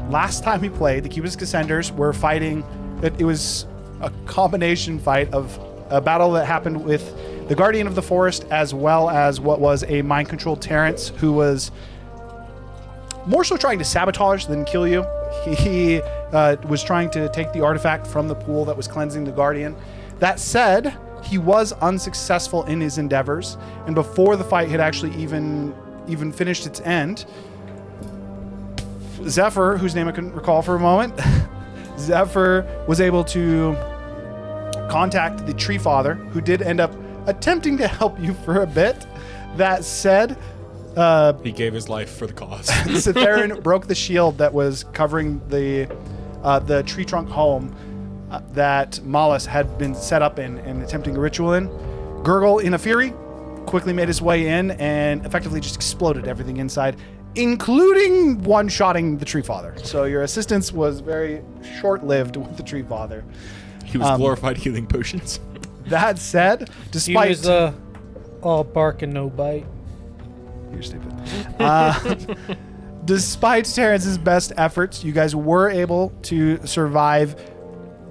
last time we played, the Cubix Ascenders were fighting. It was a combination fight of a battle that happened with the Guardian of the Forest, as well as what was a mind-controlled Terrence, who was more so trying to sabotage than kill you. He was trying to take the artifact from the pool that was cleansing the Guardian. That said, he was unsuccessful in his endeavors, and before the fight had actually even finished its end, Zephyr, whose name I couldn't recall for a moment, Zephyr was able to contact the Tree Father, who did end up attempting to help you for a bit. That said, he gave his life for the cause. Cytherin broke the shield that was covering the tree trunk home that Malus had been set up in and attempting a ritual in. Gurgle, in a fury, quickly made his way in and effectively just exploded everything inside, including one-shotting the Tree Father. So your assistance was very short-lived with the Tree Father. He was glorified healing potions. That said, despite... He was all bark and no bite. You're stupid. Despite Terrence's best efforts, you guys were able to survive,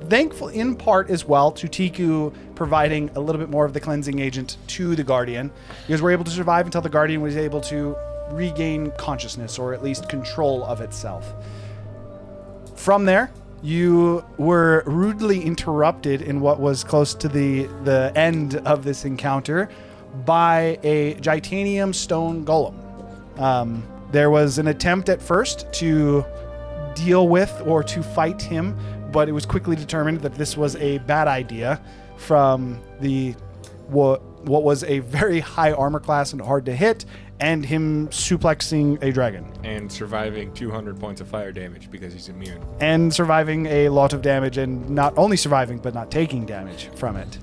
thankful in part as well to Tiku providing a little bit more of the cleansing agent to the Guardian. You guys were able to survive until the Guardian was able to regain consciousness, or at least control of itself. From there, you were rudely interrupted in what was close to the end of this encounter by a Gitanium stone golem. There was an attempt at first to deal with or to fight him, but it was quickly determined that this was a bad idea from what was a very high armor class and hard to hit, and him suplexing a dragon. And surviving 200 points of fire damage because he's immune. And surviving a lot of damage, and not only surviving, but not taking damage from it.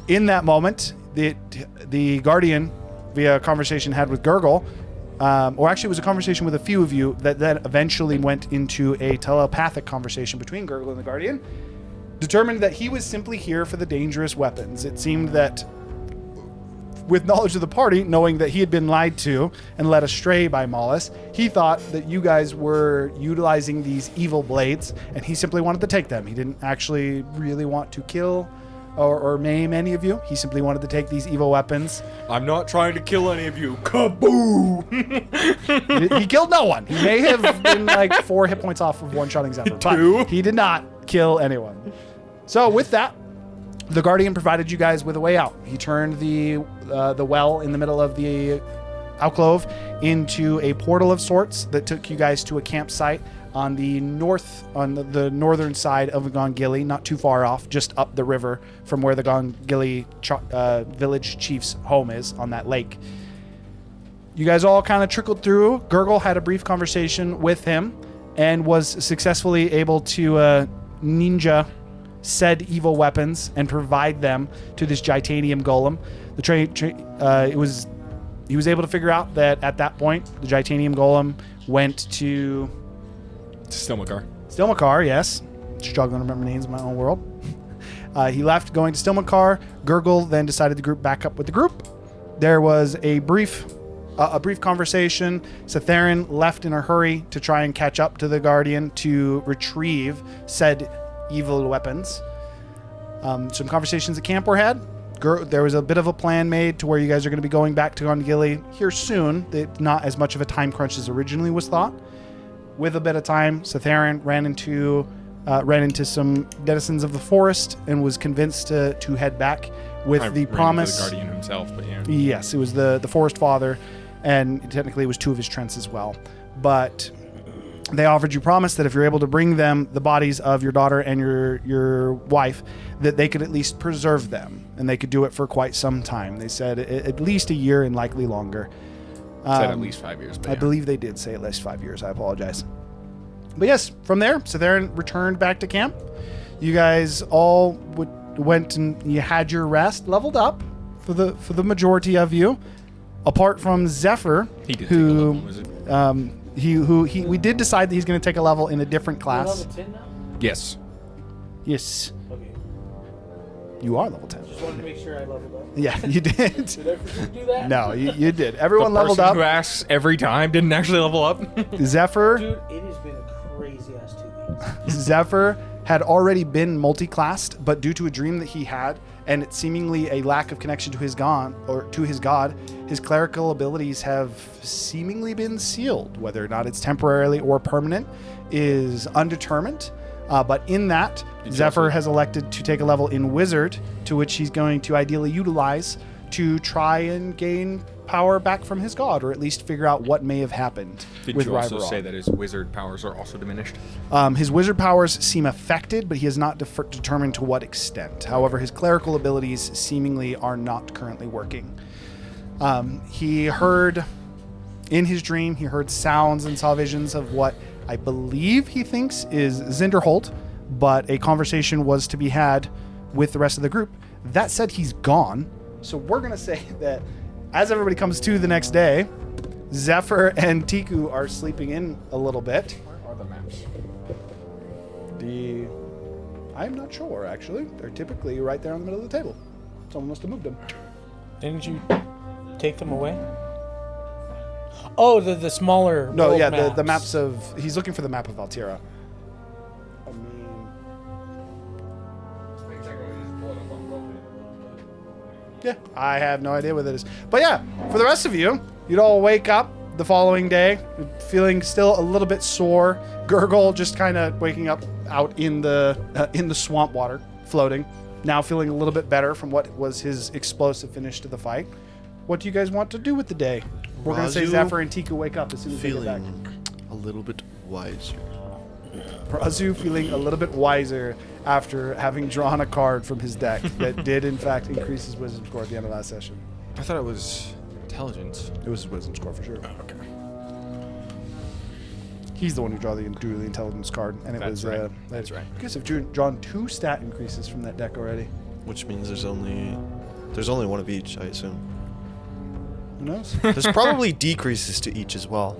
In that moment, the Guardian, via a conversation had with Gurgle, or actually it was a conversation with a few of you that then eventually went into a telepathic conversation between Gurgle and the Guardian, determined that he was simply here for the dangerous weapons. It seemed that with knowledge of the party, knowing that he had been lied to and led astray by Malus, he thought that you guys were utilizing these evil blades, and he simply wanted to take them. He didn't actually really want to kill or maim any of you. He simply wanted to take these evil weapons. I'm not trying to kill any of you. Kaboom! He killed no one. He may have been like 4 hit points off of one-shotting Zephyr, but he did not kill anyone. So with that, the Guardian provided you guys with a way out. He turned the well in the middle of the alcove into a portal of sorts that took you guys to a campsite on the northern side of Gongili, not too far off, just up the river from where the Gongili village chief's home is on that lake. You guys all kind of trickled through. Gurgle had a brief conversation with him and was successfully able to ninja said evil weapons and provide them to this Gitanium golem. He was able to figure out that at that point the Gitanium golem went to Stilmakar, yes. Struggling to remember names in my own world. He left going to Stilmakar. Gurgle then decided to group back up with the group. There was a brief conversation. Cytherin left in a hurry to try and catch up to the Guardian to retrieve said evil weapons. Some conversations at camp were had. There was a bit of a plan made to where you guys are going to be going back to Gongili here soon. Not as much of a time crunch as originally was thought. With a bit of time, Cytherin ran into some denizens of the forest and was convinced to head back with the promise. The Guardian himself, but yeah. Yes, it was the Forest Father, and technically it was 2 of his Trents as well. But they offered you promise that if you're able to bring them the bodies of your daughter and your wife, that they could at least preserve them, and they could do it for quite some time. They said at least a year and likely longer. Said at least 5 years. I believe they did say at least 5 years. I apologize. But yes, from there, Cytherin returned back to camp. You guys all went and you had your rest, leveled up for the majority of you, apart from Zephyr, he did take a level, was it? We did decide that he's going to take a level in a different class. Level 10 now? Yes. Yes. Okay. You are level 10. Just wanted to make sure I leveled up. Yeah, you did. Did I forget to do that? No, you did. Everyone The leveled person up. who asks every time didn't actually level up. Zephyr. Dude, it has been a crazy ass 2 weeks. Zephyr had already been multi-classed, but due to a dream that he had and seemingly a lack of connection to his god, his clerical abilities have seemingly been sealed. Whether or not it's temporarily or permanent is undetermined. But in that, Zephyr has elected to take a level in Wizard, to which he's going to ideally utilize to try and gain power back from his god, or at least figure out what may have happened Did with you also Rivarol. say that his wizard powers are also diminished? His wizard powers seem affected, but he has not determined to what extent. However, his clerical abilities seemingly are not currently working. He heard, in his dream, he heard sounds and saw visions of what I believe he thinks is Zinderholt, but a conversation was to be had with the rest of the group. That said, he's gone. So we're going to say that as everybody comes to the next day, Zephyr and Tiku are sleeping in a little bit. Where are the maps? I'm not sure, actually. They're typically right there in the middle of the table. Someone must have moved them. Didn't you take them away? Oh, the smaller. No, world yeah, the maps of... He's looking for the map of Altira. I mean... Yeah, I have no idea what that is. But yeah, for the rest of you, you'd all wake up the following day feeling still a little bit sore. Gurgle just kind of waking up out in the swamp water, floating. Now feeling a little bit better from what was his explosive finish to the fight. What do you guys want to do with the day? We're going to say Razu Zephyr and Tiku wake up as soon as they get back. Feeling a little bit wiser. Razu feeling a little bit wiser after having drawn a card from his deck that did in fact increase his wisdom score at the end of last session. I thought it was intelligence. It was his wisdom score for sure. Okay. He's the one who drew the intelligence card, and it That's was right. That's right. You guys have drawn 2 stat increases from that deck already. Which means there's only one of each, I assume. Who knows? There's probably decreases to each as well,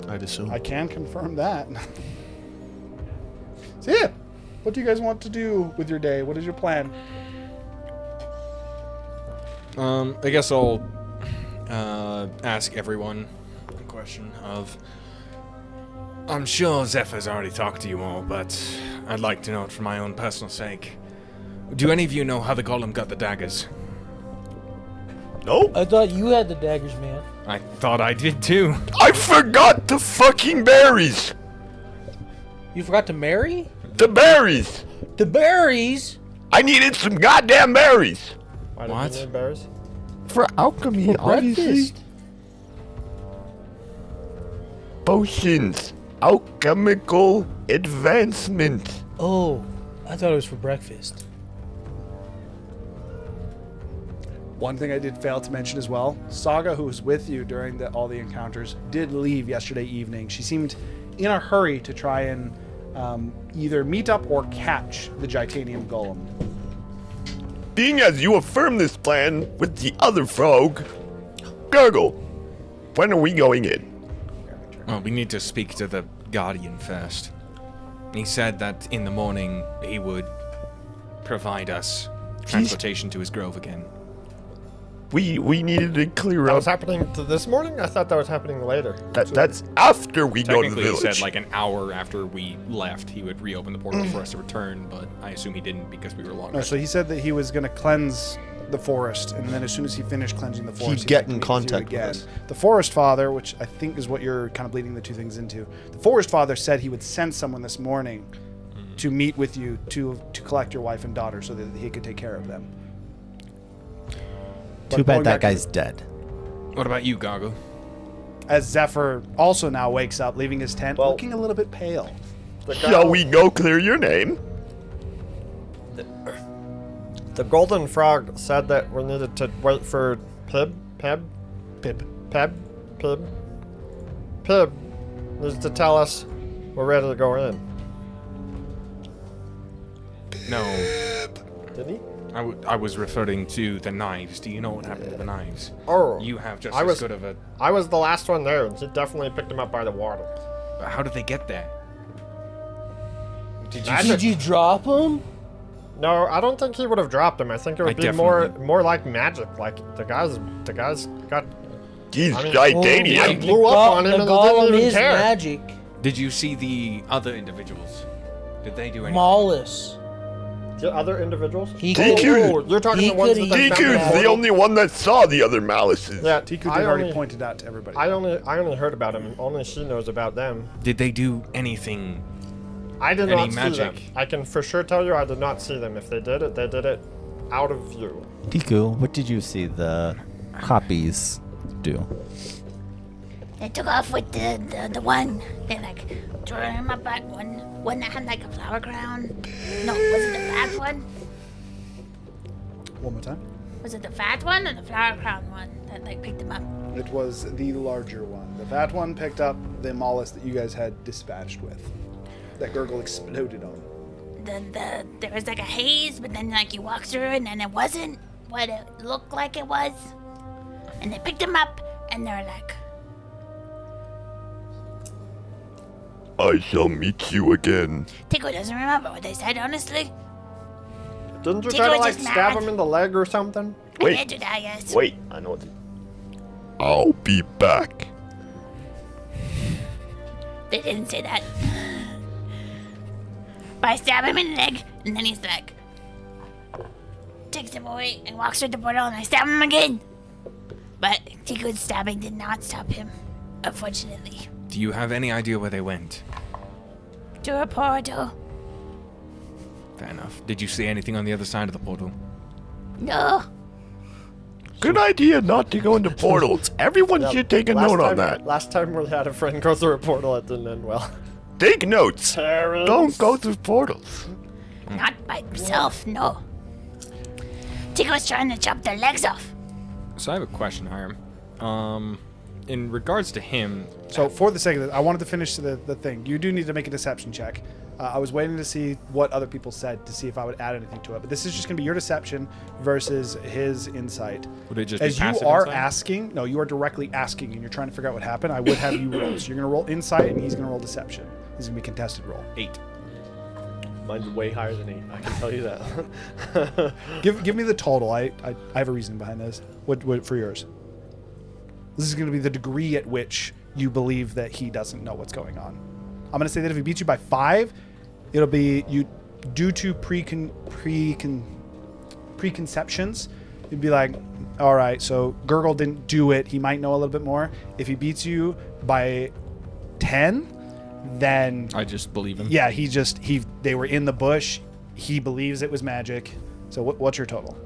I'd assume. I can confirm that. So yeah, what do you guys want to do with your day? What is your plan? I guess I'll ask everyone a question of... I'm sure Zephyr's already talked to you all, but I'd like to know it for my own personal sake. Do any of you know how the golem got the daggers? Nope. I thought you had the daggers, man. I thought I did too. I forgot the fucking berries! You forgot to marry? The berries! The berries? I needed some goddamn berries! Why did What? you need berries? For alchemy, obviously. Breakfast. Potions. Alchemical advancement. Oh, I thought it was for breakfast. One thing I did fail to mention as well, Saga, who was with you during all the encounters, did leave yesterday evening. She seemed in a hurry to try and either meet up or catch the Gitanium Golem. Being as you affirm this plan with the other frog, Gurgle, when are we going in? Well, we need to speak to the Guardian first. He said that in the morning he would provide us transportation to his grove again. We needed to clear That up. was happening this morning? I thought that was happening later. That's after we go to the Technically, he village. said like an hour after we left, he would reopen the portal for us to return, but I assume he didn't because we were long. No, so he said that he was going to cleanse the forest, and then as soon as he finished cleansing the forest, He'd get like to in meet contact you with again. us. The Forest Father, which I think is what you're kind of bleeding the two things into. The Forest Father said he would send someone this morning to meet with you to collect your wife and daughter so that he could take care of them. Too But bad going that back to guy's dead. What about you, Gargo? as Zephyr also now wakes up, leaving his tent, Well- looking a little bit pale. Shall we go clear your name? The golden frog said that we needed to wait for Pib needs to tell us we're ready to go in. No, Did he? I was referring to the knives. Do you know what happened to the knives? Oh, You have just I as was- good of a... I was the last one there, and he definitely picked him up by the water. How did they get there? Did you... Magic. Did you drop him? No, I don't think he would have dropped him. I think it would be more like magic. Like the guy's got. He's I mean, gigantic. he blew up on him The and golem didn't even is care. magic. Did you see the other individuals? Did they do anything? Maulus. The other individuals? He DQ. Oh, you're talking he the ones could- that they found in Deku's the portal? only one that saw the other malices. Yeah, Tiku I did already only- pointed out to everybody. I only heard about him. Only she knows about them. Did they do anything? I did Any not see them. magic? I can for sure tell you I did not see them. If they did it out of view. Tiku, what did you see the copies do? They took off with the one. They like threw him up at one that had like a flower crown. No, was it the fat one? One more time. Was it the fat one or the flower crown one that like picked him up? It was the larger one. The fat one picked up the Mollusk that you guys had dispatched with. That Gurgle exploded on. There was like a haze, but then like you walk through and then it wasn't what it looked like it was. And they picked him up and they were like, I shall meet you again. Tico doesn't remember what they said, honestly. Didn't you Tico try to was like just stab mad. him in the leg or something? Wait. I did, I guess. Wait, I know what. I'll be back. They didn't say that. But I stab him in the leg, and then he's like, takes him away and walks through the portal, and I stab him again. But Tiku's stabbing did not stop him, unfortunately. Do you have any idea where they went? To a portal. Fair enough. Did you see anything on the other side of the portal? No. Good idea not to go into portals. Everyone Yeah, should take a last note on time- that. Last time we had a friend go through a portal, it didn't end well. Take notes. Terrence. Don't go through portals. Not by himself, no. Tiku's trying to chop their legs off. So I have a question, Hiram. In regards to him, So for the sake of this, I wanted to finish the thing. You do need to make a deception check. I was waiting to see what other people said to see if I would add anything to it. But this is just going to be your deception versus his insight. would it just As be you passive are insight? asking, no, you are directly asking and you're trying to figure out what happened, I would have you roll. So you're going to roll insight and he's going to roll deception. This is going to be a contested roll. 8. Mine's way higher than 8, I can tell you that. Give me the total. I have a reason behind this. What for yours? This is going to be the degree at which you believe that he doesn't know what's going on. I'm going to say that if he beats you by 5, it'll be you due to preconceptions. You'd be like, all right, so Gurgle didn't do it. He might know a little bit more. If he beats you by 10, then I just believe him. yeah, they were in the bush. He believes it was magic. So what's your total?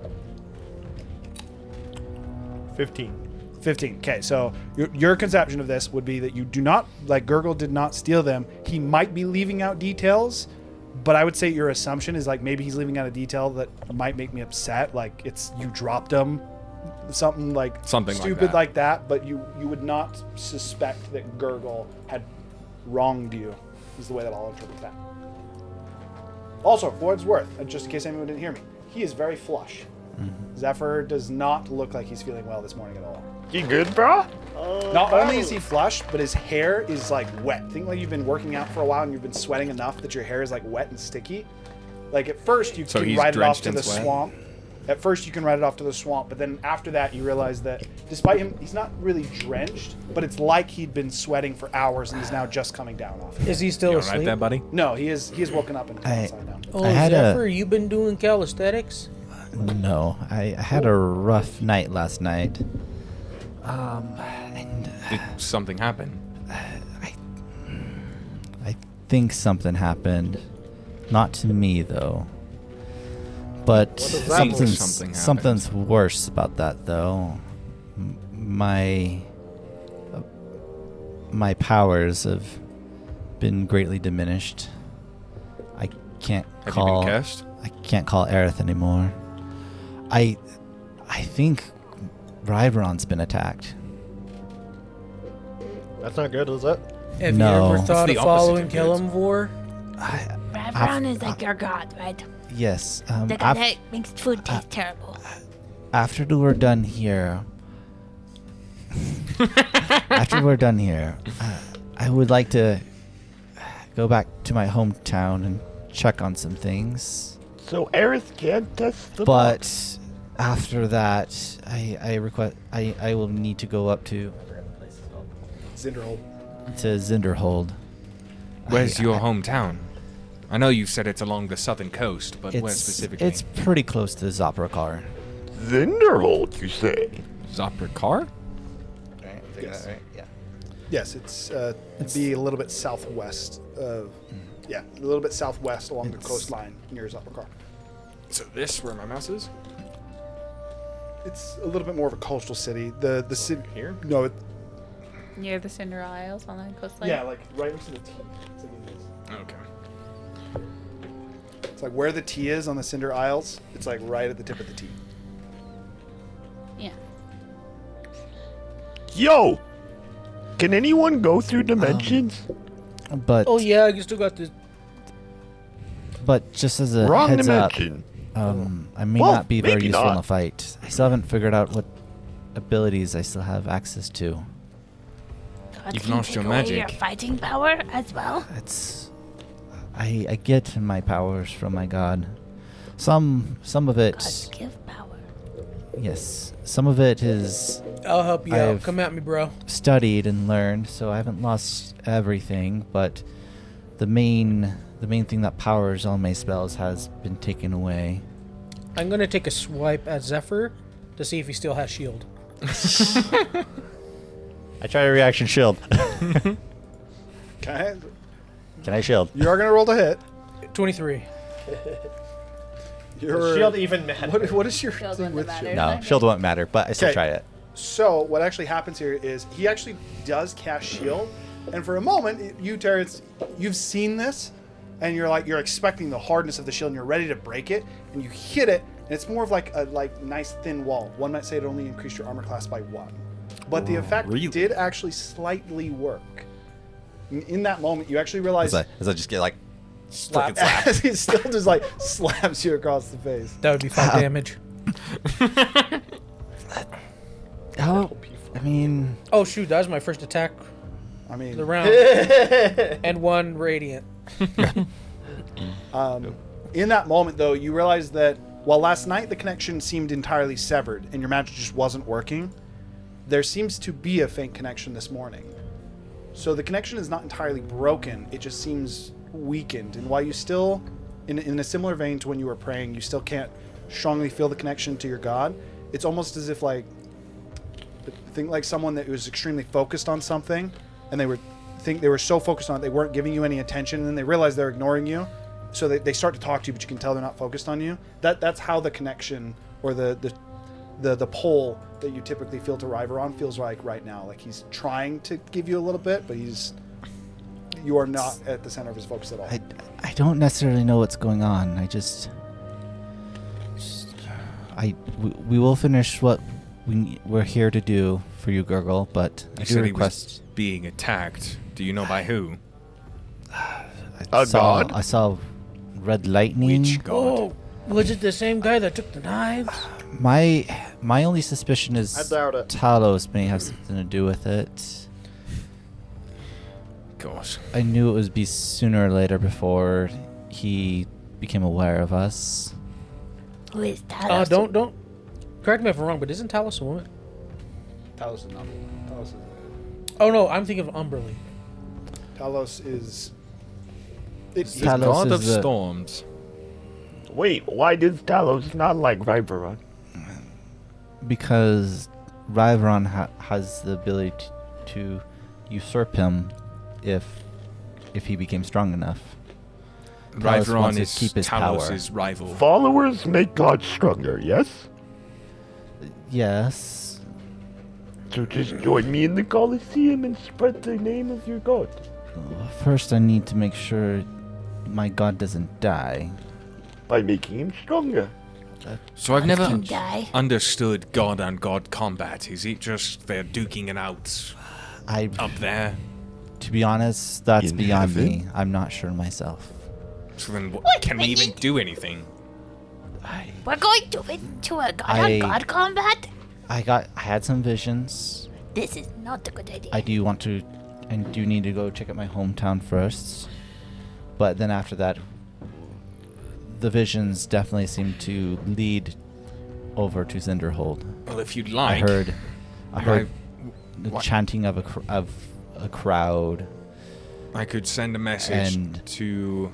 15. 15. Okay, so your conception of this would be that you do not, like Gurgle did not steal them. He might be leaving out details, but I would say your assumption is like maybe he's leaving out a detail that might make me upset. Like it's you dropped them, something like stupid like that. But you would not suspect that Gurgle had wronged you. Is the way that I'll interpret that. Also, for what it's worth, and just in case anyone didn't hear me, he is very flush. Zephyr does not look like he's feeling well this morning at all. You good, bro? Not only is he flush, but his hair is like wet. Think like you've been working out for a while and you've been sweating enough that your hair is like wet and sticky. Like at first you So can he's ride it off drenched to in the sweat? swamp. At first you can ride it off to the swamp, but then after that you realize that despite him, he's not really drenched, but it's like he'd been sweating for hours and he's now just coming down off it. Is he still You asleep? alright there, buddy? No, he is woken up and outside now. Oh, I had Zephyr, you been doing calisthenics? No, I had a rough night last night. And Did something happen? I think something happened. Not to me though. But does that mean? something's worse about that though. My powers have been greatly diminished. I can't Have you call been cursed? I can't call Aerith anymore. I think Ryberon's been attacked. That's not good, is it? Have No. you ever That's thought the of opposite following of good. Kelemvor? Ravron is like your god, right? Yes. The guy that makes food taste terrible. After we're done here, I would like to go back to my hometown and check on some things. So Aerith can't test the But box. after that, I will need to go up to Zinderhold. Zinderhold. Where's your hometown? I know you said it's along the southern coast, but where specifically? It's pretty close to Zoprakar. Zinderhold, you say? Zoprakar? Yes. Right? Yeah. Yes, it'd be a little bit southwest of, a little bit southwest along the coastline near Zoprakar. So this where my mouse is? It's a little bit more of a coastal city. The city Here? No, Near the Cinder Isles on the coastline. yeah, like right next to the T. It's like it is. Okay. It's like where the T is on the Cinder Isles. It's like right at the tip of the T. Yeah. Yo! Can anyone go through dimensions? But Oh yeah, you still got this. but just as a Wrong heads dimension. up, I may Well, not be very maybe useful in not. a fight. I still haven't figured out what abilities I still have access to. God, You've can you lost take your away magic. your fighting power as well? It's I get my powers from my god. Some of it, God, give power. yes, some of it is I'll help you out. I've- Come at me, bro. studied and learned, so I haven't lost everything, but the main thing that powers all my spells has been taken away. I'm gonna take a swipe at Zephyr to see if he still has shield. I try a reaction shield. Okay. Can I shield? You are gonna roll to hit. 23. Your Shield even matter. what is your Shield thing wouldn't with matter. shield? No, shield won't matter, but I still Okay. try it. So what actually happens here is he actually does cast shield, and for a moment, you Terrence, you've seen this, and you're expecting the hardness of the shield, and you're ready to break it, and you hit it, and it's more of like a nice thin wall. One might say it only increased your armor class by 1, but the effect really? did actually slightly work. In that moment, you actually realize As I just get like Slap. as he still just like slaps you across the face. That would be 5 damage. Oh, I mean, Oh shoot, that was my first attack I mean, of the round. And 1 radiant. in that moment, though, you realize that while last night the connection seemed entirely severed and your magic just wasn't working, there seems to be a faint connection this morning. So the connection is not entirely broken, it just seems weakened. And while you still, in a similar vein to when you were praying, you still can't strongly feel the connection to your God, it's almost as if think like someone that was extremely focused on something and they were so focused on it they weren't giving you any attention, and then they realize they're ignoring you, so they start to talk to you, but you can tell they're not focused on you. That's how the connection or the pull that you typically feel to Riveron feels like right now. Like he's trying to give you a little bit, but you are not at the center of his focus at all. I don't necessarily know what's going on. We will finish what we're here to do for you, Gurgle, but I You do said he request. was being attacked. Do you know by who? A god? I saw red lightning. Which god? Oh, was it the same guy that took the knives? My only suspicion is I doubt it. Talos may have something to do with it. Gosh. I knew it would be sooner or later before he became aware of us. Who is Talos? Don't. Correct me if I'm wrong, but isn't Talos a woman? Talos is not. Oh no, I'm thinking of Umberly. Talos is. It's The Talos god is of the- storms. Wait, why does Talos not like Riveron? Because Riveron has the ability to usurp him if he became strong enough. Talos Riveron wants to is keep his power. Talos' rival. Followers make gods stronger, yes? Yes. So just join me in the Colosseum and spread the name of your god. First, I need to make sure my god doesn't die. By making him stronger. So I've never Can die. understood god and god combat. Is it just they're duking it out up there? To be honest, that's In beyond heaven? me. I'm not sure myself. So then What? can we even do anything? We're going to into a I- god combat? I had some visions. This is not a good idea. I do want to, and do need to go check out my hometown first. But then after that, the visions definitely seem to lead over to Cinderhold. Well, if you'd I like. heard the What? chanting of a crowd. I could send a message And- to.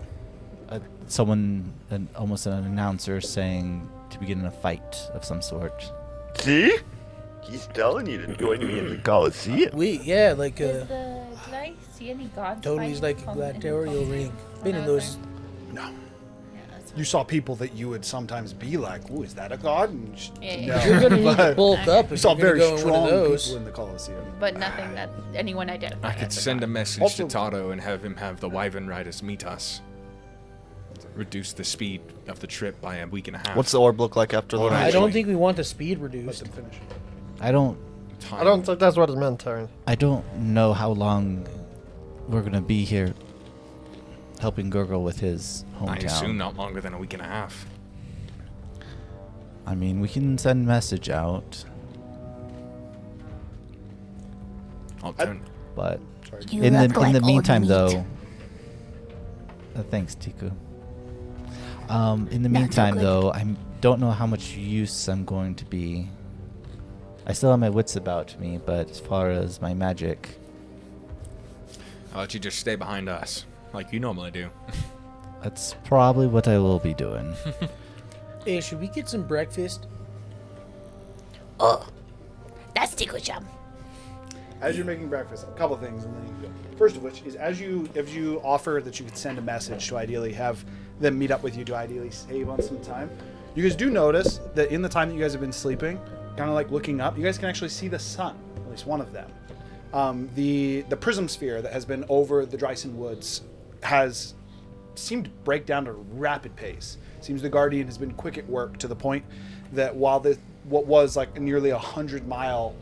Someone, almost an announcer, saying to begin a fight of some sort. See? He's telling you to join me in the Coliseum. Yeah, like Did I see any gods? Tony's fighting like a in gladiatorial the ring. Colosseum Been in when I was those. No. there? Yeah, that's You saw people that you would sometimes be like, "Ooh, is that a god?" And Yeah. You're gonna need to but bulk up you if saw you're gonna very go in one strong of those. people in the Colosseum. but nothing that anyone identified. I could as a send a god. message Also- to Tato and have him have the Wyvern Riders meet us. Reduce the speed of the trip by a week and a half. What's the orb look like after the Alright. I night? don't think we want the speed Let reduced. them finish. I don't I don't think that's what it meant, Taryn. I don't know how long we're gonna be here helping Gurgle with his hometown. I assume not longer than a week and a half. I mean, we can send message out, I'll turn. but You in look the like old meantime, meat. though. Thanks, Tiku. In the Not so meantime, good. though, I don't know how much use I'm going to be. I still have my wits about me, but as far as my magic, I'll let you just stay behind us, like you normally do. that's probably what I will be doing. Hey, should we get some breakfast? Oh, that's tickle chum. As you're making breakfast, a couple things, and then you go. First of which is if you offer that you could send a message to ideally have them meet up with you to ideally save on some time, you guys do notice that in the time that you guys have been sleeping, kind of like looking up, you guys can actually see the sun, at least one of them. The prism sphere that has been over the Dryson Woods has seemed to break down at a rapid pace. Seems the Guardian has been quick at work to the point that while what was like a nearly 100-mile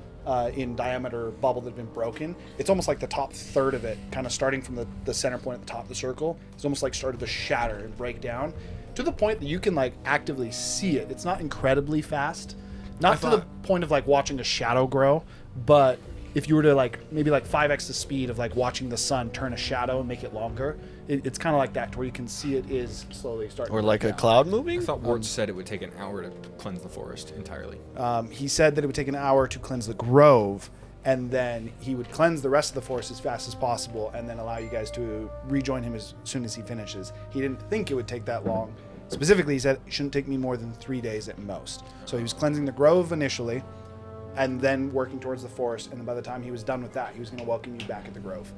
in diameter bubble that had been broken, it's almost like the top third of it, kind of starting from the center point at the top of the circle, it's almost like started to shatter and break down to the point that you can like actively see it. It's not incredibly fast, not to the point of like watching a shadow grow, but if you were to like maybe like 5x the speed of like watching the sun turn a shadow and make it longer, it's kind of like that to where you can see it is slowly starting Or to like break a down. cloud I moving? thought Ward said it would take an hour to cleanse the forest entirely. He said that it would take an hour to cleanse the grove, and then he would cleanse the rest of the forest as fast as possible, and then allow you guys to rejoin him as soon as he finishes. He didn't think it would take that long. Specifically, he said it shouldn't take me more than 3 days at most. So he was cleansing the grove initially, and then working towards the forest, and then by the time he was done with that, he was going to welcome you back at the grove.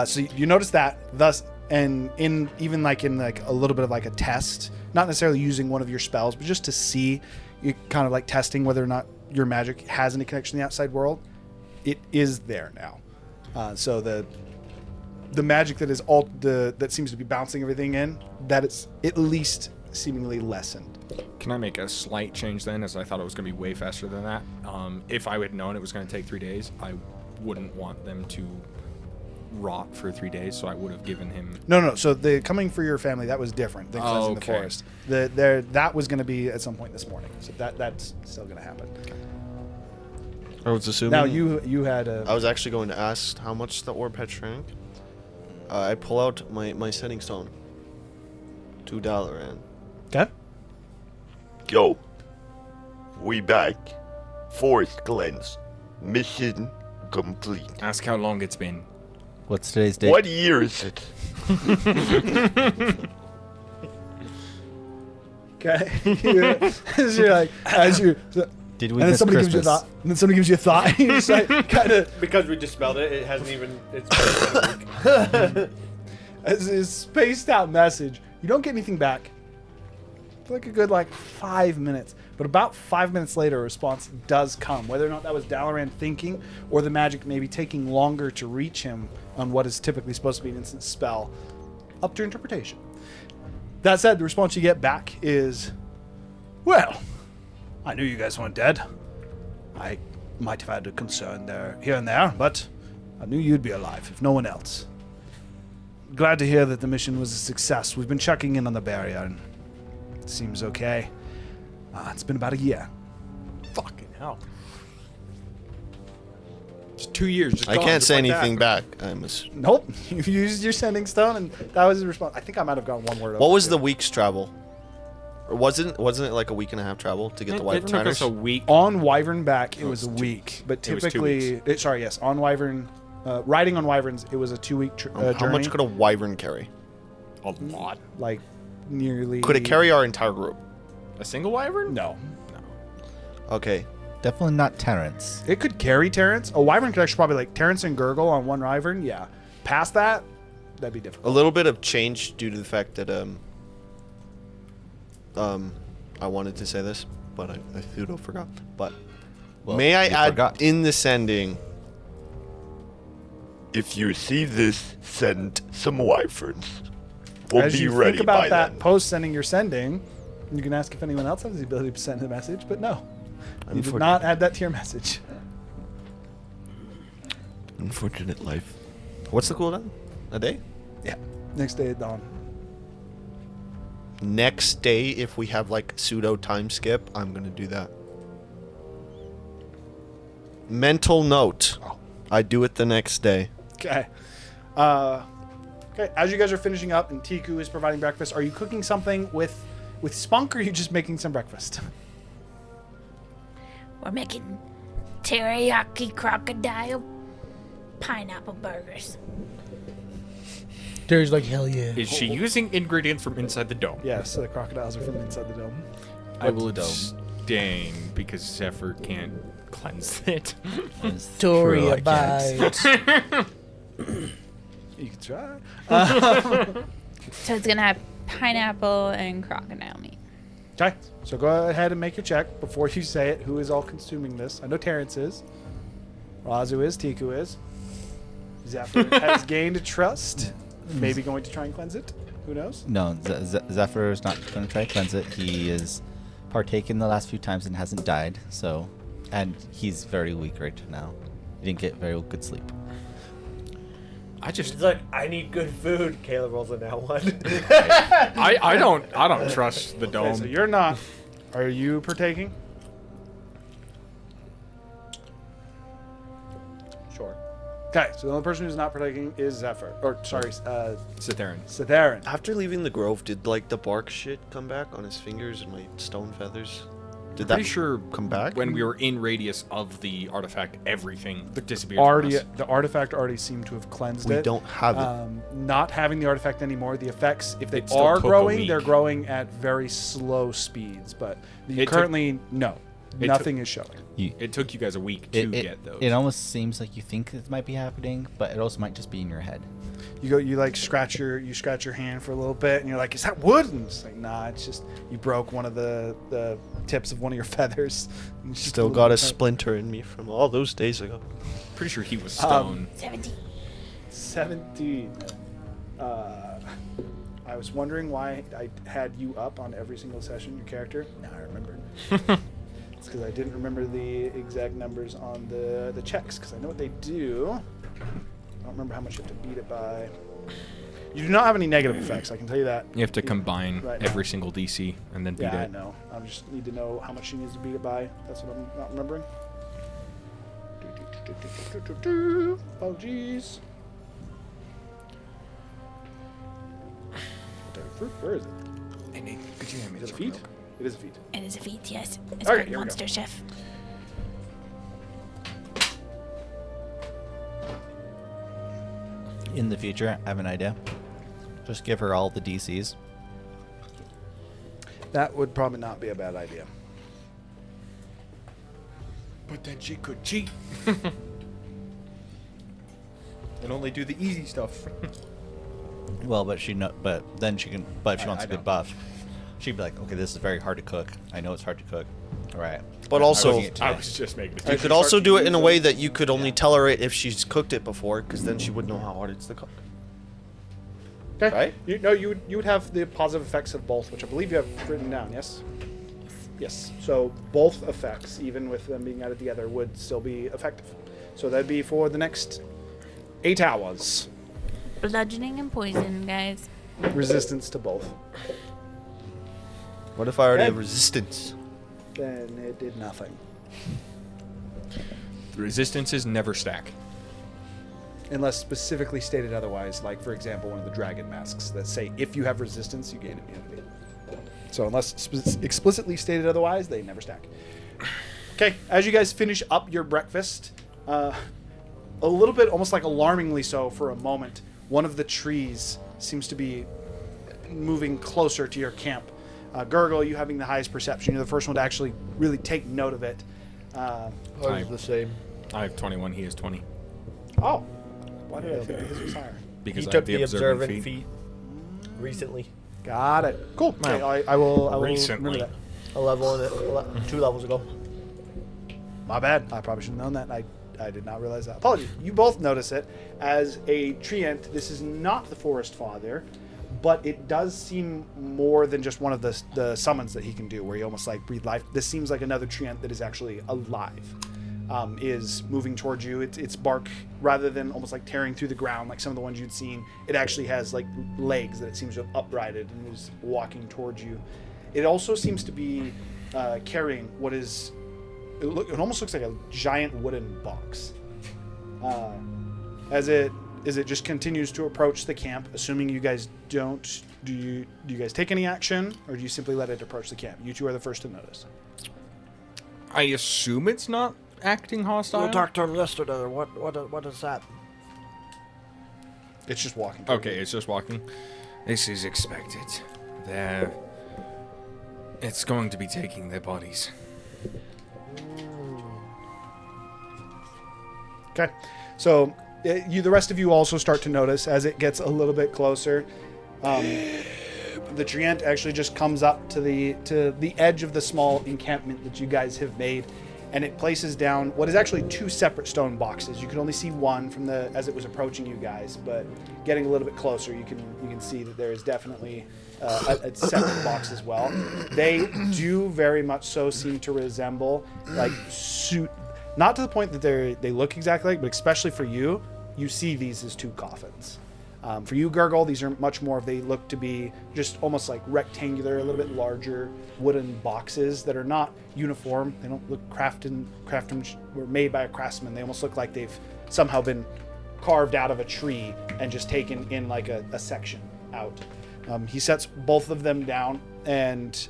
So you notice that, thus, and in even like in like a little bit of like a test, not necessarily using one of your spells, but just to see, you kind of like testing whether or not your magic has any connection to the outside world. It is there now. So the magic that is that seems to be bouncing everything in, that it's at least seemingly lessened. Can I make a slight change then, as I thought it was going to be way faster than that? If I had known it was going to take 3 days, I wouldn't want them to rot for 3 days, so I would have given him... No. So the coming for your family, that was different than cleansing the okay. forest. That was going to be at some point this morning. So that's still going to happen. I was assuming. Now you had a. I was actually going to ask how much the orb had shrank. I pull out my setting stone. $2 and Okay. Yo, we back. Forest cleanse. Mission complete. Ask how long it's been. What's today's date? What year is it? Okay. As you're like, Did we and then miss somebody Christmas? gives you a thought. And then somebody gives you a thought. You just like kind of Because we dispelled it, it hasn't even. It's been a week. as a spaced out message. You don't get anything back for like a good 5 minutes. But about 5 minutes later, a response does come. Whether or not that was Dalaran thinking, or the magic maybe taking longer to reach him on what is typically supposed to be an instant spell, up to interpretation. That said, the response you get back is, well, I knew you guys weren't dead. I might have had a concern there, here and there, but I knew you'd be alive, if no one else. Glad to hear that the mission was a success. We've been checking in on the barrier, and it seems okay. It's been about a year. Fucking hell. Just 2 years. Just I gone, can't just say like anything that. back. Nope. You used your sending stone, and that was his response. I think I might have gone one word. What over was too. the week's travel? Or wasn't it like a week and a half travel to get the It Wyvern took Riders? us a week. On Wyvern back? It No, was a it's two- week, but it was 2 typically, yes, on Wyvern, riding on Wyverns, it was a 2-week How journey. much could a Wyvern carry? A lot. Like nearly. Could it carry our entire group? A single wyvern? No. Okay. Definitely not Terrence. It could carry Terrence. A Wyvern could actually probably like Terrence and Gurgle on one Wyvern. Yeah. Past that, that'd be A difficult. little bit of change due to the fact that I wanted to say this, but I pseudo forgot. But Well, may I you add forgot. in the sending? If you see this, send some wyverns. We'll As be you ready think about by that then. post sending your sending, you can ask if anyone else has the ability to send a message, but no. You did not add that to your message. Unfortunate life. What's the cooldown? A day? Yeah. Next day at dawn. Next day, if we have like pseudo time skip, I'm gonna do that. Mental note. Oh. I do it the next day. Okay. Okay. As you guys are finishing up and Tiku is providing breakfast, are you cooking something with spunk, or are you just making some breakfast? We're making teriyaki crocodile pineapple burgers. Terry's like, hell yeah. Is she using ingredients from inside the dome? Yes, the crocodiles are from inside the dome. I will abstain because Zephyr can't cleanse it. It's Story true, I about. can't. You can try. So it's gonna have pineapple and crocodile meat. Okay, so go ahead and make your check before you say it. Who is all consuming this? I know Terrence is. Razu is. Tiku is. Zephyr has gained trust. Maybe going to try and cleanse it. Who knows? No, Zephyr is not going to try to cleanse it. He is partaken the last few times and hasn't died. So, and he's very weak right now. He didn't get very good sleep. I just He's like, I need good food. Caleb rolls a now one. I don't trust the dome. Okay, so you're not. Are you partaking? Sure. Okay, so the only person who's not partaking is Zephyr. Or, sorry, Cytherin. Cytherin. After leaving the grove, did like the bark shit come back on his fingers and my stone feathers? Did that Pretty sure come back? when we were in radius of the artifact, everything disappeared. from Already, us. the artifact already seemed to have cleansed We it. don't have it. Not having the artifact anymore, the effects, if they It still are took a growing, they're week. growing at very slow speeds. But It took- currently, no. it Nothing is showing. It took you guys a week to get those. It almost seems like you think it might be happening, but it also might just be in your head. You like scratch your hand for a little bit, and you're like, "Is that wood?" And it's like, "Nah, it's just you broke one of the tips of one of your feathers." And it's just Still little got a bit- splinter in me from all those days ago. Pretty sure he was stone. 17. 17. I was wondering why I had you up on every single session, your character. Now I remember. It's because I didn't remember the exact numbers on the checks, because I know what they do. I don't remember how much you have to beat it by. You do not have any negative effects, I can tell you that. You have to combine Right now. every single DC and then beat Yeah, I it. know. I just need to know how much she needs to beat it by. That's what I'm not remembering. Oh, jeez. Where is it? Hey, Nate, could you hand me Is it a this feat? milk? It is a feat. It is a feat, yes. It's Okay, called here we go. Monster Chef. In the future, I have an idea. Just give her all the DCs. That would probably not be a bad idea. But then she could cheat. And only do the easy stuff. Well, but then she can. But if she wants I a good know. buff, she'd be like, okay, this is very hard to cook. I know it's hard to cook. All right. But I'm also, cooking it today. I was just making you it. could also do it in a way that you could only tell her it if she's cooked it before, because then she would know how hard it's to cook. Okay. Right? You would have the positive effects of both, which I believe you have written down, yes? Yes. So both effects, even with them being added together, would still be effective. So that'd be for the next 8 hours. Bludgeoning and poison, guys. Resistance to both. What if I already Okay. have resistance? Then it did nothing. Resistances never stack. Unless specifically stated otherwise, like for example, one of the dragon masks that say if you have resistance, you gain immunity. So unless explicitly stated otherwise, they never stack. Okay, as you guys finish up your breakfast, a little bit, almost like alarmingly so for a moment, one of the trees seems to be moving closer to your camp. Gurgle, you having the highest perception, you're the first one to actually really take note of it. Ours is the same. I have 21. He has 20. Oh, why did I think his was higher? Because He I took have the observant feat. feat recently. Got it. Cool. Okay, I will remember that. A level in it, 2 levels ago. My bad. I probably should have known that. I did not realize that. Apologies. You both notice it. As a treant, this is not the Forest Father, but it does seem more than just one of the summons that he can do, where he almost like breathe life. This seems like another treant that is actually alive. Is moving towards you. Its bark, rather than almost like tearing through the ground like some of the ones you'd seen, it actually has like legs that it seems to have uprighted and is walking towards you. It also seems to be carrying what is... It almost looks like a giant wooden box. As it just continues to approach the camp, assuming you guys don't... Do you guys take any action, or do you simply let it approach the camp? You two are the first to notice. I assume it's not acting hostile. We talked to him yesterday. What is that? It's just walking. Okay, it's just walking. This is expected. It's going to be taking their bodies. Okay, so the rest of you also start to notice as it gets a little bit closer. The treant actually just comes up to the edge of the small encampment that you guys have made, and it places down what is actually 2 separate stone boxes. You can only see one from as it was approaching you guys, but getting a little bit closer, you can see that there is definitely a separate box as well. They do very much so seem to resemble like suit, not to the point that they look exactly like, but especially for you, you see these as 2 coffins. For you, Gurgle, these are much more they look to be just almost like rectangular, a little bit larger wooden boxes that are not uniform. They don't look crafted were made by a craftsman. They almost look like they've somehow been carved out of a tree and just taken in like a section out. He sets both of them down, and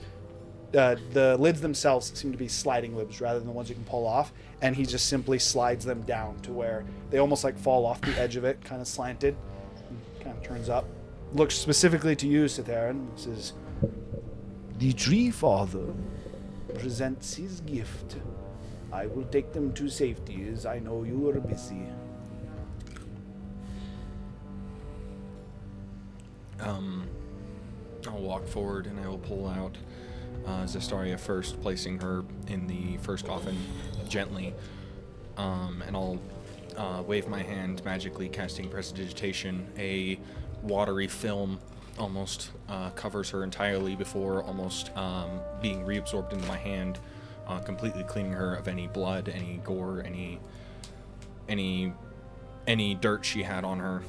the lids themselves seem to be sliding lids rather than the ones you can pull off, and he just simply slides them down to where they almost like fall off the edge of it, kind of slanted. Kind of turns up, looks specifically to you, Citharan. Says, "The Tree Father presents his gift. I will take them to safety, as I know you are busy." I'll walk forward and I will pull out Zestaria first, placing her in the first coffin gently, and I'll wave my hand, magically casting Prestidigitation. A watery film almost covers her entirely before almost being reabsorbed into my hand, completely cleaning her of any blood, any gore, any dirt she had on her.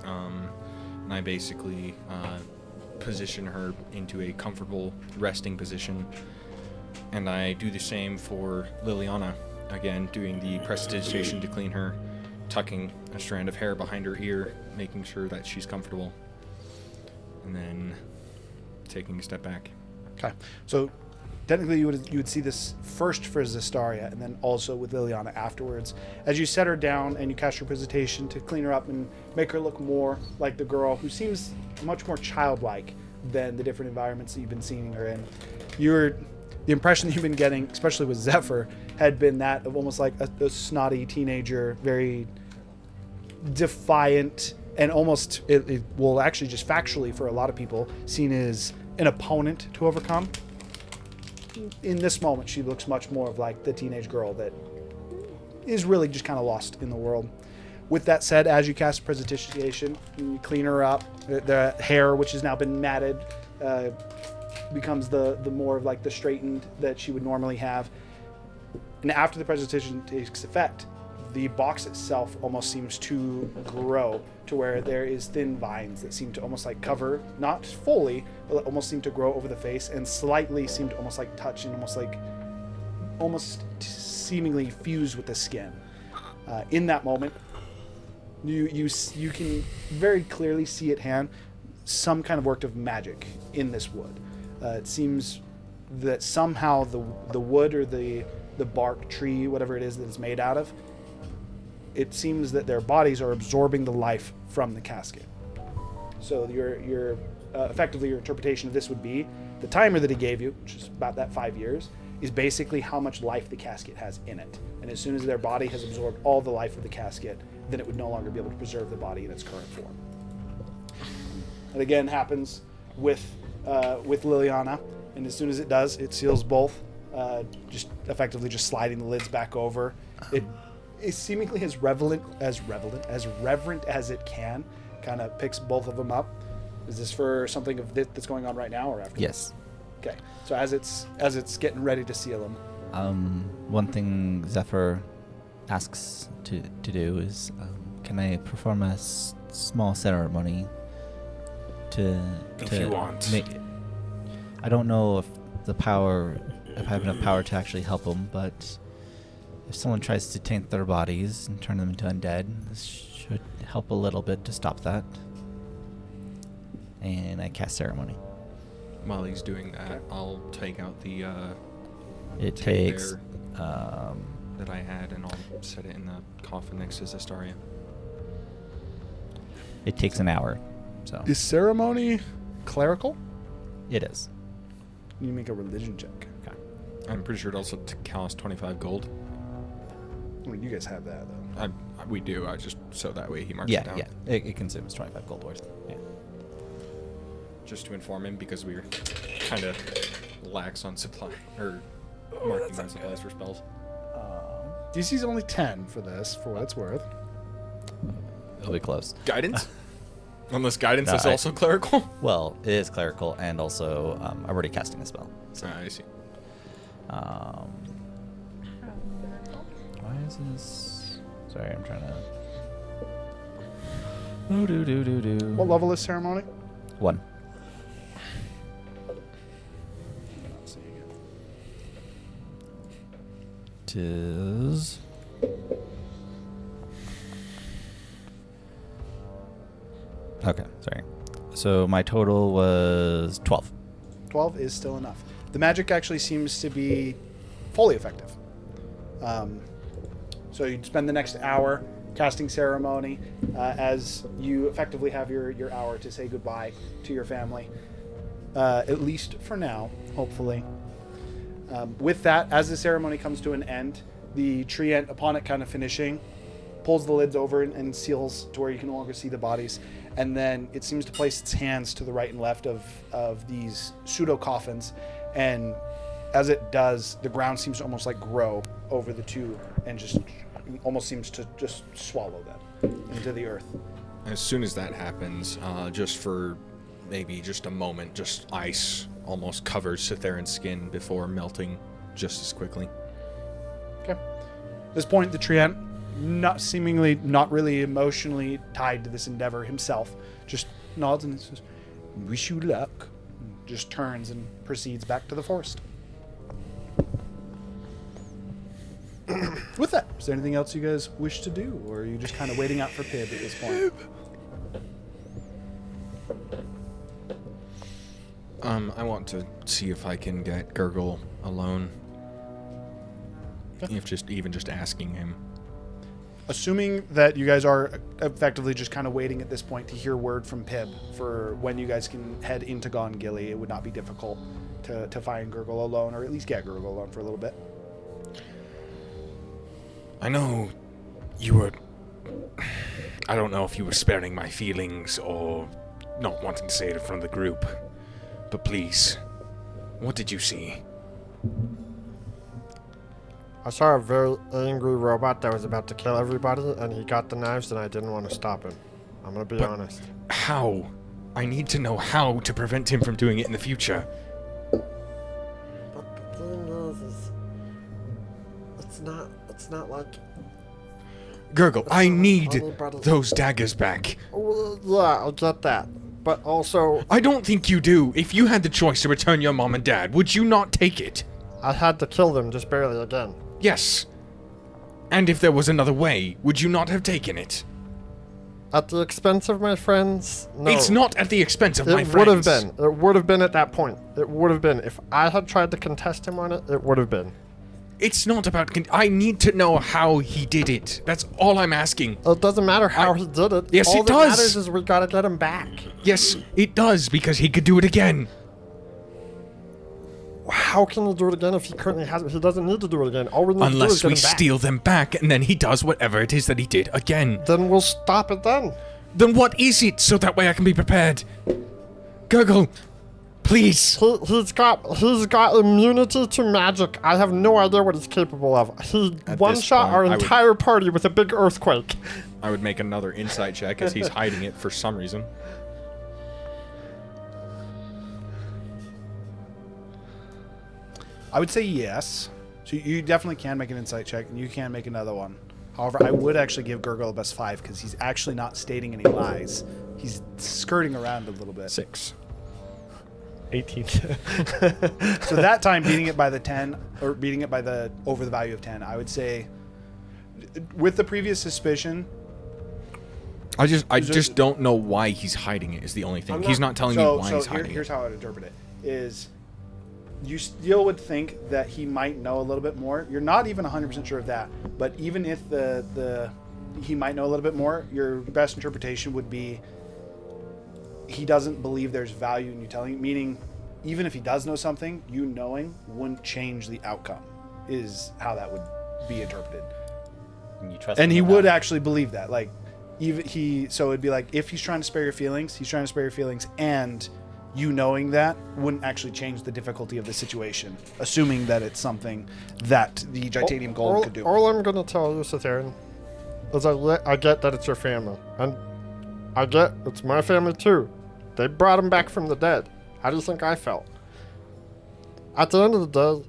And I basically position her into a comfortable resting position. And I do the same for Liliana. Again, doing the prestidigitation to clean her, tucking a strand of hair behind her ear, making sure that she's comfortable, and then taking a step back. Okay, so technically you would see this first for Zestaria, and then also with Liliana afterwards. As you set her down and you cast your presentation to clean her up and make her look more like the girl who seems much more childlike than the different environments that you've been seeing her in. The impression that you've been getting, especially with Zephyr, had been that of almost like a snotty teenager, very defiant, and almost, it will actually just factually for a lot of people, seen as an opponent to overcome. In this moment, she looks much more of like the teenage girl that is really just kind of lost in the world. With that said, as you cast Prestidigitation, you clean her up. The hair, which has now been matted, becomes the more of like the straightened that she would normally have. And after the presentation takes effect, the box itself almost seems to grow to where there is thin vines that seem to almost like cover, not fully, but almost seem to grow over the face and slightly seem to almost like touch and almost seemingly fuse with the skin. In that moment, you can very clearly see at hand some kind of work of magic in this wood. It seems that somehow the wood or the bark, tree, whatever it is that it's made out of, it seems that their bodies are absorbing the life from the casket. So your effectively your interpretation of this would be the timer that he gave you, which is about that 5 years, is basically how much life the casket has in it. And as soon as their body has absorbed all the life of the casket, then it would no longer be able to preserve the body in its current form. It again happens with Liliana, and as soon as it does, it seals both, just effectively just sliding the lids back over. It is seemingly as reverent as it can. Kind of picks both of them up. Is this for something that's going on right now or after? Yes. Okay. So as it's getting ready to seal them. One thing Zephyr asks to do is, can I perform a small ceremony if you want. I don't know if I have enough power to actually help them, but if someone tries to taint their bodies and turn them into undead, this should help a little bit to stop that. And I cast ceremony. While he's doing that, I'll take out the It teddy takes bear that I had, and I'll set it in the coffin next to Zestaria. it takes an hour. So Is ceremony clerical? it is. You make a religion check. I'm pretty sure it also costs 25 gold. I mean, you guys have that though. We do. I just so that way he marks Yeah, it down. yeah. It consumes 25 gold worth. Yeah. Just to inform him, because we're kind of lax on supply or marking on supplies for spells. DC's only 10 for this, for what it's worth. It'll be close. Guidance? Unless guidance No, is also clerical? Well, it is clerical, and also I'm already casting a spell. So, I see. why is this? Sorry, I'm trying to. What level is ceremony? 1. Not seeing it. Tis. Okay, sorry. So my total was 12. 12 is still enough. The magic actually seems to be fully effective. So you'd spend the next hour casting ceremony as you effectively have your hour to say goodbye to your family. At least for now, hopefully. With that, as the ceremony comes to an end, the treant, upon it kind of finishing, pulls the lids over and seals to where you can no longer see the bodies. And then it seems to place its hands to the right and left of these pseudo coffins. And as it does, the ground seems to almost like grow over the two and just almost seems to just swallow them into the earth. As soon as that happens, just for maybe just a moment, just ice almost covers Cytheran's skin before melting just as quickly. Okay. At this point, the treant, not really emotionally tied to this endeavor himself, just nods and says, "Wish you luck." Just turns and proceeds back to the forest. With that, is there anything else you guys wish to do, or are you just kind of waiting out for Pib at this point? I want to see if I can get Gurgle alone. Okay. If even just asking him. Assuming that you guys are effectively just kind of waiting at this point to hear word from Pib for when you guys can head into Gongilly, it would not be difficult to find Gurgle alone, or at least get Gurgle alone for a little bit. I know you were... I don't know if you were sparing my feelings or not wanting to say it in front of the group. But please, what did you see? I saw a very angry robot that was about to kill everybody, and he got the knives, and I didn't want to stop him. I'm gonna be honest. How? I need to know how to prevent him from doing it in the future. But the thing is it's not like... Gurgle, I need anybody- those daggers back. Well, yeah, I'll get that. But also, I don't think you do. If you had the choice to return your mom and dad, would you not take it? I had to kill them just barely again. Yes. And if there was another way, would you not have taken it? At the expense of my friends? No. It's not at the expense of my It would have friends. been. It would have been at that point. It would have been. If I had tried to contest him on it, it would have been. It's not about... I need to know how he did it. That's all I'm asking. It doesn't matter how he did it. Yes, All it that does. matters is we gotta get him back. Yes, it does, because he could do it again. How can he do it again if he currently has it? He doesn't need to do it again. All we need to do is Unless get we him back. steal them back, and then he does whatever it is that he did again. Then we'll stop it then. Then what is it, so that way I can be prepared? Gurgle, please. He's got immunity to magic. I have no idea what he's capable of. He At one-shot this our point, I would- entire party with a big earthquake. I would make another insight check as he's hiding it for some reason. I would say yes. So you definitely can make an insight check, and you can make another one. However, I would actually give Gurgle a best 5 because he's actually not stating any lies. He's skirting around a little bit. 6. 18. So that time, beating it by the 10, or beating it by the over the value of 10, I would say, with the previous suspicion. I just don't know why he's hiding it. Is the only thing. He's not telling me why he's hiding here's it. how I would interpret it: is you still would think that he might know a little bit more. You're not even 100% sure of that, but even if the he might know a little bit more, your best interpretation would be he doesn't believe there's value in you telling. Meaning, even if he does know something, you knowing wouldn't change the outcome. Is how that would be interpreted. You trust And him he with would that. actually believe that. Like, so it'd be like, if he's trying to spare your feelings, he's trying to spare your feelings, and you knowing that wouldn't actually change the difficulty of the situation, assuming that it's something that the Titanium Golem could do. All I'm gonna tell you, Cytherin, is I get that it's your family, and I get it's my family too. They brought him back from the dead. How do you think I felt? At the end of the day,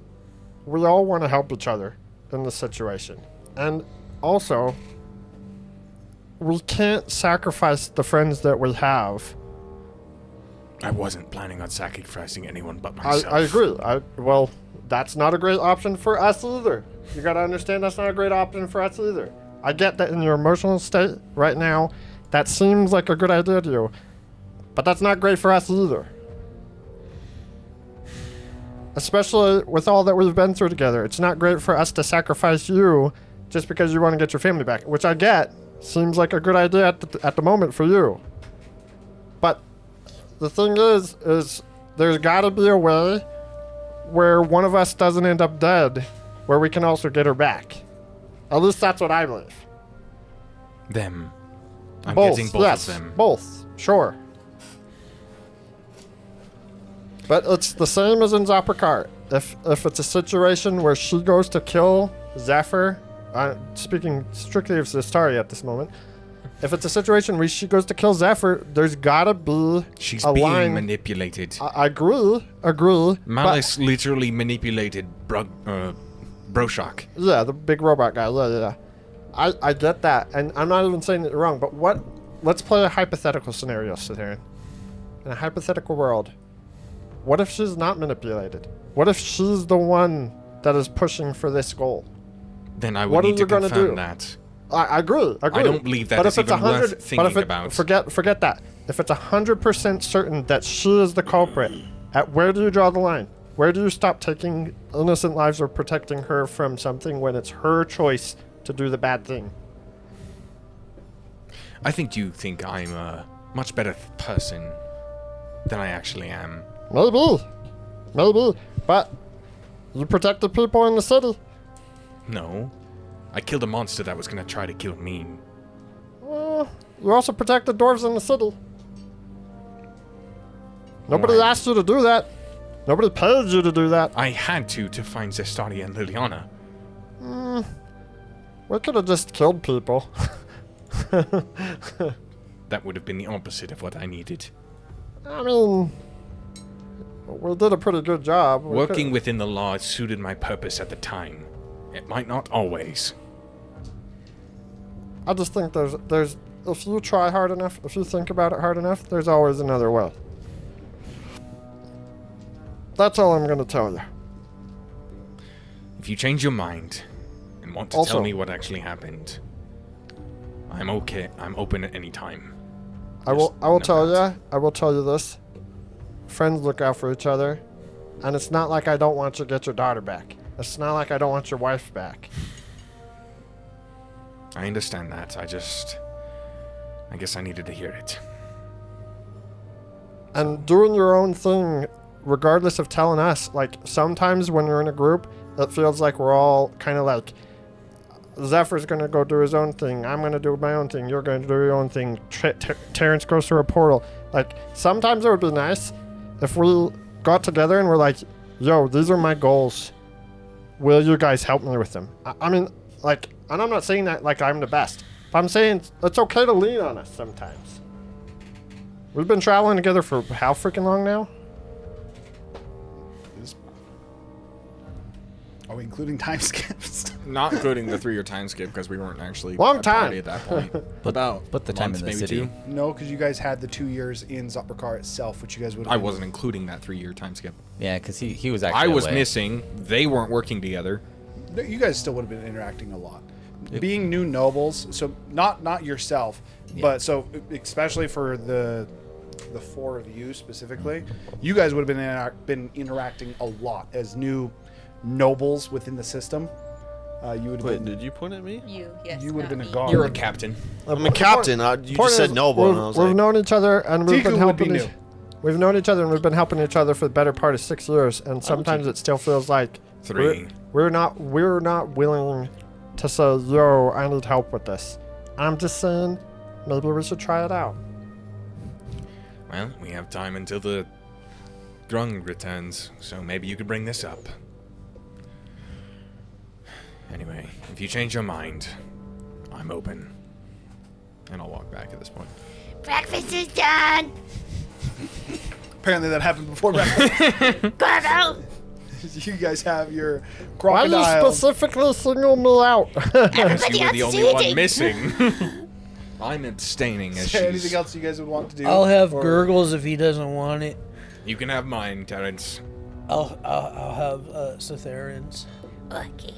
we all want to help each other in this situation, and also, we can't sacrifice the friends that we have. I wasn't planning on sacrificing anyone but myself. I agree. Well, that's not a great option for us either. You gotta understand that's not a great option for us either. I get that in your emotional state right now, that seems like a good idea to you, but that's not great for us either. Especially with all that we've been through together. It's not great for us to sacrifice you just because you want to get your family back, which I get. Seems like a good idea at the moment for you. But the thing is there's got to be a way where one of us doesn't end up dead, where we can also get her back. At least that's what I believe. Them. I'm Both, getting both yes, of them. both, sure. But it's the same as in Zaprakar. If it's a situation where she goes to kill Zephyr, speaking strictly of Zestari at this moment, if it's a situation where she goes to kill Zephyr, there's gotta be She's a being line. manipulated. I agree. Malice literally manipulated Broshok. Yeah, the big robot guy. Yeah. I get that, and I'm not even saying it wrong. But let's play a hypothetical scenario, Cytherin. In a hypothetical world, what if she's not manipulated? What if she's the one that is pushing for this goal? Then I What would are need to you gonna confirm do? that. I agree. I don't believe that is even worth thinking about. Forget that. If it's 100% certain that she is the culprit, at where do you draw the line? Where do you stop taking innocent lives or protecting her from something when it's her choice to do the bad thing? I think you think I'm a much better person than I actually am. Maybe, but you protected people in the city. No. I killed a monster that was going to try to kill me. You also protected dwarves in the city. Nobody Right. asked you to do that. Nobody paid you to do that. I had to find Zestari and Liliana. We could have just killed people. That would have been the opposite of what I needed. I mean, we did a pretty good job. We Working could- within the law suited my purpose at the time. It might not always. I just think there's if you try hard enough, if you think about it hard enough, there's always another way. That's all I'm gonna tell you. If you change your mind and want to Also- tell me what actually happened, I'm okay. I'm open at any time. I will know tell that. you. I will tell you this. Friends look out for each other, and it's not like I don't want you to get your daughter back. It's not like I don't want your wife back. I understand that. I guess I needed to hear it. And doing your own thing, regardless of telling us. Like, sometimes when you're in a group, it feels like we're all kind of like, Zephyr's going to go do his own thing. I'm going to do my own thing. You're going to do your own thing. Terrence goes through a portal. Like, sometimes it would be nice if we got together and we're like, yo, these are my goals. Will you guys help me with them? I mean, like, and I'm not saying that like I'm the best. But I'm saying it's okay to lean on us sometimes. We've been traveling together for how freaking long now? Are we including time skips? Not including the 3-year time skip because we weren't actually Long a time. party at that point. About Put the time month, in the maybe city. 2. No, because you guys had the 2 years in Zoprakar itself, which you guys would have. I wasn't including that 3-year time skip. Yeah, because he was actually I was away. missing. They weren't working together. You guys still would have been interacting a lot. Being new nobles, so not yourself, but so especially for the 4 of you specifically, you guys would have been interacting a lot as new nobles within the system. You would have Wait, been. did you point at me? You, yes. You would have not been a me. guard. You're a captain. I'm a captain. You just said noble, and I was we've like, known each other and we've Tiku been would be helping. new. We've known each other and we've been helping each other for the better part of 6 years, and sometimes it still feels like 3. we're not willing to say, yo, I need help with this. I'm just saying, maybe we should try it out. Well, we have time until the Grung returns, so maybe you could bring this up. Anyway, if you change your mind, I'm open. And I'll walk back at this point. Breakfast is done. Apparently that happened before breakfast. Gargle. You guys have your Why do you crocodile. specifically single me out? Everybody You were the else is only one eating. missing. I'm abstaining as Is there she's... anything else you guys would want to do? I'll have Or- gurgles if he doesn't want it. You can have mine, Terrence. I'll have Citherans. Okay.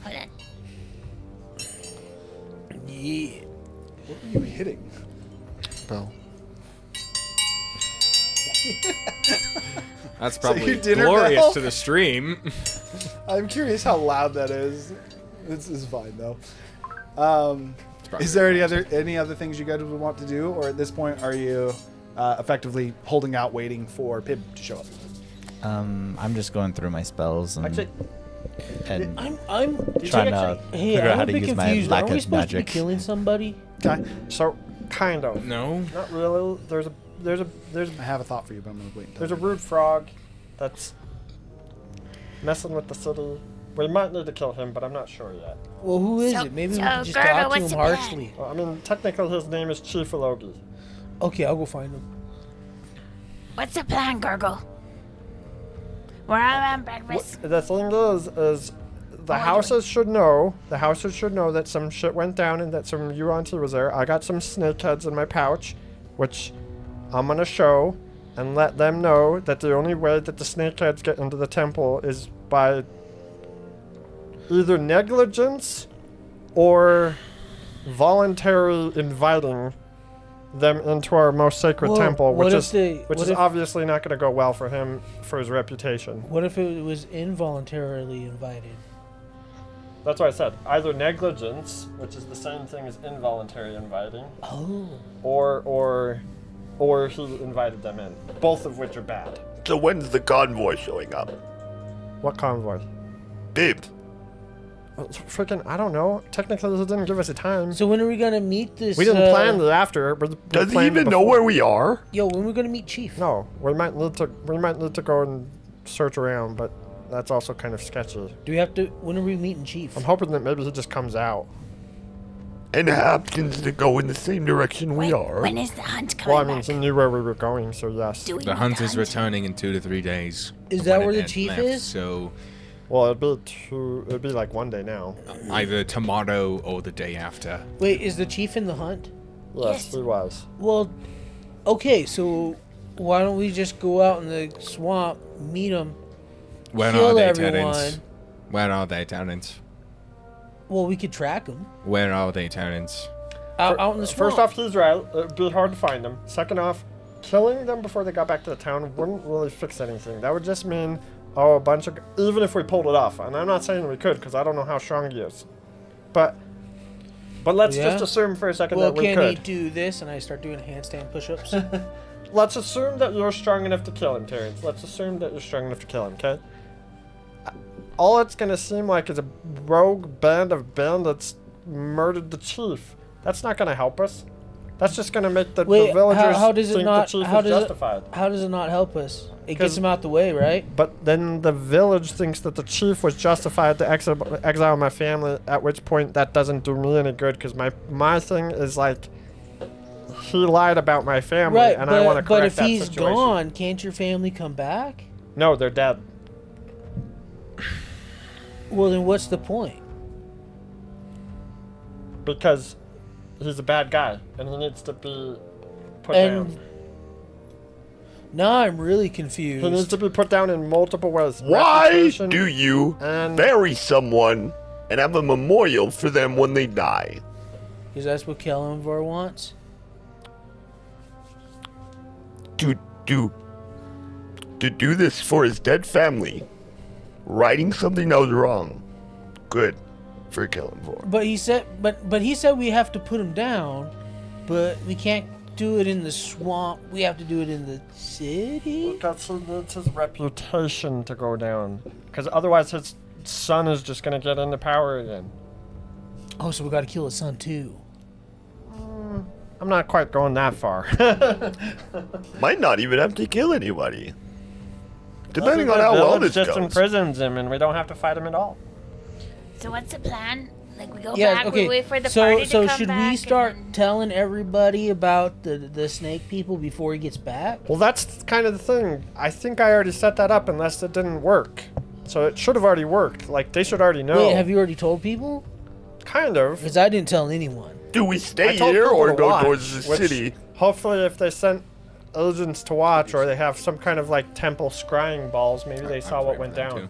Hold on. Yeah. What were you hitting? Bell. That's your probably dinner glorious bell? to the stream. I'm curious how loud that is. This is fine though. probably Is there any other things you guys would want to do, or at this point are you effectively holding out, waiting for Pib to show up? I'm just going through my spells and Actually, I'm trying to Hey, figure out I'm how a to bit use my confused. lack Aren't we of supposed to be magic. killing somebody? Okay. so, kind of. No? Not really. There's I have a thought for you, but I'm gonna wait. Until There's a rude frog that's messing with the city. We might need to kill him, but I'm not sure yet. Well, who is So- it? Maybe we so, can just Gerda, talk to what's him the plan? harshly. Well, I mean, technically his name is Chief Elogi. Okay, I'll go find him. What's the plan, Gurgle? We're all around breakfast. The thing is the houses should know. The houses should know that some shit went down and that some Yuan-Ti was there. I got some snake heads in my pouch, which I'm gonna show and let them know that the only way that the snake heads get into the temple is by either negligence or voluntary inviting them into our most sacred Well, temple, what which if is they- which what is if- obviously not going to go well for him for his reputation. What if it was involuntarily invited? That's why I said either negligence, which is the same thing as involuntary inviting, Oh. or he invited them in, both of which are bad. So when's the convoy showing up? What convoy? Bibbs. Freaking, I don't know. Technically, he didn't give us a time. So when are we gonna meet this? We didn't plan the after. We Does he planned even know before. where we are? Yo, when are we gonna meet Chief? No, we might need to go and search around, but that's also kind of sketchy. Do we have to? When are we meeting Chief? I'm hoping that maybe he just comes out. And happens to go in the same direction we are. When is the hunt coming Well, I mean, back? he knew where we were going, so yes. Do we The need hunt is hunt? returning in 2 to 3 days. Is that when where it the chief left, is? So Well, it'd be like one day now. either tomorrow or the day after. Wait, is the Chief in the hunt? Yes, Yes. he was. Well, okay, so why don't we just go out in the swamp, meet him, Where kill are they, everyone? Terrence? Where are they, Terrence? Well, we could track them Where are they, Terrence? out in the swamp. First off, he's right. It'd be hard to find them. Second off, killing them before they got back to the town wouldn't really fix anything. That would just mean, a bunch of... Even if we pulled it off, and I'm not saying we could, because I don't know how strong he is. But let's just assume for a second that we could. Well, can he do this? And I start doing handstand push-ups. Let's assume that you're strong enough to kill him, Terrence. Let's assume that you're strong enough to kill him, okay? All it's gonna seem like is a rogue band of bandits murdered the chief. That's not gonna help us. That's just gonna make the villagers how does it think not? the chief How is does justified. it? How does it not help us? It 'Cause- gets him out the way, right? But then the village thinks that the chief was justified to exile my family, at which point that doesn't do me any good, because my thing is like, he lied about my family, Right, and I want to correct but if that he's situation. gone, can't your family come back? No, they're dead. Well, then what's the point? Because he's a bad guy, and he needs to be put And down. now I'm really He needs confused. to be put down in multiple ways. Why Reputation do you and bury someone and have a memorial for them when they die? Because that's what Kellenvor wants. To do this for his dead family. Writing something that was wrong. Good for Kellenvor. But he said, but he said we have to put him down, but we can't do it in the swamp. We have to do it in the city. Because he needs his reputation to go down. Because otherwise his son is just going to get into power again. Oh, so we got to kill his son too. I'm not quite going that far. Might not even have to kill anybody. Depending on how well this just goes. imprisons him, and we don't have to fight him at all. So what's the plan? Like we go Yeah, back, okay. we wait for the so party so to come should back. we start and then- telling everybody about the snake people before he gets back? Well, that's kind of the thing. I think I already set that up, unless it didn't work. So it should have already worked. Like, they should already know. Wait, have you already told people? Kind of. Because I didn't tell anyone. Do we I stay told here people or to go watch, towards the which city? Hopefully, if they sent agents to watch, or they have some kind of like temple scrying balls, maybe they saw what went down.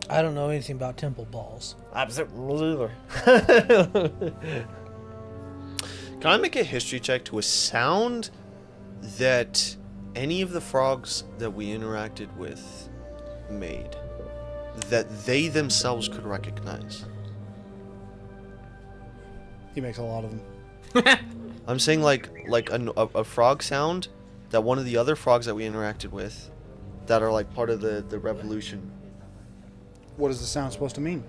I don't know anything about temple balls. Me either. Can I make a history check to a sound that any of the frogs that we interacted with made that they themselves could recognize? He makes a lot of them. I'm saying like a frog sound that one of the other frogs that we interacted with that are like part of the revolution. What is the sound supposed to mean?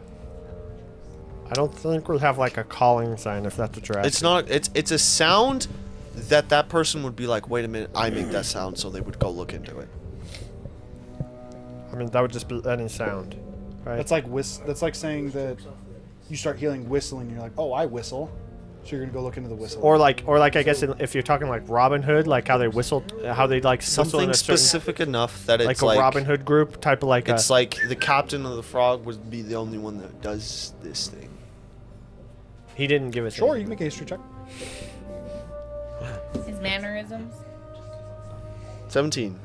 I don't think we have like a calling sign, if that's what you're asking. It's not. It's a sound that person would be like, wait a minute, I make that sound, so they would go look into it. I mean, that would just be any sound, right? That's like That's like saying that you start hearing whistling. And you're like, oh, I whistle. So you're gonna go look into the whistle. Or like I guess if you're talking like Robin Hood, like how they whistled, how they like whistle in Something a certain, specific enough that like it's a like Robin Hood group type of like it's like the captain of the frog would be the only one that does this thing. he didn't give us. sure, you any. can make a history check. His mannerisms. 17.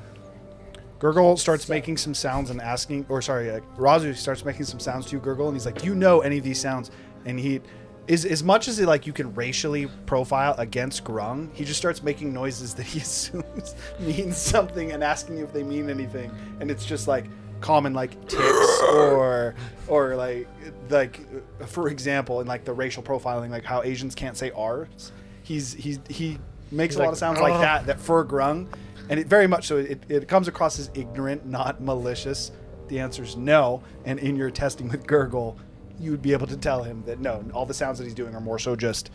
Gurgle starts making some sounds and asking, or sorry, Razu starts making some sounds to you, Gurgle, and he's like, do you know any of these sounds? And he is, as much as like you can racially profile against Grung, he just starts making noises that he assumes means something and asking you if they mean anything, and it's just like common like ticks or like for example in like the racial profiling, like how Asians can't say R's. He makes a lot of sounds like that for Grung. And it very much so, it comes across as ignorant, not malicious. The answer is no. And in your testing with Gurgle, you would be able to tell him that no, all the sounds that he's doing are more so just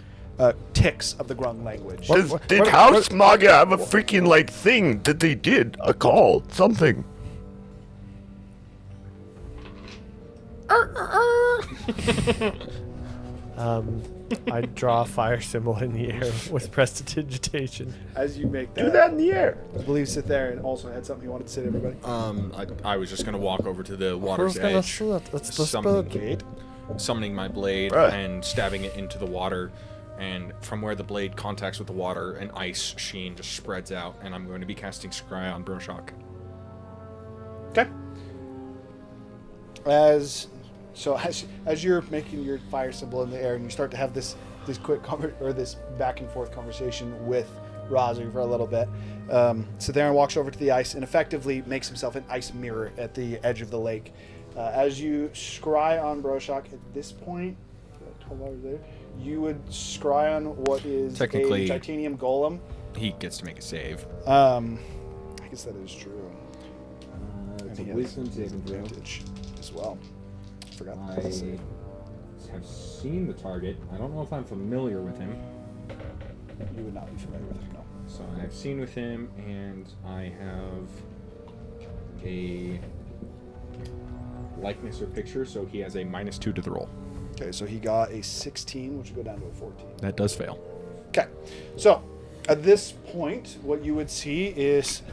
ticks of the Grung language. Did House Maga have a freaking like thing that they did? A call, something. I draw a fire symbol in the air with prestidigitation. As you make that, Do that in the air. I believe sit there and also had something you wanted to say to everybody. I was just gonna walk over to the Who's water's gonna edge, see it? It's the Something- spade. summoning my blade Right. and stabbing it into the water. And from where the blade contacts with the water, an ice sheen just spreads out, and I'm going to be casting Scry on Broshock. Okay. As So as you're making your fire symbol in the air and you start to have this quick this back and forth conversation with Razu for a little bit, Theron walks over to the ice and effectively makes himself an ice mirror at the edge of the lake. As you scry on Broshok at this point, 12 hours later, you would scry on what is Technically, a titanium golem. He gets to make a save. I guess that is true. It's And a he wisdom has saving throw. advantage as well. Forgot I to say. have seen the target. I don't know if I'm familiar with him. You would not be familiar with him, no. So I've seen with him, and I have a likeness or picture, so he has a -2 to the roll. Okay, so he got a 16, which would go down to a 14. That does fail. Okay, so at this point, what you would see is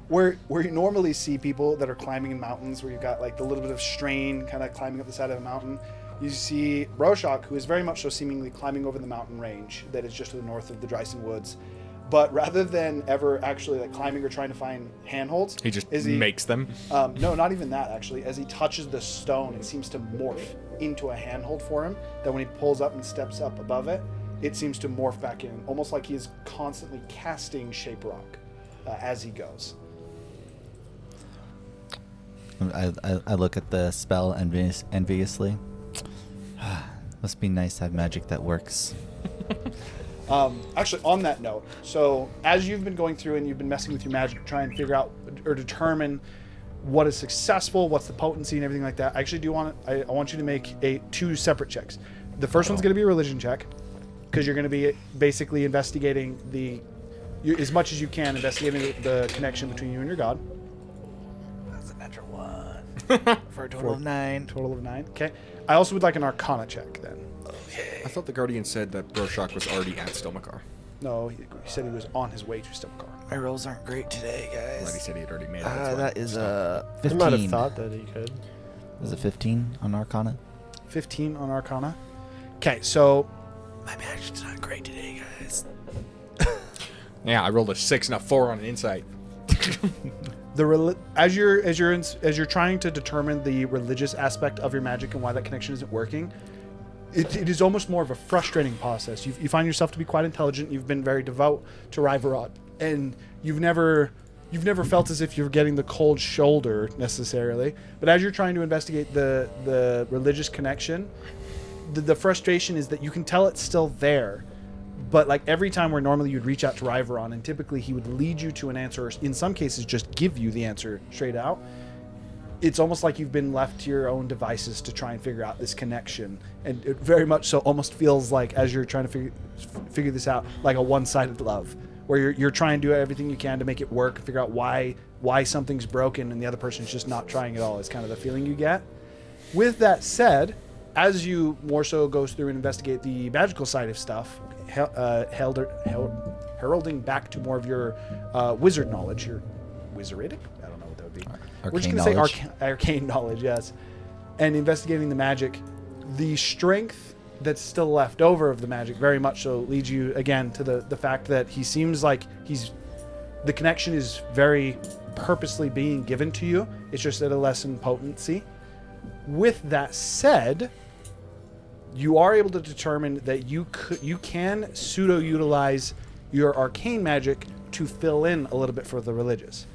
where you normally see people that are climbing in mountains, where you've got like the little bit of strain kind of climbing up the side of a mountain. You see Broshok, who is very much so seemingly climbing over the mountain range that is just to the north of the Dryson Woods. But rather than ever actually like climbing or trying to find handholds, He just makes them. no, not even that actually. As he touches the stone, it seems to morph into a handhold for him. That when he pulls up and steps up above it, it seems to morph back in, almost like he is constantly casting shape rock as he goes. I look at the spell enviously. Must be nice to have magic that works. Actually, on that note, so as you've been going through and you've been messing with your magic to try and figure out or determine what is successful, what's the potency and everything like that, I actually do I want you to make two separate checks. The first one's going to be a religion check, because you're going to be basically investigating as much as you can, investigating the connection between you and your god. That's a natural 1 for a total of 9. Total of 9. Okay. I also would like an Arcana check then. Okay. I thought the Guardian said that Broshok was already at Stilmakar. No, he said he was on his way to Stilmakar. My rolls aren't great today, Like he guys. said he had already made it. that's why. That is a I might have 15. thought that he could. Was it 15 on Arcana? 15 on Arcana. Okay, so my magic's not great today, guys. Yeah, I rolled a 6 and a 4 on an insight. as you're trying to determine the religious aspect of your magic and why that connection isn't working, it is almost more of a frustrating process. You find yourself to be quite intelligent. You've been very devout to Rivarod, and you've never felt as if you're getting the cold shoulder necessarily. But as you're trying to investigate the religious connection, the frustration is that you can tell it's still there. But like every time where normally you'd reach out to Rivaron and typically he would lead you to an answer, or in some cases just give you the answer straight out, it's almost like you've been left to your own devices to try and figure out this connection. And it very much so almost feels like, as you're trying to figure this out, like a one-sided love, where you're trying to do everything you can to make it work, figure out why something's broken and the other person's just not trying at all, is kind of the feeling you get. With that said, as you more so goes through and investigate the magical side of stuff, heralding back to more of your wizard knowledge, your wizardic? I don't know what that would be. We're just going to say arcane knowledge, yes. And investigating the magic, the strength that's still left over of the magic very much so leads you again to the fact that he seems like the connection is very purposely being given to you. It's just at a lessened potency. With that said, you are able to determine that you can pseudo-utilize your arcane magic to fill in a little bit for the religious.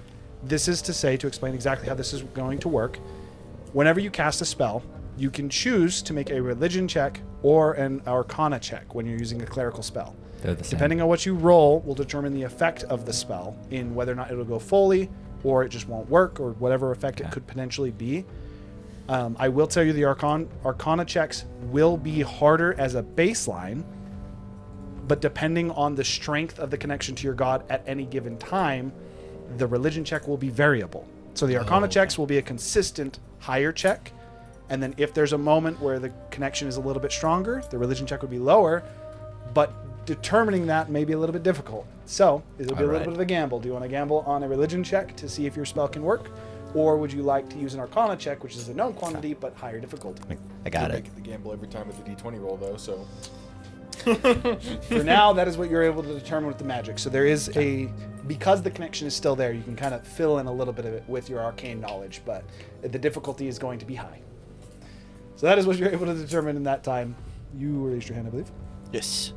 This is to say, to explain exactly how this is going to work, whenever you cast a spell, you can choose to make a religion check or an arcana check when you're using a clerical spell. They're the same. Depending on what you roll will determine the effect of the spell in whether or not it'll go fully or it just won't work or whatever effect it could potentially be. I will tell you the arcana checks will be harder as a baseline, but depending on the strength of the connection to your god at any given time, the religion check will be variable. So the arcana checks will be a consistent higher check, and then if there's a moment where the connection is a little bit stronger, the religion check would be lower, but determining that may be a little bit difficult. So it'll be a little bit of a gamble. Do you want to gamble on a religion check to see if your spell can work? Or would you like to use an arcana check, which is a known quantity, but higher difficulty? I got You it. make the gamble every time with the D20 roll, though, so... For now, that is what you're able to determine with the magic. So there is because the connection is still there, you can kind of fill in a little bit of it with your arcane knowledge, but the difficulty is going to be high. So that is what you're able to determine in that time. You raised your hand, I believe. Yes.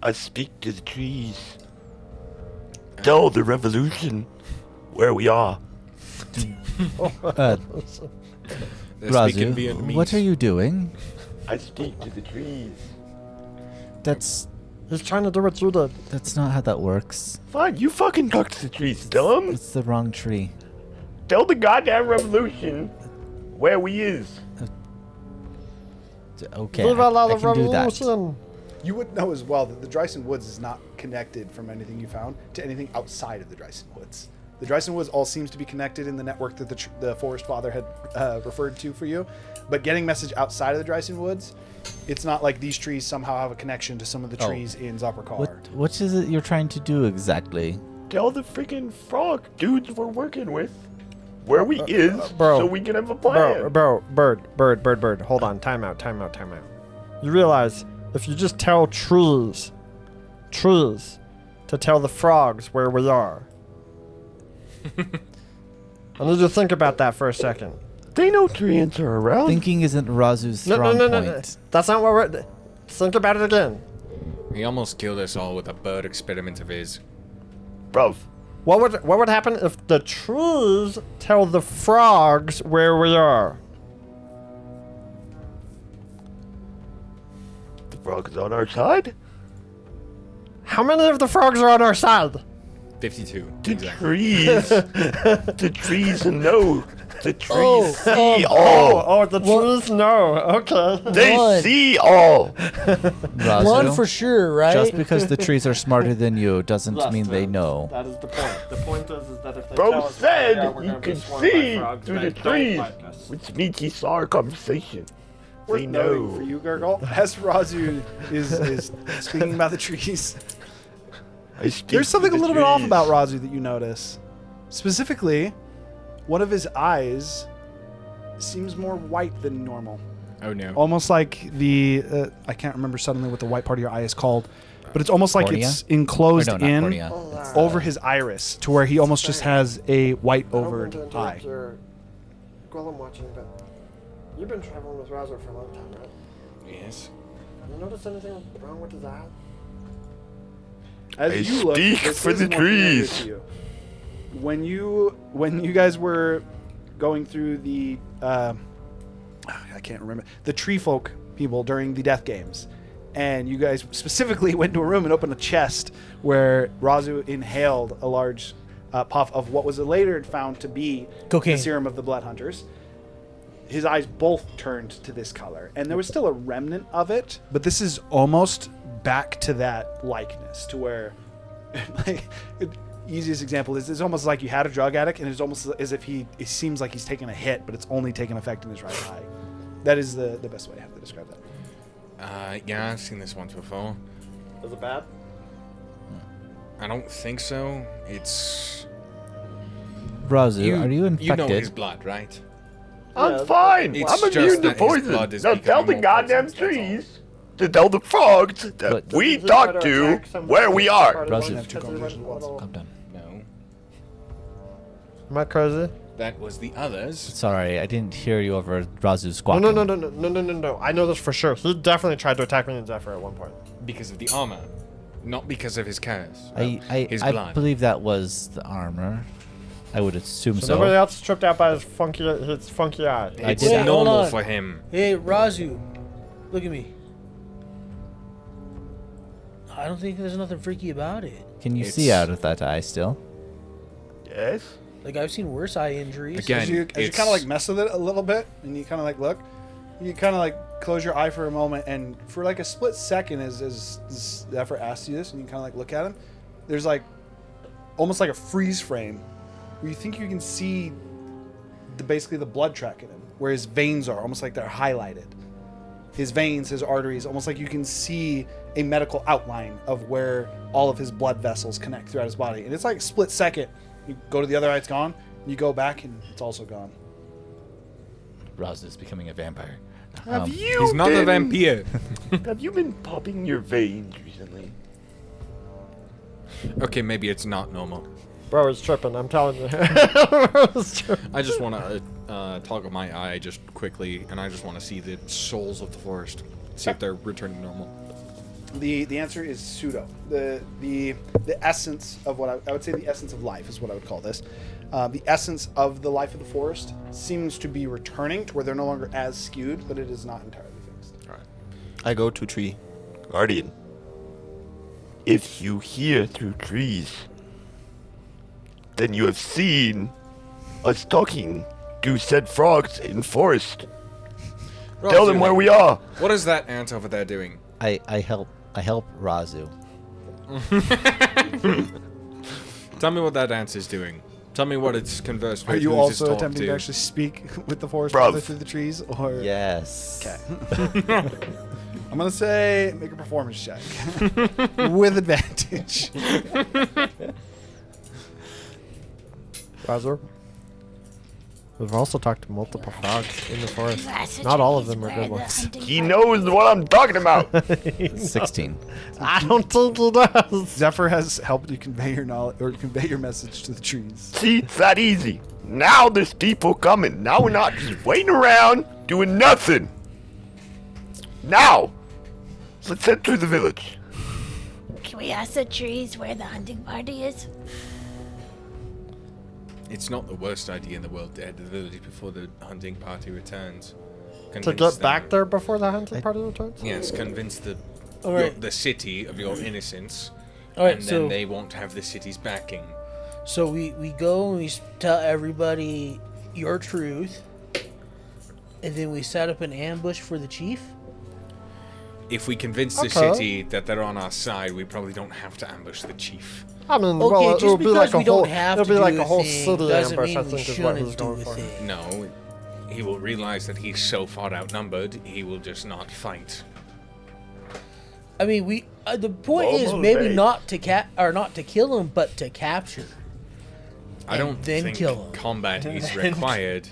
I speak to the trees. Tell the revolution where we are. They're speaking Razu, Vietnamese. what are you doing? I speak to the trees. That's He's trying to do what you did. that's not how that works. Fine, you fucking talk to the trees. Tell them. It's the wrong tree. Tell the goddamn revolution where we is. Okay, Viva la I can do that. revolution. You would know as well that the Dryson Woods is not connected from anything you found to anything outside of the Dryson Woods. The Dryson Woods all seems to be connected in the network that the Forest Father had referred to for you. But getting message outside of the Dryson Woods, it's not like these trees somehow have a connection to some of the trees in Zaprokar. What is it you're trying to do exactly? Tell the freaking frog dudes we're working with where we is bro. so we can have a plan. Bird. Hold on. Time out. You realize if you just tell trees to tell the frogs where we are. I need you to think about that for a second. They know treants are around. Thinking isn't Razu's strong No. point. That's not what we're... Think about it again. He almost killed us all with a bird experiment of his. Bruv. What would happen if the trees tell the frogs where we are? The frog is on our side? How many of the frogs are on our side? 52. The exactly. trees. The trees know. The trees see all. Oh, the trees know. Okay. They One. see all. Razu, One for sure, right? just because the trees are smarter than you doesn't mean they know. That is the point. The point is that if they Bro tell us said we're you gonna be can swarmed by see frogs, through they the don't trees, like us. which means he saw our conversation. Worth They noting know. for you, Gurgle, as Razu is speaking about the trees. I speak There's something to a the little bit off trees. about Razu that you notice. Specifically, one of his eyes seems more white than normal. Oh no. Almost like the I can't remember suddenly what the white part of your eye is called, but it's almost like Cornea? it's enclosed Or no, not in cornea. over his iris to where he almost just has a white I don't mean overd to interrupt eye. your Golem watching, but you've been traveling with Razer for a long time, right? Yes. Have you noticed anything wrong with his eye? As I you look, speak this for is the more familiar trees. to you. When you guys were going through the I can't remember the tree folk people during the death games, and you guys specifically went to a room and opened a chest where Razu inhaled a large puff of what was later found to be Cocaine. the serum of the blood hunters. His eyes both turned to this color, and there was still a remnant of it, but this is almost back to that likeness to where like easiest example is it's almost like you had a drug addict and it's almost as if it seems like he's taking a hit, but it's only taking effect in his right eye. That is the best way I have to describe that. Yeah, I've seen this once before. Is it bad? I don't think so. It's Razu, are you infected? You know his blood, right? I'm fine. It's I'm just immune to that his poison. blood is Now tell the becoming more goddamn poisonous, that's all. trees to tell the frogs that But- we Does he try talk to to attack somebody where we that's are. part of the Razu. one Have two because he went conversations a once. little- I'm done. No, Am I crazy? that was the others. Sorry, I didn't hear you over Razu No, squawking. no. I know this for sure. He definitely tried to attack me and Zephyr at one point. Because of the armor, not because of his curse. His I blood. believe that was the armor. I would assume so. Nobody else tripped out by his funky eye. I It's did Wait, hold normal on. for him. Hey, Razu, look at me. I don't think there's nothing freaky about it. Can you see It's- out of that eye still? Yes. Like, I've seen worse eye injuries. Again, As you it's kind of like mess with it a little bit, and you kind of like look, you kind of like close your eye for a moment, and for like a split second, as Zephyr asks you this, and you kind of like look at him, there's like almost like a freeze frame where you think you can see basically the blood track in him, where his veins are almost like they're highlighted. His veins, his arteries, almost like you can see a medical outline of where all of his blood vessels connect throughout his body, and it's like a split second. You go to the other eye, it's gone. You go back, and it's also gone. Razu is becoming a vampire. Have you He's not a been- vampire. Have you been popping your veins recently? Okay, maybe it's not normal. Bro, it's tripping. I'm telling you. I just want to toggle my eye just quickly, and I just want to see the souls of the forest. See if they're returning to normal. The answer is pseudo. The essence of what I would say, the essence of life is what I would call this. The essence of the life of the forest seems to be returning to where they're no longer as skewed, but it is not entirely fixed. All right. I go to tree. Guardian, if you hear through trees, then you have seen us talking to said frogs in forest. Tell them where we are. What is that ant over there doing? I help Razu. Tell me what that ant is doing. Tell me what it's conversed with. Are you who's it's also talked attempting to actually speak with the forest Bruv. brother through the trees? Or Yes. Okay. I'm gonna say make a performance check with advantage. Razor. We've also talked to multiple frogs in the forest. That's Not all of trees them are where good the ones. hunting He party- knows what I'm talking about. 16. I don't think he does. Zephyr has helped you convey your knowledge or convey your message to the trees. See, it's that easy. Now there's people coming. Now we're not just waiting around doing nothing. Now, let's head through the village. Can we ask the trees where the hunting party is? It's not the worst idea in the world to head to the village before the hunting party returns. To Convince get them- back there before the hunting party returns? Yes, convince All right. the city of your innocence, All right, and so then they won't have the city's backing. so we go and we tell everybody your truth, and then we set up an ambush for the chief. If we convince the Okay. city that they're on our side, we probably don't have to ambush the chief. I mean, Okay, well, just it'll be because like a we whole. don't have It'll to be like do a whole thing city doesn't ambush. mean I we think is what shouldn't he's do going a for. thing. No, he will realize that he's so far outnumbered, he will just not fight. I mean, we. The point is Almost maybe there. not to kill him, but to capture. I And don't then think kill him. combat And is then- required.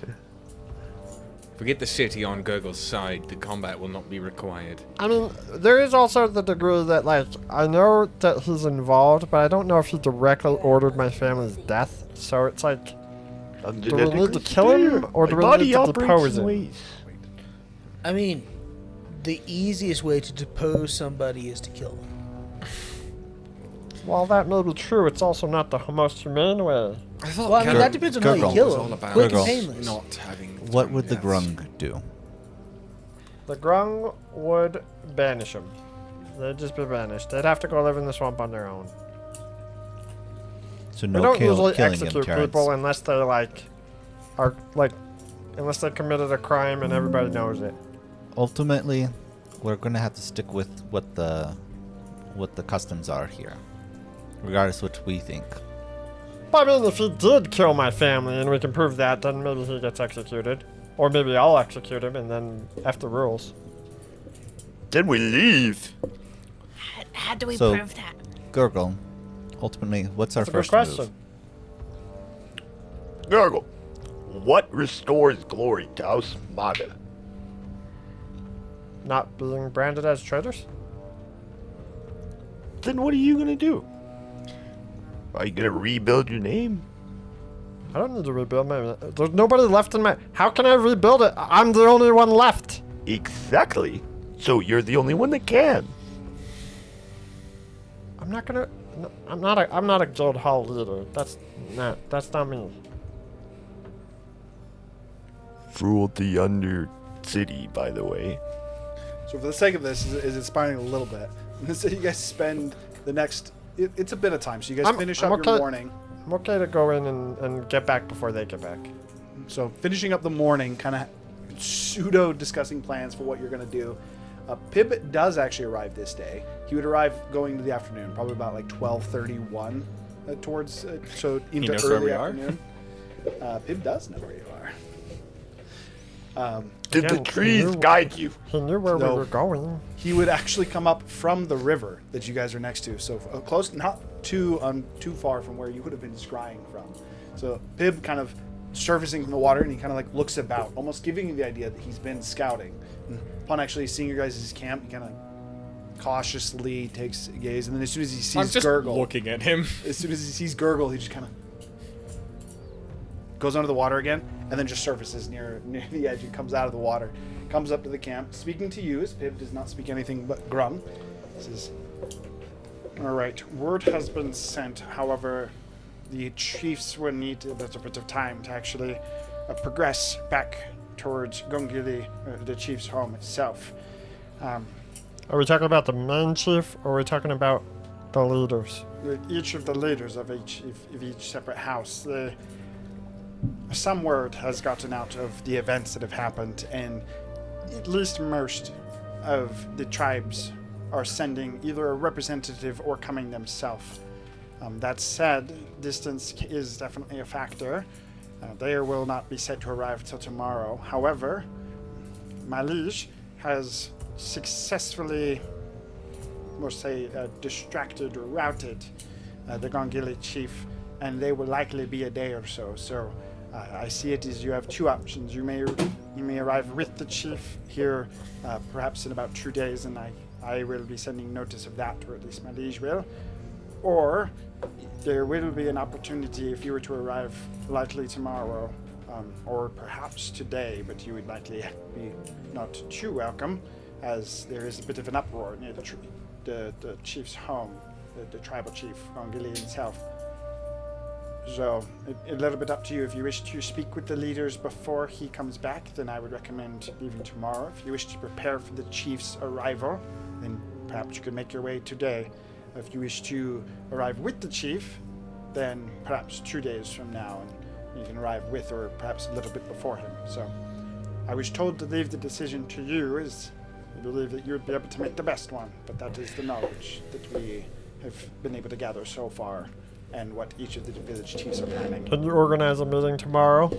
If we get the city on Gurgle's side, the combat will not be required. I mean, there is also the degree that, like, I know that he's involved, but I don't know if he directly ordered my family's death. So it's like, do we need to kill him, or do we need to depose him? I mean, the easiest way to depose somebody is to kill them. While that may be true, it's also not the most humane way. I thought Well, I mean, that depends on how you Gurgle. kill was all them. about Quick and Gurgle. painless. not having. What would the deaths. grung do? The grung would banish him. They'd just be banished. They'd have to go live in the swamp on their own. So We no don't usually killing him, execute Terrence. people unless they unless they committed a crime and everybody knows it. Ultimately, we're gonna have to stick with what the customs are here, regardless of what we think. But I mean, if he did kill my family and we can prove that, then maybe he gets executed. Or maybe I'll execute him and then F the rules. Then we leave. How do we So- prove that? Gurgle, ultimately, what's our That's a good first question. move? Gurgle, what restores glory to House Mada? Not being branded as traitors? Then what are you gonna do? Are you gonna rebuild your name? I don't need to rebuild my... There's nobody left in my... How can I rebuild it? I'm the only one left. Exactly. So you're the only one that can. I'm not gonna... no, I'm not a guild hall leader. That's not me. Ruled the Under City, by the way. So for the sake of this, is inspiring a little bit. So you guys spend the next... it's a bit of time. So you guys finish up your morning. I'm okay to go in and get back before they get back. So finishing up the morning, kind of pseudo discussing plans for what you're going to do. Pib does actually arrive this day. He would arrive going to the afternoon, probably about like 12:31 towards so into knows where early we are? afternoon. Pib does know where you are. Did the Again, trees you- guide you? He knew where No. we were going. He would actually come up from the river that you guys are next to, so close, not too far from where you would have been scrying from. So Pib kind of surfacing from the water, and he kind of like looks about, almost giving you the idea that he's been scouting. And upon actually seeing your guys' camp, he kind of cautiously takes a gaze, and then as soon as he I'm sees just Gurgle, looking at him. as soon as he sees Gurgle, he just kind of goes under the water again, and then just surfaces near the edge and comes out of the water. Comes up to the camp, speaking to you, as Pib does not speak anything but Grung. Says, all right, word has been sent. However, the chiefs will need a little bit of time to actually progress back towards Gongili, the chief's home itself. Are we talking about the main chief, or are we talking about the leaders? Each of the leaders of each separate house. Some word has gotten out of the events that have happened, and at least most of the tribes are sending either a representative or coming themselves. That said, distance is definitely a factor. They will not be set to arrive till tomorrow. However, my liege has successfully, we'll say, distracted or routed the Gongili chief, and they will likely be a day or so. So I see it as you have two options. You may arrive with the chief here, perhaps in about 2 days, and I will be sending notice of that, or at least my liege will. Or there will be an opportunity if you were to arrive likely tomorrow, or perhaps today, but you would likely be not too welcome, as there is a bit of an uproar near the chief's home, the tribal chief, Gongili himself. So, a little bit up to you. If you wish to speak with the leaders before he comes back, then I would recommend leaving tomorrow. If you wish to prepare for the chief's arrival, then perhaps you could make your way today. If you wish to arrive with the chief, then perhaps 2 days from now, and you can arrive with or perhaps a little bit before him. So, I was told to leave the decision to you, as I believe that you would be able to make the best one, but that is the knowledge that we have been able to gather so far, and what each of the village chiefs are planning. Can you organize a meeting tomorrow?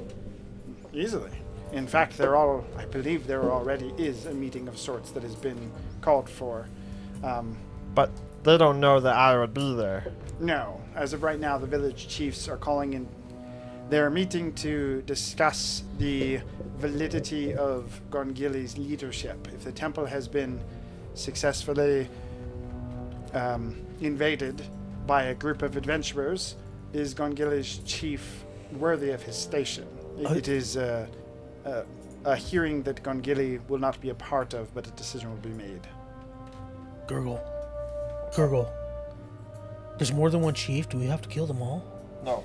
Easily. In fact, I believe there already is a meeting of sorts that has been called for. But they don't know that I would be there. No. As of right now, the village chiefs are calling in. They're meeting to discuss the validity of Gongili's leadership. If the temple has been successfully invaded by a group of adventurers, is Gongili's chief worthy of his station? It is a hearing that Gongili will not be a part of, but a decision will be made. Gurgle. There's more than one chief. Do we have to kill them all? No,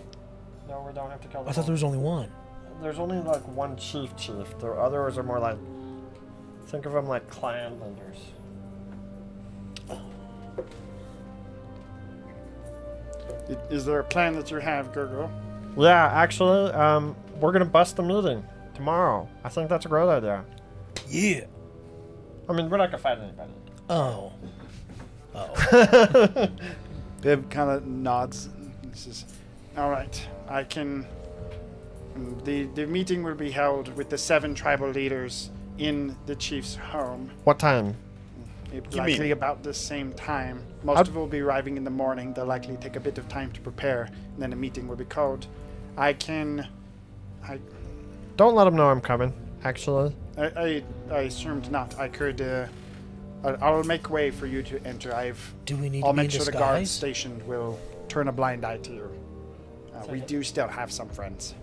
we don't have to kill them. I thought there was only one. There's only like one chief. The others are more like, think of them like clan leaders. Is there a plan that you have, Gurgle? Yeah, actually, we're gonna bust the meeting tomorrow. I think that's a great idea. Yeah. I mean, we're not gonna fight anybody. Oh. Bib kind of nods. He says, all right, I can... The meeting will be held with the 7 tribal leaders in the chief's home. What time? Likely about the same time. Most of them will be arriving in the morning. They'll likely take a bit of time to prepare, and then a meeting will be called. Don't let them know I'm coming, actually. I assumed not. I could... I'll make way for you to enter. Do we need I'll to be make in sure the guard disguise? stationed will turn a blind eye to you. We do still have some friends.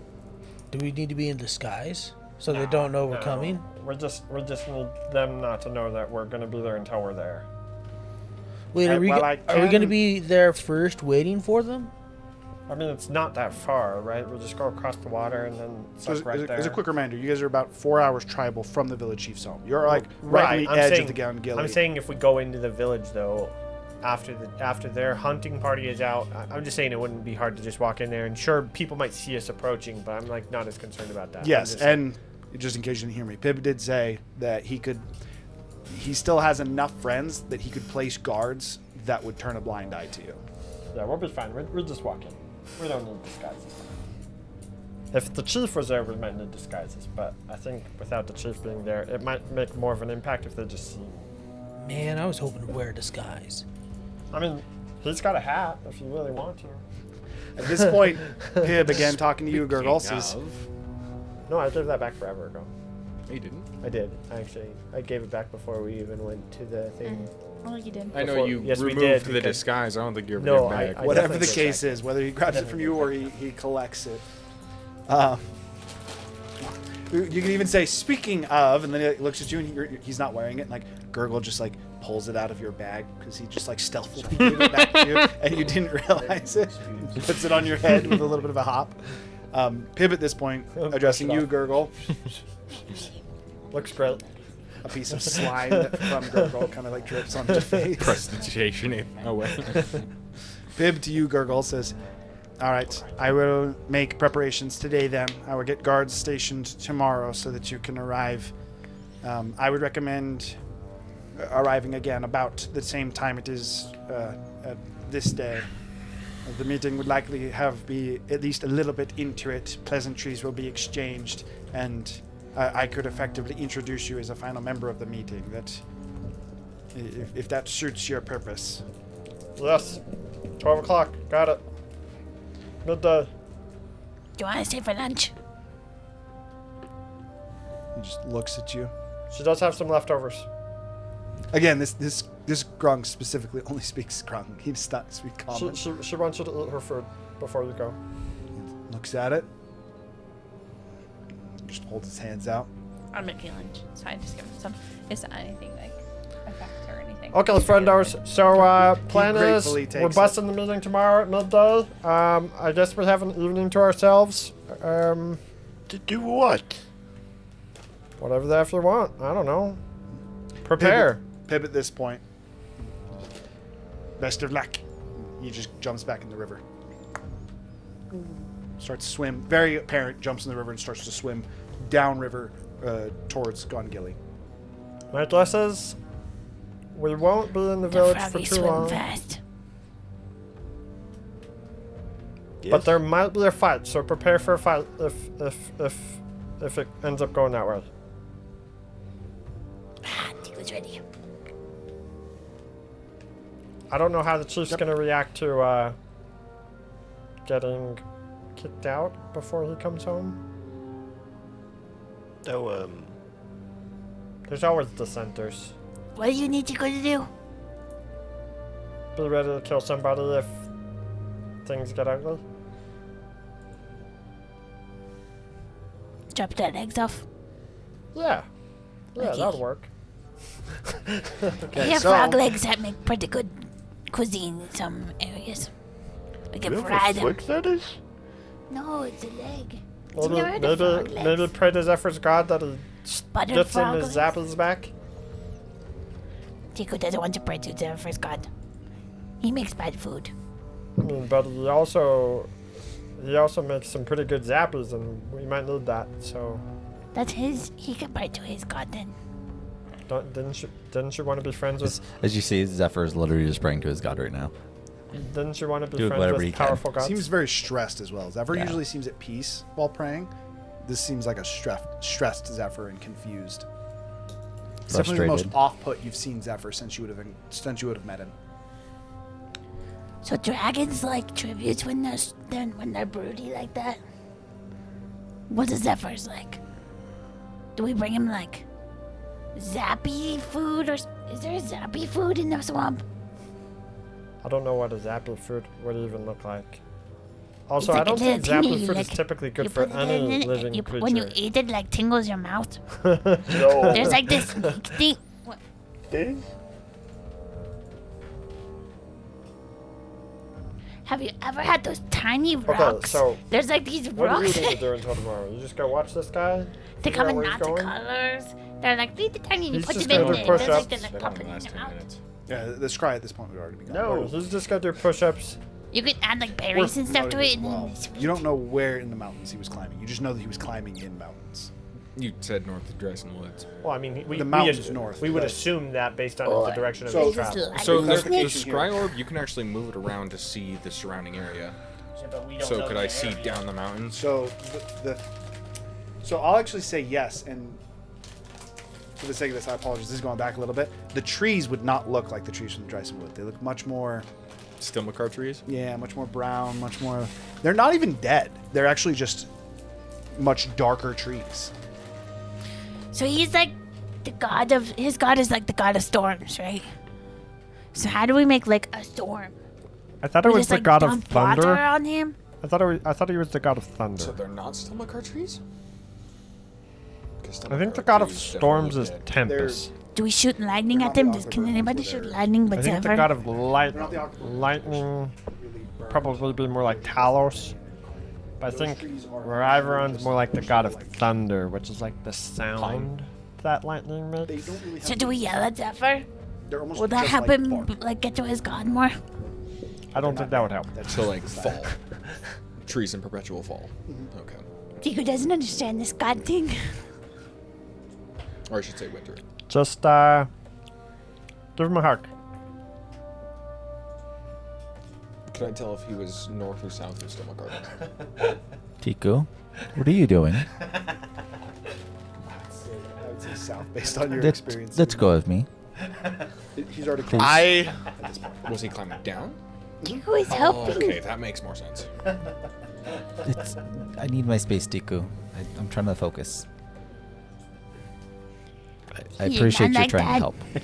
Do we need to be in disguise so they don't know we're coming? We just need them not to know that we're gonna be there until we're there. Wait, are we going to be there first, waiting for them? I mean, it's not that far, right? We'll just go across the water and then it's So like right there. as a quick reminder, you guys are about 4 hours tribal from the village chief's home. You're like right on the edge of the Gongili. I'm saying if we go into the village though, after their hunting party is out, I'm just saying it wouldn't be hard to just walk in there. And sure, people might see us approaching, but I'm like not as concerned about that. Yes, and just in case you didn't hear me, Pib did say that he still has enough friends that he could place guards that would turn a blind eye to you. Yeah, we'll be fine. We're just walking. We don't need disguises. If the chief was there, we might need disguises, but I think without the chief being there, it might make more of an impact if they just see me. Man, I was hoping to wear a disguise. I mean, he's got a hat if you really want to. At this point, Pib again talking to you, Gurgle, says, No, I gave that back forever ago. You didn't? I did, actually. I gave it back before we even went to the thing. Oh, you did. I know Before- you yes, we removed did, the because- disguise. I don't think you're No, back. I whatever the definitely case is, whether he grabs it from you or he collects it. You can even say, speaking of, and then he looks at you and he's not wearing it. And like Gurgle just like pulls it out of your bag because he just like stealthily gave it back to you and you didn't realize it. Puts it on your head with a little bit of a hop. Pib at this point, addressing you, Gurgle. Looks great. A piece of slime from Gurgle kind of like drips on your face. Prestidigitation away. Pib to you, Gurgle, says, all right, I will make preparations today then. I will get guards stationed tomorrow so that you can arrive. I would recommend arriving again about the same time it is this day. The meeting would likely be at least a little bit into it. Pleasantries will be exchanged, and I could effectively introduce you as a final member of the meeting. That, if that suits your purpose. Yes. 12 o'clock. Got it. Midday. Do you want to stay for lunch? He just looks at you. She does have some leftovers. Again, this Grung specifically only speaks Grung. He does not speak common. She wants you to eat her food before you go. Looks at it. Just holds his hands out. I'm making lunch, so I just give him some. It's not anything like effect or anything. Okay, friendos. So, plan is gratefully we're takes busting the meeting tomorrow at midday. I guess we have an evening to ourselves. To do what? Whatever the F you want. I don't know. Prepare. Pib at this point. Best of luck. He just jumps back in the river. Starts to swim. Very apparent. Jumps in the river and starts to swim downriver towards Gongilly. My guess is we won't be in the The village for froggy too swim long. fast. But there might be a fight, so prepare for a fight if it ends up going that way. Tico's ready. I don't know how the chief's gonna react to getting kicked out before he comes home. No, There's always dissenters. What do you need Tico to do? Be ready to kill somebody if things get ugly. Chop their legs off. Yeah. Yeah, Okay. that'll work. They have frog legs that make pretty good cuisine in some areas. We can you fry have them. foot fetish? No, it's a leg. Maybe, never heard of frog legs. maybe pray to Zephyr's god that he Buttered gets him frog his legs? zappies back. Tico doesn't want to pray to the first god. He makes bad food. I mean, but he also makes some pretty good zappies, and we might need that. So, That's his. He can pray to his god then. didn't you want to be friends with? As you see, Zephyr is literally just praying to his god right now. Didn't you want to be Do friends whatever with he can. powerful gods? Seems very stressed as well. Zephyr Yeah. usually seems at peace while praying. This seems like a stressed Zephyr and confused. It's definitely the most Frustrated. off-put you've seen Zephyr since you would have met him. So dragons like tributes when they're broody like that. What is Zephyr's like? Do we bring him like zappy food or is there zappy food in the swamp? I don't know what a zappy food would even look like. Also, It's I like don't a think little zappy teeny, food like, is typically You good for put it any in it, living creature. when you eat it, like tingles your mouth. No. There's like this snake thing. What? This? Have you ever had those tiny Okay, rocks? so There's like these what do rocks. you need to do until tomorrow? You just go watch this guy? They figure come out in where he's lots of going? colors. They're like really tiny. And you He's put just them in gonna there. do They're like, push-ups. they're like popping in your mouth. Yeah, the scry at this point would already be gone. No, he's just gotta do push-ups. You could add like berries and stuff to it, and then Well, it's you don't know where in the mountains he was climbing. You just know that he was climbing in mountains. You said north of Dresden Woods. Well, I mean, The mountains north, We would but- assume that based on Or the direction of so- his just travel. like So this. the scry orb, you can actually move it around to see the surrounding area. So could I see down the mountains? So so I'll actually say yes, and for the sake of this, I apologize. This is going back a little bit. The trees would not look like the trees from the Dryson Wood. They look much more, Still Macar trees? much more brown, much more. They're not even dead. They're actually just much darker trees. So he's like the god of his god is like the god of storms, right? So how do we make like a storm? I thought it We was just, the like, god of dump water thunder. on him. I thought he was the god of thunder. So they're not Stomachar trees? I think the god of storms is Tempest. Do we shoot lightning at them? Can anybody shoot lightning but I think the Zephyr? god of lightning probably be more like Talos. But I think Riveron's more like the god of thunder, which is like the sound that lightning makes. So do we yell at Zephyr? Will that just help like him bark. like get to his god more? I don't think that would help. So like fall. Trees in perpetual fall. Okay. Tiku doesn't understand this god thing. Or I should say winter. Just give him a hug. Could I tell if he was north or south of Stomachar? Tiku, what are you doing? I would say south based on your experience. Let's go with me. He's already Please. I Was he climbing down? Tiku is Oh, helping. okay, that makes more sense. I need my space, Tiku. I'm trying to focus. I He appreciate did you not trying like to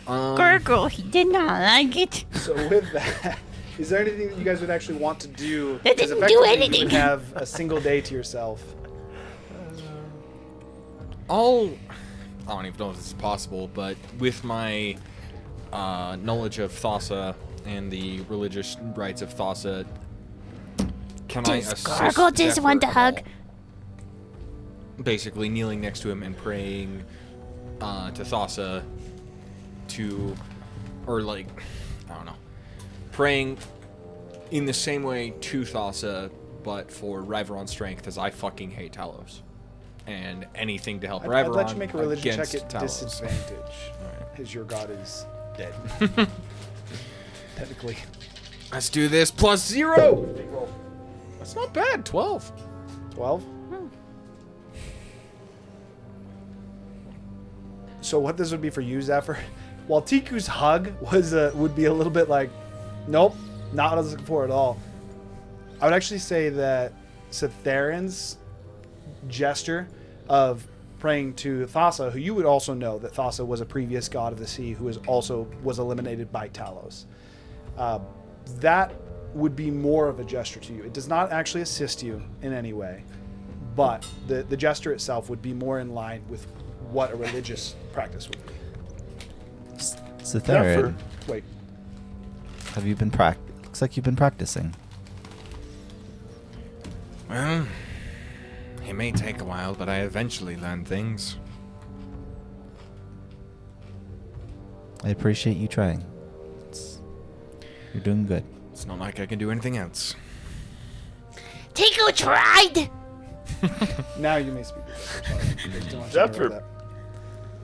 help. Gurgle, he did not like it. So with that, is there anything that you guys would actually want to do? That Because didn't do effectively anything. You would have a single day to yourself. I don't even know if this is possible, but with my knowledge of Thassa and the religious rites of Thassa, can I Does assist Gurgle just Zephyr want to at hug? all? Basically kneeling next to him and praying to Thassa or like, I don't know, praying in the same way to Thassa, but for Riveron's strength, as I fucking hate Talos. And anything to help I'd Riveron let you make a religion check against at Talos. disadvantage, because your god is dead. Technically. Let's do this. +0! That's not bad. 12. 12? So what this would be for you, Zephyr, while Tiku's hug would be a little bit like, nope, not what I was looking for at all. I would actually say that Citharin's gesture of praying to Thassa, who you would also know that Thassa was a previous god of the sea who was eliminated by Talos. That would be more of a gesture to you. It does not actually assist you in any way, but the gesture itself would be more in line with what a religious practice would be. Cytherin, Wait, have you been looks like you've been practicing. Well, it may take a while, but I eventually learn things. I appreciate you trying. You're doing good. It's not like I can do anything else. Tiku tried. now you may speak. Sorry. There's too much Zephyr. about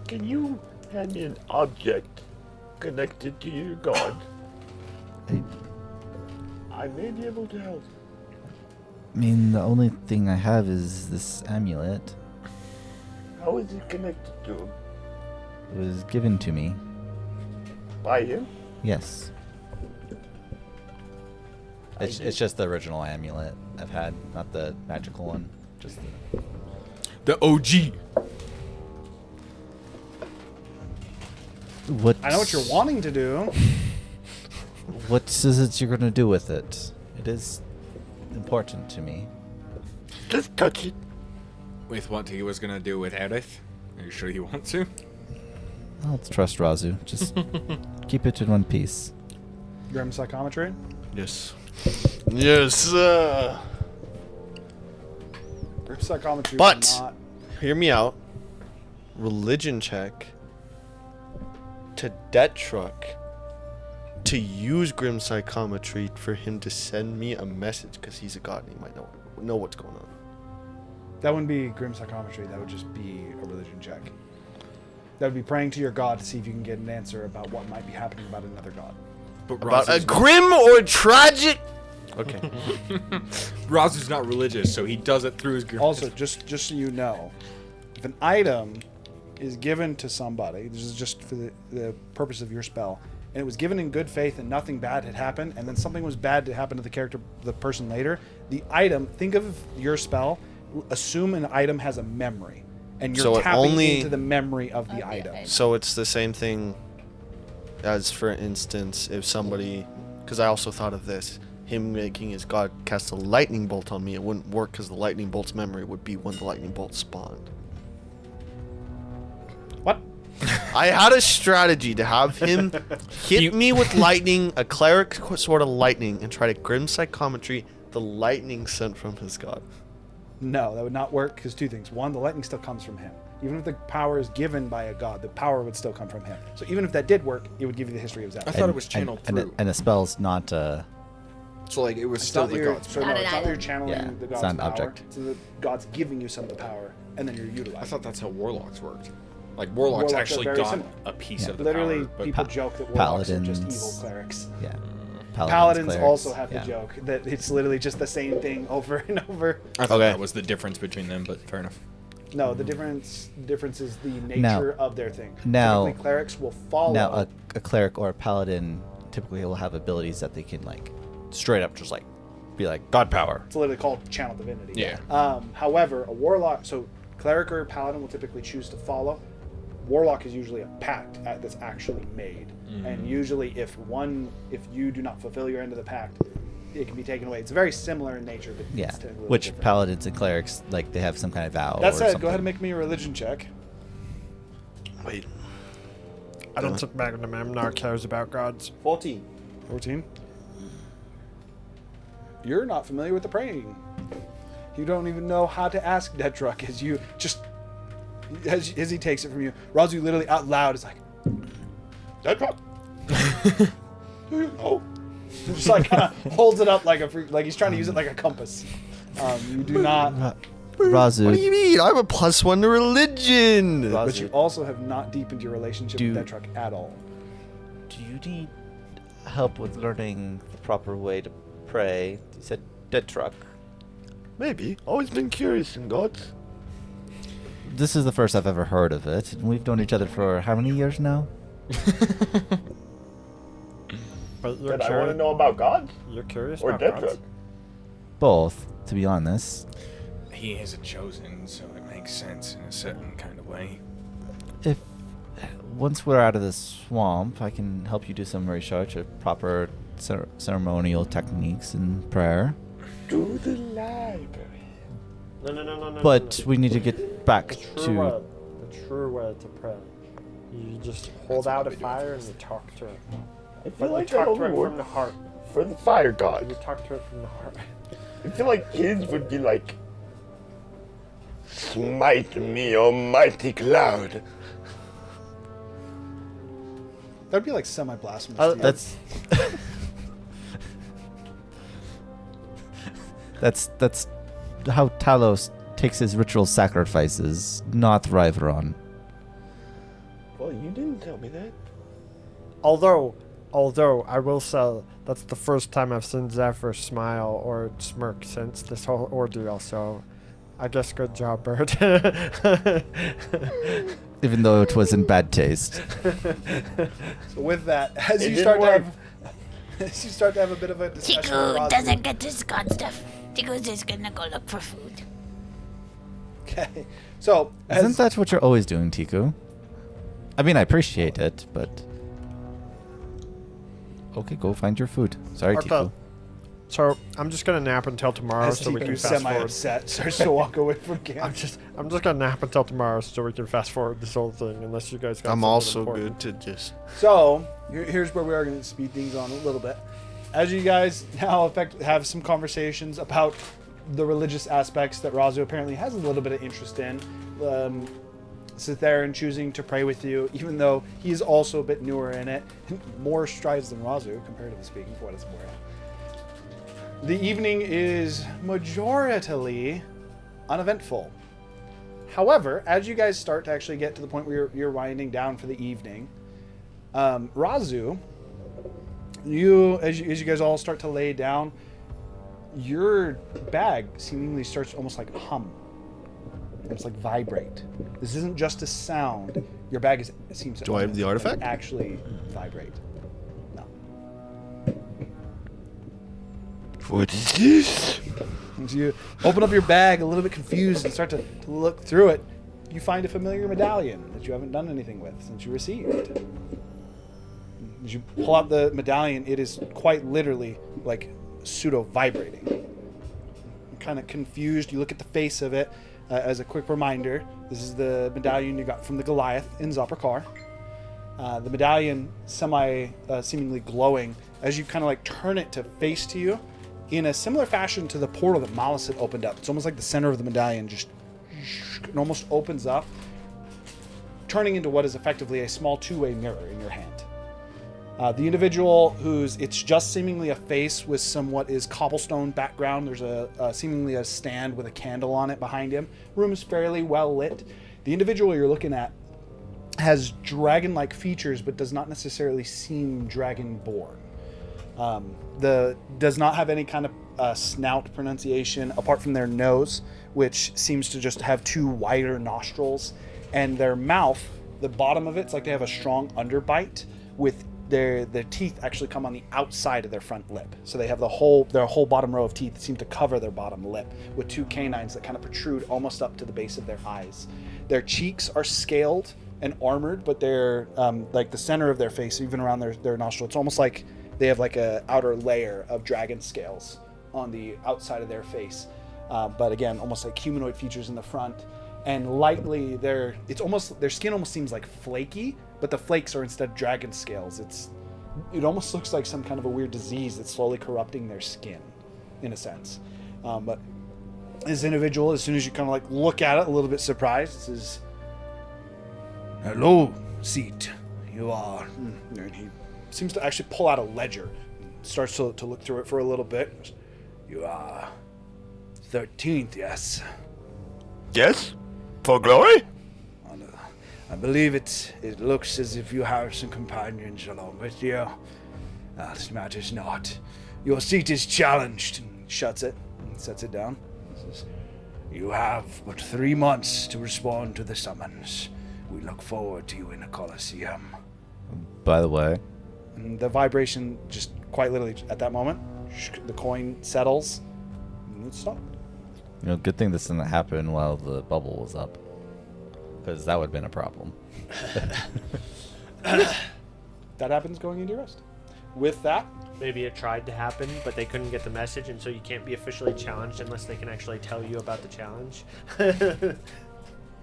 Can you hand me an object connected to your god? I may be able to help. I mean, the only thing I have is this amulet. How is it connected to him? It was given to me. By him? Yes. It's just the original amulet I've had, not the magical one. Just The OG. what? I know what you're wanting to do. What is it you're gonna do with it? It is important to me. Just touch it. With what he was gonna do with Aerith? Are you sure you want to? Let's trust Razu. Just keep it in one piece. Grim psychometry. Yes. Yes. Grim psychometry. But- Is not, Hear me out. Religion check to Debt Truck to use Grim Psychometry for him to send me a message because he's a god and he might know what's going on. that wouldn't be grim psychometry. That would just be a religion check. That would be praying to your god to see if you can get an answer about what might be happening about another god. But About a Razu's grim or tragic. Okay. Razu's not religious, so he does it through his grim. Also, just so you know, if an item is given to somebody, this is just for the purpose of your spell, and it was given in good faith and nothing bad had happened, and then something was bad to happen to the person later, the item, think of your spell, assume an item has a memory, and you're So it tapping only- into the memory of the item. So it's the same thing as, for instance, if somebody, because I also thought of this, him making his god cast a lightning bolt on me, it wouldn't work because the lightning bolt's memory would be when the lightning bolt spawned. What? I had a strategy to have him hit me with lightning, a cleric sort of lightning, and try to grim psychometry the lightning sent from his god. No, that would not work because two things. One, the lightning still comes from him. Even if the power is given by a god, the power would still come from him. So even if that did work, it would give you the history of Zeph. I thought it was channeled through. And the spell's not. So like it was still the god's So power. no, it's not that you're channeling Yeah, the it's god's not an power. object. So the god's giving you some of the power, and then you're utilizing. I thought that's how warlocks worked. Like warlocks Warlocks are actually very got similar. a piece Yeah. of the Literally, power. But people joke that warlocks are just paladins- evil clerics. Yeah. Paladins clerics, also have yeah. the joke that it's literally just the same thing over and over. I thought Okay. that was the difference between them, but fair enough. No, the difference is the nature Now- of their thing. now- Typically, clerics will follow. Now, a cleric or a paladin typically will have abilities that they can like straight up just like be like god power. It's literally called channel divinity. Yeah. However, a warlock, so cleric or paladin will typically choose to follow. Warlock is usually a pact that's actually made, and usually if you do not fulfill your end of the pact, it can be taken away. It's very similar in nature, but Yeah. it's technically a little Which different. paladins and clerics like they have some kind of vow. That or said, something. go ahead and make me a religion check. Wait. I don't think Magnum cares about gods. 14. 14. You're not familiar with the praying. You don't even know how to ask Detruk as you just as he takes it from you. Razu literally out loud is like, Detruk. Do you know? Just like kind of holds it up like like he's trying to use it like a compass. You do not, Razu, What do you mean? I'm a +1 to religion. but you also have not deepened your relationship with Detruk at all. do you need help with learning the proper way to pray? You said dead truck. Maybe. Always been curious in gods. This is the first I've ever heard of it. And we've known each other for how many years now? But you're Did I want to know about gods? You're curious Or about dead gods? truck? Both, to be honest. He is a chosen, so it makes sense in a certain kind of way. If once we're out of the swamp, I can help you do some research of proper ceremonial techniques in prayer. To the library. No. But we need to get back The to. true way to pray. You just hold out a fire and you talk to it. I But feel you like that talk to only it from the works heart. for the fire You god. talk to it from the heart. I feel like kids would be like, smite me, almighty cloud. That'd be like semi-blasphemous. to you. That's. that's how Talos takes his ritual sacrifices, not Ryveron. Well, you didn't tell me that. Although I will say that's the first time I've seen Zephyr smile or smirk since this whole ordeal. So, I guess good job, Bird. Even though it was in bad taste. So with that, as It you didn't start to work. have, as you start to have a bit of a discussion with Tiku Razu. doesn't get this god stuff. Tiku's just gonna go look for food. Okay, so Isn't that what you're always doing, Tiku? I mean, I appreciate it, but. Okay, go find your food. Sorry, Okay. Tiku. So I'm just gonna nap until tomorrow as so we can Tiku fast forward. semi-upset starts to walk away from camp. I'm just gonna nap until tomorrow so we can fast forward this whole thing. Unless you guys got I'm something also important. good to just. So here's where we are going to speed things on a little bit. As you guys now have some conversations about the religious aspects that Razu apparently has a little bit of interest in, sit there and choosing to pray with you, even though he's also a bit newer in it, more strides than Razu, comparatively speaking, for what it's worth. The evening is majoritarily uneventful. However, as you guys start to actually get to the point where you're winding down for the evening, Razu, as you guys all start to lay down, your bag seemingly starts to almost like hum, almost like vibrate. This isn't just a sound. Your bag seems to Do I have the artifact? actually vibrate. No. What is this? As you open up your bag a little bit confused and start to look through it, you find a familiar medallion that you haven't done anything with since you received. As you pull out the medallion, it is quite literally like pseudo vibrating. You're kind of confused. You look at the face of it. As a quick reminder, this is the medallion you got from the Goliath in Zoprakar. The medallion seemingly glowing as you kind of like turn it to face to you in a similar fashion to the portal that Malus had opened up. It's almost like the center of the medallion just it almost opens up, turning into what is effectively a small two-way mirror in your hand. The individual it's just seemingly a face with somewhat is cobblestone background. There's seemingly a stand with a candle on it behind him. Room is fairly well lit. The individual you're looking at has dragon-like features, but does not necessarily seem dragon-born. Does not have any kind of snout pronunciation apart from their nose, which seems to just have two wider nostrils, and their mouth, the bottom of it's like they have a strong underbite with their teeth actually come on the outside of their front lip. So they have their whole bottom row of teeth that seem to cover their bottom lip with two canines that kind of protrude almost up to the base of their eyes. Their cheeks are scaled and armored, but they're like the center of their face, even around their nostril. It's almost like they have like a outer layer of dragon scales on the outside of their face. But again, almost like humanoid features in the front. And lightly, their skin almost seems like flaky, but the flakes are instead dragon scales. It almost looks like some kind of a weird disease that's slowly corrupting their skin, in a sense. But this individual, as soon as you kind of like look at it, a little bit surprised, says, "Hello, Seat. You are..." And he seems to actually pull out a ledger. Starts to look through it for a little bit. "You are 13th, yes?" Yes? For glory? I believe it looks as if you have some companions along with you. This matters not. Your seat is challenged. And shuts it and sets it down. Says, "You have but 3 months to respond to the summons. We look forward to you in the Colosseum." By the way, And the vibration just quite literally at that moment, the coin settles and it stopped. good thing this didn't happen while the bubble was up, because that would have been a problem. That happens going into your rest. With that, Maybe it tried to happen, but they couldn't get the message, and so you can't be officially challenged unless they can actually tell you about the challenge.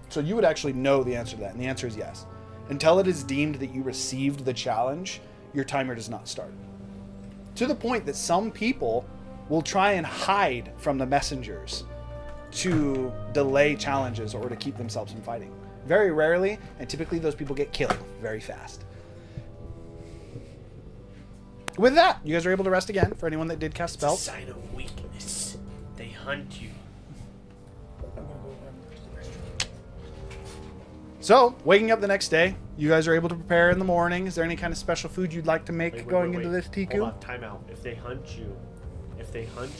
so you would actually know the answer to that, and the answer is yes. Until it is deemed that you received the challenge, your timer does not start. To the point that some people will try and hide from the messengers to delay challenges or to keep themselves from fighting. Very rarely, and typically those people get killed very fast. With that, you guys are able to rest again for anyone that did cast spells. It's a sign of weakness. They hunt you. So, waking up the next day, you guys are able to prepare in the morning. Is there any kind of special food you'd like to make into this Tiku? Hold on, time out. If they hunt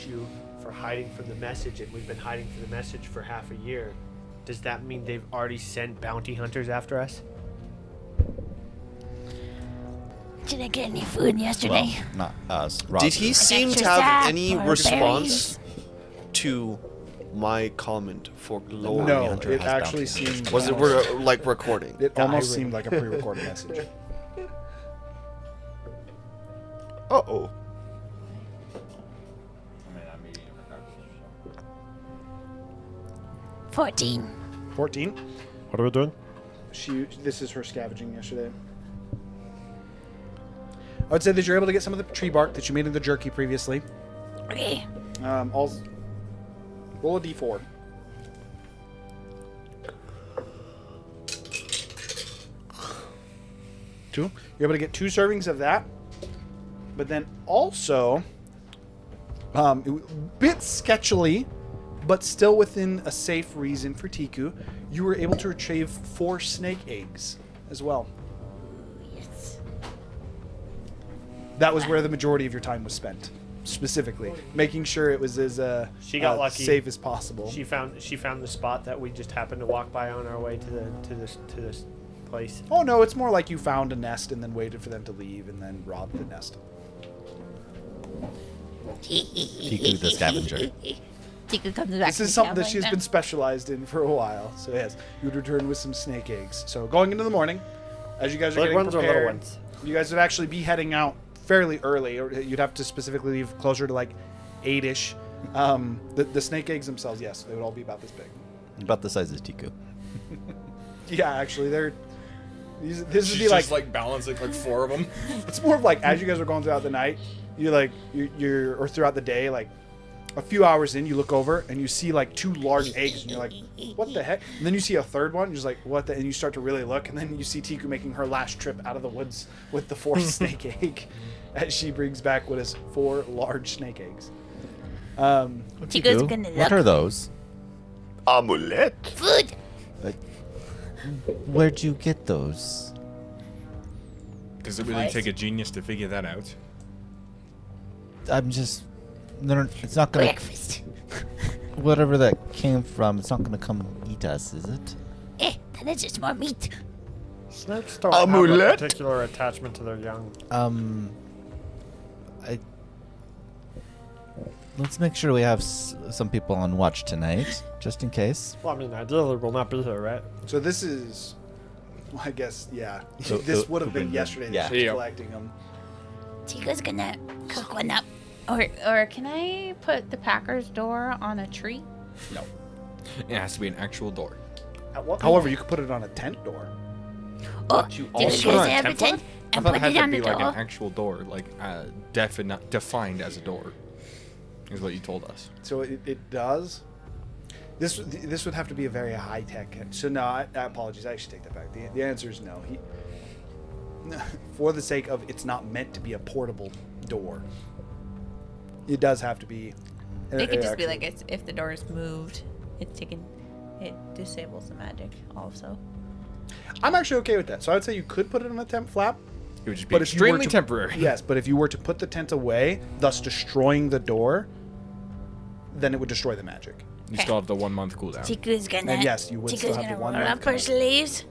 you for hiding from the message, and we've been hiding from the message for half a year, does that mean they've already sent bounty hunters after us? Didn't get any food yesterday. Well, not us. Did he seem to have any response to my comment for glory? No, Hunter it has actually bounty seemed... Was it like recording? It almost seemed like a pre-recorded message. Uh-oh. 14. 14. What are we doing? This is her scavenging yesterday. I would say that you're able to get some of the tree bark that you made in the jerky previously. Okay. Roll a d4. Two. You're able to get 2 servings of that. But then also, bit sketchily, but still within a safe reason for Tiku, you were able to retrieve 4 snake eggs as well. Yes. That was where the majority of your time was spent, specifically making sure it was as She got lucky. safe as possible. She found the spot that we just happened to walk by on our way to this place. Oh no, it's more like you found a nest and then waited for them to leave and then robbed the nest. Tiku the scavenger. Tiku comes back. This is something that she's been specialized in for a while. So yes, you would return with some snake eggs. So going into the morning, as you guys are Big getting ones or little prepared, ones? you guys would actually be heading out fairly early, or you'd have to specifically leave closer to like 8-ish. The snake eggs themselves, yes, they would all be about this big. About the size of Tiku. Yeah, actually, this would She's be just like balancing like 4 of them. it's more of like as you guys are going throughout the night, you're or throughout the day, like a few hours in, you look over and you see like 2 large eggs, and you're like, what the heck? And then you see a third one, you're just like, what the? And you start to really look, and then you see Tiku making her last trip out of the woods with the 4th snake egg, as she brings back what is 4 large snake eggs. Tico's gonna What are look. those? Amulet? Food. Where'd you get those? Does it really take a genius to figure that out? I'm just. No, it's not gonna. Breakfast. Whatever that came from, it's not gonna come eat us, is it? Then it's just more meat. Snakes don't have a Amulet? particular attachment to their young. Let's make sure we have some people on watch tonight, just in case. Well, I mean, ideally we'll not be here, right? So this is, well, I guess, yeah. So, This would have been yesterday that yeah. she was Yeah. collecting them. Tico's gonna cook one up. Or can I put the Packers door on a tree? No. It has to be an actual door. However, you could put it on a tent door. Oh, You do also you put guys it on a have a tent tent I and thought put it had it to on be the like door? an actual door, like defined as a door, is what you told us. So it does. This would have to be a very high tech. So no, I apologize. I should take that back. The answer is no. For the sake of it's not meant to be a portable door. It does have to be. It could just be actual- like if the door is moved, it disables the magic also. I'm actually okay with that. So I would say you could put it on a tent flap. It would just be But if you were extremely to- temporary. Yes, but if you were to put the tent away, thus destroying the door, then it would destroy the magic. You still have the 1 month cooldown. Tiku's gonna. And yes, you would Tiku's still have gonna the 1 roll month up her cooldown. sleeves,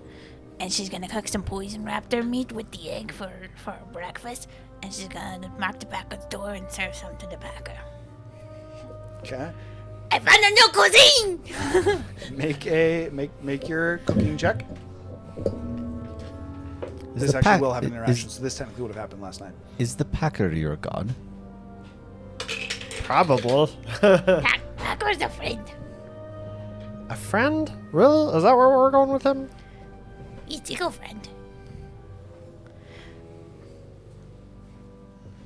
and she's gonna cook some poison raptor meat with the egg for breakfast, and she's gonna mark the Packer's door and serve some to the Packer. Okay. I found a new cuisine. Make your cooking check. Is This the actually pack- will have an is- interaction, so this technically would have happened last night. Is the Packer your god? Probably. Packer's a friend. A friend? Really? Is that where we're going with him? He's Tico friend.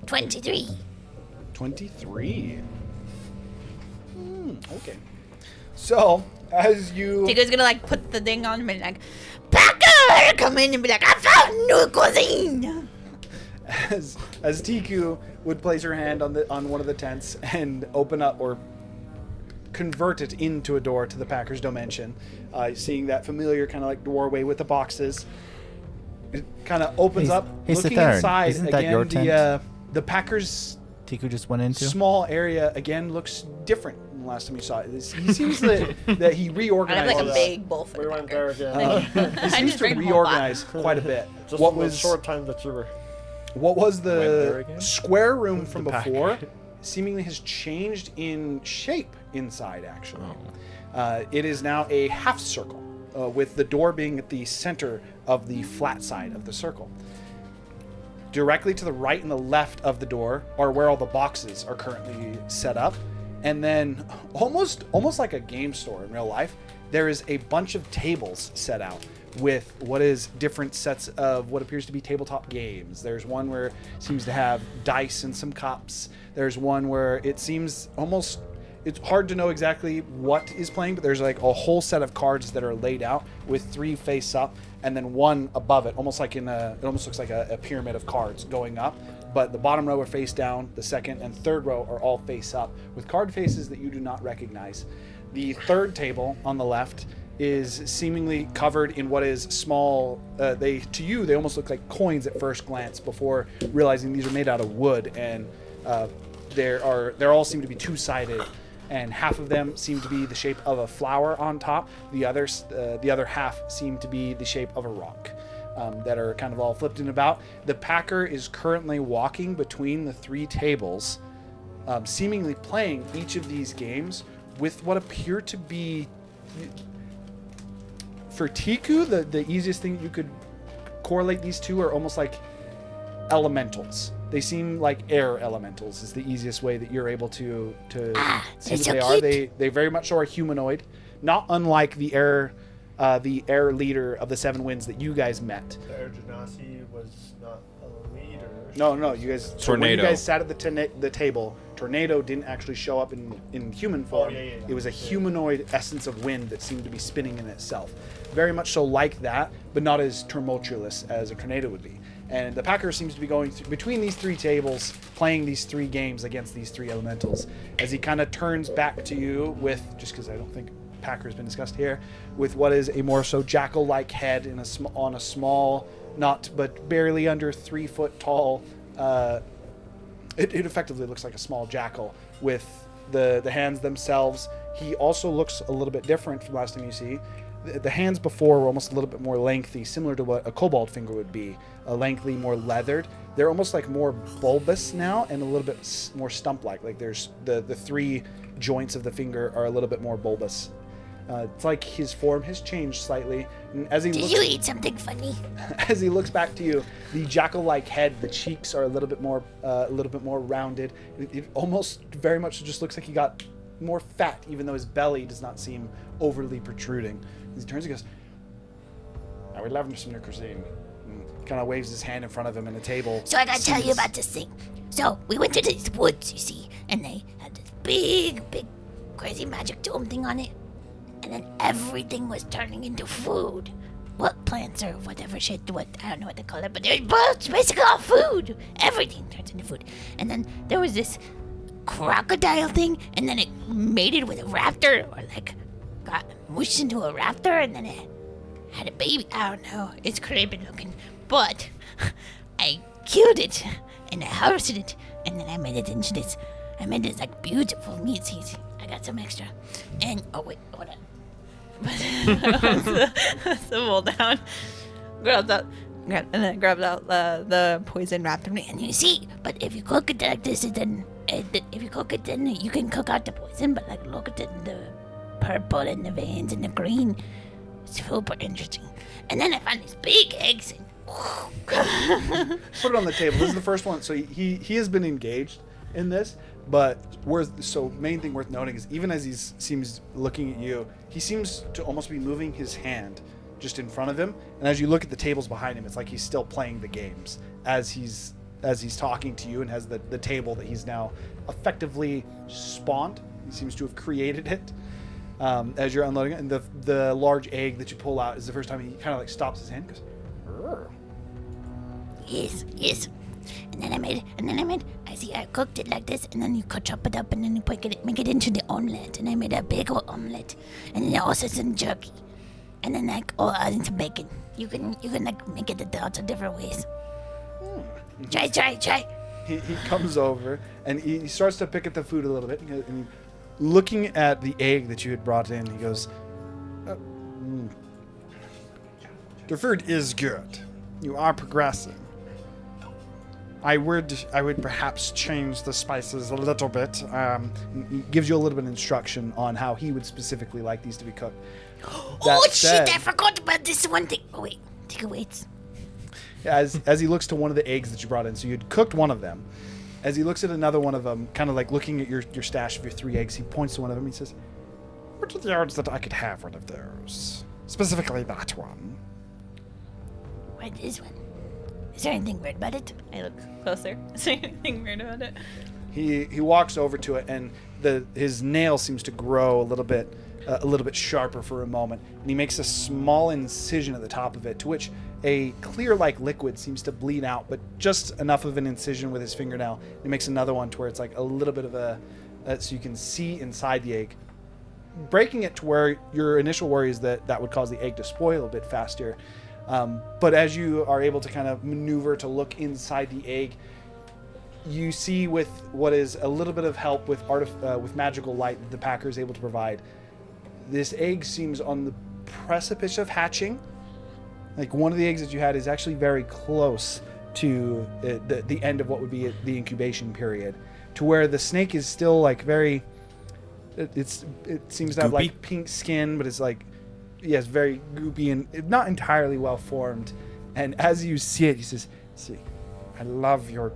23. 23. Okay. So, as you... Tico's gonna like put the thing on him and like, Packer! Come in and be like, I found new cuisine! as Tiku would place her hand on one of the tents and open up or convert it into a door to the Packers dimension, seeing that familiar kind of like doorway with the boxes, it kind of opens Hey, up. hey, Looking Sitharan, inside isn't that again, your tent? the Packers Tiku just went into? small area again looks different than the last time you saw it. He seems that he I have reorganized. like a big bowl for We the went Packer. there again. He I seems just to bring a whole reorganize quite a bit. Just What in the was short time that you were. What was there the again? square room from The pack. before seemingly has changed in shape inside, actually. It is now a half circle, with the door being at the center of the flat side of the circle. Directly to the right and the left of the door are where all the boxes are currently set up. And then almost like a game store in real life, there is a bunch of tables set out with what is different sets of what appears to be tabletop games. There's one where it seems to have dice and some cups. There's one where it seems almost, it's hard to know exactly what is playing, but there's like a whole set of cards that are laid out with 3 face up and then one above it, almost like it almost looks like a pyramid of cards going up. But the bottom row are face down, the second and third row are all face up with card faces that you do not recognize. The third table on the left is seemingly covered in what is small. They almost look like coins at first glance before realizing these are made out of wood, and they all seem to be two-sided, and half of them seem to be the shape of a flower on top. The other half seem to be the shape of a rock. That are kind of all flipped and about. The Packer is currently walking between the 3 tables, seemingly playing each of these games with what appear to be, for Tiku, the easiest thing you could correlate these two are almost like elementals. They seem like air elementals. Is the easiest way that you're able to see they're what so they are. cute. They very much so are humanoid, not unlike the air leader of the Seven Winds that you guys met. The Air Genasi was not a leader. No, you guys. So when you Tornado. guys sat at the table, Tornado didn't actually show up in human form. yeah. It was a humanoid essence of wind that seemed to be spinning in itself. Very much so like that, but not as tumultuous as a tornado would be. And the Packer seems to be going between these three tables, playing these three games against these three elementals. As he kind of turns back to you with, just because I don't think Packer has been discussed here, with what is a more so jackal-like head in on a small, not but barely under 3 foot tall. It effectively looks like a small jackal with the hands themselves. He also looks a little bit different from last time you see. The hands before were almost a little bit more lengthy, similar to what a kobold finger would be, a lengthy, more leathered. They're almost like more bulbous now and a little bit more stump-like. Like there's the three joints of the finger are a little bit more bulbous. It's like his form has changed slightly. And as he Did looks, you eat something funny? as he looks back to you, the jackal-like head, the cheeks are a little bit more rounded. It almost very much just looks like he got more fat, even though his belly does not seem overly protruding. As he turns, he goes, "I would love some new cuisine." Kind of waves his hand in front of him on a table. So I gotta tell you Seems- about this thing. So we went to these woods, you see, and they had this big, crazy magic dome thing on it. And then everything was turning into food. What plants or whatever shit, I don't know what they call it, but it's basically all food. Everything turns into food. And then there was this crocodile thing, and then it mated with a raptor, or like got mushed into a raptor, and then it had a baby. I don't know. It's creepy looking. But I killed it, and I harvested it, and then I made it into this. I made this like beautiful meat. See, I got some extra. And oh wait, hold on. Symbol down. Grabs out the poison raptor. And you see, but if you cook it like this, then if you cook it, then you can cook out the poison. But like, look at the purple and the veins and the green. It's super interesting. And then I found these big eggs. And Put it on the table. This is the first one. So he has been engaged in this, but main thing worth noting is even as he seems looking at you, he seems to almost be moving his hand just in front of him. And as you look at the tables behind him, it's like he's still playing the games as he's talking to you and has the table that he's now effectively spawned. He seems to have created it. As you're unloading it, and the large egg that you pull out is the first time he kind of like stops his hand and goes, "Rrr." yes. And then I cooked it like this, and then you chop it up, and then you make it into the omelet, and I made a big old omelet, and then also some jerky, and then add in some bacon. You can like make it lots of different ways. Try. He comes over and he starts to pick at the food a little bit, and looking at the egg that you had brought in, he goes, "The food is good. You are progressing. I would perhaps change the spices a little bit." He gives you a little bit of instruction on how he would specifically like these to be cooked. Oh shit! I forgot about this one thing. Oh wait, take a wait. As he looks to one of the eggs that you brought in, so you'd cooked one of them. As he looks at another one of them, kind of like looking at your stash of your 3 eggs, he points to one of them. He says, "What are the odds that I could have one of those? Specifically that one." What is one? Is there anything weird about it? I look closer. Is there anything weird about it? He walks over to it, and his nail seems to grow a little bit sharper for a moment, and he makes a small incision at the top of it, to which a clear-like liquid seems to bleed out, but just enough of an incision with his fingernail. He makes another one to where it's like a little bit of so you can see inside the egg, breaking it to where your initial worry is that would cause the egg to spoil a bit faster. But as you are able to kind of maneuver to look inside the egg, you see with what is a little bit of help with magical light that the Packer is able to provide, this egg seems on the precipice of hatching. Like one of the eggs that you had is actually very close to the end of what would be the incubation period, to where the snake is still like very. It seems to have like pink skin, but it's like, yes, very goopy and not entirely well formed. And as you see it, he says, "See, I love your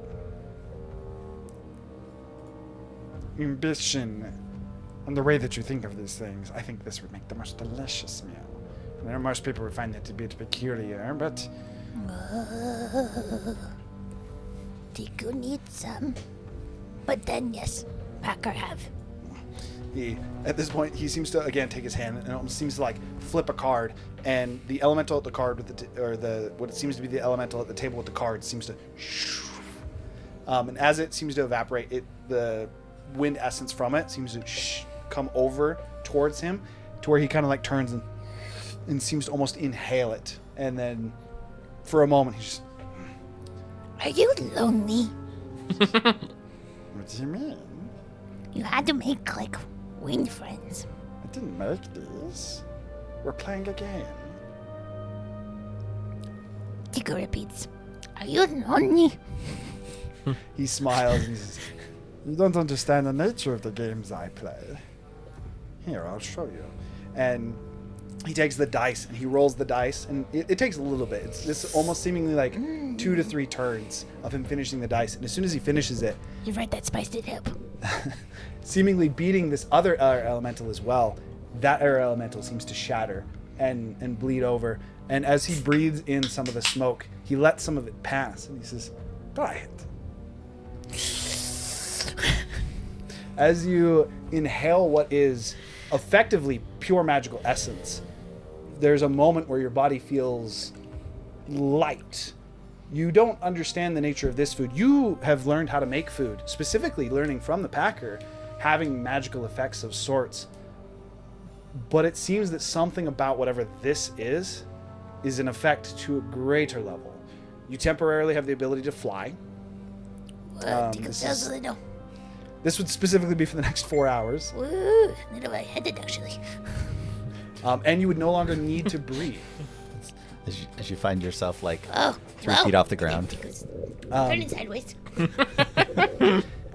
ambition and the way that you think of these things, I think this would make the most delicious meal. I know most people would find it to be a bit peculiar, but Tiku needs some. But then, yes, Packer have. At this point, he seems to again take his hand and almost seems to like flip a card, and the elemental at the card with what it seems to be the elemental at the table with the cards seems to, and as it seems to evaporate, the wind essence from it seems to come over towards him, to where he kind of like turns and seems to almost inhale it, and then for a moment he's just. Are you lonely? What do you mean? You had to make like wind friends. I didn't make these. We're playing a game. Tiku repeats. Are you lonely? He smiles and he says, "You don't understand the nature of the games I play. Here, I'll show you." And he takes the dice and he rolls the dice, and it takes a little bit. It's this almost seemingly like 2 to 3 turns of him finishing the dice, and as soon as he finishes it, You're right, that spiced it up. seemingly beating this other air elemental as well, that air elemental seems to shatter and bleed over. And as he breathes in some of the smoke, he lets some of it pass, and he says, "Try it." As you inhale what is effectively pure magical essence, there's a moment where your body feels light. You don't understand the nature of this food. You have learned how to make food, specifically learning from the Packer, having magical effects of sorts. But it seems that something about whatever this is an effect to a greater level. You temporarily have the ability to fly. This would specifically be for the next 4 hours. Woo, little lightheaded actually. And you would no longer need to breathe. As you find yourself like 3 well, feet off the ground. Turning sideways.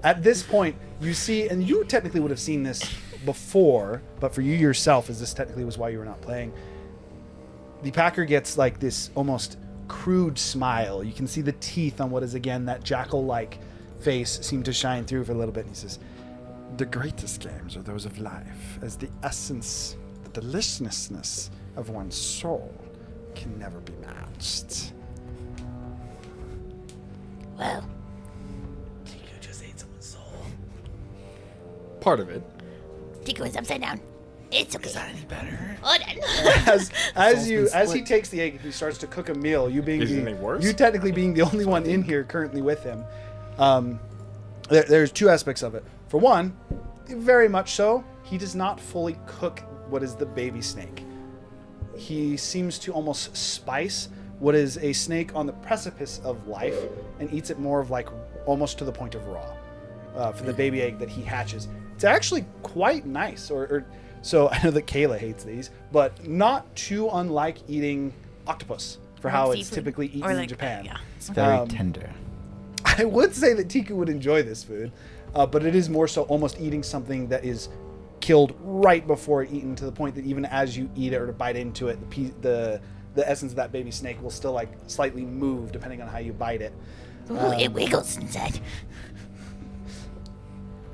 At this point, you see, and you technically would have seen this before, but for you yourself, as this technically was why you were not playing, the Packer gets like this almost crude smile. You can see the teeth on what is again that jackal-like face seem to shine through for a little bit, and he says, "The greatest games are those of life, as the essence, the deliciousness of one's soul can never be matched." Well, Tiku just ate someone's soul. Part of it. Tiku is upside down. It's okay. Is that any better? Hold on. As he takes the egg and he starts to cook a meal, you being Is it any worse? you technically being the only one in here currently with him, there's 2 aspects of it. For one, very much so, he does not fully cook what is the baby snake. He seems to almost spice what is a snake on the precipice of life and eats it more of like almost to the point of raw for the baby egg that he hatches. It's actually quite nice. So I know that Kayla hates these, but not too unlike eating octopus for how it's seafood. typically eaten Or in like, Japan. yeah. It's very Um, tender. I would say that Tiku would enjoy this food, but it is more so almost eating something that is killed right before eaten, to the point that even as you eat it or to bite into it, the essence of that baby snake will still like slightly move depending on how you bite it. Ooh, it wiggles inside.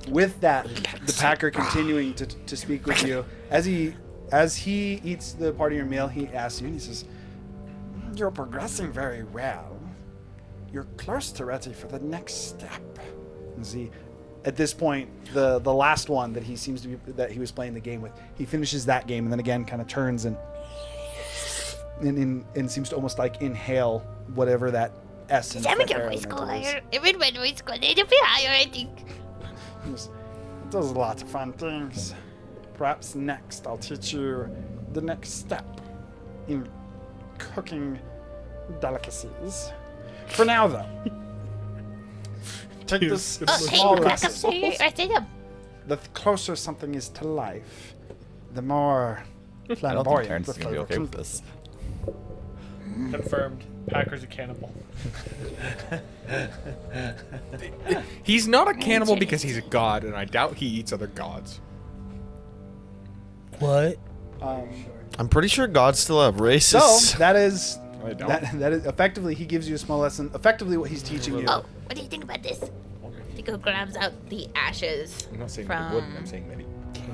With that, the Packer continuing to speak with you as he eats the part of your meal, he asks you and he says, "You're progressing very well. You're close to ready for the next step." And see, at this point, the last one that he seems to be that he was playing the game with, he finishes that game and then again kind of turns and seems to almost like inhale whatever that essence. Does that make that your voice go elemental is. higher? It made my voice go a little bit higher, I think. It does lots of fun things. Perhaps next I'll teach you the next step in cooking delicacies. For now, though, take this small Hey, back up lesson. to your artisan. The closer something is to life, the more I don't think flamboyant Terrence the is gonna be flavor okay can with be. this. Confirmed. Packer's a cannibal. He's not a cannibal because he's a god, and I doubt he eats other gods. What? I'm pretty sure gods still have races. So that is I don't. that is effectively he gives you a small lesson. Effectively, what he's teaching you. Oh, what do you think about this? Tiku grabs out the ashes I'm not saying from. that he wouldn't. I'm saying that he can't.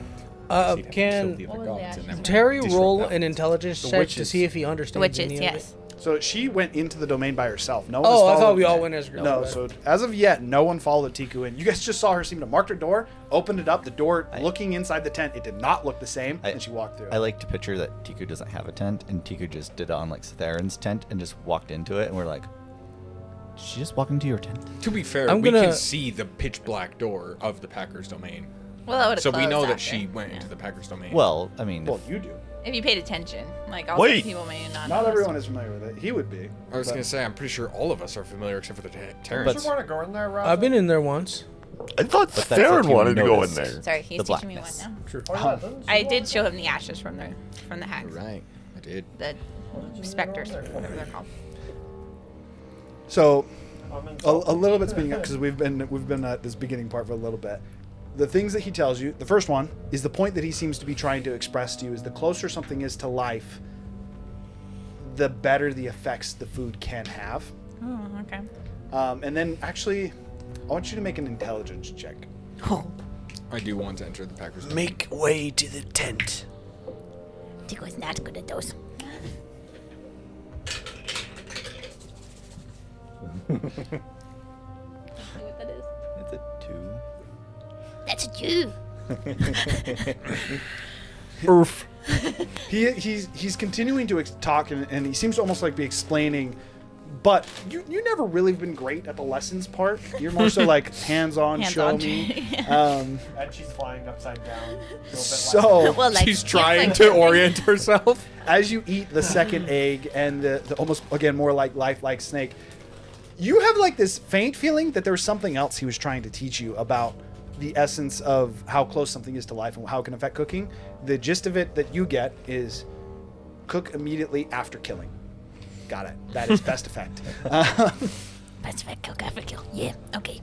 Uh, He'd have to can kill the other What was gods the and action? then Terry disrupt roll balance. an intelligence The check to witches. see if he understands Witches, any yes. of it? So she went into the domain by herself. No one has Oh, I thought followed- we all went as a group. No, so as of yet, no one followed Tiku in. You guys just saw her seem to mark her door, opened it up, the door looking inside the tent. It did not look the same, and she walked through. I like to picture that Tiku doesn't have a tent, and Tiku just did it on like Theron's tent and just walked into it, and we're like, did she just walk into your tent? To be fair, I'm we gonna- can see the pitch black door of the Packer's domain. Well, that would have So we know that after. she went Yeah. into the Packer's domain. Well, I mean, Well, you do. If you paid attention, like also Wait. people may not. Not know everyone this. is familiar with it. He would be. I was but- going to say, I'm pretty sure all of us are familiar except for the Terrans. But- You want to go in there, Rob? I've been in there once. I thought But that's Theron if you wanted to go in noticed. there. Sorry, he's The teaching me one blackness. now. I did show him the ashes from the hacks, Right, I did. the specters, whatever they're called. So, a little bit speaking up because we've been at this beginning part for a little bit. The things that he tells you, the first one is the point that he seems to be trying to express to you is the closer something is to life, the better the effects the food can have. Oh, okay. And then actually, I want you to make an intelligence check. I do want to enter the Packer's domain. Make way to the tent. Tiku's not good at those. What that is? it's a 2. That's a Jew. Oof. He's continuing to talk and he seems to almost like be explaining, but you never really been great at the lessons part. You're more so like hands-on, show Hands-on. me. And she's flying upside down. A little bit So Well, like She's yeah, trying like- to orient herself. as you eat the second egg and the almost again more like lifelike snake, you have like this faint feeling that there was something else he was trying to teach you about the essence of how close something is to life and how it can affect cooking. The gist of it that you get is cook immediately after killing. Got it. That is best effect. Best effect, kill, after kill. Yeah, okay.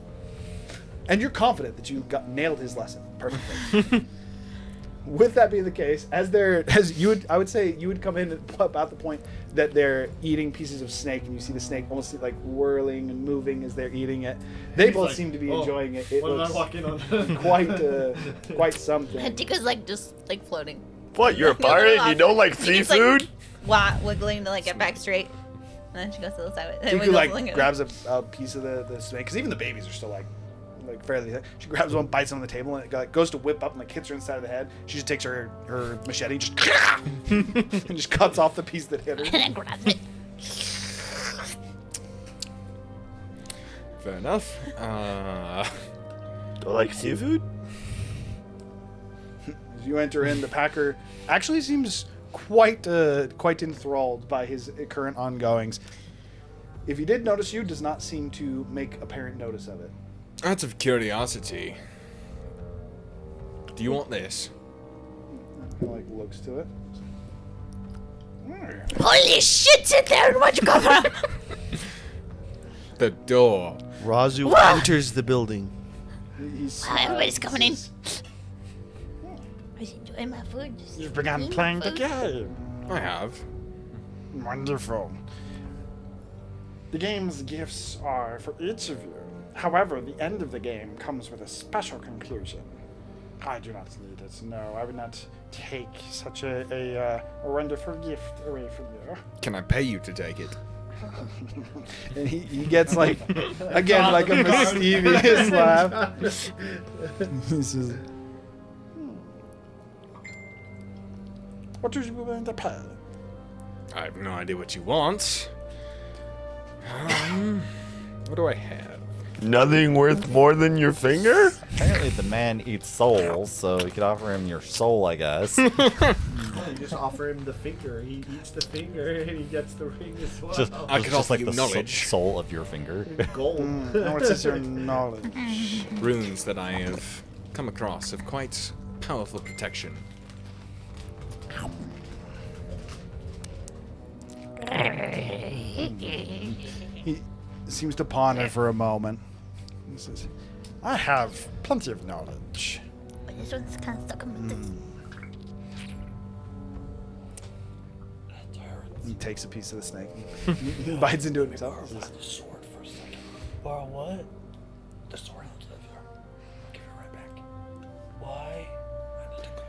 And you're confident that you nailed his lesson perfectly. With that being the case, I would say you would come in at about the point that they're eating pieces of snake, and you see the snake almost like whirling and moving as they're eating it. They both seem to be enjoying it. It looks quite something. And Tiku's like just like floating. What, you're a pirate and you don't like Tiku's, like, seafood? Wiggling to like get back straight. And then she goes to the side. And Tiku wiggles, like wiggles. grabs a piece of the snake because even the babies are still like fairly. She grabs one, bites on the table, and it goes to whip up and like hits her inside of the head. She just takes her machete, just and just cuts off the piece that hit her. And then grabs it. Fair enough. Don't like seafood? As you enter in, the Packer actually seems quite enthralled by his current ongoings. If he did notice you, does not seem to make apparent notice of it. Out of curiosity, do you want this? He like looks to it. Holy shit, sit there and where'd you come from? The door. Razu Wah! enters the building. He's Everybody's coming in. I was enjoying my food. Just You've begun eating playing my the food. game. I have. Wonderful. The game's gifts are for each of you. However, the end of the game comes with a special conclusion. I do not need it. No, I would not take such a wonderful gift away from you. Can I pay you to take it? And he gets like, again, like a mischievous laugh. He says, what are you willing to pay? I have no idea what you want. What do I have? Nothing worth more than your finger? Apparently the man eats souls, so you could offer him your soul, I guess. You just offer him the finger. He eats the finger and he gets the ring as well. just I could just offer like you the knowledge. soul of your finger. Gold. What's your knowledge? Runes that I have come across of quite powerful protection. He seems to ponder for a moment. He says, I have plenty of knowledge. But this one's kind of stuck in my teeth. He takes a piece of the snake and bites into it himself. He says, Borrow what? The sword.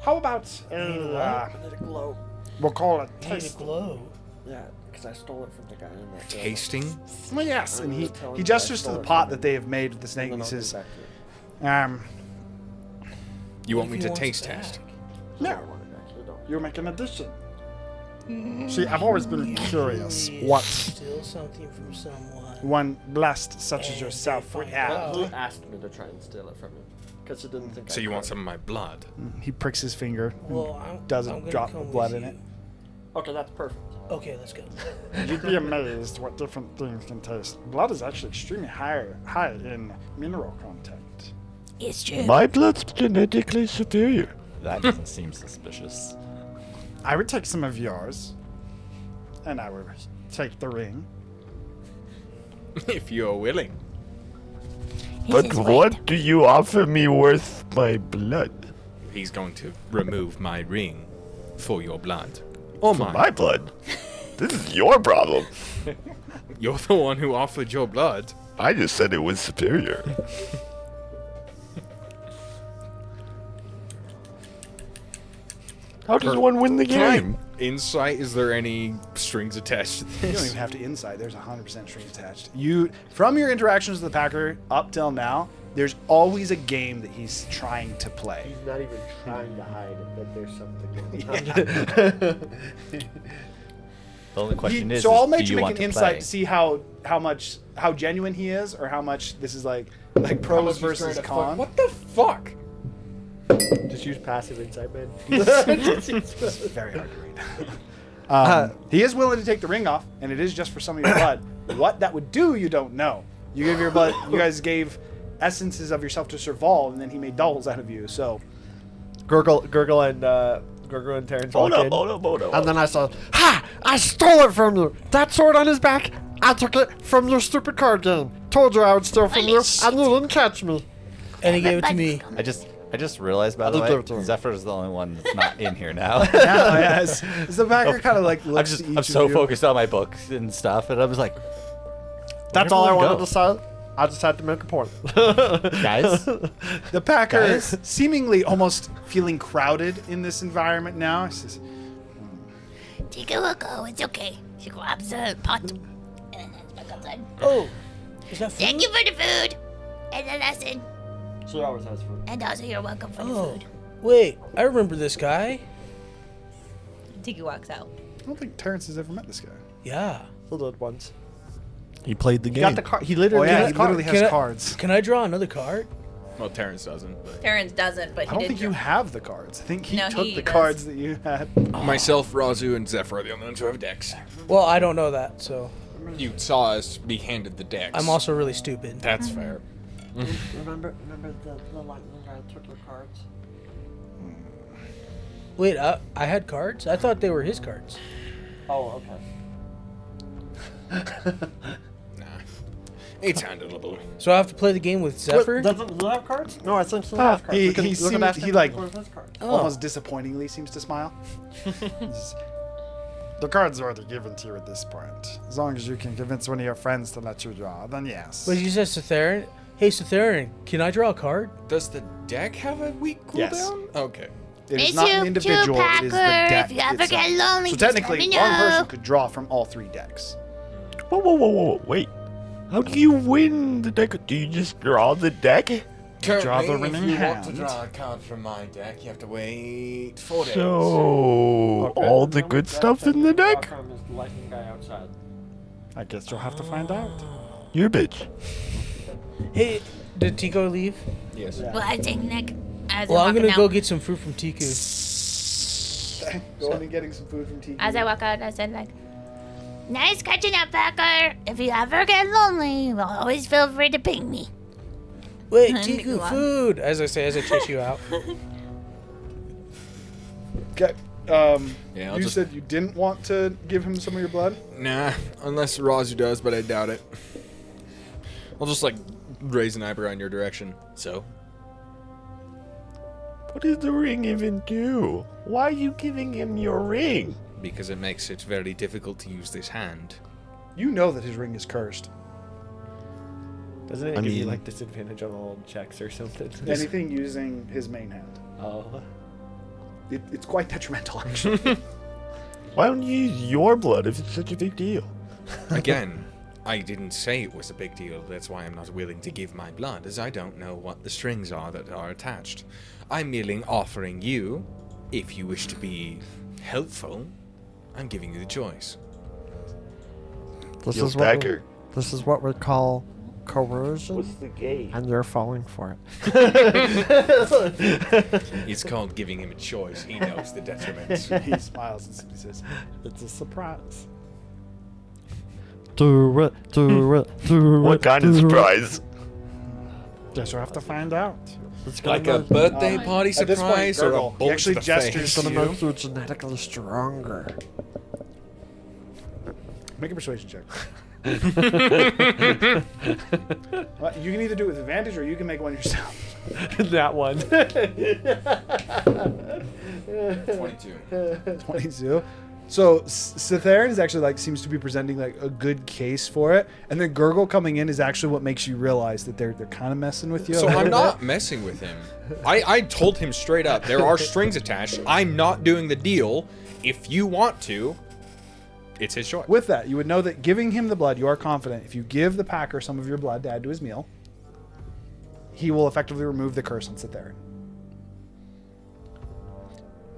How about Let it glow? We'll call it Made it taste. glow. Yeah, because I stole it from the guy in that. Tasting? Well, yes, and I'm he, gonna tell he him gestures I to the stole it pot from that him. they have made with the snake. And He then I'll says, give it back to You want me If he to wants taste it back. test? you. No, you make an addition. See, I've always been curious You what steal something from someone. one blessed such as And yourself they would find add. out. He asked me to try and steal it from him because he didn't think. So you want some of my blood? he pricks his finger, Well, I'm doesn't gonna drop come blood with in it. you. Okay, that's perfect. Okay, let's go. You'd be amazed what different things can taste. Blood is actually extremely high in mineral content. It's true. My blood's genetically superior. That doesn't seem suspicious. I would take some of yours, and I would take the ring. If you're willing. But His what do you offer me worth my blood? He's going to remove my ring for your blood. Or mine. My blood? This is your problem. You're the one who offered your blood. I just said it was superior. How does one win the game? Insight, is there any strings attached to You don't this? even have to insight. There's 100% string attached. You, from your interactions with the Packer up till now, there's always a game that he's trying to play. He's not even trying to hide that there's something going on. The only question is, So I'll do make you make want an to insight play? to see how genuine he is, or how much this is like pros versus cons. What the fuck? Just use passive insight, man. It's very hard to read. He is willing to take the ring off, and it is just for some of your blood. What that would do, you don't know. You give your blood. You guys gave essences of yourself to Serval, and then he made doubles out of you. So Gurgle and Terrence walk in. And then I said, "Ha! I stole it from you. That sword on his back, I took it from your stupid card game. Told you I would steal from Holy you, shit. and you didn't catch me." And he gave it to me. I just realized, by the I'll way, give it to him. Zephyr is the only one that's not in here now. now, as the Packer kind of like I'm looks just to each I'm so of you. focused on my books and stuff, and I was like, That's where'd all I everyone wanted go? to say. I just had to make a point. guys. The Packer, Guys? seemingly almost feeling crowded in this environment now, he says, Take a look. Oh, it's okay. She grabs a pot and then heads back outside. Oh, is that food? Thank you for the food and the lesson. She always has food. And also, you're welcome for the Oh, food. wait. I remember this guy. Tiki walks out. I don't think Terrence has ever met this guy. Yeah. He did once. He played the He game. got the card. He Oh literally yeah, got he the card. literally has cards. Can I draw another card? Well, Terrence doesn't. But Terrence doesn't, but he I don't did think you draw- have the cards. I think he No, took he the does. cards that you had. myself, Razu, and Zephyr are the only ones who have decks. Well, I don't know that, so You saw us be handed the decks. I'm also really stupid. That's fair. Remember the lightning guy took your cards? Wait, I had cards? I thought they were his cards. Oh, okay. Nah. It's handleable. So I have to play the game with Zephyr? Doesn't he have cards? No, I think he has cards. He You can seemed- ask he him like- for his cards. Oh. Almost disappointingly seems to smile. The cards are already given to you at this point. As long as you can convince one of your friends to let you draw, then yes. But you said Cytherin. Hey, Cytherin, can I draw a card? Does the deck have a weak cooldown? Yes. Okay. It Me is not too, an individual, it is the Packer. deck If you ever itself. get lonely, So just let technically, me one know. person could draw from all three decks. Whoa, wait. How do you win the deck? Do you just draw the deck? Draw the winning hand. a card from my deck, you have to wait 4 days. So, all the good stuff's in the deck? The lightning guy outside. I guess you'll have to find out. You're a bitch. Hey, did Tico leave? Yes. Well, I'm taking Nick. As Well, I'm walking gonna out. go get some fruit from Tiku. Going and getting some food from Tiki. As I walk out, I said, like, nice catching up, Packer. If you ever get lonely, well, always feel free to ping me. Wait, Tiku, Tiku, food! As I say, as I chase you out. Okay. Yeah, I'll You just- said you didn't want to give him some of your blood? Nah, unless Razu does, but I doubt it. I'll just like raise an eyebrow in your direction. So? What does the ring even do? Why are you giving him your ring? Because it makes it very difficult to use this hand. You know that his ring is cursed. Doesn't it I give you mean- like disadvantage on all checks or something? Anything using his main hand. Oh. it's quite detrimental, actually. Why don't you use your blood if it's such a big deal? Again, I didn't say it was a big deal. That's why I'm not willing to give my blood, as I don't know what the strings are that are attached. I'm merely offering you, if you wish to be helpful, I'm giving you the choice. This Your is what we, dagger. this is what we call coercion, What's the game? and you're falling for it. It's called giving him a choice. He knows the detriments. He smiles and simply says, It's a surprise. Do it, do it, do it. What kind of do it. surprise? Guess we'll have to find out. It's Like gonna a make- birthday party at this point, surprise or a Gurgle, he bullet actually to the gestures face? It's to gonna you. make you genetically stronger. Make a persuasion check. Well, you can either do it with advantage or you can make one yourself. That one. 22. 22. So Citharin is actually like seems to be presenting like a good case for it, and then Gurgle coming in is actually what makes you realize that they're kind of messing with you. So a I'm little not bit. messing with him. I told him straight up, there are strings attached. I'm not doing the deal. If you want to, it's his choice. With that, you would know that giving him the blood, you are confident. If you give the Packer some of your blood to add to his meal, he will effectively remove the curse on Citharin.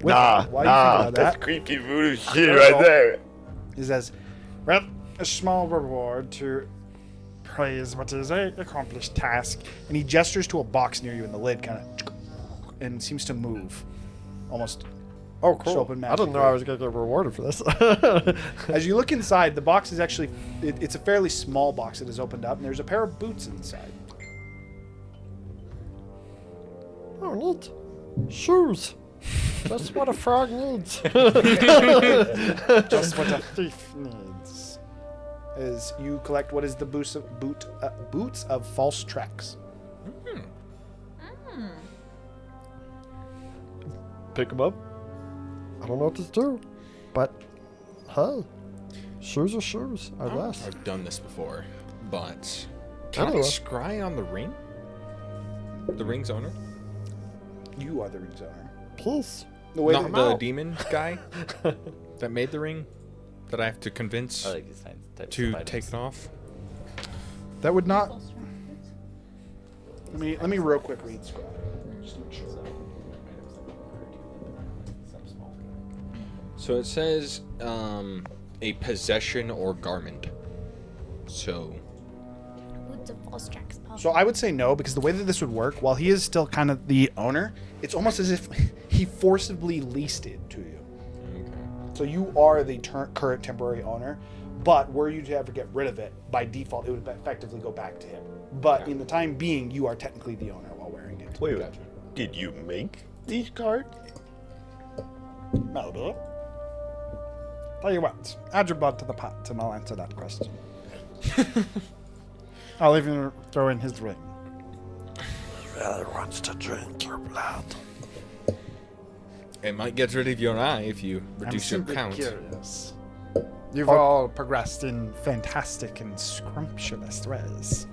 With that, while you think about that's that, creepy voodoo shit right there. he says, Well, a small reward to praise what is a accomplished task. and he gestures to a box near you, and the lid kind of and seems to move, almost. Oh, Show cool. up in I didn't know magic. I was gonna get rewarded for this. As you look inside, the box is actually it's a fairly small box that is opened up, and there's a pair of boots inside. Oh, neat. Shoes. That's what a frog needs. Just what a thief needs. As you collect what is the boots of false tracks. Pick them up. I don't know what to do, but hey, shoes are shoes, I guess. I've done this before, but can I Anyway. scry on the ring? The ring's owner? You are the ring's owner. Please. The way Not that- the demon guy that made the ring that I have to convince I like these types to of items. take it off. that would not. Let me real quick read Scry. Just to make sure. So it says a possession or garment. So Boots of false tracks. Oh. So I would say no, because the way that this would work, while he is still kind of the owner, it's almost as if he forcibly leased it to you. So you are the current temporary owner, but were you to ever get rid of it, by default, it would effectively go back to him. But in the time being, you are technically the owner while wearing it. Wait, did you make these cards? Maybe. Tell you what, add your blood to the pot and I'll answer that question. I'll even throw in his ring. He really wants to drink your blood. it might get rid of your eye if you I'm reduce your simply count. curious. You've all progressed in fantastic and scrumptious ways.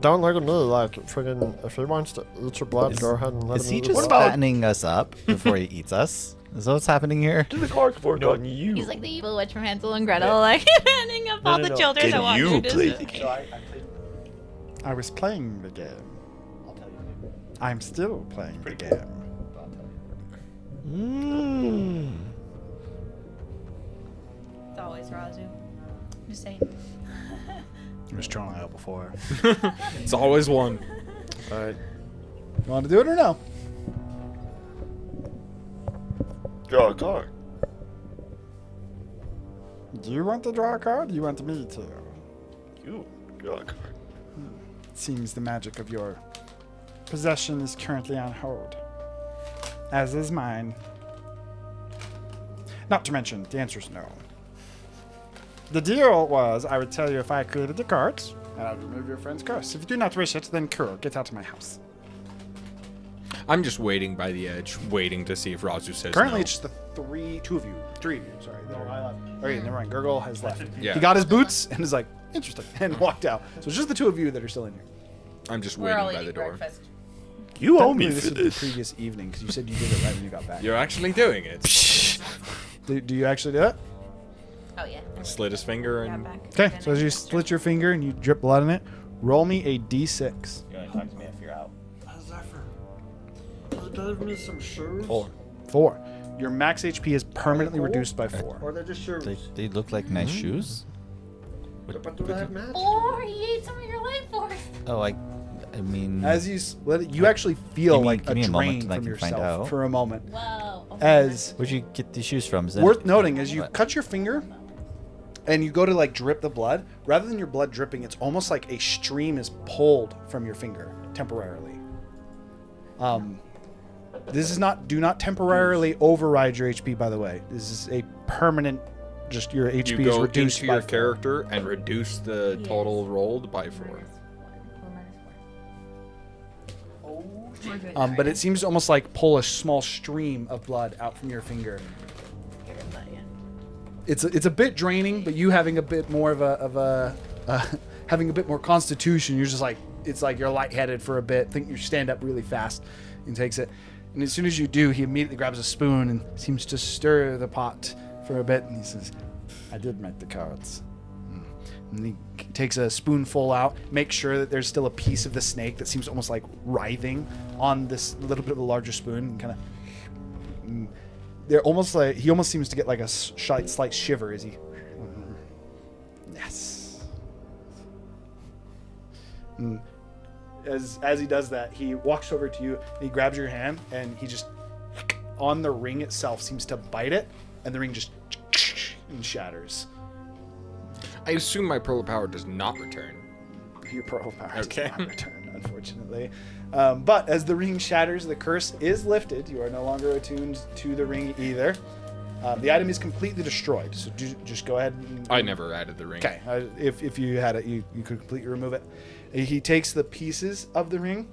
Don't look at me like friggin' if he wants to eat your blood, go ahead and let Is him he eat your just blood. fattening us up before he eats us? Is that what's happening here? Do the cards work on you? He's like the evil witch from Hansel and Gretel, like handing up all the children that Can walk you through play this. the game? I was playing the game. I'll tell you. I'm still playing the game. It's always Razu. Just saying. I was trying out before. It's always one. Alright. You want to do it or no? Draw a card. Do you want to draw a card? Do you want me to? You draw a card. It seems the magic of your possession is currently on hold. As is mine. Not to mention, the answer's no. The deal was I would tell you if I created the cards, and I'd remove your friend's curse. If you do not wish it, then cool, get out of my house. I'm just waiting by the edge, waiting to see if Razu says Currently, no. it's just the three of you, sorry. That are, okay, never mind. Gurgle has left. Yeah. He got his boots and is like, interesting, and walked out. So it's just the two of you that are still in here. I'm just We're waiting all by eating the door. breakfast. You owe me Technically, for was the this. previous evening because you said you did it right when you got back. You're actually doing it. Do you actually do it? Oh yeah. Slit his finger and. Okay, so as you split your finger and you drip blood in it, roll me a d6. You only talk to me if you're out. Give me some shoes. 4. Your max HP is permanently reduced by 4. Or they're just shoes. They look like nice shoes. But do they have match? Or he ate some of your life force. Oh, I mean, As you split it, you actually feel Give me- like give a me a moment drain till I from can find yourself out. for a moment. Whoa. Oh, As where'd you get these shoes from? Is that worth noting, as you what? cut your finger and you go to like drip the blood, rather than your blood dripping, it's almost like a stream is pulled from your finger temporarily. This is not, do not temporarily override your HP, by the way. This is a permanent, just your HP You is go reduced into by your 4. character and reduce the Yes. total rolled by 4. But it seems to almost like pull a small stream of blood out from your finger. It's a bit draining, but you having a bit more of a having a bit more constitution, you're just like, it's like you're lightheaded for a bit. Think you stand up really fast and takes it. And as soon as you do, he immediately grabs a spoon and seems to stir the pot for a bit. And he says, I did make the cards. And he takes a spoonful out, makes sure that there's still a piece of the snake that seems almost like writhing on this little bit of a larger spoon, and kind of. They're almost like, he almost seems to get like a slight shiver as he. Yes. And as he does that, he walks over to you, and he grabs your hand, and he just, on the ring itself, seems to bite it, and the ring just and shatters. I assume my pearl of power does not return. Your pearl of power Okay. does not return, unfortunately. But as the ring shatters, the curse is lifted. You are no longer attuned to the ring either. The item is completely destroyed, so just go ahead and... I never added the ring. Okay, if you had it, you could completely remove it. He takes the pieces of the ring,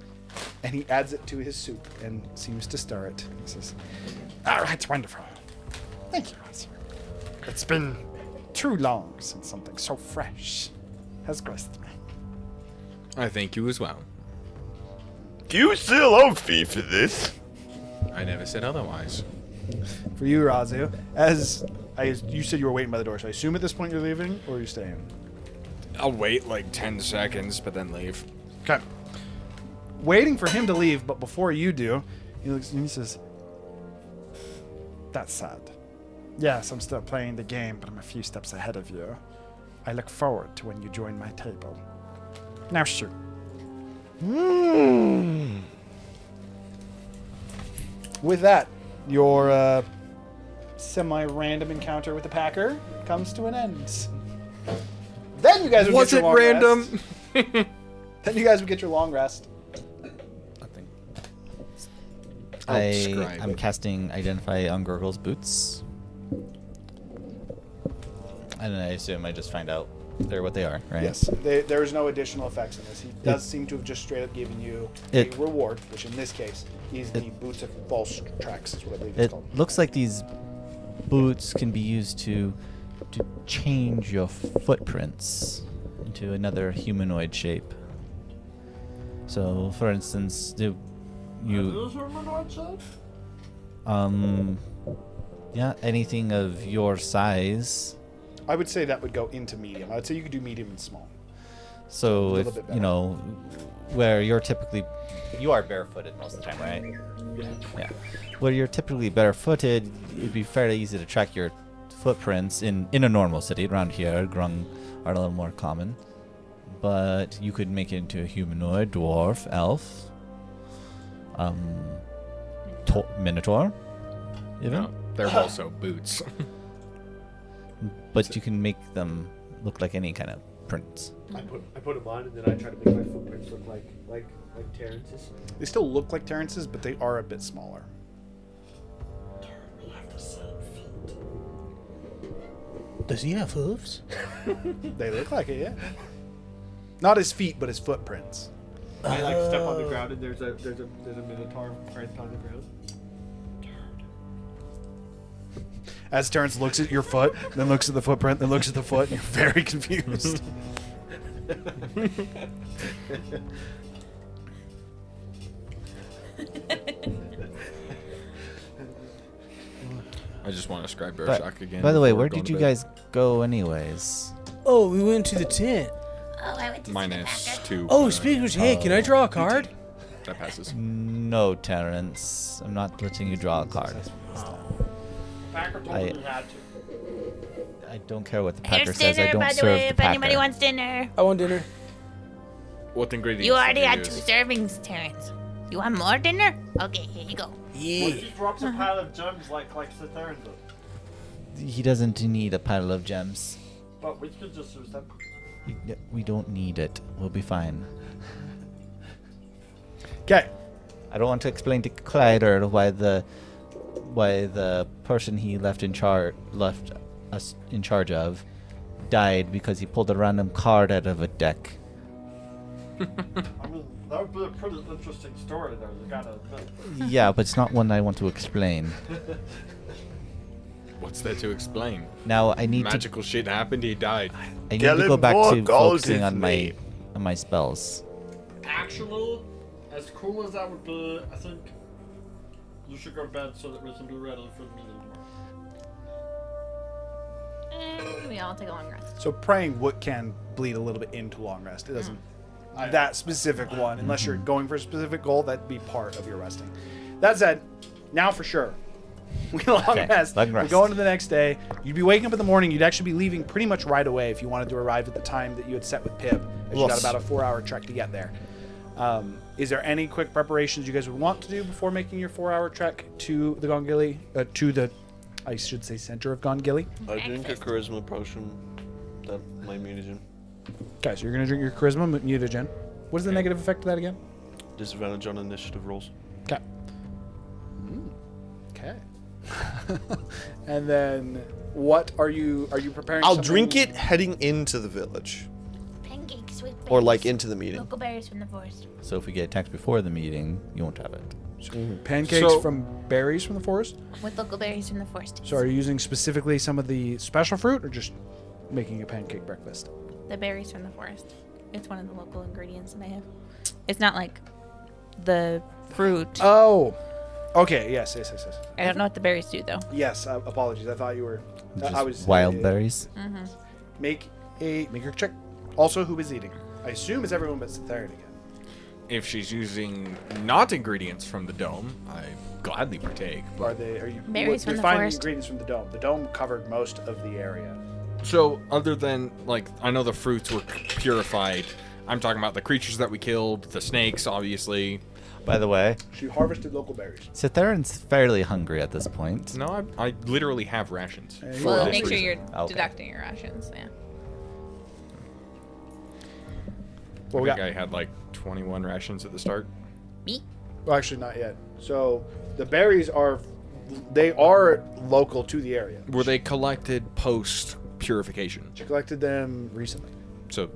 and he adds it to his soup, and seems to stir it. He says, all right, wonderful. Thank you, Razor. It's been too long since something so fresh has graced me. I thank you as well. You still owe me for this. I never said otherwise. For you, Razu, you said you were waiting by the door, so I assume at this point you're leaving, or are you staying? I'll wait like 10 seconds, but then leave. Okay. Waiting for him to leave, but before you do, he looks and he says, that's sad. Yes, I'm still playing the game, but I'm a few steps ahead of you. I look forward to when you join my table. Now shoot. With that, your semi-random encounter with the Packer comes to an end. Then you guys would Was get it your long random? rest. Then you guys would get your long rest. Nothing. I'm casting Identify on Gurgle's boots. And I assume I just find out they're what they are, right? Yes, there's no additional effects in this. He does seem to have just straight up given you a reward, which in this case is the Boots of False Tracks, is what I believe it's It called. looks like these boots can be used to change your footprints into another humanoid shape. So, for instance, yeah, anything of your size. I would say that would go into medium. I would say you could do medium and small. So little if bit better. you know where you are barefooted most of the time, right? Yeah. Where you're typically barefooted, it'd be fairly easy to track your footprints in a normal city. Around here, grung are a little more common, but you could make it into a humanoid, dwarf, elf, minotaur, even. No, they're also boots. But you can make them look like any kind of prints. I put them on, and then I try to make my footprints look like Terrence's. They still look like Terrence's, but they are a bit smaller. Does he have hooves? They look like it, yeah. Not his feet, but his footprints. I like step on the ground, and there's a minotaur right on the ground. As Terrence looks at your foot, then looks at the footprint, then looks at the foot, and you're very confused. I just want to describe But, Bershak again. by the way, before where going did to you bed. guys go anyways? Oh, we went to the tent. Oh, I went to see the Minus doctor. 2. Oh, speaking of which, hey, can I draw a card? That passes. No, Terrence. I'm not letting you draw a card. Packer told I- me you had to. I don't care what the Packer Here's says. I dinner, don't by the serve way, the if anybody Packer. wants dinner. I want dinner. What ingredients? You already did had 2 use? servings, Terrence. You want more dinner? Okay, here you go. What Yeah. if he drops a pile of gems like Citharin does? He doesn't need a pile of gems. But we could just use them. We don't need it. We'll be fine. Okay. I don't want to explain to Clyder why the person he left us in charge of died because he pulled a random card out of a deck. I mean, that would be a pretty interesting story there, you gotta admit. Yeah, but it's not one I want to explain. What's there to explain? Now I need Magical shit happened. He died. I need to go back Galen to Vork focusing calls on his my spells. Actually, as cool as that would be, I think you should go to bed so that we can be ready for the meeting tomorrow. We all take a long rest. So praying can bleed a little bit into long rest. It doesn't. That specific one, unless you're going for a specific goal, that'd be part of your resting. That said, now for sure, we long rest. Long We rest. go into the next day. You'd be waking up in the morning. You'd actually be leaving pretty much right away if you wanted to arrive at the time that you had set with Pib. As you got Yes. about a 4-hour trek to get there. Is there any quick preparations you guys would want to do before making your 4-hour trek to the Gongili? To the, I should say, center of Gongili? I drink a charisma potion. That my mutagen. Okay, so you're gonna drink your charisma mutagen. What is the negative effect of that again? Disadvantage on initiative rolls. Okay. Okay. And then, what are you preparing? I'll something- drink it heading into the village, Pancakes, sweet berries. or like into the meeting. Local berries from the forest. So if we get attacked before the meeting, you won't have it. Pancakes So- from berries from the forest. With local berries from the forest. So, are you using specifically some of the special fruit, or just making a pancake breakfast? The berries from the forest. It's one of the local ingredients that I have. It's not like the fruit. Oh. Okay. Yes. I don't know what the berries do though. Yes. Apologies. I thought you were. Just I was wild berries. Mm-hmm. Make your check. Also, who is eating? I assume it's everyone but Citharin again. If she's using not ingredients from the dome, I gladly partake. Are you Berries from the defining forest. ingredients from the dome? The dome covered most of the area. So, other than, like, I know the fruits were purified. I'm talking about the creatures that we killed, the snakes, obviously. By the way, She harvested local berries. Citharin's fairly hungry at this point. No, I literally have rations. And you Well, were make sure also- you're Okay. deducting your rations. Yeah. What we I got? think I had, like, 21 rations at the start. Me? Well, actually, not yet. So the berries are local to the area. Were they collected post-purification? She collected them recently. So,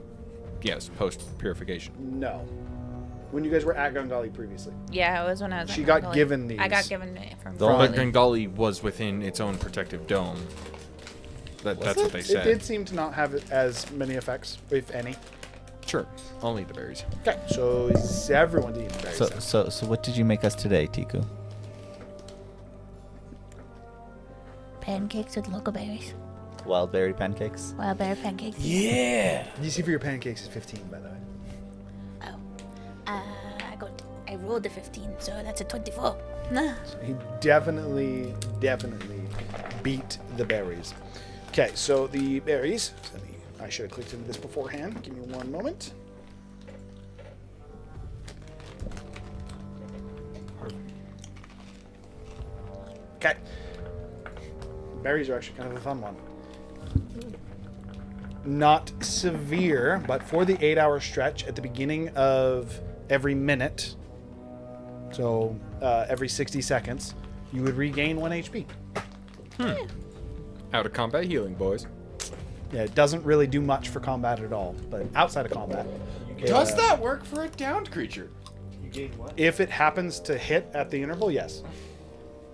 yes, post-purification. No. When you guys were at Gungali previously. Yeah, it was when I was. She at got Gangoli. given these. I got given it from. The But only- Gangali was within its own protective dome. That's what they It said. did seem to not have as many effects, if any. Sure, I'll eat the berries. Okay, so is everyone eating berries? then? So what did you make us today, Tiku? Pancakes with local berries. Wild berry pancakes. Wild berry pancakes. Yeah. DC for your pancakes is 15, by the way. Oh. I rolled a 15, so that's a 24. So he definitely beat the berries. Okay, so the berries. I should have clicked into this beforehand. Give me one moment. Okay. Berries are actually kind of a fun one. Not severe, but for the 8-hour stretch at the beginning of every minute, so every 60 seconds, you would regain 1 HP. Out of combat healing, boys. Yeah, it doesn't really do much for combat at all, but outside of combat. Does that work for a downed creature? You gain what? If it happens to hit at the interval, yes.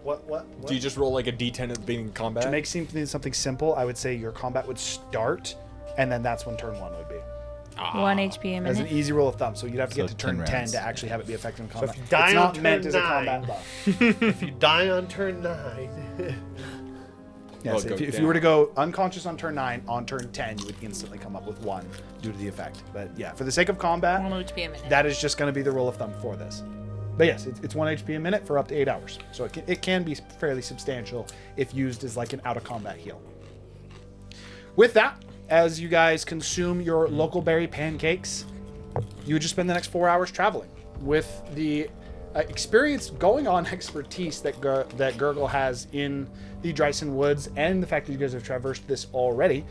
What? Do you just roll like a d10 at the beginning of combat? To make something simple, I would say your combat would start, and then that's when turn 1 would be. 1 HP a As an minute. easy rule of thumb, so you'd have to So get to turn 10 10 rounds. to actually have it be effective in So combat. if you die it's on not meant turn as a 9, combat buff. if you die on turn 9, Yes, Well, if you were to go unconscious on turn 9, on turn 10, you would instantly come up with 1 due to the effect. But yeah, for the sake of combat, 1 HP a minute. that is just going to be the rule of thumb for this. But yes, it's 1 HP a minute for up to 8 hours. So it can be fairly substantial if used as like an out-of-combat heal. With that, as you guys consume your local berry pancakes, you would just spend the next 4 hours traveling. With the experience going on expertise that Gurgle has in the Dryson Woods, and the fact that you guys have traversed this already,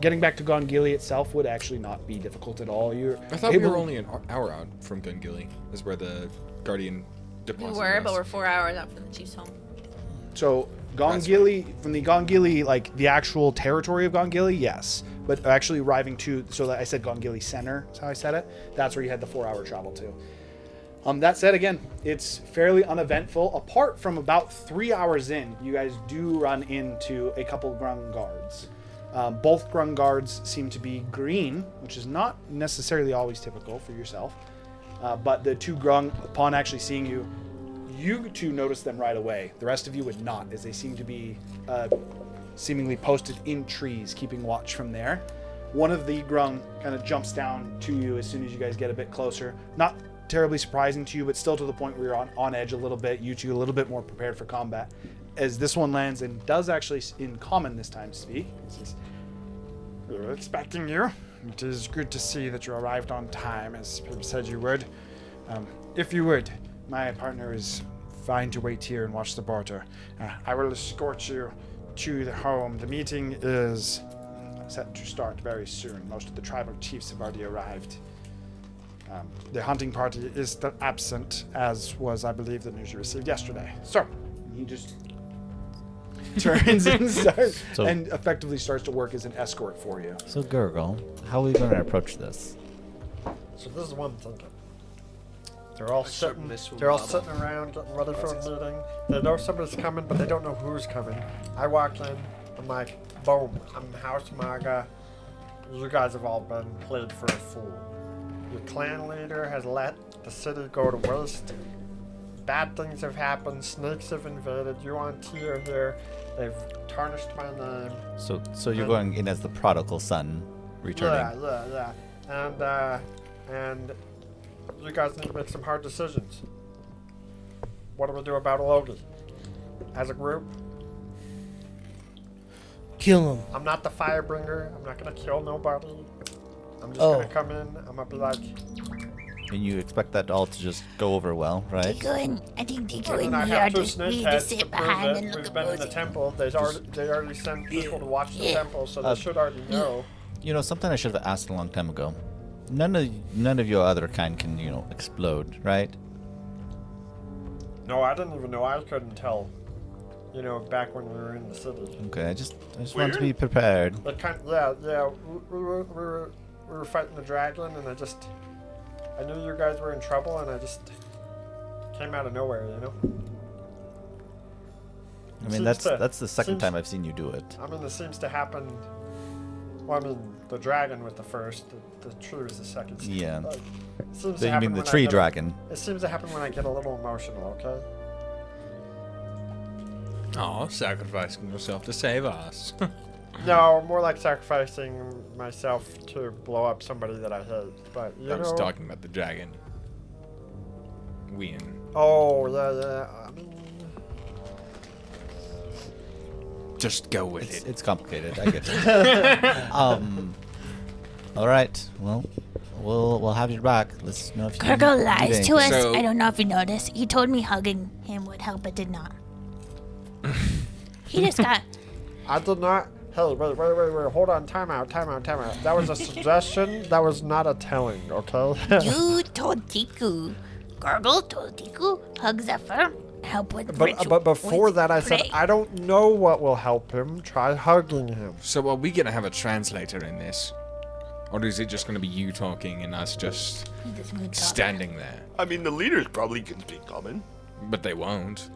getting back to Gongili itself would actually not be difficult at all. I thought we were only an hour out from Gungili, is where the Guardian We deposit were, was. but we're 4 hours out from the chief's home. So Gongili, from the Gongili, like the actual territory of Gongili, yes. But actually arriving to, so that I said Gongili Center, is how I said it. That's where you had the 4 hour travel to. That said, again, it's fairly uneventful. Apart from about 3 hours in, you guys do run into a couple Grung guards. Both Grung guards seem to be green, which is not necessarily always typical for yourself. But the 2 Grung, upon actually seeing you, you two notice them right away. The rest of you would not, as they seem to be seemingly posted in trees, keeping watch from there. One of the Grung kind of jumps down to you as soon as you guys get a bit closer. Not terribly surprising to you, but still to the point where you're on edge a little bit. You two a little bit more prepared for combat. As this one lands and does actually in common this time speak. He says, "We were expecting you. It is good to see that you arrived on time, as Pip said you would. If you would, my partner is fine to wait here and watch the border. I will escort you to the home. The meeting is set to start very soon. Most of the tribal chiefs have already arrived. The hunting party is still absent, as was, I believe, the news you received yesterday. So, he just turns and effectively starts to work as an escort for you. So, Gurgle, how are we going to approach this? So this is what I'm thinking. They're all sitting Misumaba. around getting ready for a meeting. They know somebody's coming, but they don't know who's coming. I walk in, I'm like, boom, I'm House Maga. You guys have all been played for a fool. Your clan leader has let the city go to waste. Bad things have happened. Snakes have invaded. You on tier here. They've tarnished my name. So you're going in as the prodigal son, returning. Yeah. And you guys need to make some hard decisions. What do we do about Logie? As a group? Kill him. I'm not the firebringer. I'm not gonna kill nobody. I'm just gonna come in. I'm gonna be like, And you expect that all to just go over well, right? I think Tiku and and I me have are 2 just snake need to heads to sit prove behind it. and look We've at been in the Rosie. temple. They already sent people to watch the temple, so they should already know. You know, something I should have asked a long time ago. None of your other kind can, explode, right? No, I didn't even know. I couldn't tell. Back when we were in the city. Okay, I just wanted to be prepared. But yeah. We were fighting the dragon, and I knew you guys were in trouble, and I just came out of nowhere, I mean, that's the second time I've seen you do it. I mean, this seems to happen. Well, I mean, the dragon was the first. The tree was the second. Yeah. But it seems So to you happen mean the when I tree get dragon? It seems to happen when I get a little emotional. Okay. Oh, sacrificing yourself to save us. No, more like sacrificing myself to blow up somebody that I hate. But I was talking about the dragon. Wien. Oh yeah. I mean, Just go with it. It's complicated. I get it. All right. Well, we'll have your back. Let's know if you Gurgle need lies anything. to us. So- I don't know if you noticed. He told me hugging him would help, but did not. He just got. I did not. Hey, wait. Hold on. Time out. That was a suggestion. That was not a telling. Okay. You told Tiku. Gurgle told Tiku hug Zephyr. Help with ritual. But before with that, I said pray. I don't know what will help him. Try hugging him. So are we gonna have a translator in this? Or is it just gonna be you talking and us just He just moved on. standing there? I mean, the leaders probably can speak common. But they won't.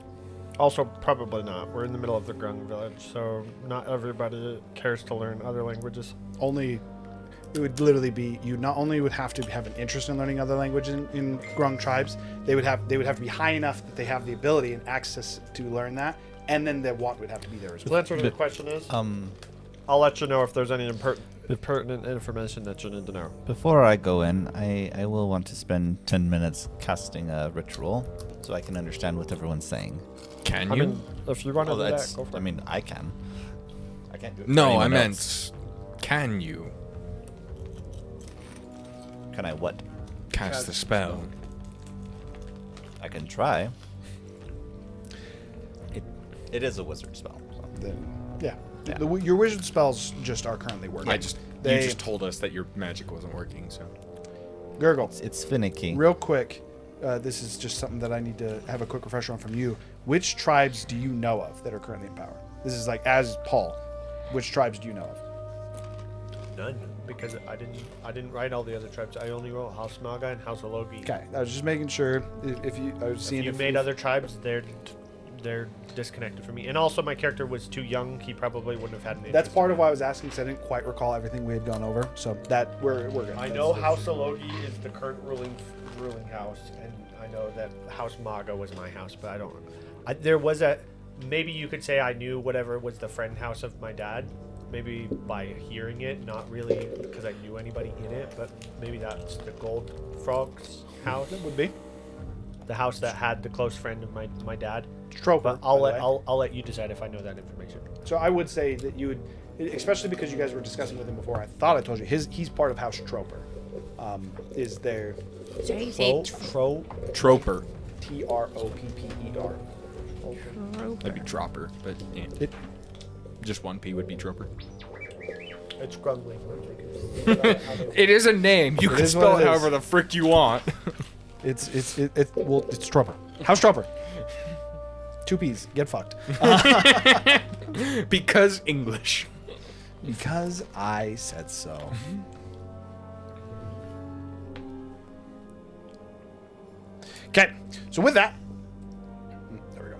Also, probably not. We're in the middle of the Grung village, so not everybody cares to learn other languages. It would literally be, you not only would have to have an interest in learning other languages in Grung tribes, they would have to be high enough that they have the ability and access to learn that, and then the wand would have to be there as The well. answer to the question is, Um, I'll let you know if there's any pertinent information that you need to know. before I go in, I will want to spend 10 minutes casting a ritual so I can understand what everyone's saying. Can I you? mean, if you want to Oh, do that's. that, go for I it. mean, I can. I can't do it. for No, I anyone meant, else. can you Can I what? cast the spell? I can try. It is a wizard spell. So. Yeah. Yeah. Your wizard spells just are currently working. You They- just told us that your magic wasn't working, so. Gurgle, It's finicky. real quick, this is just something that I need to have a quick refresher on from you. Which tribes do you know of that are currently in power? This is like, as Paul, which tribes do you know of? None, because I didn't write all the other tribes. I only wrote House Maga and House Ologi. Okay, I was just making sure if you. I was If seeing you if made you- other tribes, they're disconnected from me. And also, my character was too young. He probably wouldn't have had an interest. That's part of why I was asking, because I didn't quite recall everything we had gone over. So that we're good. I know House Ologi is the current ruling house, and I know that House Maga was my house, but I don't. There was a maybe you could say I knew whatever was the friend house of my dad, maybe by hearing it, not really because I knew anybody in it, but maybe that's the Gold Frog's house. It would be The house that had the close friend of my dad. Troper. But I'll let you decide if I know that information. So I would say that you would, especially because you guys were discussing with him before. I thought I told you he's part of House Troper. Is there So you say Troper. Tropper? That'd be Dropper, but yeah. Just one P would be Troper. It's grumbling. It is a name. You can is what spell it it is. however the frick you want. It's Troper. House Troper. 2 P's. Get fucked. Because English. Because I said so. Okay, so with that, there we go.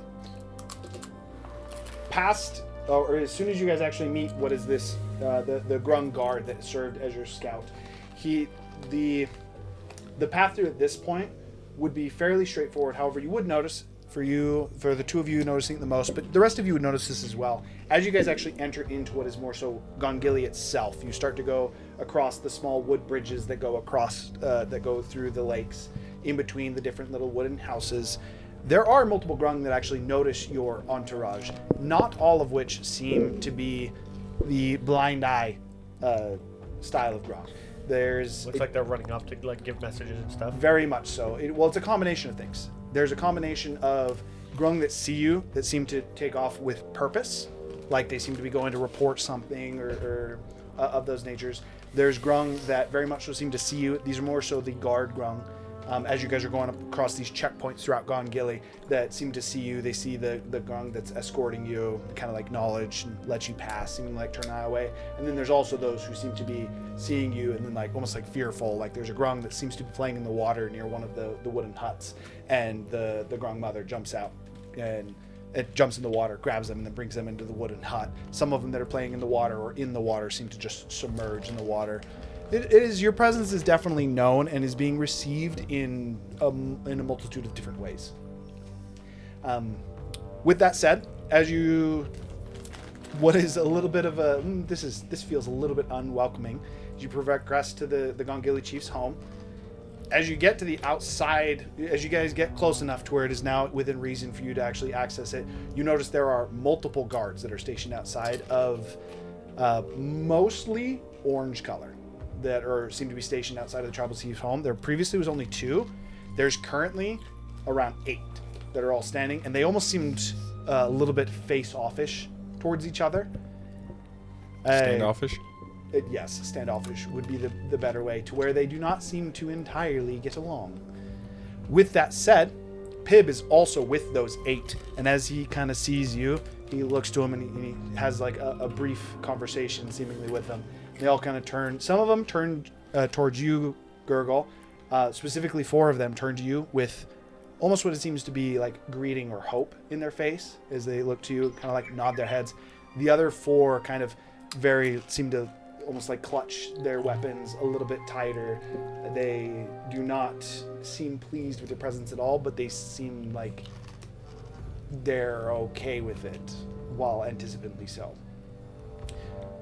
Past, or as soon as you guys actually meet, what is this? The Grung guard that served as your scout. The path through at this point would be fairly straightforward. However, you would notice, for the two of you noticing it the most, but the rest of you would notice this as well. As you guys actually enter into what is more so Gongili itself, you start to go across the small wood bridges that go across, that go through the lakes, in between the different little wooden houses. There are multiple Grung that actually notice your entourage, not all of which seem to be the blind eye style of Grung. Looks like they're running off to like give messages and stuff. Very much so. It's a combination of things. There's a combination of Grung that see you that seem to take off with purpose, like they seem to be going to report something or of those natures. There's Grung that very much so seem to see you. These are more so the guard Grung. As you guys are going across these checkpoints throughout Gongili that seem to see you. They see the Grung that's escorting you, kind of like knowledge and let you pass, seeming like turn an eye away. And then there's also those who seem to be seeing you and then like almost like fearful. Like there's a Grung that seems to be playing in the water near one of the wooden huts, and the Grung mother jumps out and it jumps in the water, grabs them, and then brings them into the wooden hut. Some of them that are playing in the water or in the water seem to just submerge in the water. It is, your presence is definitely known and is being received in a multitude of different ways. With that said, what is a little bit of a this feels a little bit unwelcoming as you progress to the Gongili chief's home. As you get to the outside, as you guys get close enough to where it is now within reason for you to actually access it, you notice there are multiple guards that are stationed outside of mostly orange color that seem to be stationed outside of the tribal chief's home. There previously was only 2. There's currently around 8 that are all standing, and they almost seemed a little bit face-offish towards each other. Standoffish? Yes, standoffish would be the better way, to where they do not seem to entirely get along. With that said, Pib is also with those 8, and as he kind of sees you, he looks to him and he has like a brief conversation seemingly with them. They all kind of turn. Some of them turn towards you, Gurgle. Specifically, 4 of them turn to you with almost what it seems to be like greeting or hope in their face as they look to you, kind of like nod their heads. The other 4 kind of seem to almost like clutch their weapons a little bit tighter. They do not seem pleased with your presence at all, but they seem like they're okay with it, while anticipatably so.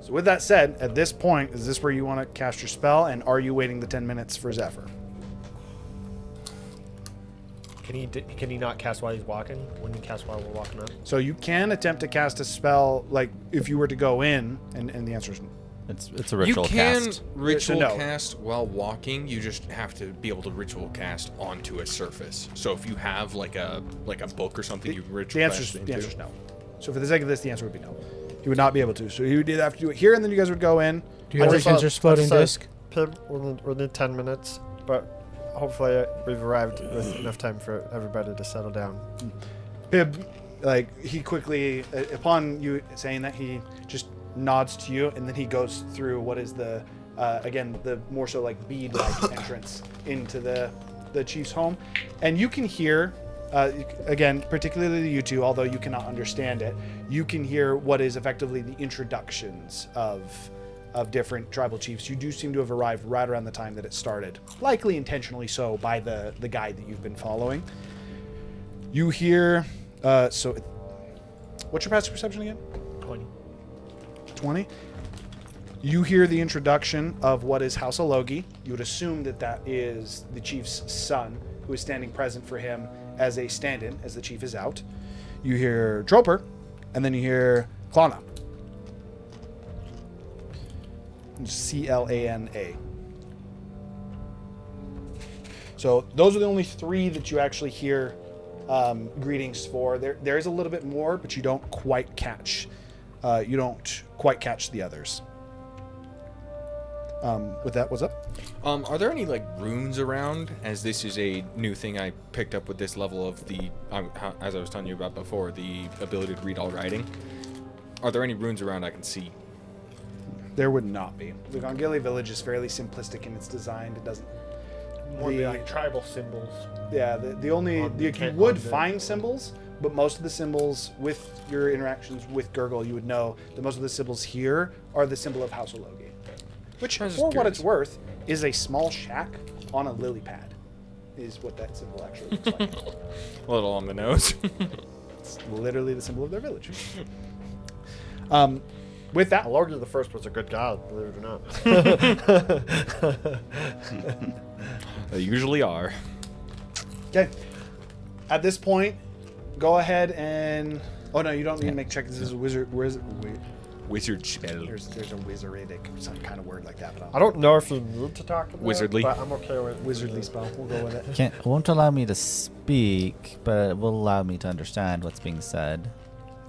So with that said, at this point, is this where you want to cast your spell, and are you waiting the 10 minutes for Zephyr? Can he not cast while he's walking? When he casts while we're walking up? So you can attempt to cast a spell, like if you were to go in, and the answer is It's a ritual you can cast. ritual No. cast while walking. You just have to be able to ritual cast onto a surface. So if you have like a book or something, you ritual the cast into. answer's no. So for the sake of this, the answer would be no. He would not be able to. So he would either have to do it here, and then you guys would go in. Do you have against your exploding disc? Pib, we'll need 10 minutes, but hopefully we've arrived with enough time for everybody to settle down. Pib, like, he quickly, upon you saying that, he just nods to you, and then he goes through what is the, again, the more so like bead-like entrance into the chief's home. And you can hear, again, particularly you two, although you cannot understand it, you can hear what is effectively the introductions of different tribal chiefs. You do seem to have arrived right around the time that it started, likely intentionally so by the guide that you've been following. You hear, what's your passive perception again? 20. You hear the introduction of what is House Alogi. You would assume that that is the chief's son, who is standing present for him as a stand-in, as the chief is out. You hear Droper, and then you hear Klana. C-L-A-N-A. So those are the only three that you actually hear greetings for. There is a little bit more, but you don't quite catch. You don't quite catch the others. With that, what's up? Are there any like runes around? As this is a new thing I picked up with this level of the, as I was telling you about before, the ability to read all writing. Are there any runes around I can see? There would not be. The Gongili village is fairly simplistic in its design. It doesn't. More be like tribal symbols. Yeah, you would find symbols, but most of the symbols with your interactions with Gurgle, you would know that most of the symbols here are the symbol of House Alogi, which, for what it's worth, is a small shack on a lily pad, is what that symbol actually looks like. A little on the nose. It's literally the symbol of their village. With that, Alogi the First was a good god, believe it or not. They usually are. Okay. At this point, go ahead and... Oh, no, you don't need to make a check. This is a wizard... Wizard spell. There's a wizardic, some kind of word like that. But I don't know if you need to talk about Wizardly. it, but I'm okay with Wizardly spell. We'll go with it. It won't allow me to speak, but it will allow me to understand what's being said.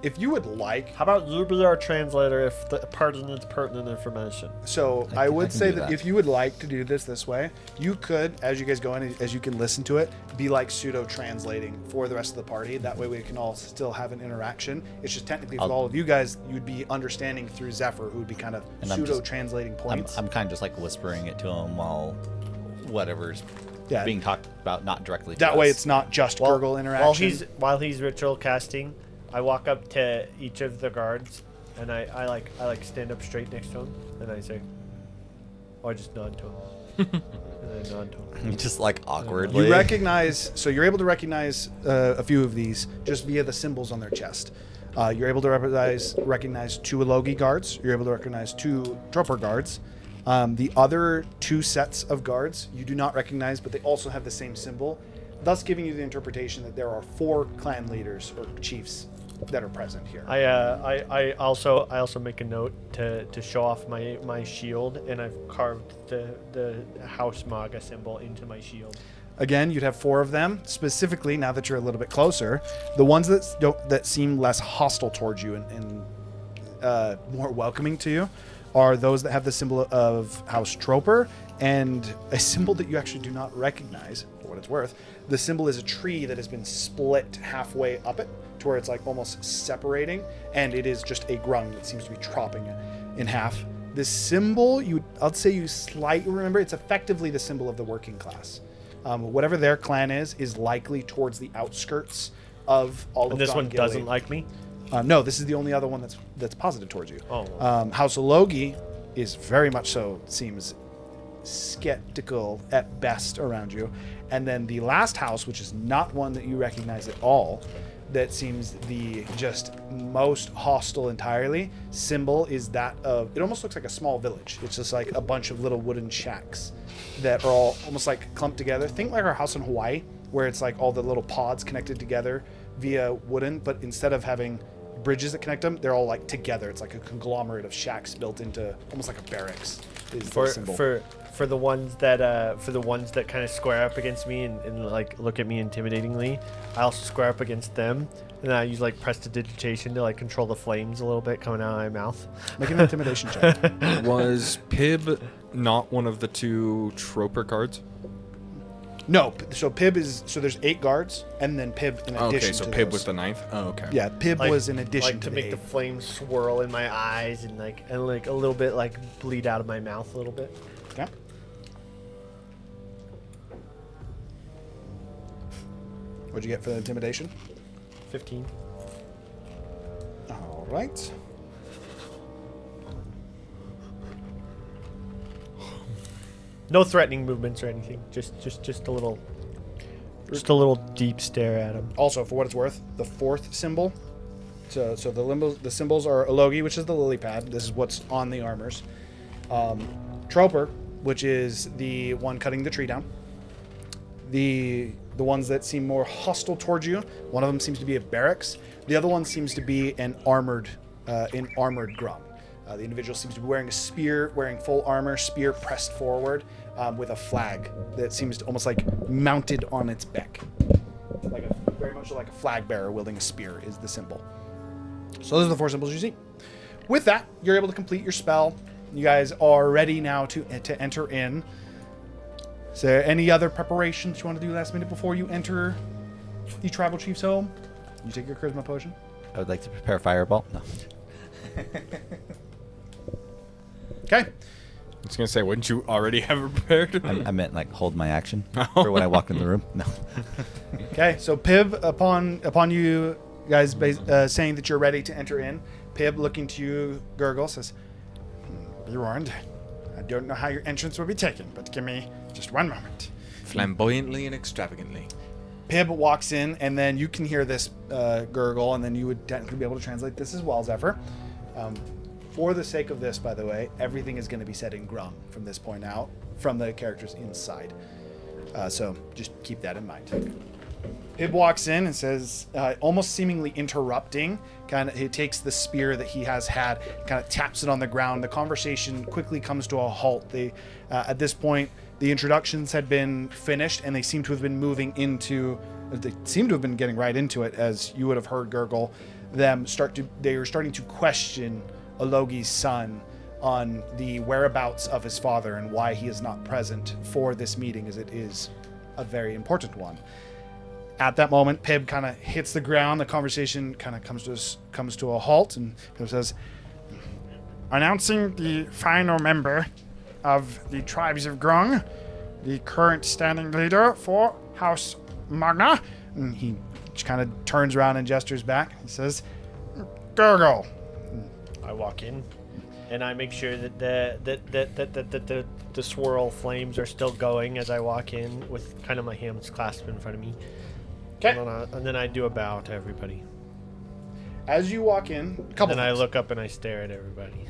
If you would like... How about you be our translator if the party needs pertinent information? So I would say that if you would like to do this way, you could, as you guys go in, as you can listen to it, be like pseudo-translating for the rest of the party. That way we can all still have an interaction. It's just technically for all of you guys, you'd be understanding through Zephyr, who would be kind of pseudo-translating points. I'm kind of just like whispering it to him while whatever's being talked about, not directly to That us. way it's not just Gurgle interaction. While he's ritual casting, I walk up to each of the guards, and I stand up straight next to him, and I say, or I just nod to him, and I nod to him. Just like awkwardly. You recognize, so you're able to recognize a few of these just via the symbols on their chest. You're able to recognize 2 Alogi guards. You're able to recognize 2 Droper guards. The other 2 sets of guards you do not recognize, but they also have the same symbol, thus giving you the interpretation that there are 4 clan leaders or chiefs that are present here. I also make a note to show off my shield, and I've carved the House Maga symbol into my shield. Again, you'd have 4 of them. Specifically, now that you're a little bit closer, the ones that seem less hostile towards you and more welcoming to you are those that have the symbol of House Troper and a symbol that you actually do not recognize, for what it's worth. The symbol is a tree that has been split halfway up it to where it's like almost separating, and it is just a grung that seems to be chopping it in half. This symbol, I'd say you slightly remember, it's effectively the symbol of the working class. Whatever their clan is likely towards the outskirts of all of And this one Gongili. doesn't like me? No, this is the only other one that's positive towards you. Oh. House Alogi is very much so, seems skeptical at best around you. And then the last house, which is not one that you recognize at all, that seems the just most hostile entirely. Symbol is that of, it almost looks like a small village. It's just like a bunch of little wooden shacks that are all almost like clumped together. Think like our house in Hawaii, where it's like all the little pods connected together via wooden, but instead of having bridges that connect them, they're all like together. It's like a conglomerate of shacks built into almost like a barracks. Is the symbol. For the ones that kind of square up against me and like look at me intimidatingly, I also square up against them, and I use like prestidigitation to like control the flames a little bit coming out of my mouth. Make an intimidation check. Was Pib not one of the 2 Troper cards? No, so Pib is, so there's 8 guards, and then Pib in addition Okay, so to Pib those. was the 9th? Oh, okay. Yeah, Pib was in addition like to to make the the 8. flames swirl in my eyes and like a little bit like bleed out of my mouth a little bit. Okay. What'd you get for the intimidation? 15. All right. No threatening movements or anything. Just a little deep stare at him. Also, for what it's worth, the 4th symbol. So the symbols are Ologi, which is the lily pad. This is what's on the armors. Troper, which is the one cutting the tree down. The ones that seem more hostile towards you. One of them seems to be a barracks. The other one seems to be an armored grum. The individual seems to be wearing a spear, wearing full armor, spear pressed forward, with a flag that seems to almost like mounted on its back. Very much like a flag bearer wielding a spear is the symbol. So those are the 4 symbols you see. With that, you're able to complete your spell. You guys are ready now to enter in. Is there any other preparations you want to do last minute before you enter the tribal chief's home? You take your charisma potion. I would like to prepare fireball. No. Okay. I was going to say, wouldn't you already have it prepared? I meant like hold my action for when I walk in the room. No. Okay, so Pib, upon you guys saying that you're ready to enter in, Pib, looking to you, Gurgle, says, "Be warned. I don't know how your entrance will be taken, but give me just one moment." Flamboyantly and extravagantly. Pib walks in, and then you can hear this gurgle, and then you would technically be able to translate this as well, Zephyr. For the sake of this, by the way, everything is going to be said in Grum from this point out, from the characters inside. So just keep that in mind. Pib walks in and says, almost seemingly interrupting, he takes the spear that he has had, kind of taps it on the ground. The conversation quickly comes to a halt. At this point, the introductions had been finished, and they seem to have been getting right into it, as you would have heard Gurgle. They were starting to question Ologi's son on the whereabouts of his father and why he is not present for this meeting, as it is a very important one. At that moment, Pib kind of hits the ground. The conversation kind of comes to a halt, and Pib says, "Announcing the final member of the tribes of Grung, the current standing leader for House Magna." And he kind of turns around and gestures back. He says, "Gurgle." I walk in, and I make sure that the swirl flames are still going as I walk in, with kind of my hands clasped in front of me. Okay. And then I do a bow to everybody. As you walk in, Then I look up and I stare at everybody.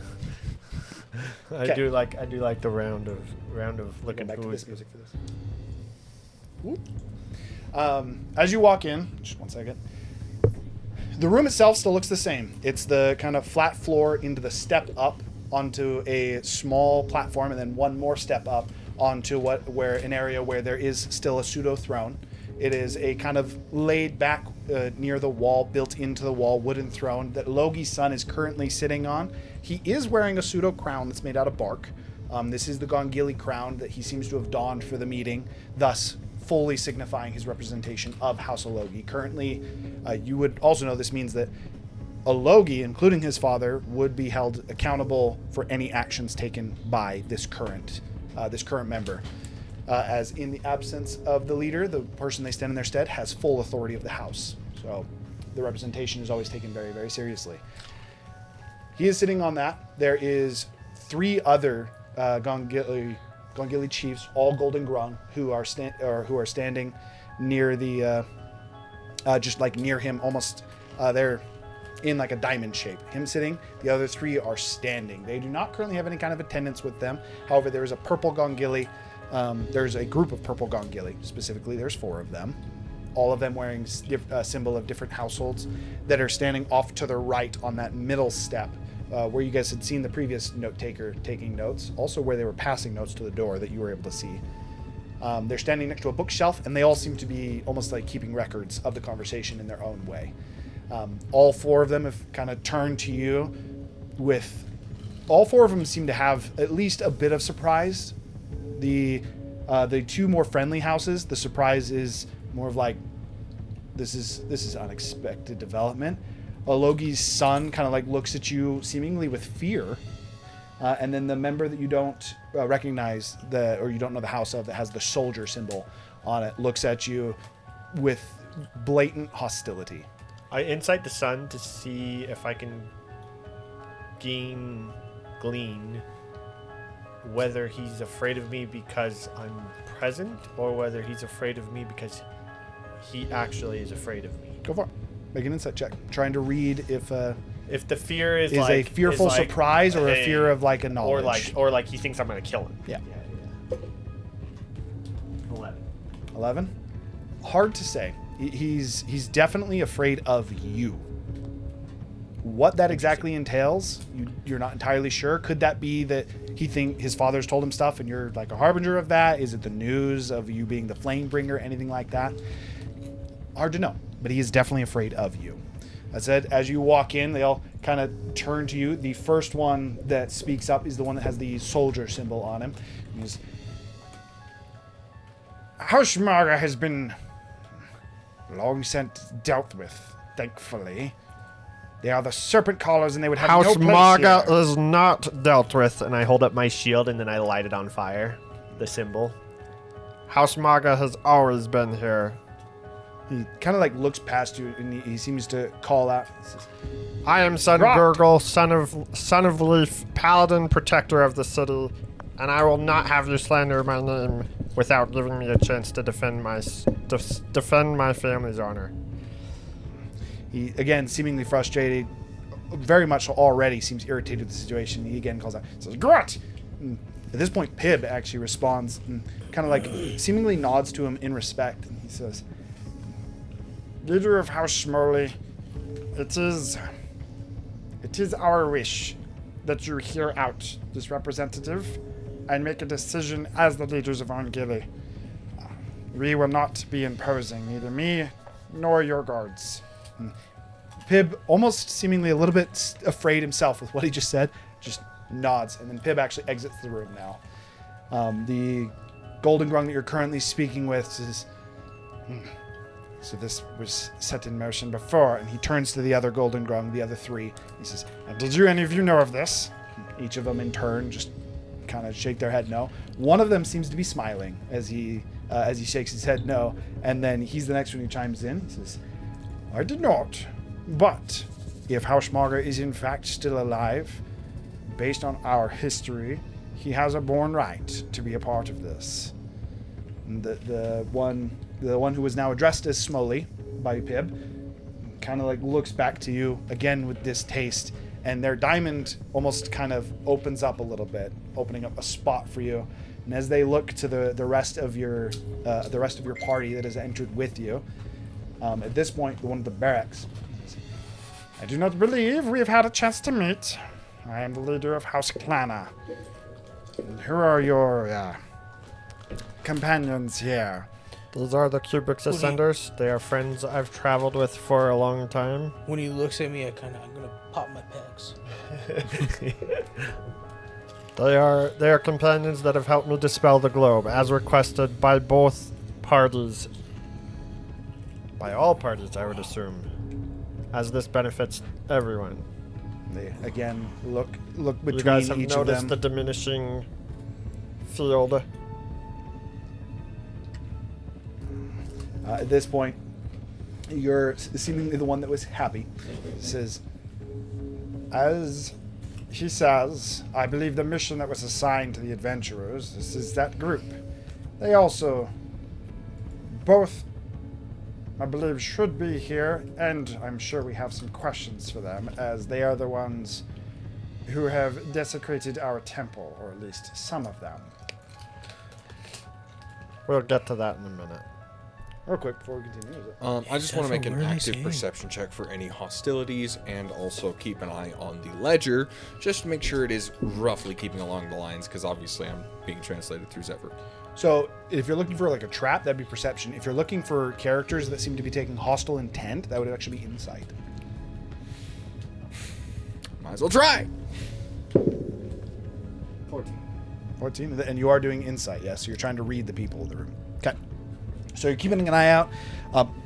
I do like the round of looking back to who this is. music for this. As you walk in, just one second. The room itself still looks the same. It's the kind of flat floor into the step up onto a small platform, and then one more step up onto an area where there is still a pseudo throne. It is a kind of laid back near the wall, built into the wall wooden throne that Logi's son is currently sitting on. He is wearing a pseudo crown that's made out of bark. This is the Gongili crown that he seems to have donned for the meeting, thus fully signifying his representation of House Ologi. Currently, you would also know this means that Ologi, including his father, would be held accountable for any actions taken by this current member. As in the absence of the leader, the person they stand in their stead has full authority of the house. So the representation is always taken very, very seriously. He is sitting on that. There is 3 other Gongili chiefs, all golden grung, who are standing near the just like near him, almost they're in like a diamond shape. Him sitting, the other 3 are standing. They do not currently have any kind of attendants with them. However, there is a purple Gongili. There's a group of purple Gongili, specifically. There's 4 of them. All of them wearing a symbol of different households that are standing off to the right on that middle step where you guys had seen the previous note taker taking notes, also where they were passing notes to the door that you were able to see. They're standing next to a bookshelf, and they all seem to be almost like keeping records of the conversation in their own way. All 4 of them have kind of turned to you with... All 4 of them seem to have at least a bit of surprise. The 2 more friendly houses, the surprise is more of like, this is unexpected development. Ologi's son kind of like looks at you seemingly with fear. And then the member that you don't recognize, or you don't know the house of, that has the soldier symbol on it, looks at you with blatant hostility. I insight the sun to see if I can glean whether he's afraid of me because I'm present, or whether he's afraid of me because he actually is afraid of me. Go for it. Make an insight check. Trying to read if the fear is a fearful surprise or a fear of like a knowledge. Or like he thinks I'm gonna kill him. Yeah. 11. Hard to say. He's definitely afraid of you. What that exactly entails, you're not entirely sure. Could that be that his father's told him stuff and you're like a harbinger of that? Is it the news of you being the flame bringer, anything like that? Hard to know, but he is definitely afraid of you. I said, as you walk in, they all kind of turn to you. The first one that speaks up is the one that has the soldier symbol on him. House Mara has been long since dealt with, thankfully. They are the serpent callers, and they would have House no place Maga here. is not dealt with. And I hold up my shield and then I light it on fire. The symbol. House Maga has always been here. He kind of like looks past you, and he seems to call out. He says, I am Son Rot. Gurgle, son of Leaf, paladin, protector of the city, and I will not have you slander my name without giving me a chance to defend my family's honor. He, again, seemingly frustrated, very much already seems irritated with the situation. He again calls out, says, Grut! And at this point, Pib actually responds and kind of like seemingly nods to him in respect. And he says, Leader of House Schmurley, it is our wish that you hear out this representative and make a decision as the leaders of Angili. We will not be imposing, neither me nor your guards. And Pib, almost seemingly a little bit afraid himself with what he just said, just nods, and then Pib actually exits the room now. The Golden Grung that you're currently speaking with says, so this was set in motion before, and he turns to the other Golden Grung, the other 3. He says, did any of you know of this? And each of them in turn just kind of shake their head no. One of them seems to be smiling as he shakes his head no, and then he's the next one who chimes in. He says, I did not, but if House Marga is in fact still alive, based on our history, he has a born right to be a part of this. And the one who was now addressed as Smoley by Pib kind of like looks back to you again with distaste, and their diamond almost kind of opens up a little bit, opening up a spot for you. And as they look to the rest of your party that has entered with you, at this point, the one of the barracks, I do not believe we have had a chance to meet. I am the leader of House Clana. And who are your companions here? These are the Cubix Ascenders. They are friends I've traveled with for a long time. When he looks at me, I'm gonna pop my pecs. They are companions that have helped me dispel the globe, as requested by both parties. By all parties, I would assume, as this benefits everyone. They again look between you guys have each of noticed them. the diminishing field. At this point, you're seemingly the one that was happy. Says, as he says, I believe the mission that was assigned to the adventurers, this is that group. They also both I believe, should be here, and I'm sure we have some questions for them, as they are the ones who have desecrated our temple, or at least some of them. We'll get to that in a minute. Real quick before we continue. I just want to make an active perception check for any hostilities, and also keep an eye on the ledger, just to make sure it is roughly keeping along the lines, because obviously I'm being translated through Zephyr. So if you're looking for like a trap, that'd be perception. If you're looking for characters that seem to be taking hostile intent, that would actually be insight. Might as well try. 14, and you are doing insight, yes? So you're trying to read the people in the room. Okay. So you're keeping an eye out.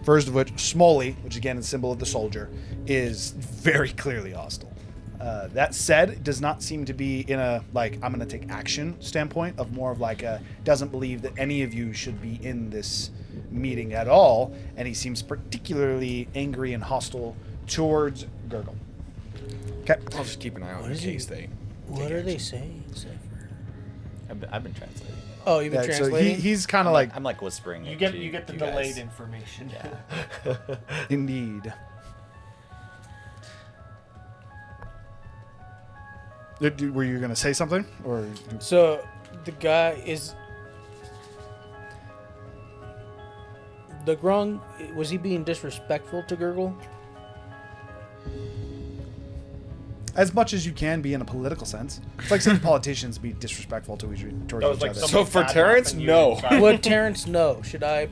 First of which, Smoley, which again is a symbol of the soldier, is very clearly hostile. That said, it does not seem to be in a, like, I'm going to take action standpoint, of more of like a, doesn't believe that any of you should be in this meeting at all, and he seems particularly angry and hostile towards Gurgle. Okay. I'll just keep an eye out in case they... What are they saying, Zephyr? I've been translating. Oh, you've been So translating? he's kind of like... I'm like whispering. You it get to you get the you delayed guys. information. Yeah. Indeed. Were you going to say something? Or So, the guy is... The Grung, was he being disrespectful to Gurgle? as much as you can be in a political sense. It's like seeing politicians be disrespectful to towards was each like other. some- So for Terrence, no. Would Terrence know? Should I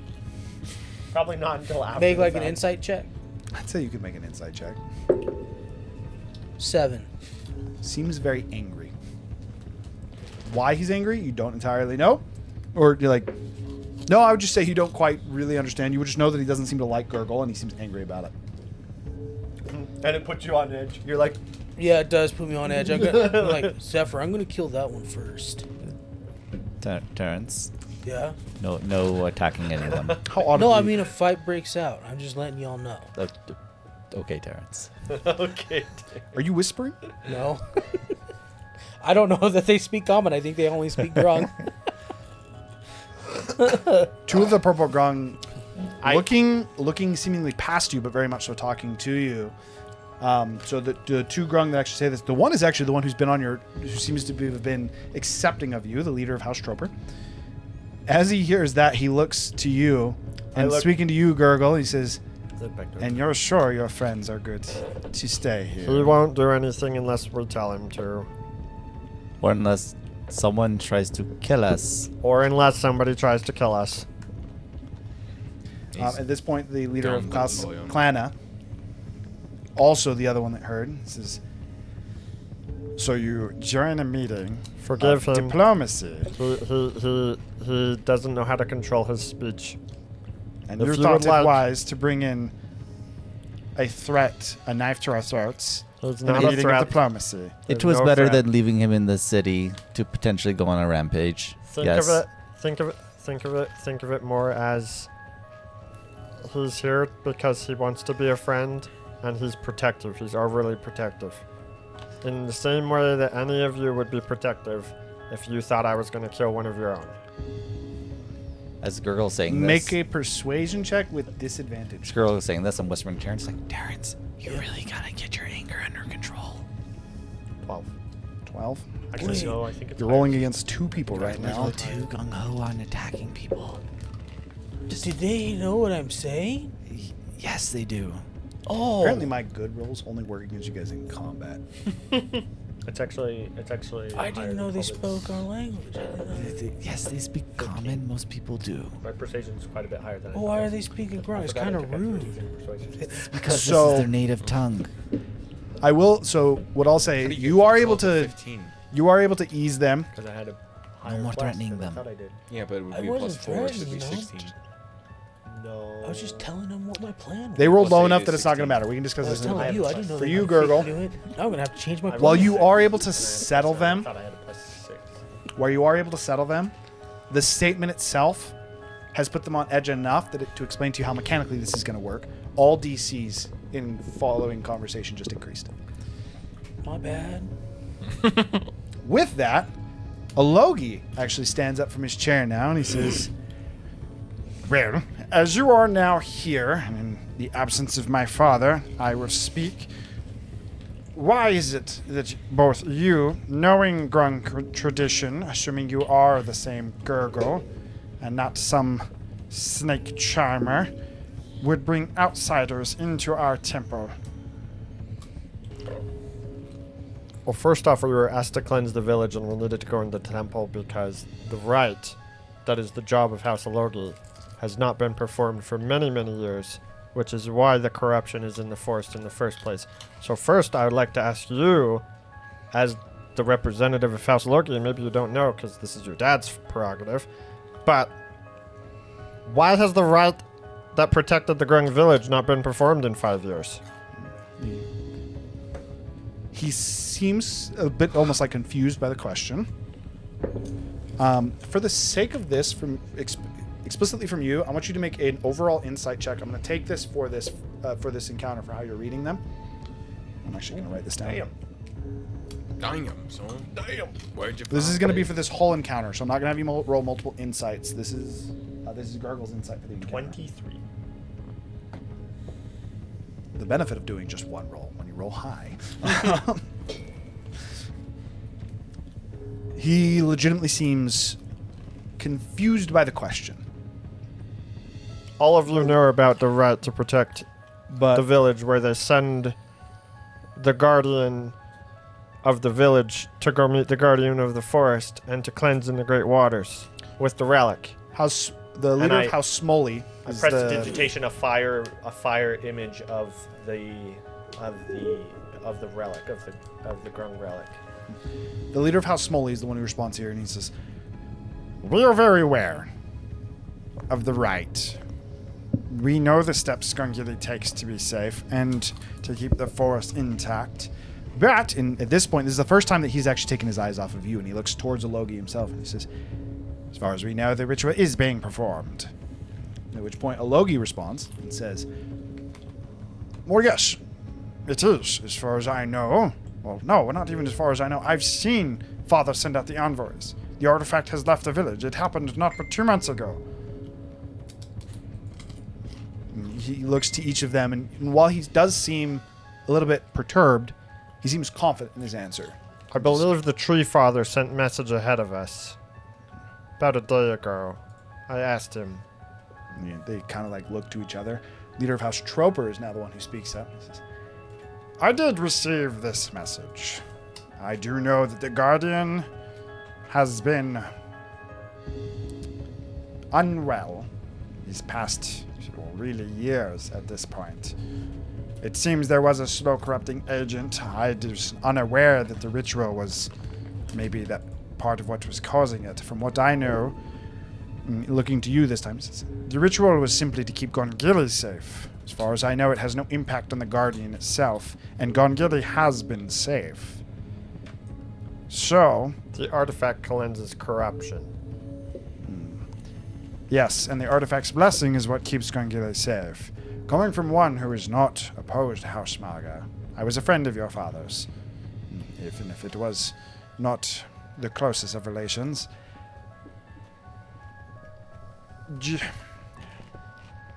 Probably not until after. make the like an fact. insight check? I'd say you could make an insight check. 7. Seems very angry. Why he's angry, you don't entirely know. Or you're like, no, I would just say you don't quite really understand. You would just know that he doesn't seem to like Gurgle and he seems angry about it. And it puts you on edge. You're like, Yeah, it does put me on edge. I'm like, Zephyr, I'm gonna kill that one first. Terrence, Yeah. no attacking anyone. How odd. No, of I you. mean a fight breaks out. I'm just letting y'all know. Okay, Terrence. okay. Are you whispering? No. I don't know that they speak common. I think they only speak Grung. Two of the purple grung looking seemingly past you, but very much so talking to you. So the two grung that actually say this, the one is actually the one who seems to have been accepting of you, the leader of House Troper. As he hears that, he looks to you, and speaking to you, Gurgle, he says, "And you're sure your friends are good to stay here?" He won't do anything unless we tell him to. Or unless someone tries to kill us. Or unless somebody tries to kill us. At this point, the leader of Down the volume. Clana, also the other one that heard, says, "So you join a meeting Forgive of him. diplomacy, He doesn't know how to control his speech. and If you you thought would it like- wise to bring in a threat, a knife to our throats, He's in a not a meeting of threat. diplomacy." It There's was no better threat. than leaving him in the city to potentially go on a rampage. Think yes. of it. Think of it more as he's here because he wants to be a friend, and he's protective. He's overly protective. In the same way that any of you would be protective if you thought I was going to kill one of your own. As Gurgle saying Make this, a persuasion check with disadvantage. as Gurgle saying this, I'm whispering to Terrence, like, Terrence, you really gotta get your anger under control. 12. Actually, no, I think it's You're rolling against two people right now. Too gung ho on attacking people. Did they know what I'm saying? Yes, they do. Oh. Apparently, my good rolls only work against you guys in combat. It's actually. I didn't know they spoke our language. I didn't know. Yes, they speak common. Most people do. My persuasion is quite a bit higher than. I Oh, thought. why are they speaking Grung? It's Forgot I kind of took extra rude. in persuasion. Because So- this is their native tongue. I will. So what I'll say, you are able to 15. ease them. Because I had a higher more plus threatening than I them. thought I did. Yeah, but it would I be a plus wasn't 4, so it'd be threatening them. 16. No. I was just telling them what my plan was. They rolled Plus low eight enough is that it's not going 16. to matter. We can discuss I was this in a telling minute. you. I didn't know For they you, could Gurgle. do it. Now I'm gonna have to change my. While plan. you are able to And I had a settle plus 7. them, I thought I had a plus 6. the statement itself has put them on edge enough that to explain to you how mechanically this is going to work. All DCs in following conversation just increased. My bad. With that, Alogi actually stands up from his chair now and he says, "Well, As you are now here, and in the absence of my father, I will speak. Why is it that both you, knowing Grung tradition, assuming you are the same Gurgle, and not some snake charmer, would bring outsiders into our temple? Well, first off, we were asked to cleanse the village and we needed to go into the temple because the rite, that is the job of House Alogi, has not been performed for many, many years, which is why the corruption is in the forest in the first place. So first, I would like to ask you, as the representative of House Alogi, and maybe you don't know because this is your dad's prerogative, but why has the rite that protected the Grung village not been performed in 5 years? He seems a bit almost like confused by the question. For the sake of this, explicitly from you, I want you to make an overall insight check. I'm going to take this for this encounter for how you're reading them. I'm actually going to write this down. Damn, son. Damn. Where'd you This is find going to be it? for this whole encounter, so I'm not going to have you roll multiple insights. This is Gargle's insight for the encounter. 23. The benefit of doing just one roll when you roll high. He legitimately seems confused by the question. All of you know about the right to protect But the village, where they send the guardian of the village to go meet the guardian of the forest and to cleanse in the great waters with the relic. The leader I- of House Smoley I is prestidigitation a fire image of the relic of the Grung relic. the leader of House Smoley is the one who responds here, and he says, "We are very aware of the right. We know the steps Skungili takes to be safe and to keep the forest intact. But at this point, this is the first time that he's actually taken his eyes off of you, and he looks towards Alogi himself, and he says, as far as we know, the ritual is being performed." At which point, Alogi responds and says, "Well, yes, it is, as far as I know. Well, no, not even as far as I know. I've seen Father send out the envoys. The artifact has left the village. It happened not but 2 months ago." He looks to each of them, and while he does seem a little bit perturbed, he seems confident in his answer. I believe the Tree Father sent message ahead of us. About a day ago. I asked him. Yeah, they kind of like look to each other. Leader of House Troper is now the one who speaks up. He says, "I did receive this message. I do know that the Guardian has been unwell these past, really, years at this point. It seems there was a slow corrupting agent. I was unaware that the ritual was maybe that part of what was causing it. From what I know, looking to you this time, says, the ritual was simply to keep Gongili safe. As far as I know, it has no impact on the Guardian itself, and Gongili has been safe. So, The artifact cleanses corruption. yes, and the artifact's blessing is what keeps Gongili safe. Coming from one who is not opposed to House Maga. I was a friend of your father's, even if it was not the closest of relations.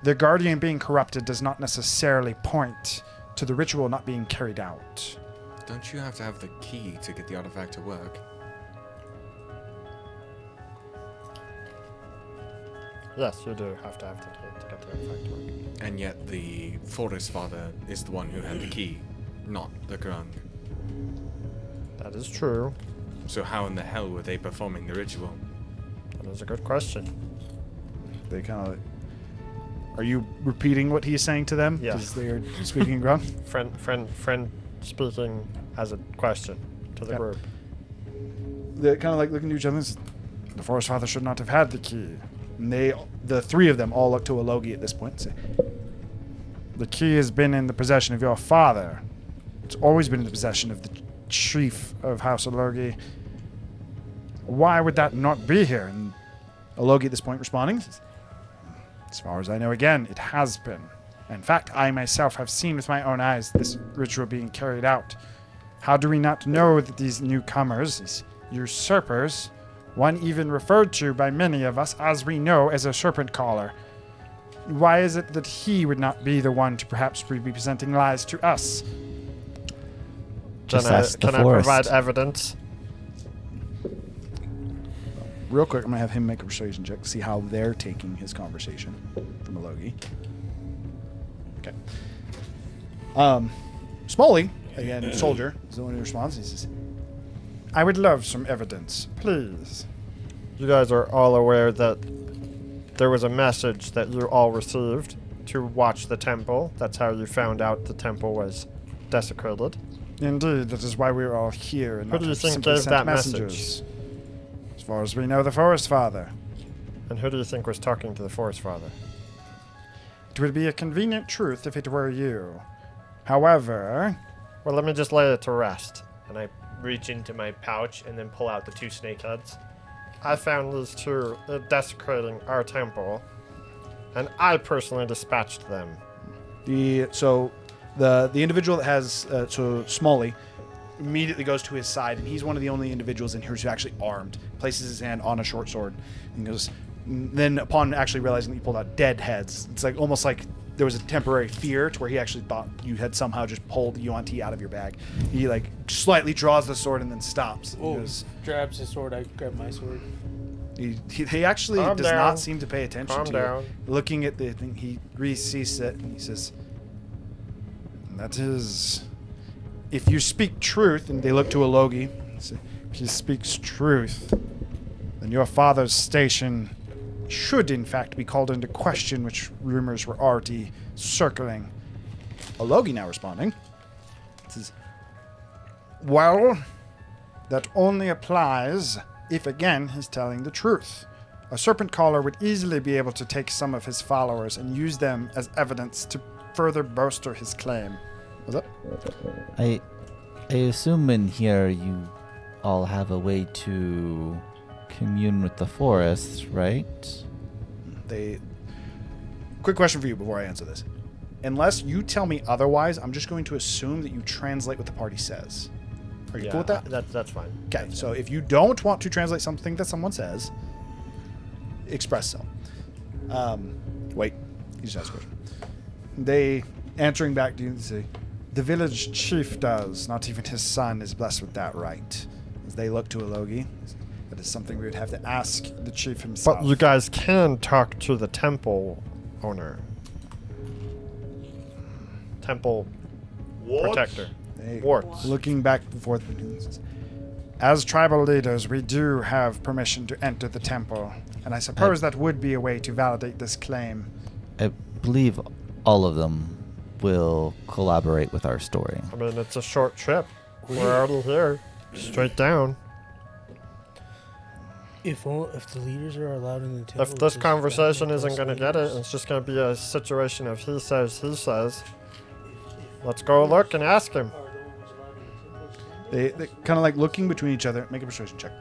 The Guardian being corrupted does not necessarily point to the ritual not being carried out. Don't you have to have the key to get the artifact to work? Yes, you do have to get the artifact to work. And yet the Forest Father is the one who had the key, not the Grung. That is true. So how in the hell were they performing the ritual? That is a good question. They kind of... Are you repeating what he's saying to them? Yeah. Because they are speaking Grung? Friend speaking as a question to the Yeah. group. They're kind of like looking to each other and say, the Forest Father should not have had the key. And the three of them all look to Alogi at this point and say, the key has been in the possession of your father. It's always been in the possession of the chief of House Alogi. Why would that not be here? And Alogi at this point responding says, as far as I know, again, it has been. In fact, I myself have seen with my own eyes this ritual being carried out. How do we not know that these newcomers, these usurpers, one even referred to by many of us, as we know, as a serpent caller, Why is it that he would not be the one to perhaps be presenting lies to us? Just ask the Can I forest. provide evidence? Real quick, I'm gonna have him make a persuasion check to see how they're taking his conversation from Alogi. Okay. Smalley, again, soldier, is the one who responds. He says, I would love some evidence, please. You guys are all aware that there was a message that you all received to watch the temple. That's how you found out the temple was desecrated. Indeed, that is why we are all here and Who not do you have think simply gave sent that messengers. As far as we know, the Forest Father. And who do you think was talking to the Forest Father? It would be a convenient truth if it were you. However, Well, let me just lay it to rest. And I reach into my pouch and then pull out the 2 snake heads. I found these 2 desecrating our temple, and I personally dispatched them. the individual that has so Smalley immediately goes to his side, and he's one of the only individuals in here who's actually armed. Places his hand on a short sword, and goes. Then, upon actually realizing that you pulled out dead heads, it's like almost like there was a temporary fear to where he actually thought you had somehow just pulled Yuan-Ti out of your bag. He like slightly draws the sword and then stops. He goes, Grabs his sword. I grab my sword. he actually Calm does down. not seem to pay attention Calm to down. you. Looking at the thing, he re-sees it and he says, that is, if you speak truth, and they look to Alogi. if he speaks truth, then your father's station should in fact be called into question, which rumors were already circling. Alogi now responding. Says, well, that only applies if again he's telling the truth. A serpent caller would easily be able to take some of his followers and use them as evidence to further bolster his claim. What's up? I assume in here you all have a way to commune with the forest, right? Quick question for you before I answer this. Unless you tell me otherwise, I'm just going to assume that you translate what the party says. Are you cool with that? That's fine. Okay, so if you don't want to translate something that someone says, express so. Wait, you just asked a question. They, answering back to you, say, The village chief does. Not even his son is blessed with that right. as they look to Alogi, That is something we would have to ask the chief himself. But you guys can talk to the temple owner. Temple protector. they, Warts. looking back and forth between us, As tribal leaders, we do have permission to enter the temple, and I suppose that would be a way to validate this claim. I believe all of them will collaborate with our story. I mean, it's a short trip. We're already here. Straight down. If the leaders are allowed in the temple, If this just conversation validate isn't those going to get it, leaders. it's just going to be a situation of he says. Let's go look and ask him. they kind of like looking between each other. Make a persuasion check.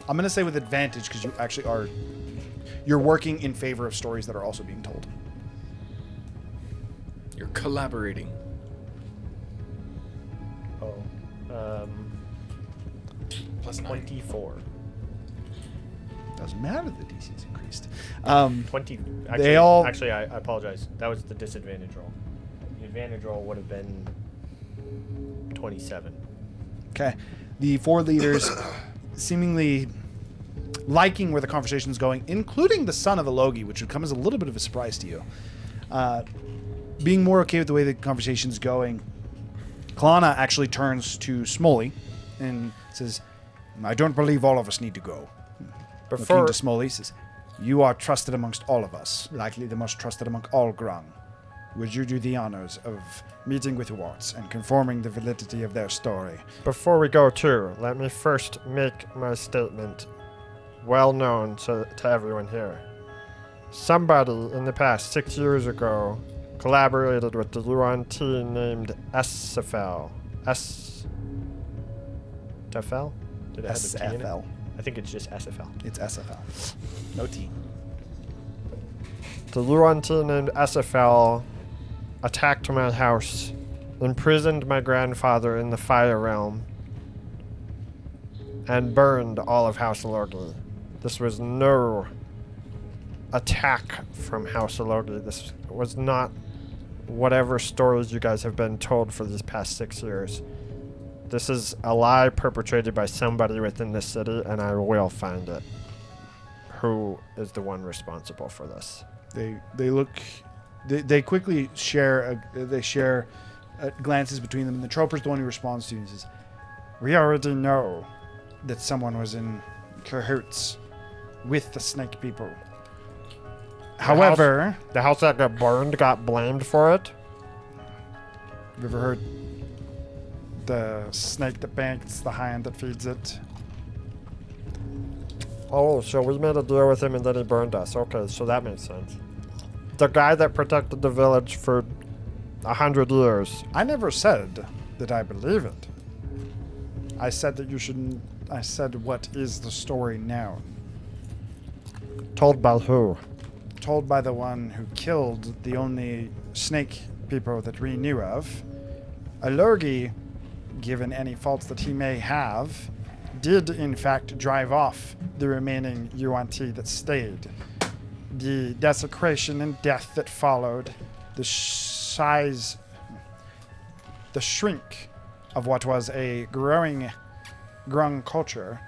I'm going to say with advantage because you actually are, you're working in favor of stories that are also being told. You're collaborating. Plus 24. Doesn't matter that DC's increased. 20. Actually, I apologize. That was the disadvantage roll. The advantage roll would have been 27. Okay. The four leaders seemingly liking where the conversation's going, including the son of Alogi, which would come as a little bit of a surprise to you. Being more okay with the way the conversation's going, Kalana actually turns to Smoley and says, I don't believe all of us need to go. Looking to Smoley, says, you are trusted amongst all of us, likely the most trusted among all Grung. Would you do the honors of meeting with Warts and confirming the validity of their story? Before we go too, let me first make my statement well known to everyone here. Somebody in the past 6 years ago collaborated with the Yuan-Ti named Esfel. Tefel? Did it have a T in it? SFL. I think it's just SFL. It's SFL. No T. The Yuan-Ti named Esfel attacked my house, imprisoned my grandfather in the Fire Realm, and burned all of House Lorgi. This was no attack from House Alogi. This was not whatever stories you guys have been told for these past 6 years. This is a lie perpetrated by somebody within the city, and I will find it. Who is the one responsible for this? They quickly share glances between them, and the Troper's the one who responds to you and says, We already know that someone was in cahoots with the snake people. However, The house that got burned got blamed for it? you ever heard the snake that banks the hand that feeds it? Oh, so we made a deal with him and then he burned us. Okay, so that makes sense. The guy that protected the village for 100 years. I never said that I believe it. I said that you shouldn't. I said, what is the story now? Told by who? Told by the one who killed the only snake people that we knew of. Alurgi, given any faults that he may have, did in fact drive off the remaining UNT that stayed. The desecration and death that followed, the shrink of what was a growing grung culture,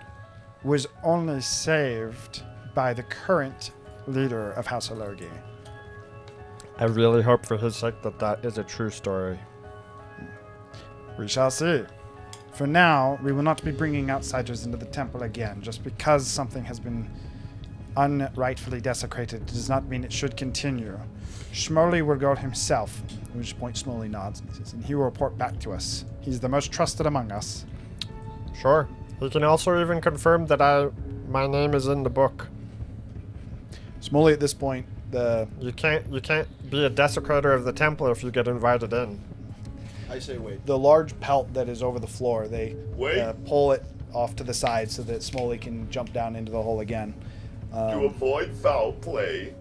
was only saved by the current leader of House Alogi. I really hope for his sake that that is a true story. We shall see. For now, we will not be bringing outsiders into the temple again. Just because something has been unrightfully desecrated does not mean it should continue. Shmoli will go himself, at which point Shmoli nods, and he says, and he will report back to us. He's the most trusted among us. Sure. He can also even confirm that my name is in the book. Shmoli at this point, You can't be a desecrator of the temple if you get invited in. I say wait. the large pelt that is over the floor, they Wait. pull it off to the side so that Smoley can jump down into the hole again. To avoid foul play,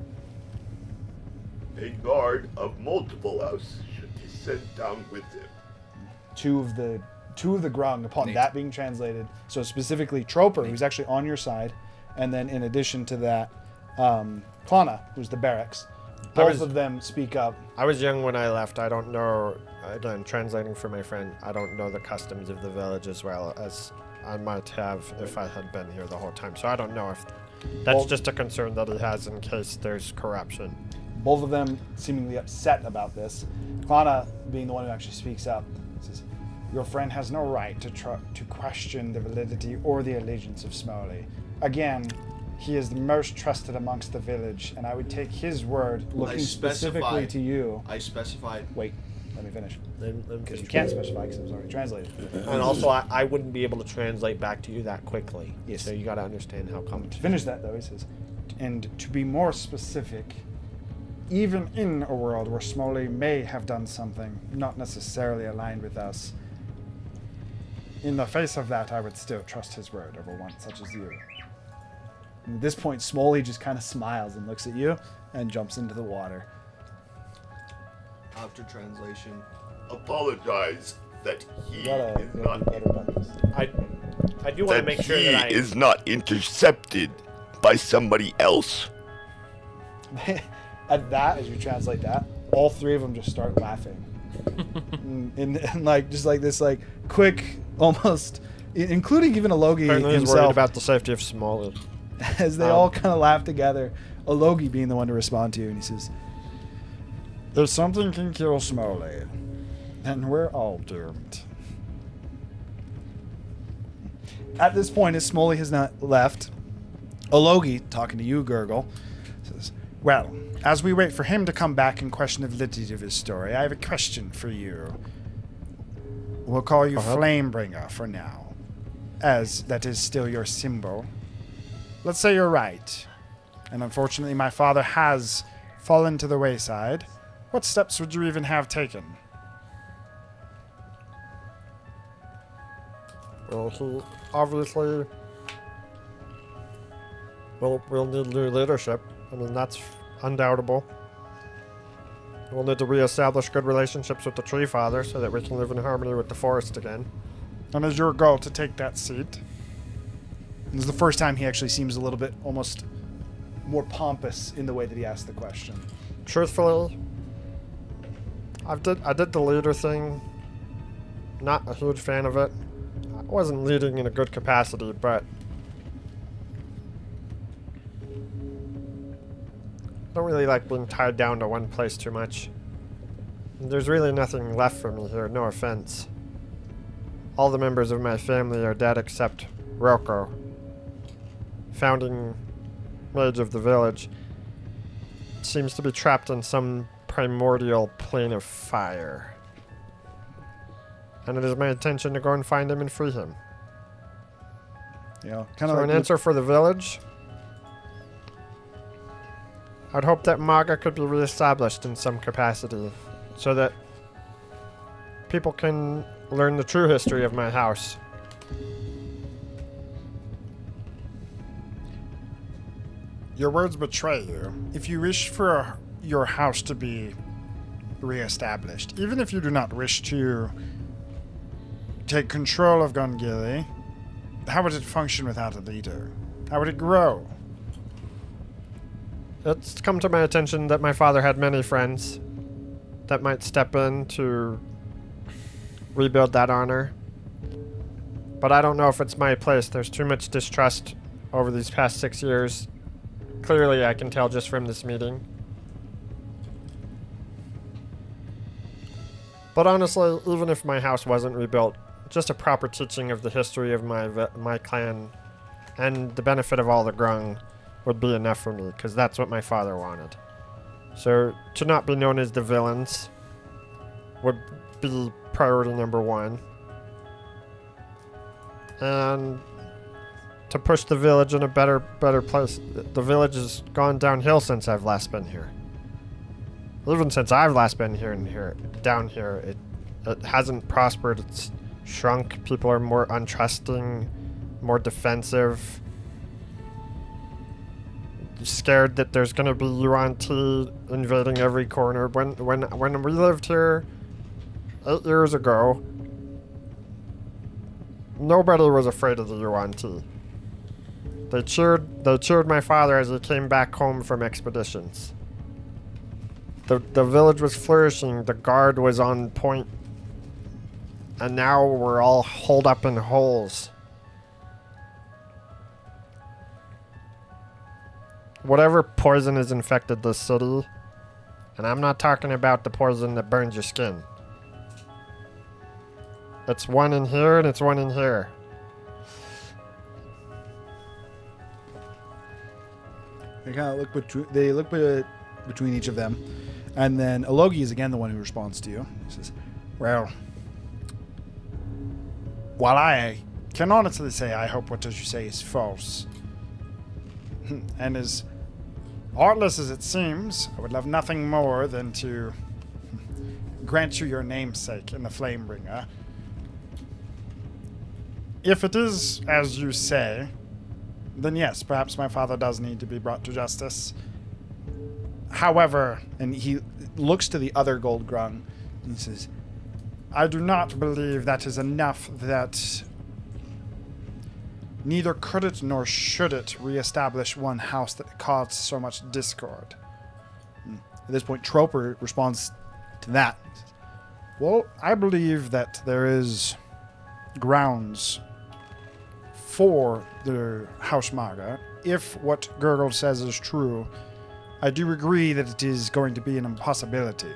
a guard of multiple houses should be sent down with him. two of the grung upon that being translated. So specifically Troper, who's actually on your side, and then in addition to that, Klana, who's the barracks. Both of them speak up. I was young when I left. I don't know, again, translating for my friend, I don't know the customs of the village as well as I might have if I had been here the whole time. So I don't know if that's just a concern that he has in case there's corruption. Both of them seemingly upset about this. Klana, being the one who actually speaks up, says, Your friend has no right to question the validity or the allegiance of Smoley. Again, he is the most trusted amongst the village, and I would take his word looking specifically to you. I specified. Wait, let me finish. Then Because you can't specify because it was already translated. And also, I wouldn't be able to translate back to you that quickly. Yes. So you got to understand how come. To finish that, though, he says, And to be more specific, even in a world where Smoley may have done something not necessarily aligned with us, in the face of that, I would still trust his word over one such as you. And at this point, Smoley just kind of smiles and looks at you and jumps into the water. After translation. Apologize that he You is gotta not do better about this. I do want to that make sure he that I. is not intercepted by somebody else. At that, as you translate that, all three of them just start laughing. and like just like this like quick almost including even Alogi Apparently he's worried himself about the safety of Smoley. as they all kind of laugh together, Alogi being the one to respond to you, and he says, If something can kill Smoley, then we're all doomed. at this point, as Smoley has not left, Alogi, talking to you, Gurgle, says, Well, as we wait for him to come back and question the validity of his story, I have a question for you. We'll call you Flamebringer for now, as that is still your symbol. Let's say you're right, and unfortunately my father has fallen to the wayside. What steps would you even have taken? Well, he obviously we'll need new leadership. I mean, that's undoubtable. We'll need to reestablish good relationships with the Tree Father so that we can live in harmony with the forest again. And is your goal to take that seat? this is the first time he actually seems a little bit almost more pompous in the way that he asked the question. Truthfully, I did the leader thing. Not a huge fan of it. I wasn't leading in a good capacity, but I don't really like being tied down to one place too much. There's really nothing left for me here, no offense. All the members of my family are dead except Roko, founding mage of the village. Seems to be trapped in some primordial plane of fire. And it is my intention to go and find him and free him. Yeah, So an answer for the village. I'd hope that Maga could be reestablished in some capacity, so that people can learn the true history of my house. Your words betray you. If you wish for your house to be reestablished, even if you do not wish to take control of Gongili, how would it function without a leader? How would it grow? It's come to my attention that my father had many friends that might step in to rebuild that honor. But I don't know if it's my place. There's too much distrust over these past 6 years. Clearly, I can tell just from this meeting. But honestly, even if my house wasn't rebuilt, just a proper teaching of the history of my clan and the benefit of all the Grung would be enough for me, because that's what my father wanted. So, to not be known as the villains would be priority number 1. And to push the village in a better place. The village has gone downhill since I've last been here. Even since I've last been down here, it hasn't prospered. It's shrunk. People are more untrusting, more defensive. Scared that there's gonna be Yuan Ti invading every corner. When we lived here 8 years ago, nobody was afraid of the Yuan Ti. They cheered my father as he came back home from expeditions. The village was flourishing, the guard was on point, and now we're all holed up in holes. Whatever poison has infected this city, and I'm not talking about the poison that burns your skin. It's one in here and it's one in here. They kind of look between each of them, and then Alogi is again the one who responds to you. He says, Well, while I can honestly say I hope what you say is false, and as heartless as it seems, I would love nothing more than to grant you your namesake in the Flamebringer. If it is as you say, then yes, perhaps my father does need to be brought to justice. However, and he looks to the other gold grung, and he says, I do not believe that is enough, that neither could it nor should it reestablish one house that caused so much discord. At this point, Troper responds to that. He says, Well, I believe that there is grounds for the House Maga. If what Gurgle says is true, I do agree that it is going to be an impossibility.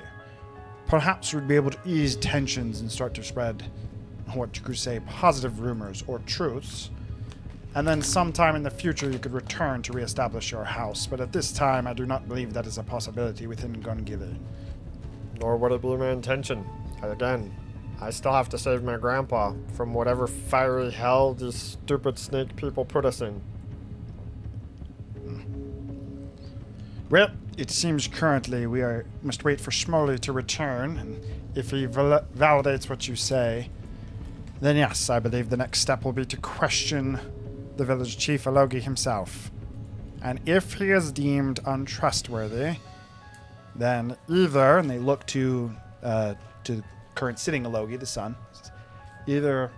Perhaps we'd be able to ease tensions and start to spread what you could say positive rumors or truths. And then sometime in the future you could return to reestablish your house. But at this time, I do not believe that is a possibility within Gongili. Nor would it be my intention. Again, I still have to save my grandpa from whatever fiery hell these stupid snake people put us in. Well, it seems currently we must wait for Smoley to return, and if he validates what you say, then yes, I believe the next step will be to question the village chief Alogi himself. And if he is deemed untrustworthy, then either, and they look to the current sitting Alogi, the son, either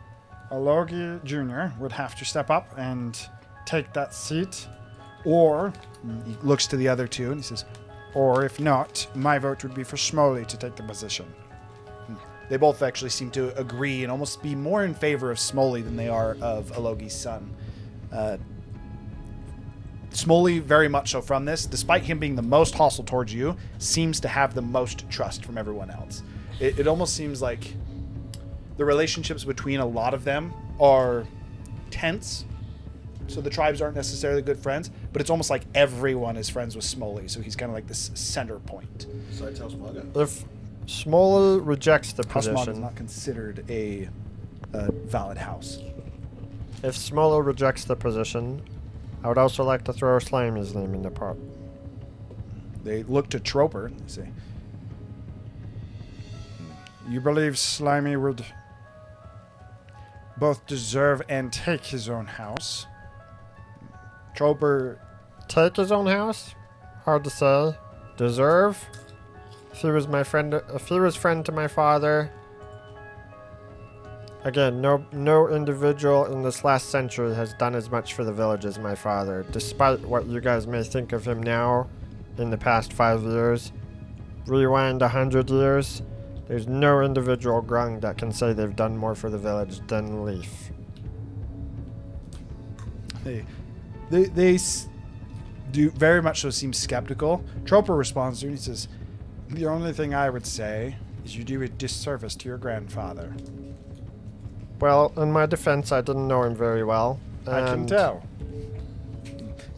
Alogi Jr. would have to step up and take that seat, Or, he looks to the other two and he says, or if not, my vote would be for Smoley to take the position. They both actually seem to agree and almost be more in favor of Smoley than they are of Alogi's son. Smoley, very much so from this, despite him being the most hostile towards you, seems to have the most trust from everyone else. It almost seems like the relationships between a lot of them are tense. So the tribes aren't necessarily good friends, but it's almost like everyone is friends with Smoley. So he's kind of like this center point. So I tell Smaga. If Smoley rejects the House Mog is position, not considered a valid house. if Smoley rejects the position, I would also like to throw Slimy's name in the pot. They look to Troper and they say, you believe Slimy would both deserve and take his own house? Troper, Take his own house? Hard to say. Deserve? If he was friend to my father. Again, no individual in this last century has done as much for the village as my father. Despite what you guys may think of him now, in the past 5 years, rewind 100 years, there's no individual grung that can say they've done more for the village than Leaf. they do very much so seem skeptical. Troper responds to him and he says, the only thing I would say is you do a disservice to your grandfather. Well, in my defense, I didn't know him very well. I can and tell.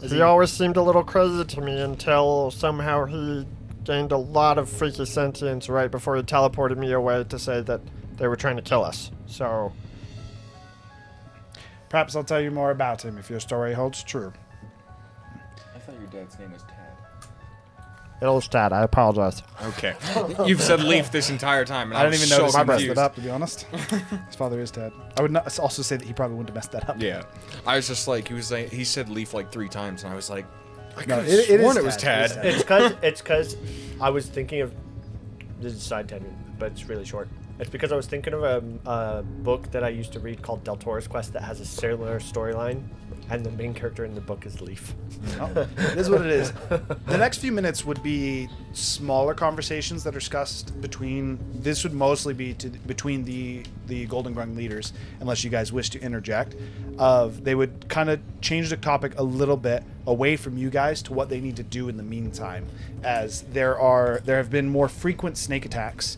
He always seemed a little crazy to me until somehow he gained a lot of freaky sentience right before he teleported me away to say that they were trying to kill us. So, Perhaps I'll tell you more about him if your story holds true. I thought your dad's name was Tad. Ilstad, I apologize. Okay. You've said Leaf this entire time, and I I'm didn't even so notice I messed confused. it up, to be honest. His father is Ted. I would not also say that he probably wouldn't have messed that up. Yeah. I was just like, he said Leaf like 3 times, and I was like, I No, could it have is sworn it was Tad. Tad. It's because I was thinking of this is a side tangent, but it's really short. It's because I was thinking of a book that I used to read called Del Toro's Quest that has a similar storyline, and the main character in the book is Leaf. Oh, this is what it is. The next few minutes would be smaller conversations that are discussed between. This would mostly be between the Golden Grung leaders, unless you guys wish to interject. They would kind of change the topic a little bit away from you guys to what they need to do in the meantime, as there have been more frequent snake attacks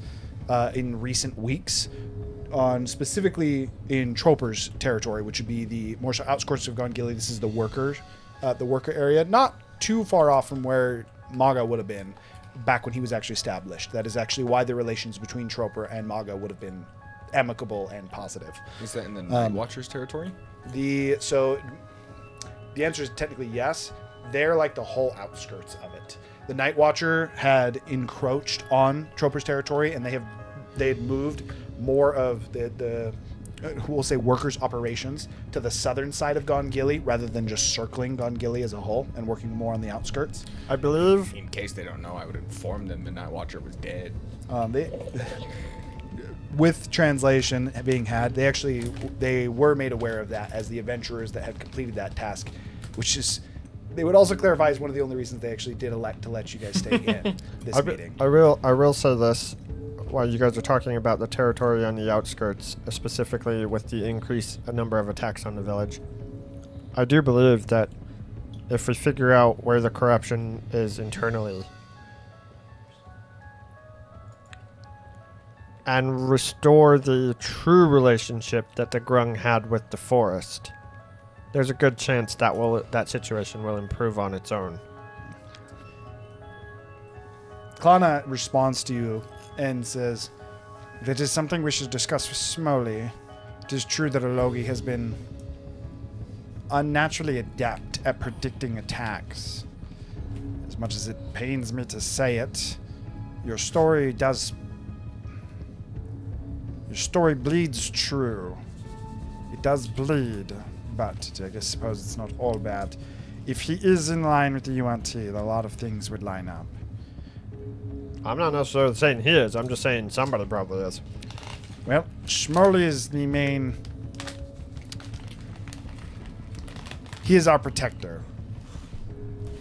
in recent weeks, on specifically in Troper's territory, which would be the more so outskirts of Gongili. This is the worker area, not too far off from where Maga would have been back when he was actually established. That is actually why the relations between Troper and Maga would have been amicable and positive. Is that in the Night Watcher's territory? The answer is technically yes. They're like the whole outskirts of it. The Night Watcher had encroached on Troper's territory, and they had moved more of the we'll say workers' operations to the southern side of Gongili rather than just circling Gongili as a whole and working more on the outskirts. I believe. In case they don't know, I would inform them the Night Watcher was dead. With translation being had, they were made aware of that as the adventurers that had completed that task, which is, they would also clarify, is one of the only reasons they actually did elect to let you guys stay in this meeting. I will say this while you guys are talking about the territory on the outskirts, specifically with the increased number of attacks on the village. I do believe that if we figure out where the corruption is internally and restore the true relationship that the Grung had with the forest, there's a good chance that situation will improve on its own. Klana responds to you and says, if it is something we should discuss with Smoley, it is true that Ologi has been unnaturally adept at predicting attacks. As much as it pains me to say it, your story bleeds true. It does bleed, but I suppose it's not all bad. If he is in line with the UNT, a lot of things would line up. I'm not necessarily saying he is, I'm just saying somebody probably is. Well, Smoley is the main... He is our protector.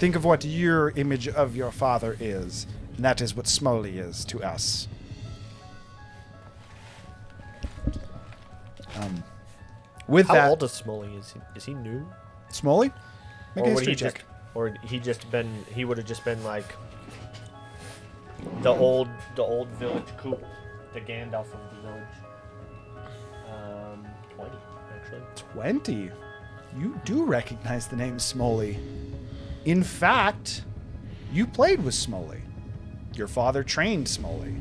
Think of what your image of your father is, and that is what Smoley is to us. With How that, old is Smoley? Is he new? Smoley, make a Or would history he check. he would have just been like the old village coop, the Gandalf of the village. 20 actually. 20. You do recognize the name Smoley. In fact, you played with Smoley. Your father trained Smoley.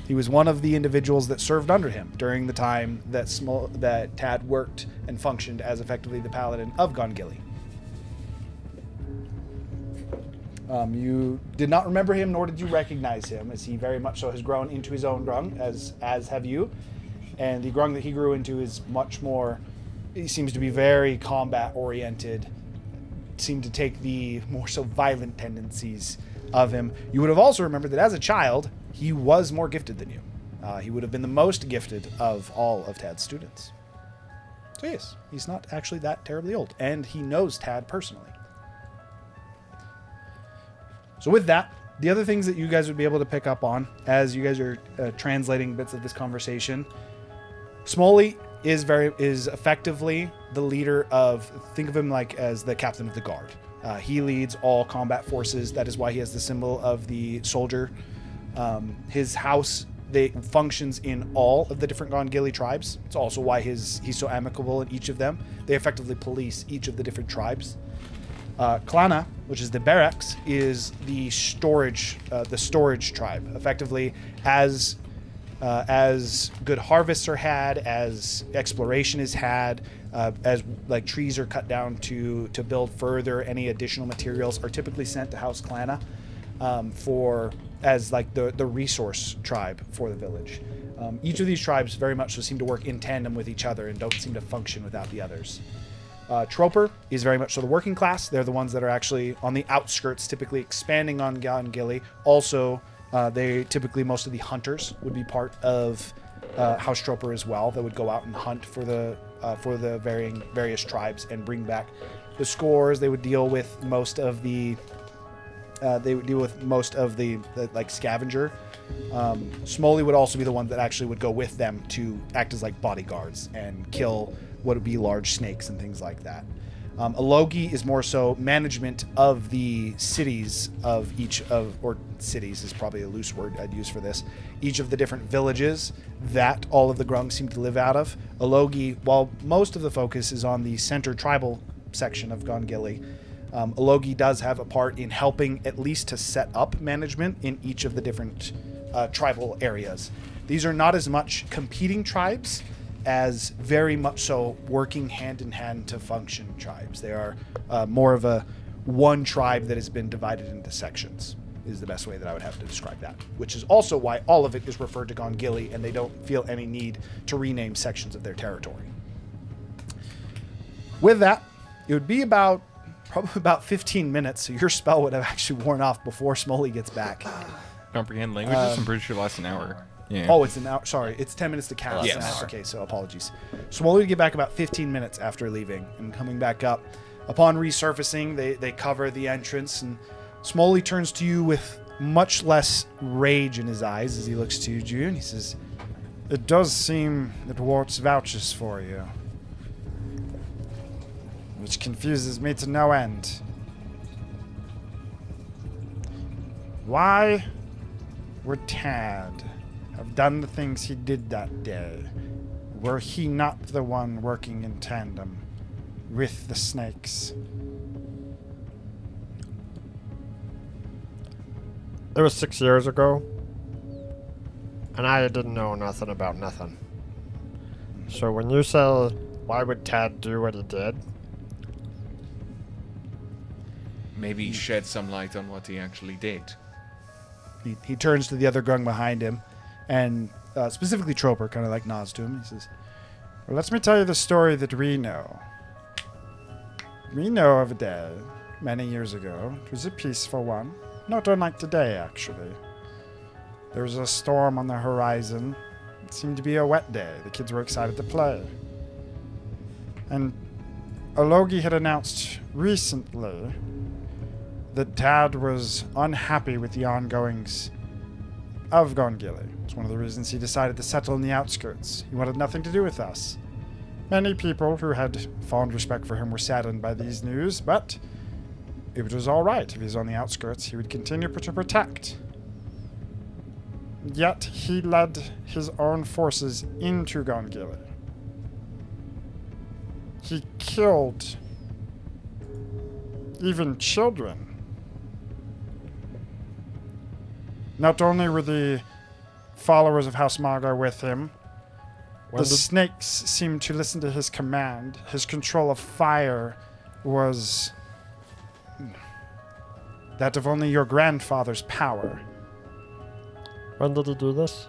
He was one of the individuals that served under him during the time that that Tad worked and functioned as effectively the paladin of Gongili. You did not remember him, nor did you recognize him, as he very much so has grown into his own grung, as have you. And the grung that he grew into is much more. He seems to be very combat oriented. Seemed to take the more so violent tendencies of him. You would have also remembered that as a child, he was more gifted than you. He would have been the most gifted of all of Tad's students. So yes, he's not actually that terribly old, and he knows Tad personally. So with that, the other things that you guys would be able to pick up on as you guys are translating bits of this conversation, Smoley is effectively the leader of, think of him like as the captain of the guard. He leads all combat forces. That is why he has the symbol of the soldier. His house functions in all of the different Gongili tribes. It's also why he's so amicable in each of them. They effectively police each of the different tribes. Klana, which is the barracks, is the storage tribe. Effectively, as good harvests are had, as exploration is had, as like trees are cut down to build further, any additional materials are typically sent to House Klana as like the resource tribe for the village. Each of these tribes very much so seem to work in tandem with each other and don't seem to function without the others. Troper is very much so the working class. They're the ones that are actually on the outskirts, typically expanding on Gongili. Also, most of the hunters would be part of House Troper as well. That would go out and hunt for the various tribes and bring back the scores. They would deal with most of the like scavenger. Smoley would also be the one that actually would go with them to act as like bodyguards and kill what would be large snakes and things like that. Alogi is more so management of the cities of or cities is probably a loose word I'd use for this. Each of the different villages that all of the grungs seem to live out of. Alogi, while most of the focus is on the center tribal section of Gongili, Alogi does have a part in helping at least to set up management in each of the different tribal areas. These are not as much competing tribes as very much so working hand in hand to function tribes. They are more of a one tribe that has been divided into sections, is the best way that I would have to describe that, which is also why all of it is referred to Gongili and they don't feel any need to rename sections of their territory. With that, it would be probably about 15 minutes, so your spell would have actually worn off before Smoley gets back. Comprehend languages? I'm pretty sure it lasts an hour. Yeah. Oh, it's an hour. Sorry, it's 10 minutes to cast. Yes. Okay, so apologies. Smoley would get back about 15 minutes after leaving and coming back up. Upon resurfacing, they cover the entrance, and Smoley turns to you with much less rage in his eyes as he looks to you, and he says, It does seem that Warts vouches for you, which confuses me to no end. Why would Tad have done the things he did that day, were he not the one working in tandem with the snakes? It was 6 years ago, and I didn't know nothing about nothing. So when you say, why would Tad do what he did? Maybe shed some light on what he actually did. he turns to the other grung behind him, and specifically Troper kind of like nods to him. He says, Well, let me tell you the story that we know. We know of a day, many years ago. It was a peaceful one. Not unlike today, actually. There was a storm on the horizon. It seemed to be a wet day. The kids were excited to play. And Alogi had announced recently that Dad was unhappy with the ongoings of Gongili. It's one of the reasons he decided to settle in the outskirts. He wanted nothing to do with us. Many people who had fond respect for him were saddened by these news, but it was all right. If he was on the outskirts, he would continue to protect. Yet he led his own forces into Gongili. He killed even children. Not only were the followers of House Maga with him, the snakes seemed to listen to his command. His control of fire was that of only your grandfather's power. When did he do this?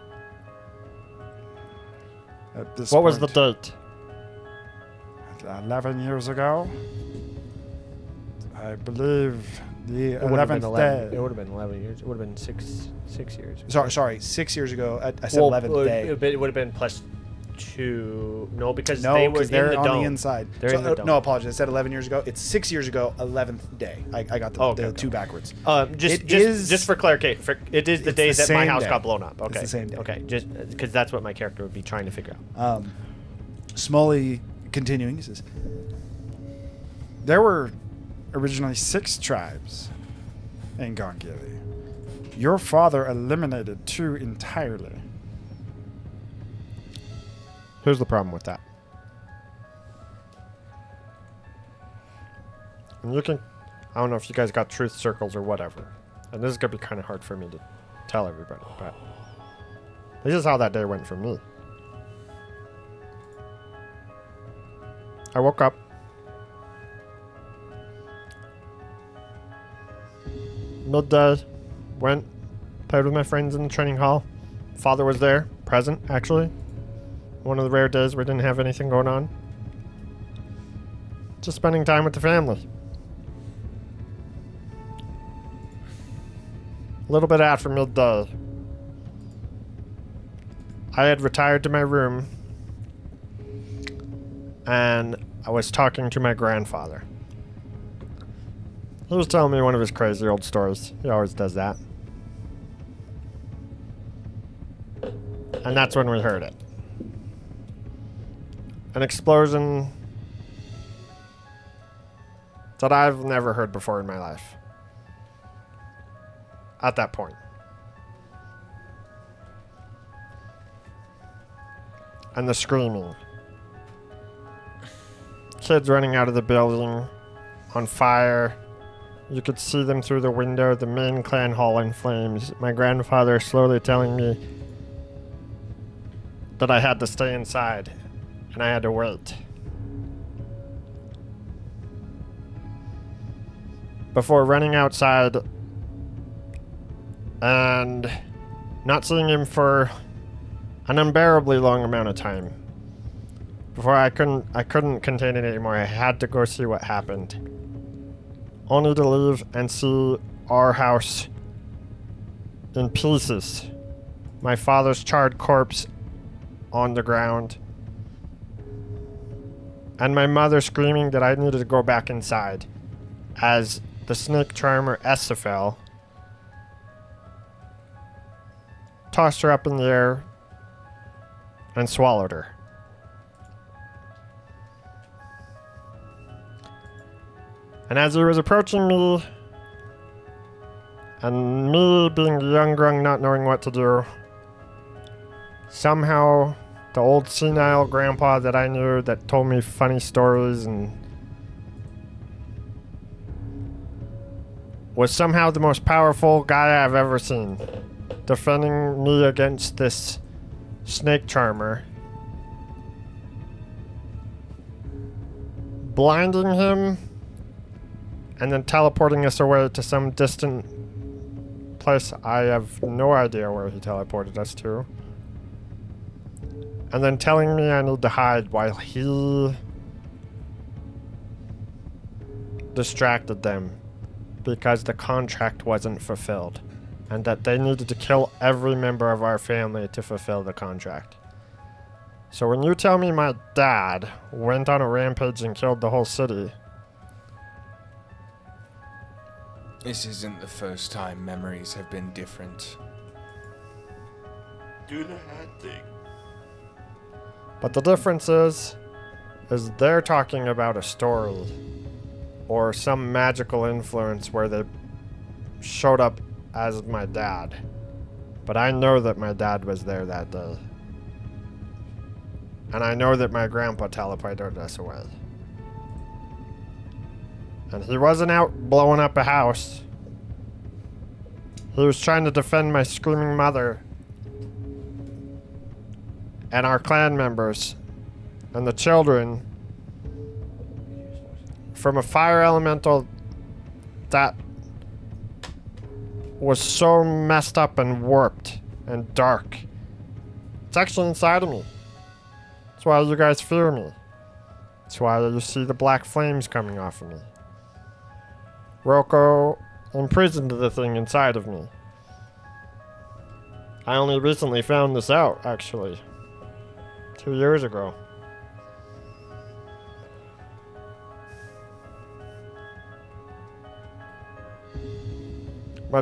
At this What was the point, date? 11 years ago. I believe the It would have been 11th 11. day. It would have been 11 years. It would have been six years. Sorry, 6 years ago. I said 11th day. It would have been plus 2. No, because No, they were because they're in the on dome. the inside. They're So, in the dome. no, apologies. I said 11 years ago. It's 6 years ago, 11th day. I got the two backwards. Just for clarification, it is the It's day the that my same house day. got blown up. Okay, the same day. Okay, just because that's what my character would be trying to figure out. Smalley continuing, he says, There were originally 6 tribes in Gongili. Your father eliminated 2 entirely. Here's the problem with that. And you can, I don't know if you guys got truth circles or whatever. And this is going to be kind of hard for me to tell everybody, but this is how that day went for me. I woke up. Midday, went, played with my friends in the training hall. Father was there, present, actually. One of the rare days we didn't have anything going on. Just spending time with the family. A little bit after midday, I had retired to my room and I was talking to my grandfather. He was telling me one of his crazy old stories. He always does that. And that's when we heard it. An explosion that I've never heard before in my life. At that point. And the screaming. Kids running out of the building, on fire. You could see them through the window, the main clan hall in flames. My grandfather slowly telling me that I had to stay inside. And I had to wait. Before running outside and not seeing him for an unbearably long amount of time. Before I couldn't contain it anymore. I had to go see what happened. Only to leave and see our house in pieces. My father's charred corpse on the ground. And my mother screaming that I needed to go back inside as the snake charmer Esafel tossed her up in the air and swallowed her. And as he was approaching me, and me being the young grung not knowing what to do, somehow the old senile grandpa that I knew that told me funny stories and was somehow the most powerful guy I've ever seen, defending me against this snake charmer, blinding him, and then teleporting us away to some distant place. I have no idea where he teleported us to. And then telling me I need to hide while he distracted them because the contract wasn't fulfilled and that they needed to kill every member of our family to fulfill the contract. So when you tell me my dad went on a rampage and killed the whole city, This isn't the first time memories have been different. Do the hat thing. But the difference is they're talking about a story or some magical influence where they showed up as my dad. But I know that my dad was there that day. And I know that my grandpa teleported us away. And he wasn't out blowing up a house. He was trying to defend my screaming mother and our clan members and the children from a fire elemental that was so messed up and warped and dark. It's actually inside of me. That's why you guys fear me. That's why you see the black flames coming off of me. Roko imprisoned the thing inside of me. I only recently found this out, actually. 2 years ago. My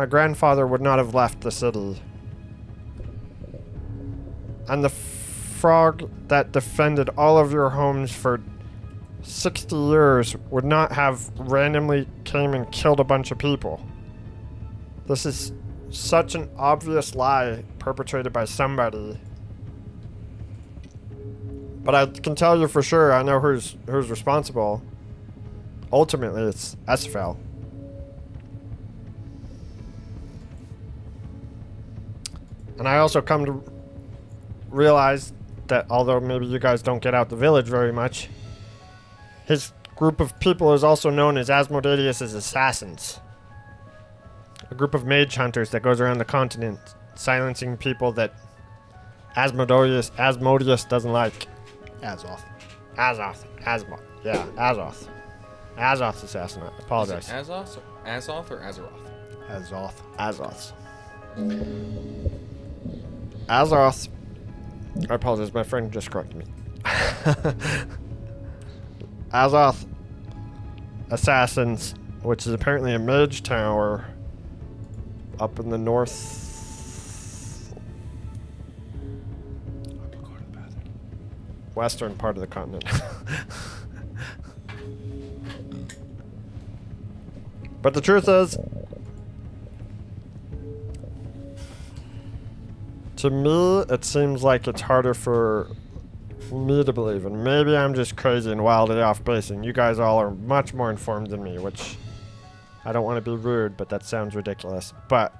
grandfather would not have left the city. And the frog that defended all of your homes for 60 years would not have randomly came and killed a bunch of people. This is such an obvious lie perpetrated by somebody. But I can tell you for sure, I know who's responsible. Ultimately, it's Esfel. And I also come to realize that although maybe you guys don't get out the village very much, his group of people is also known as Asmodeus' Assassins. A group of mage hunters that goes around the continent silencing people that Asmodeus doesn't like. Azoth. Yeah, Azoth. Azoth assassin. I apologize. Is it Azoth or Azeroth? Azoth. Azoth. I apologize, my friend just corrected me. Azoth Assassins, which is apparently a mage tower up in the western part of the continent. But the truth is, to me, it seems like it's harder for me to believe, and maybe I'm just crazy and wildly off base, and you guys all are much more informed than me, which I don't want to be rude, but that sounds ridiculous. But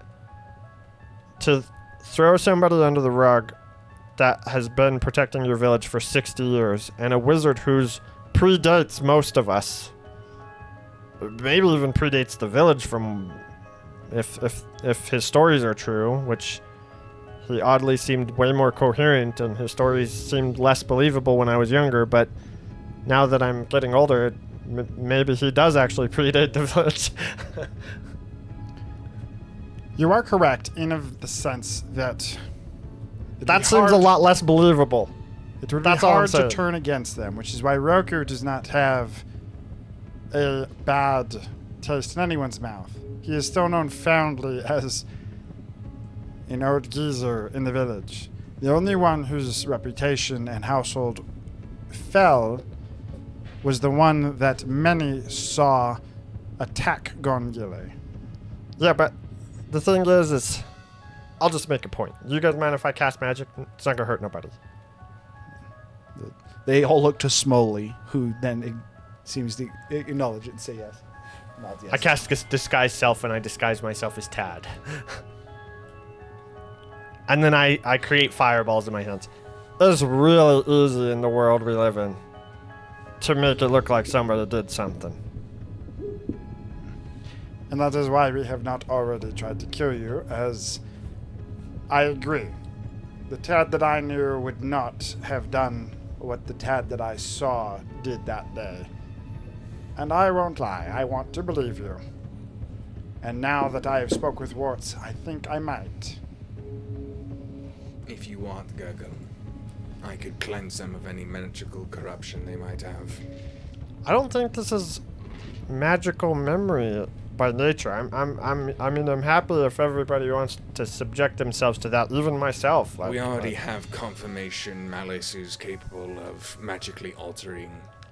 to throw somebody under the rug that has been protecting your village for 60 years, and a wizard who's predates most of us, maybe even predates the village from, if his stories are true, which he oddly seemed way more coherent, and his stories seemed less believable when I was younger, but now that I'm getting older, maybe he does actually predate the village. You are correct in of the sense that that seems a lot less believable. It would be hard to turn against them, which is why Roku does not have a bad taste in anyone's mouth. He is still known fondly as an old geezer in the village. The only one whose reputation and household fell was the one that many saw attack Gongile. Yeah, but the thing is I'll just make a point. You guys mind if I cast magic? It's not gonna hurt nobody. They all look to Smoley, who then seems to acknowledge it and say yes. Nods yes. I cast disguise self, and I disguise myself as Tad. And then I create fireballs in my hands. It's really easy in the world we live in to make it look like somebody did something. And that is why we have not already tried to kill you, as I agree. The Tad that I knew would not have done what the Tad that I saw did that day. And I won't lie, I want to believe you. And now that I have spoke with Warts, I think I might. If you want, Gurgle, I could cleanse them of any magical corruption they might have. I don't think this is magical memory by nature. I'm happy if everybody wants to subject themselves to that, even myself. We already have confirmation Malice is capable of magically altering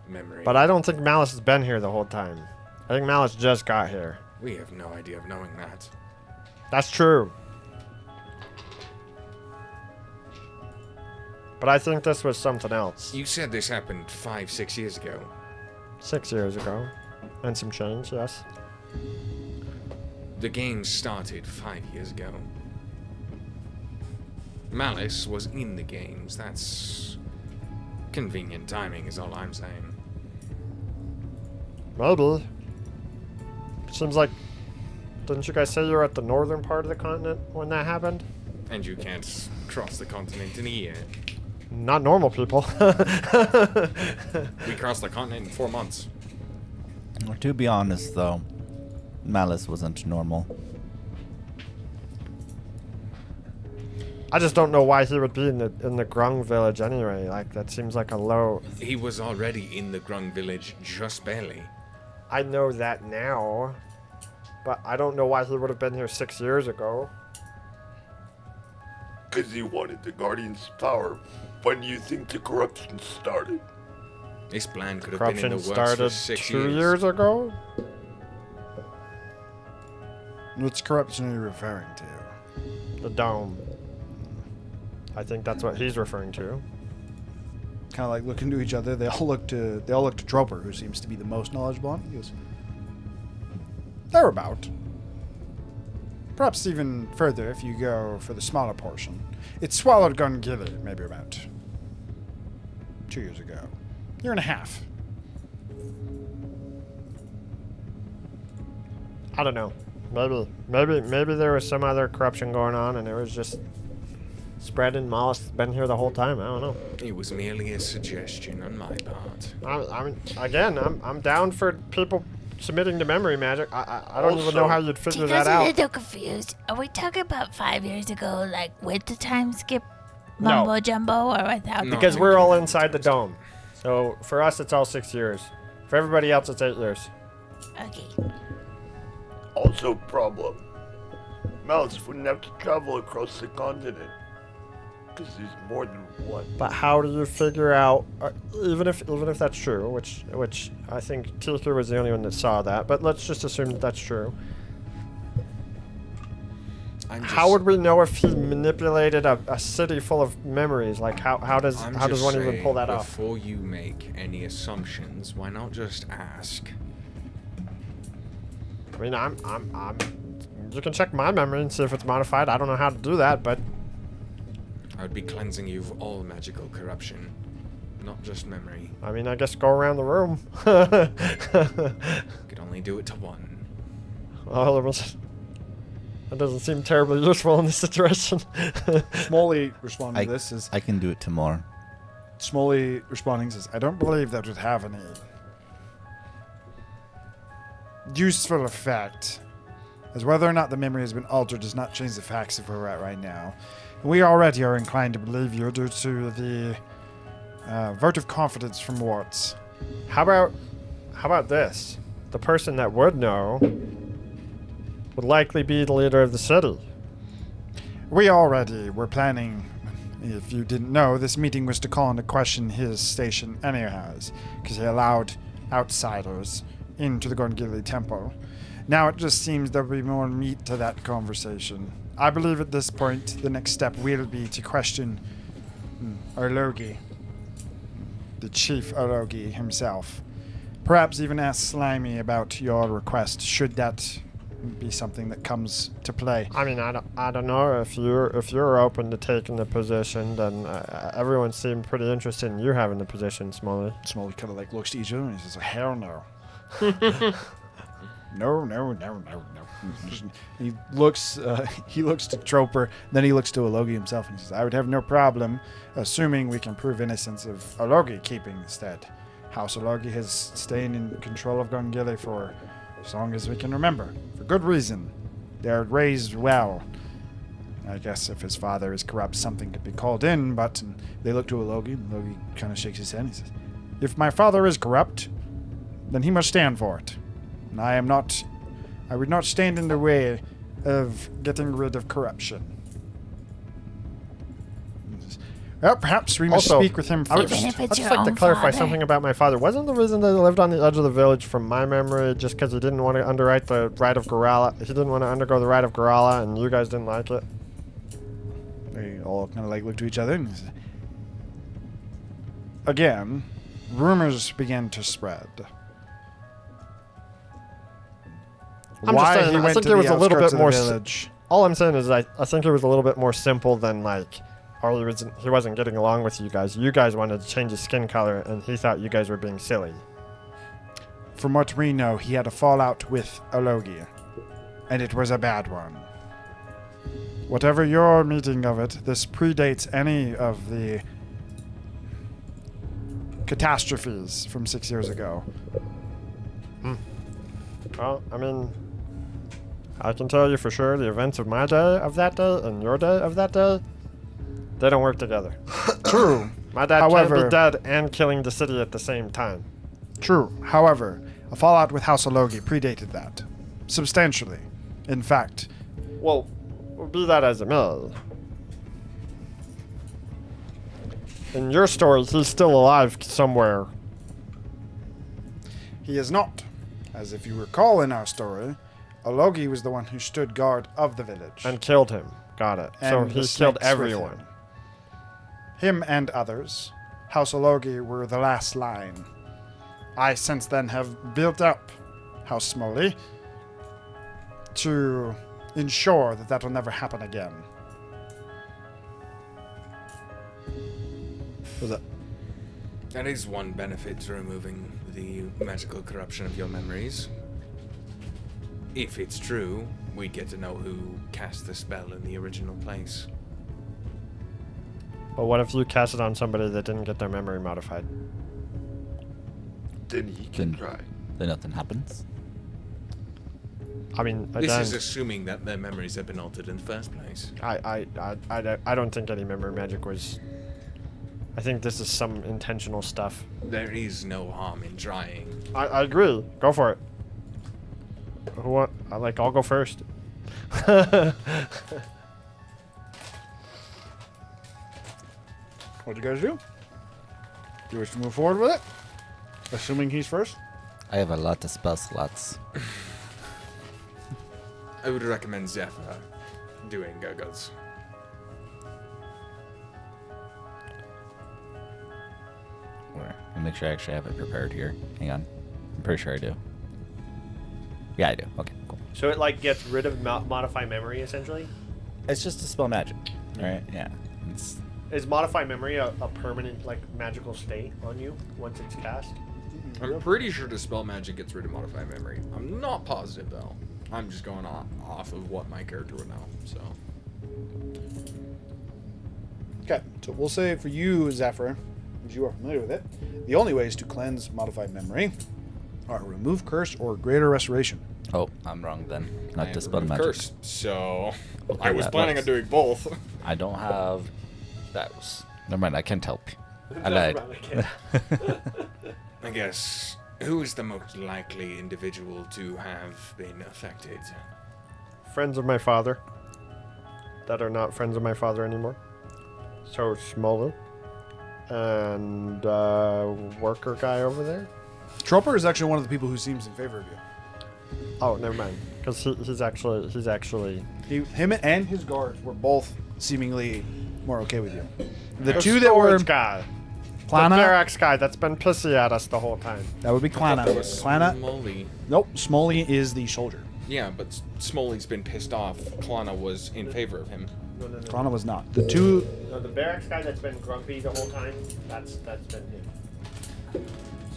memory. But I don't think Malice has been here the whole time. I think Malice just got here. We have no idea of knowing that. That's true. But I think this was something else. You said this happened 5-6 years ago. 6 years ago. And some change, yes. The game started 5 years ago. Malice was in the games. That's convenient timing is all I'm saying. Maybe. Seems like... Didn't you guys say you were at the northern part of the continent when that happened? And you can't cross the continent in a year. Not normal people. We crossed the continent in 4 months. Well, to be honest, though, Malice wasn't normal. I just don't know why he would be in the Grung village anyway. Like, that seems like a low... He was already in the Grung village, just barely. I know that now, but I don't know why he would have been here 6 years ago. Because he wanted the Guardian's power. When do you think the corruption started? This plan could have been in Corruption the works started for 6 2 years ago? Which corruption are you referring to? The dome. I think that's what he's referring to. Kind of like looking to each other. They all look to Droper, who seems to be the most knowledgeable on it. He goes, thereabout. Perhaps even further if you go for the smaller portion. It swallowed Gungili maybe about 2 years ago. Year and a half. I don't know. Maybe there was some other corruption going on and it was just spreading. Malice has been here the whole time. I don't know. It was merely a suggestion on my part. I'm down for people submitting to memory magic. I don't even know how you'd figure that I'm a out. little confused. Are we talking about 5 years ago, like with the time skip mumbo jumbo, or without? No. Because we're all inside the dome. So for us, it's all 6 years. For everybody else, it's 8 years. Okay. Also problem. Malice wouldn't have to travel across the continent. Because there's more than one. But how do you figure out, even if that's true, which I think Tiku was the only one that saw that, but let's just assume that that's true. How would we know if he manipulated a city full of memories? Like how does one even pull that off? Before you make any assumptions, why not just ask? I mean, you can check my memory and see if it's modified. I don't know how to do that, but I would be cleansing you of all magical corruption, not just memory. I mean, I guess go around the room. Could only do it to one. Well, that doesn't seem terribly useful in this situation. Smoley responding to this is... I can do it to more. Smoley responding says, I don't believe that would have any useful effect, as whether or not the memory has been altered does not change the facts of where we're at right now. We already are inclined to believe you due to the vote of confidence from Warts. How about this? The person that would know would likely be the leader of the city. We already were planning, if you didn't know, this meeting was to call into question his station anyways, because he allowed outsiders into the Gongili Temple. Now it just seems there'll be more meat to that conversation. I believe at this point, the next step will be to question Ologi, the chief Ologi himself. Perhaps even ask Slimy about your request, should that be something that comes to play. I mean, I don't know if you're open to taking the position. Then everyone seemed pretty interested in you having the position, Smoley. Smoley kind of like looks to each other and he says, hell no. No. He looks to Troper, then he looks to Ologi himself and he says, I would have no problem, assuming we can prove innocence of Ologi keeping the stead. House Ologi has stayed in control of Gongili for as long as we can remember. For good reason. They're raised well. I guess if his father is corrupt, something could be called in, but they look to Ologi, and Ologi kind of shakes his head and he says, if my father is corrupt, then he must stand for it. And I am not I would not stand in the way of getting rid of corruption. Well, perhaps we must Also, speak with him I would first. Even if I'd it's just your like to own clarify father. something about my father. Wasn't the reason that he lived on the edge of the village, from my memory, just because he didn't want to underwrite the rite of Gorala? He didn't want to undergo the rite of Gorala, and you guys didn't like it? They all kind of like look to each other. And again, rumors began to spread. I'm just Why saying, he I went think to it was the a little outskirts bit of more the s- village. All I'm saying is I think it was a little bit more simple than like, or he wasn't getting along with you guys. You guys wanted to change his skin color, and he thought you guys were being silly. From what we know, he had a fallout with Ologi, and it was a bad one. Whatever your meeting of it, this predates any of the catastrophes from 6 years ago. Well, I mean, I can tell you for sure the events of my day of that day and your day of that day, they don't work together. True. My dad However- can't be dead and killing the city at the same time. True. However, a fallout with House Ologi predated that. Substantially. In fact, Well, be that as it may. In your story, he's still alive somewhere. he is not. As if you recall in our story, Ologi was the one who stood guard of the village. And killed him. Got it. So And the he killed snakes with everyone. Him and others. House Ologi were the last line. I since then have built up House Smoley to ensure that that will never happen again. Was that? That is one benefit to removing the magical corruption of your memories. If it's true, we get to know who cast the spell in the original place. But what if you cast it on somebody that didn't get their memory modified? Then he can Then- try. Then nothing happens. I mean, This again, is assuming that their memories have been altered in the first place. I don't think any memory magic was. I think this is some intentional stuff. There is no harm in trying. I agree. Go for it. Who want? I'll go first. What'd you guys do? Do you wish to move forward with it? Assuming he's first? I have a lot of spell slots. I would recommend Zephyr doing Gurgles. Where? I'll make sure I actually have it prepared here. Hang on. I'm pretty sure I do. Yeah, I do. Okay, cool. So it like gets rid of modify memory essentially. It's just a spell magic, right? Yeah. It's, Is modify memory a permanent like magical state on you once it's cast? I'm pretty sure Dispel Magic gets rid of Modify Memory. I'm not positive, though. I'm just going off of what my character would know, so... Okay, so we'll say for you, Zephyr, as you are familiar with it, the only ways to cleanse modified memory are remove curse or greater restoration. oh, I'm wrong then. I Not am dispel remove magic. Curse, so... Okay, I was that planning works. on doing both. I don't have. That was. Never mind. I can't help. I lied. I guess... Who is the most likely individual to have been affected? Friends of my father that are not friends of my father anymore. So Smoller and worker guy over there. Troper is actually one of the people who seems in favor of you. Oh, never mind. Because he's actually. Him and his guards were both seemingly more okay with you. The The two that were storage guy. The Klana, barracks guy that's been pissy at us the whole time. that would be Klana. That was Klana, Smoley. nope, Smoley is the soldier. Yeah, but Smoley's been pissed off. Klana was in favor of him. No. Klana was not. The two, No, the barracks guy that's been grumpy the whole time. That's been him.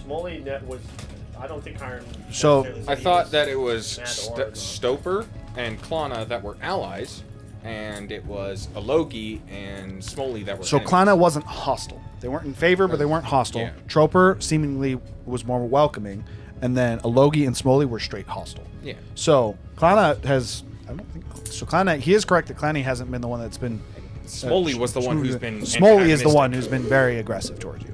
Smoley net was. I don't think Hiram. So- necessarily said I he thought that it was mad or not. Stoper and Klana that were allies, and it was Alogi and Smoley that were so enemies. Klana wasn't hostile. They weren't in favor, but they weren't hostile. Yeah. Troper seemingly was more welcoming, and then Alogi and Smoley were straight hostile. Yeah. So Klana has, I don't think, so Klana, he is correct that Klana hasn't been the one that's been. Smoley was the one who's been Smoley is the antagonistic. one who's been very aggressive towards you.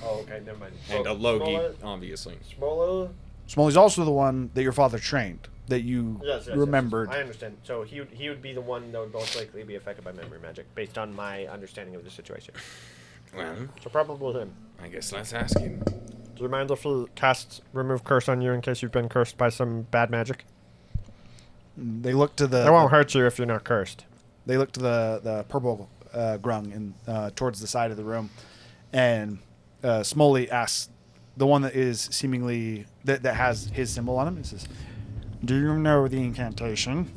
Oh, okay, never mind. And So, Alogi, Smoller- obviously. Smoller. Smoley's also the one that your father trained. that you Yes, remembered. I understand. So he would be the one that would most likely be affected by memory magic, based on my understanding of the situation. Well, So probably him. I guess let's ask him. Do you mind if he casts remove curse on you in case you've been cursed by some bad magic? They look to the. It won't hurt you if you're not cursed. They look to the purple grung in towards the side of the room, and Smoley asks the one that is seemingly that has his symbol on him. He says, Do you know the incantation?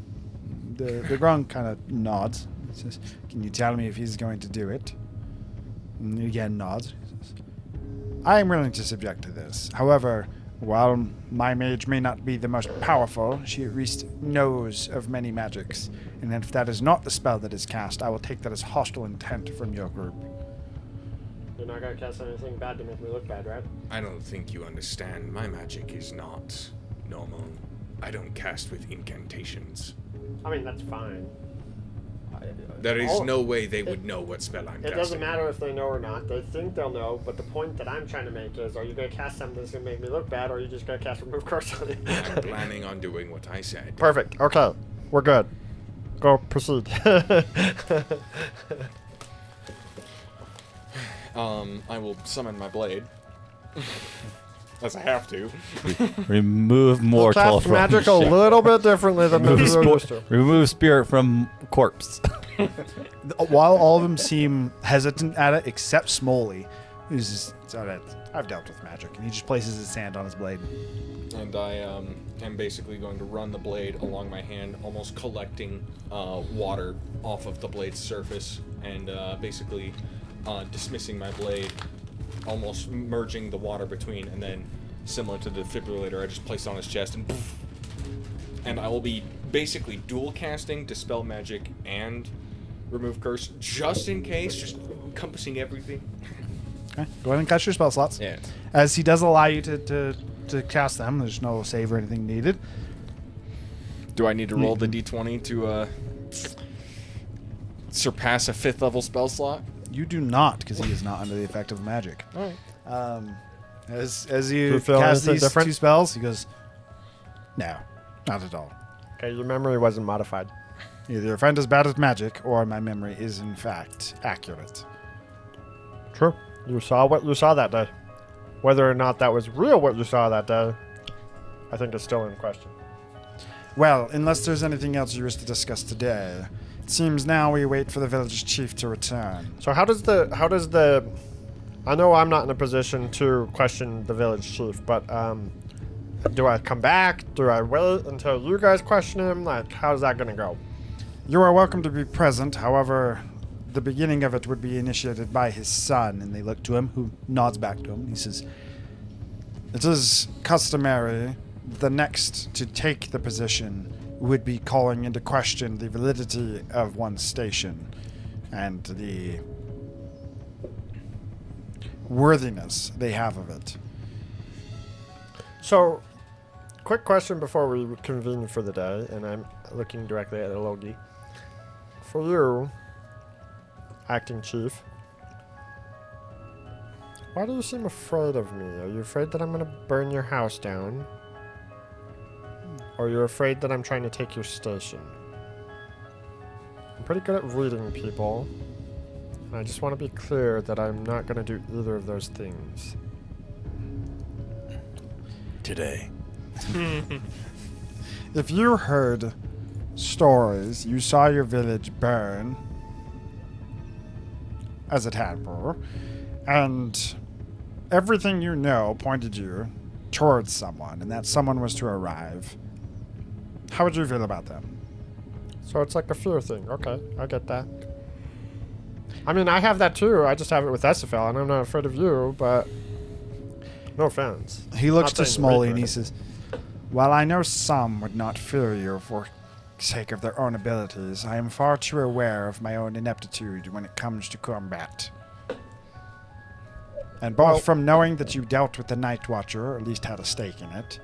the grung kind of nods. He says, Can you tell me if he's going to do it? and again nods. He says, I am willing to subject to this. However, while my mage may not be the most powerful, she at least knows of many magics. And if that is not the spell that is cast, I will take that as hostile intent from your group. You're not gonna cast anything bad to make me look bad, right? I don't think you understand. My magic is not normal. I don't cast with incantations. I mean, that's fine. There is no way they would know what spell I'm It casting. doesn't matter if they know or not. They think they'll know, but the point that I'm trying to make is, are you going to cast something that's going to make me look bad, or are you just going to cast remove curse on it? I'm planning on doing what I said. Perfect. Okay. We're good. Go proceed. I will summon my blade. As I have to. Remove mortal Cast from magic a little bit differently than the remove, used to. remove spirit from corpse. While all of them seem hesitant at it, except Smoley, who's just, I've dealt with magic, and he just places his hand on his blade. And I am basically going to run the blade along my hand, almost collecting water off of the blade's surface, and basically dismissing my blade, almost merging the water between, and then similar to the defibrillator, I just place it on his chest, and poof, and I will be basically dual casting Dispel Magic and Remove Curse, just in case, just encompassing everything. Okay, go ahead and cast your spell slots. Yeah. As he does allow you to cast them, there's no save or anything needed. Do I need to roll the d20 to surpass a 5th level spell slot? You do not, because he is not under the effect of magic. All right. As Do you you feel cast anything these different? two spells, he goes, no, not at all. Okay, your memory wasn't modified. Either your friend is bad at magic, or my memory is in fact accurate. True. You saw what you saw that day. Whether or not that was real what you saw that day, I think is still in question. Well, unless there's anything else you wish to discuss today, it seems now we wait for the village chief to return. So how does the I know I'm not in a position to question the village chief, but do I come back? Do I wait until you guys question him? Like, how's that gonna go? You are welcome to be present, however, the beginning of it would be initiated by his son. and they look to him, who nods back to him. He says, It is customary the next to take the position would be calling into question the validity of one's station and the worthiness they have of it. So, quick question before we convene for the day, and I'm looking directly at Logi. For you, acting chief, why do you seem afraid of me? Are you afraid that I'm going to burn your house down? Or are you afraid that I'm trying to take your station? I'm pretty good at reading people, and I just want to be clear that I'm not going to do either of those things. Today. If you heard stories, you saw your village burn, as it had were, and everything you know pointed you towards someone, and that someone was to arrive, how would you feel about that? So it's like a fear thing. Okay, I get that. I mean, I have that too. I just have it with SFL, and I'm not afraid of you, but no offense. he looks to Not saying Smoley rape and or he anything. says, While I know some would not fear you for sake of their own abilities, I am far too aware of my own ineptitude when it comes to combat. And both Well- from knowing that you dealt with the Night Watcher, or at least had a stake in it,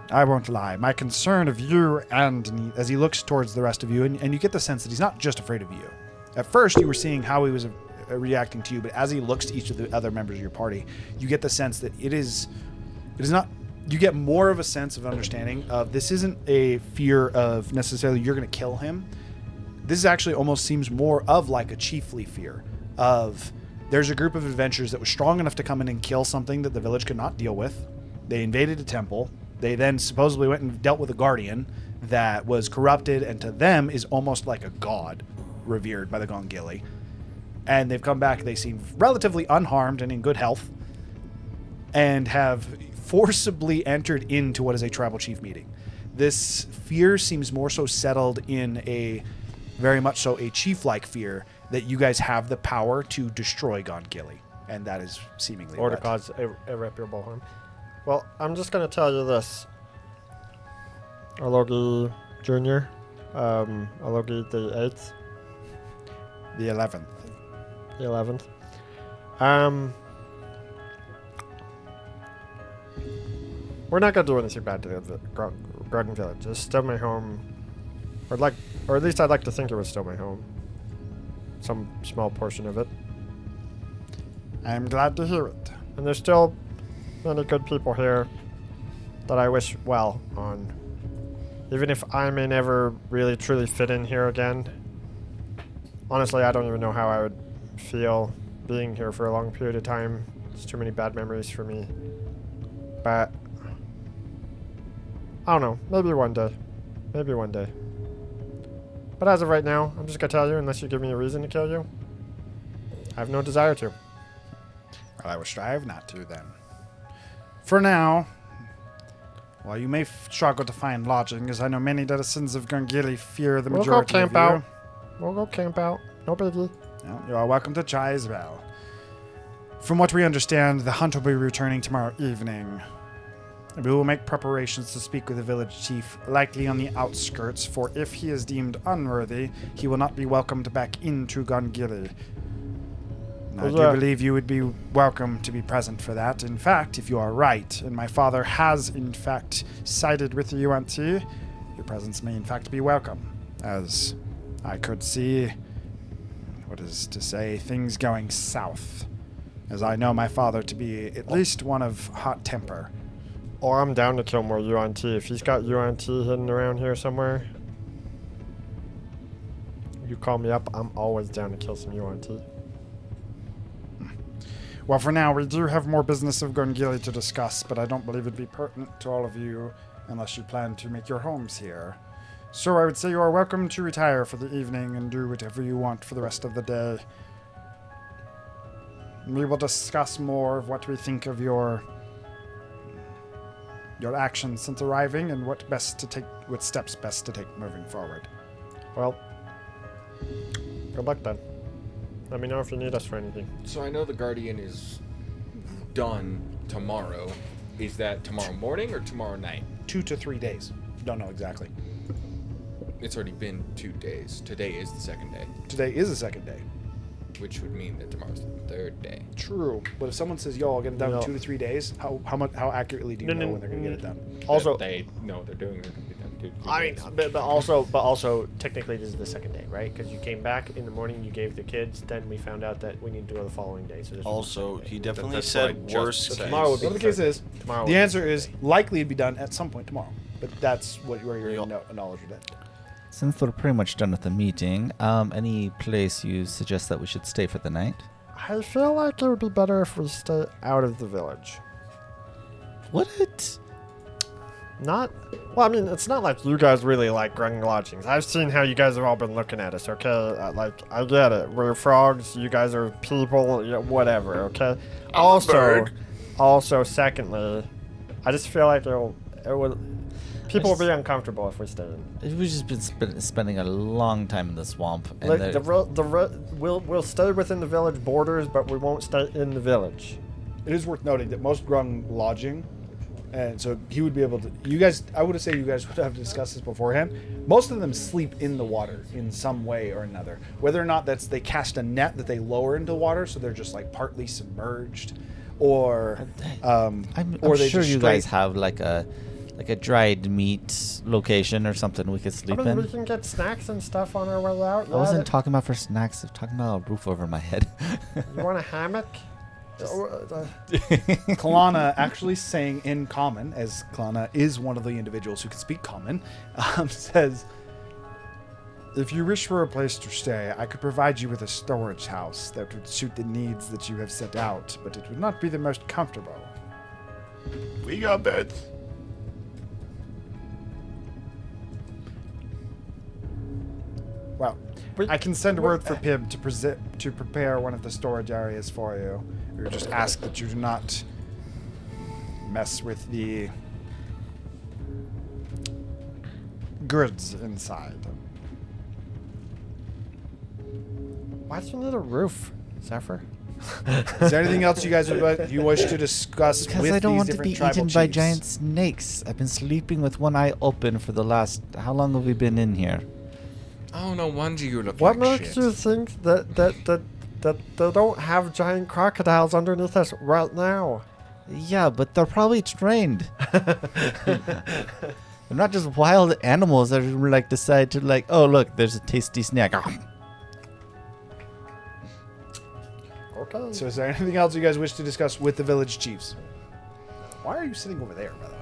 I won't lie. My concern of you and as he looks towards the rest of you, and you get the sense that he's not just afraid of you. At first, you were seeing how he was reacting to you, but as he looks to each of the other members of your party, you get the sense that it is not you get more of a sense of understanding of this isn't a fear of necessarily you're going to kill him. This actually almost seems more of like a chiefly fear of there's a group of adventurers that was strong enough to come in and kill something that the village could not deal with. They invaded a temple. They then supposedly went and dealt with a guardian that was corrupted and to them is almost like a god revered by the Gongili. And they've come back. They seem relatively unharmed and in good health and have forcibly entered into what is a tribal chief meeting. This fear seems more so settled in a very much so a chief-like fear that you guys have the power to destroy Gongili. And that is seemingly Or to what. cause irreparable harm. Well, I'm just going to tell you this. Alogi Jr., Alogi the 8th, The 11th. the 11th. We're not going to do anything bad to the Garden Village. It's still my home. Or at least I'd like to think it was still my home. Some small portion of it. I am glad to hear it. And there's still many good people here that I wish well on. Even if I may never really truly fit in here again. Honestly, I don't even know how I would feel being here for a long period of time. There's too many bad memories for me. But I don't know. Maybe one day. Maybe one day. But as of right now, I'm just gonna tell you, unless you give me a reason to kill you, I have no desire to. Well, I will strive not to then. For now, while you may struggle to find lodging, as I know many denizens of Gongili fear the We'll go majority camp of you. out. We'll go camp out. No biggie. Well, you are welcome to try as well. From what we understand, the hunt will be returning tomorrow evening. We will make preparations to speak with the village chief, likely on the outskirts, for if he is deemed unworthy, he will not be welcomed back into Gongili. I do believe you would be welcome to be present for that. In fact, if you are right, and my father has in fact sided with the UNT, your presence may in fact be welcome, as I could see, what is to say, things going south, as I know my father to be at least one of hot temper. Or I'm down to kill more UNT. If he's got UNT hidden around here somewhere, you call me up. I'm always down to kill some UNT. Well, for now, we do have more business of Gongili to discuss, but I don't believe it'd be pertinent to all of you unless you plan to make your homes here. So I would say you are welcome to retire for the evening and do whatever you want for the rest of the day. We will discuss more of what we think of your actions since arriving and what steps best to take moving forward. Well, good luck then. Let me know if you need us for anything. So I know the Guardian is done tomorrow. Is that tomorrow morning or tomorrow night? 2 to 3 days. Don't know exactly. It's already been 2 days. Today is the second day, Today is the second day. which would mean that tomorrow's the third day. True, but if someone says, "Yo, I'll get it done in No. 2 to 3 days," how accurately do you know when they're gonna get it done? Also, They know they're doing it. I mean, but also, technically, this is the second day, right? Because you came back in the morning, you gave the kids, then we found out that we need to go the following day. So this Also, was the he day. definitely That's said what I just worst said. case. Tomorrow would be Whatever the case is, Tomorrow the would be answer the is day. likely to be done at some point tomorrow. But that's where your Yep. knowledge of that. Since we're pretty much done with the meeting, any place you suggest that we should stay for the night? I feel like it would be better if we stay out of the village. What? Not. Well, I mean, it's not like you guys really like grung lodgings. I've seen how you guys have all been looking at us, okay? I get it. We're frogs. You guys are people. Whatever, okay? Also, secondly, I just feel like people will be uncomfortable if we stay in. We've just been spending a long time in the swamp. And Like, we'll stay within the village borders, but we won't stay in the village. It is worth noting that most grung lodging, and so he would be able to. You guys, I would say you guys would have discussed this beforehand. Most of them sleep in the water in some way or another. Whether or not they cast a net that they lower into the water, so they're just like partly submerged, or I'm or they sure just you straight- guys have like a dried meat location or something we could sleep I mean, we in. can get snacks and stuff on our way out. I wasn't talking about for snacks. I'm talking about a roof over my head. You want a hammock? Kalana actually saying in common, as Kalana is one of the individuals who can speak common, says, If you wish for a place to stay, I could provide you with a storage house that would suit the needs that you have set out, but it would not be the most comfortable. We got beds. Well, I can send word for Pib to prepare one of the storage areas for you. We just ask that you do not mess with the goods inside. Why do you need a roof, Zephyr? Is there anything else you guys wish to discuss Because with I don't these want to different be tribal eaten by chiefs? giant snakes. I've been sleeping with one eye open for the last... How long have we been in here? Oh, no wonder you look What like makes shit. you think that they don't have giant crocodiles underneath us right now? Yeah, but they're probably trained. They're not just wild animals that like decide to like, oh look, there's a tasty snack. Okay. So is there anything else you guys wish to discuss with the village chiefs? Why are you sitting over there, by the way?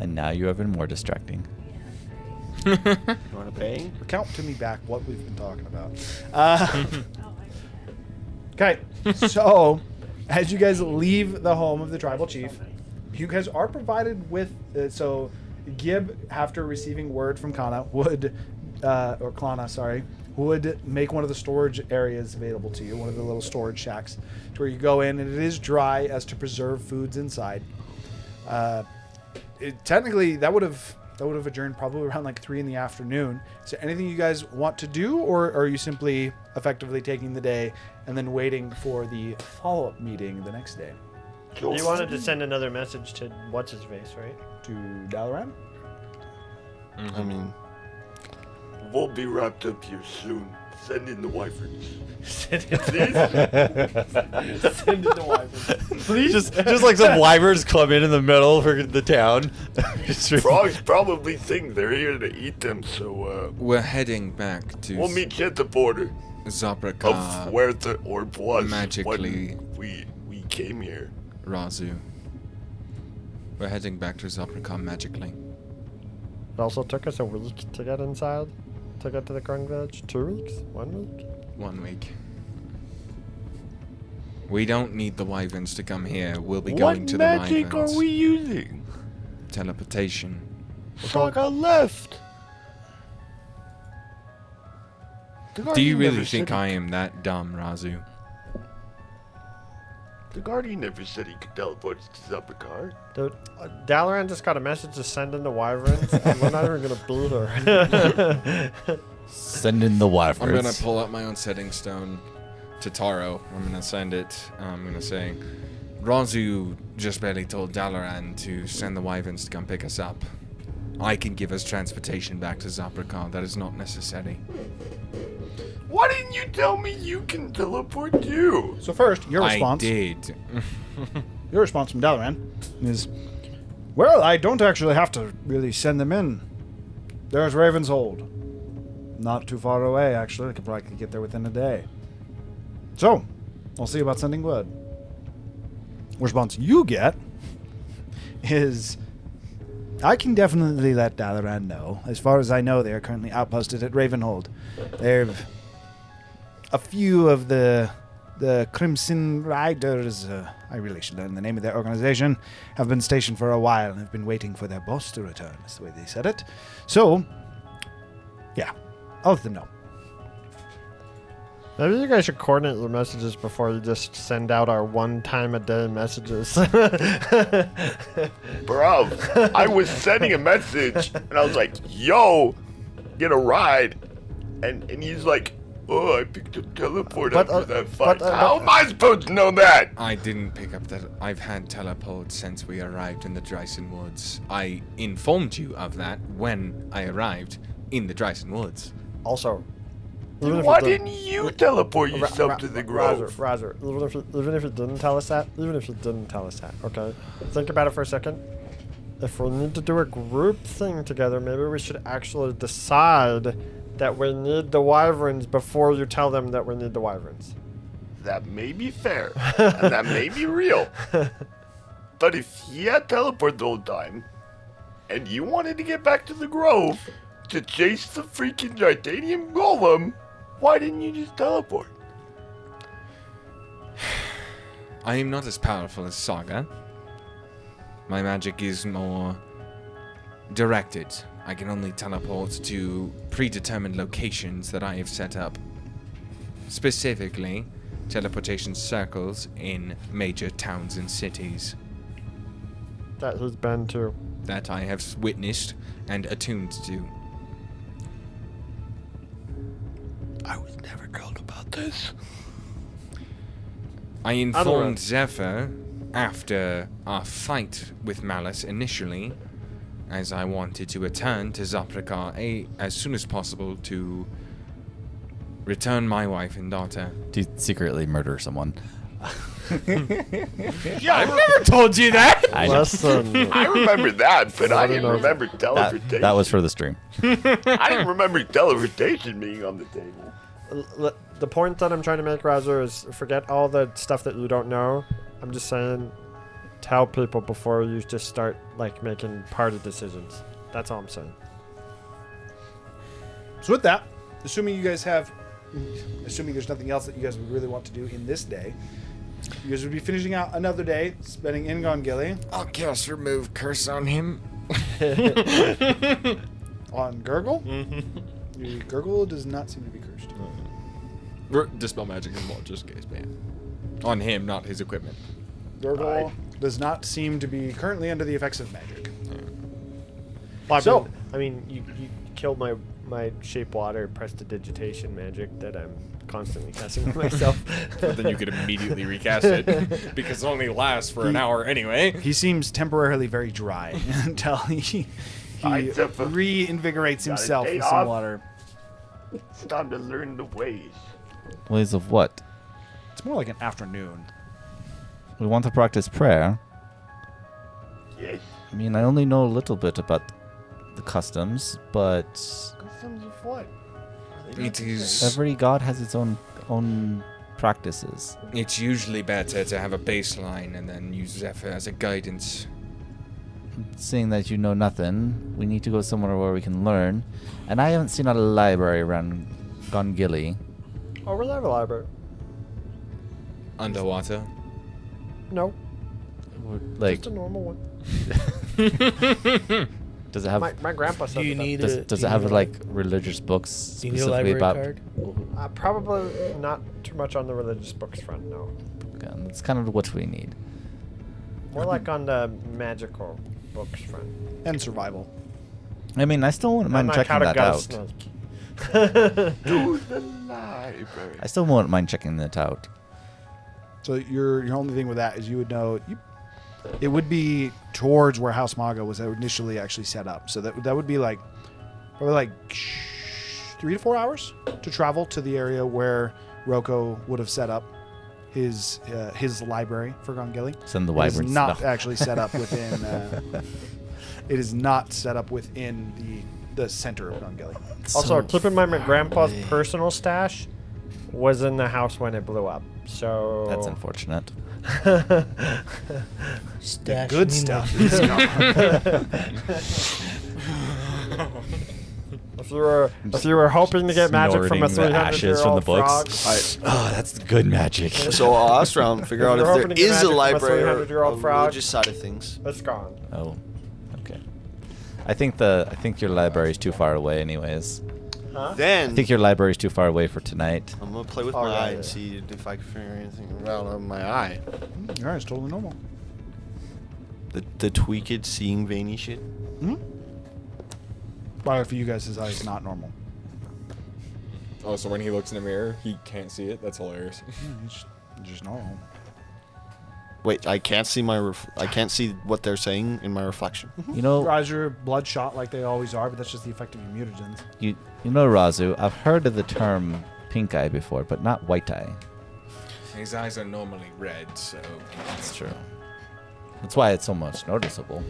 And now you have been more distracting. You want to bang? Recount to me back what we've been talking about. Okay, so as you guys leave the home of the tribal chief, you guys are provided with. So Gib, after receiving word from Kana, would or Klana, sorry, would make one of the storage areas available to you, one of the little storage shacks, to where you go in, and it is dry as to preserve foods inside. Technically, that would have adjourned probably around like 3 p.m. Is there anything you guys want to do, or are you simply effectively taking the day and then waiting for the follow-up meeting the next day? You wanted to send another message to what's his face, right? To Dalaran? I mean, we'll be wrapped up here soon. Send in the wyverns. Send it Send it to Wyvern. Please? Just like some wyverns club in the middle for the town. Frogs probably think they're here to eat them, so We're heading back to we'll meet you at the border Zapraka of where the orb was magically. when we came here. Razu. We're heading back to Zapraka magically. It also took us a week to get inside, to get to the Grung Village. 2 weeks? 1 week? 1 week. We don't need the wyverns to come here. We'll be What going to the magic wyverns. are we using? Teleportation. Saga left. The Do you Guardian really never think said I am that dumb, Razu? The Guardian never said he could teleport to Zapraka. Dude, Dalaran just got a message to send in the wyverns, and we're not even gonna beat her. Send in the wyverns. I'm gonna pull out my own setting stone to Taro. I'm gonna send it. I'm gonna say, Razu just barely told Dalaran to send the wyverns to come pick us up. I can give us transportation back to Zapraka. That is not necessary. Why didn't you tell me you can teleport too? So first, your response. I did. Your response from Dalaran is, well, I don't actually have to really send them in. There's Ravenshold. Not too far away, actually. I could probably get there within a day. So, I'll see about sending word. Response you get is, I can definitely let Dalaran know. As far as I know, they are currently outposted at Ravenhold. They've a few of the Crimson Riders, I really should learn the name of their organization, have been stationed for a while and have been waiting for their boss to return, is the way they said it. So, yeah, I'll let them know. Maybe you guys should coordinate your messages before you just send out our one-time-a-day messages. Bruv, I was sending a message and I was like, yo, get a ride. And he's like, oh, I picked up teleport after that fight. How am I supposed to know that? I didn't pick up that. I've had teleport since we arrived in the Dryson Woods. I informed you of that when I arrived in the Dryson Woods. Also, Even if Why you didn't you teleport yourself to the grove? Roger, even if you didn't tell us that, okay? Think about it for a second. If we need to do a group thing together, maybe we should actually decide that we need the wyverns before you tell them that we need the wyverns. That may be fair, and that may be real. But if he had teleported the whole time, and you wanted to get back to the grove to chase the freaking titanium golem, why didn't you just teleport? I am not as powerful as Saga. My magic is more directed. I can only teleport to predetermined locations that I have set up. Specifically, teleportation circles in major towns and cities. That he's been to. That I have witnessed and attuned to. I was never told about this. I informed Zephyr after our fight with Malice initially, as I wanted to return to Zaprikar as soon as possible to return my wife and daughter. Do you secretly murder someone? Yeah, I've never told you that! I remember that, but I didn't remember teleportation. That was for the stream. I didn't remember teleportation being on the table. The point that I'm trying to make, Roger, is forget all the stuff that you don't know. I'm just saying, tell people before you just start like making party decisions. That's all I'm saying. So with that, assuming there's nothing else that you guys would really want to do in this day, you guys would be finishing out another day, spending in Gongili. I'll cast Remove Curse on him. On Gurgle? Gurgle does not seem to be cursed. Dispel magic is more just case, man. On him, not his equipment. Gurgle does not seem to be currently under the effects of magic. Well, I mean, you killed my shape water prestidigitation magic that I'm constantly casting on myself. But then you could immediately recast it because it only lasts for an hour anyway. He seems temporarily very dry until he reinvigorates himself with some water. It's time to learn the ways. Ways of what? It's more like an afternoon. We want to practice prayer. Yes. I mean, I only know a little bit about the customs, but Customs of what? It is. every god has its own practices. It's usually better to have a baseline and then use Zephyr as a guidance. Seeing that you know nothing, we need to go somewhere where we can learn. And I haven't seen a library around Gongili. Oh, we have a library. Underwater. No, Like, just a normal one. does it have? My grandpa said Do you that. need Does it have like religious books Do you need a specifically library about? card? Probably not too much on the religious books front, no. That's kind of what we need. More like on the magical books front. And survival. I mean, I still wouldn't mind Like checking how to that gut a out. snake. To the library. I still wouldn't mind checking that out. So your only thing with that is you would know it would be towards where House Maga was initially actually set up. So that would be like probably like 3 to 4 hours to travel to the area where Roko would have set up his library for Gongili. Send the It wyverns. is not No. actually set up within. It is not set up within the center of Gongili. Also, keep in mind my grandpa's personal stash was in the house when it blew up. So That's unfortunate. Stash Good me stuff. my- If you were hoping to get magic from a Snorting the ashes from the 300-year-old books. frog, Oh, that's good magic. So I'll ask around, figure out If if you're there hoping to get is a magic from a library or 300-year-old a frog. religious side of things. it's gone. Oh, okay. I think your library's too far away, anyways. Huh? Then I think your library's too far away for tonight. I'm gonna play with Oh, my yeah, eye yeah. and see if I can figure anything out on my eye. All right, it's totally normal. The tweaked seeing veiny shit. Probably for you guys, his eye is not normal. Oh, so when he looks in a mirror, he can't see it? That's hilarious. It's just normal. Wait, I can't see I can't see what they're saying in my reflection. You know, Your eyes are bloodshot like they always are, but that's just the effect of your mutagens. you know, Razu, I've heard of the term pink eye before, but not white eye. His eyes are normally red, so That's true. That's why it's so much noticeable.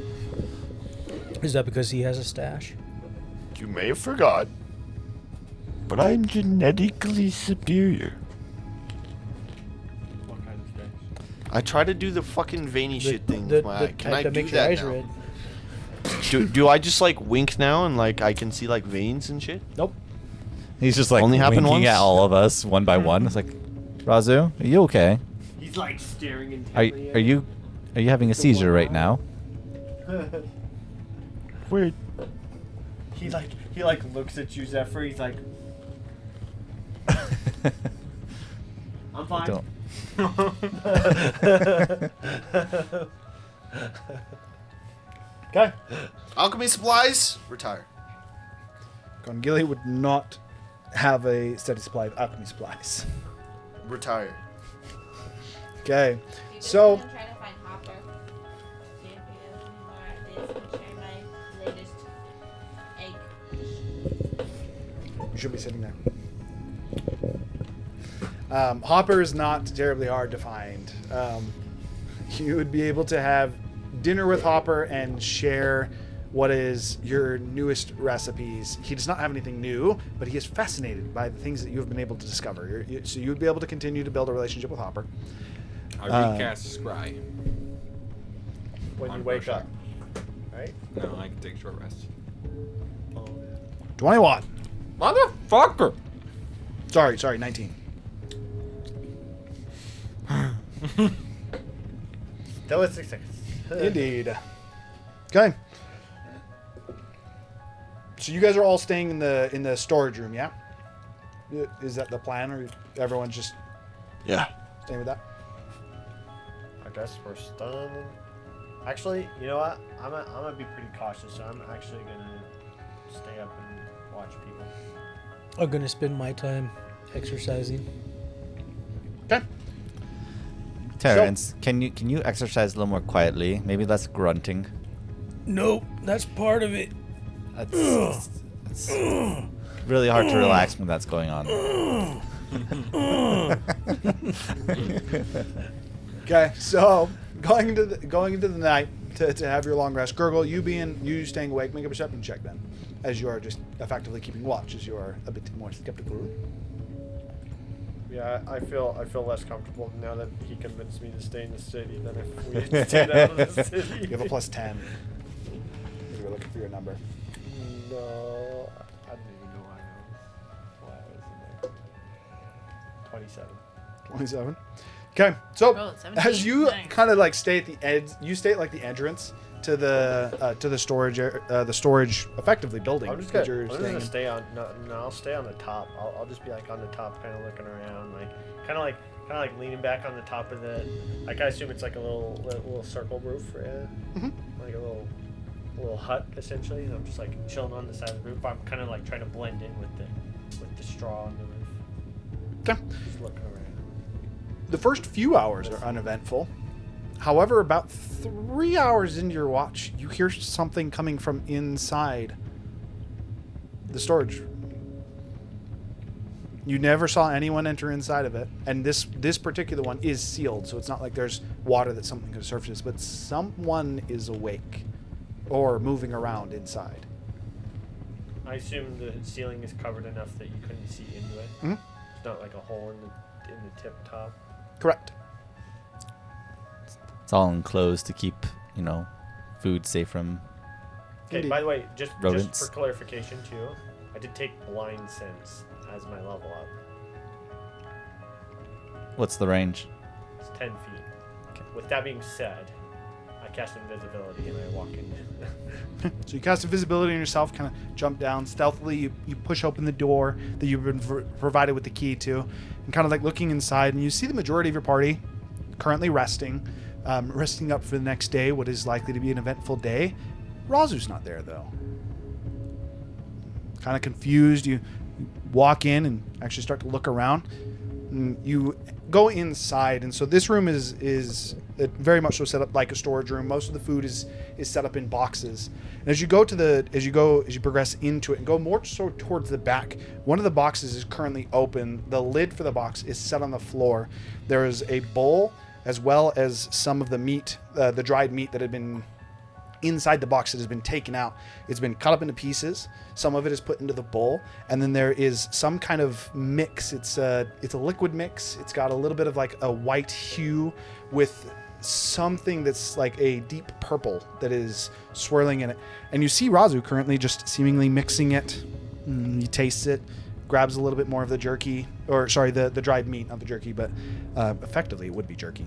Is that because he has a stash? You may have forgot, but I'm genetically superior. What kind of thing? I try to do the fucking veiny shit thing with my eye. Can I that do makes your that eyes now? red. Do I just like wink now and like I can see like veins and shit? Nope. He's just like Only happened winking once? at all of us one by one. It's like, Razu, are you okay? He's like staring Are intently. are you having a seizure right now? Wait, He like looks at you, Zephyr. He's like, I'm fine. Don't. Okay. Alchemy supplies, retire. Gongili would not have a steady supply of alchemy supplies. Retire. Okay. So, try to find Hopper. See if he knows any more of this and share my latest egg. you should be sitting there. Hopper is not terribly hard to find. You would be able to have dinner with Hopper and share what is your newest recipes. He does not have anything new, but he is fascinated by the things that you have been able to discover. So you would be able to continue to build a relationship with Hopper. I recast Scry. When on you wake Rorschach. up, right? No, I can take a short rest. 21. Motherfucker! Sorry, 19. Still at 6 seconds. Indeed. Okay. So you guys are all staying in the storage room, yeah? Is that the plan, or everyone's just Yeah. staying with that? I guess we're stunned. Actually, you know what? I'm gonna be pretty cautious, so I'm actually gonna stay up and watch people. I'm gonna spend my time exercising. Okay. Terrence, can you exercise a little more quietly? Maybe less grunting. Nope, that's part of it. It's really hard to relax when that's going on. Okay, so going into the night to have your long rest, Gurgle, you staying awake, make a perception check then, as you are just effectively keeping watch, as you are a bit more skeptical. Yeah, I feel less comfortable now that he convinced me to stay in the city than if we had stayed out of the city. You have a plus 10. You were looking for your number. No, I don't even know why I was in there. 27. 27. Okay, so Roll at 17. as you Nice. kind of like stay at the edge, you stay at like the entrance to the storage effectively building. I'm just that gonna, you're I'm staying gonna in. stay on. No, I'll stay on the top. I'll just be like on the top, kind of looking around, like kind of like leaning back on the top of the. Like I assume it's like a little circle roof, like a little hut essentially. And I'm just like chilling on the side of the roof. I'm kind of like trying to blend in with the straw on the roof. Okay. Just looking around. The first few hours are uneventful. However, about 3 hours into your watch, you hear something coming from inside the storage room. You never saw anyone enter inside of it, and this particular one is sealed, so it's not like there's water that something could surface, but someone is awake or moving around inside. I assume the ceiling is covered enough that you couldn't see into it. Mhm. It's not like a hole in the tip top. Correct. It's all enclosed to keep, food safe from. Okay, Indeed. by the way, just Rodents. for clarification too, I did take blind sense as my level up. What's the range? It's 10 feet. Okay. With that being said, I cast invisibility and I walk in. So you cast invisibility on yourself, kind of jump down stealthily. You push open the door that you've been provided with the key to, and kind of like looking inside, and you see the majority of your party currently resting up for the next day, what is likely to be an eventful day. Razu's not there though. Kind of confused, you walk in and actually start to look around. And you go inside, and so this room is very much so set up like a storage room. Most of the food is set up in boxes. And as you progress into it and go more so towards the back, one of the boxes is currently open. The lid for the box is set on the floor. There is a bowl as well as some of the meat, the dried meat that had been inside the box that has been taken out. It's been cut up into pieces. Some of it is put into the bowl, and then there is some kind of mix. It's a liquid mix. It's got a little bit of like a white hue with something that's like a deep purple that is swirling in it. And you see Razu currently just seemingly mixing it. He tastes it, grabs a little bit more of the jerky, or sorry, the dried meat, not the jerky, but effectively it would be jerky.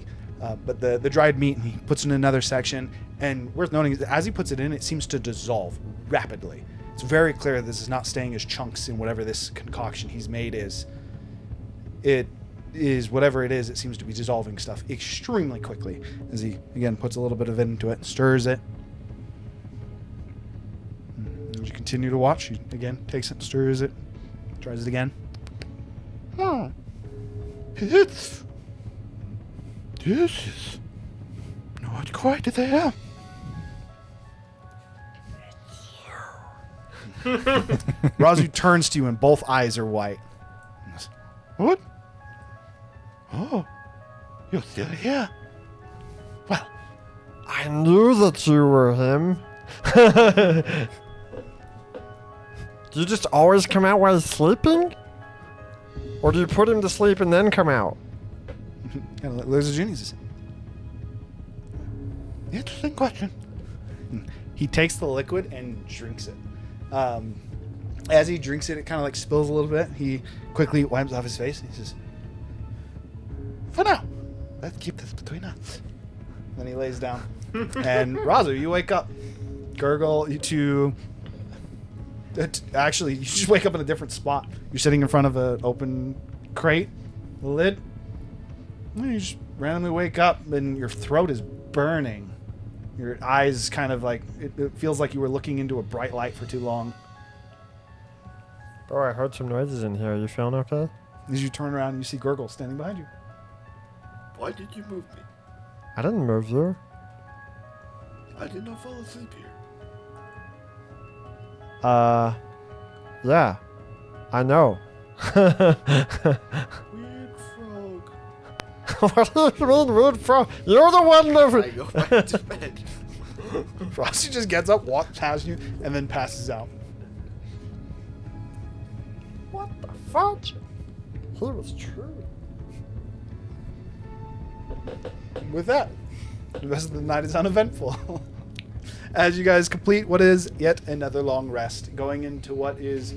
But the dried meat, and he puts it in another section. And worth noting is that as he puts it in, it seems to dissolve rapidly. It's very clear this is not staying as chunks in whatever this concoction he's made is. It is whatever it is, it seems to be dissolving stuff extremely quickly as he, again, puts a little bit of it into it, stirs it. As you continue to watch, he, again, takes it, stirs it, tries it again. This is not quite there. Razu turns to you and both eyes are white. What? Oh, you're still here. Well, I knew that you were him. Do you just always come out while he's sleeping? Or do you put him to sleep and then come out? There's a genius. Interesting question. He takes the liquid and drinks it. As he drinks it, it kind of like spills a little bit. He quickly wipes off his face. He says, For now, let's keep this between us. Then he lays down. And Razu, you wake up. Gurgle, you two. Actually, you just wake up in a different spot. You're sitting in front of an open crate, the lid. And you just randomly wake up, and your throat is burning. Your eyes kind of like, it feels like you were looking into a bright light for too long. Oh, I heard some noises in here. You feeling okay? As you turn around, you see Gurgle standing behind you. Why did you move me? I didn't move you. I did not fall asleep here. Yeah. I know. Weird frog. What do you mean, weird frog? You're the one living. I go back to bed. Frosty just gets up, walks past you, and then passes out. What the fudge? He was true. With that, the rest of the night is uneventful. As you guys complete what is yet another long rest, going into what is...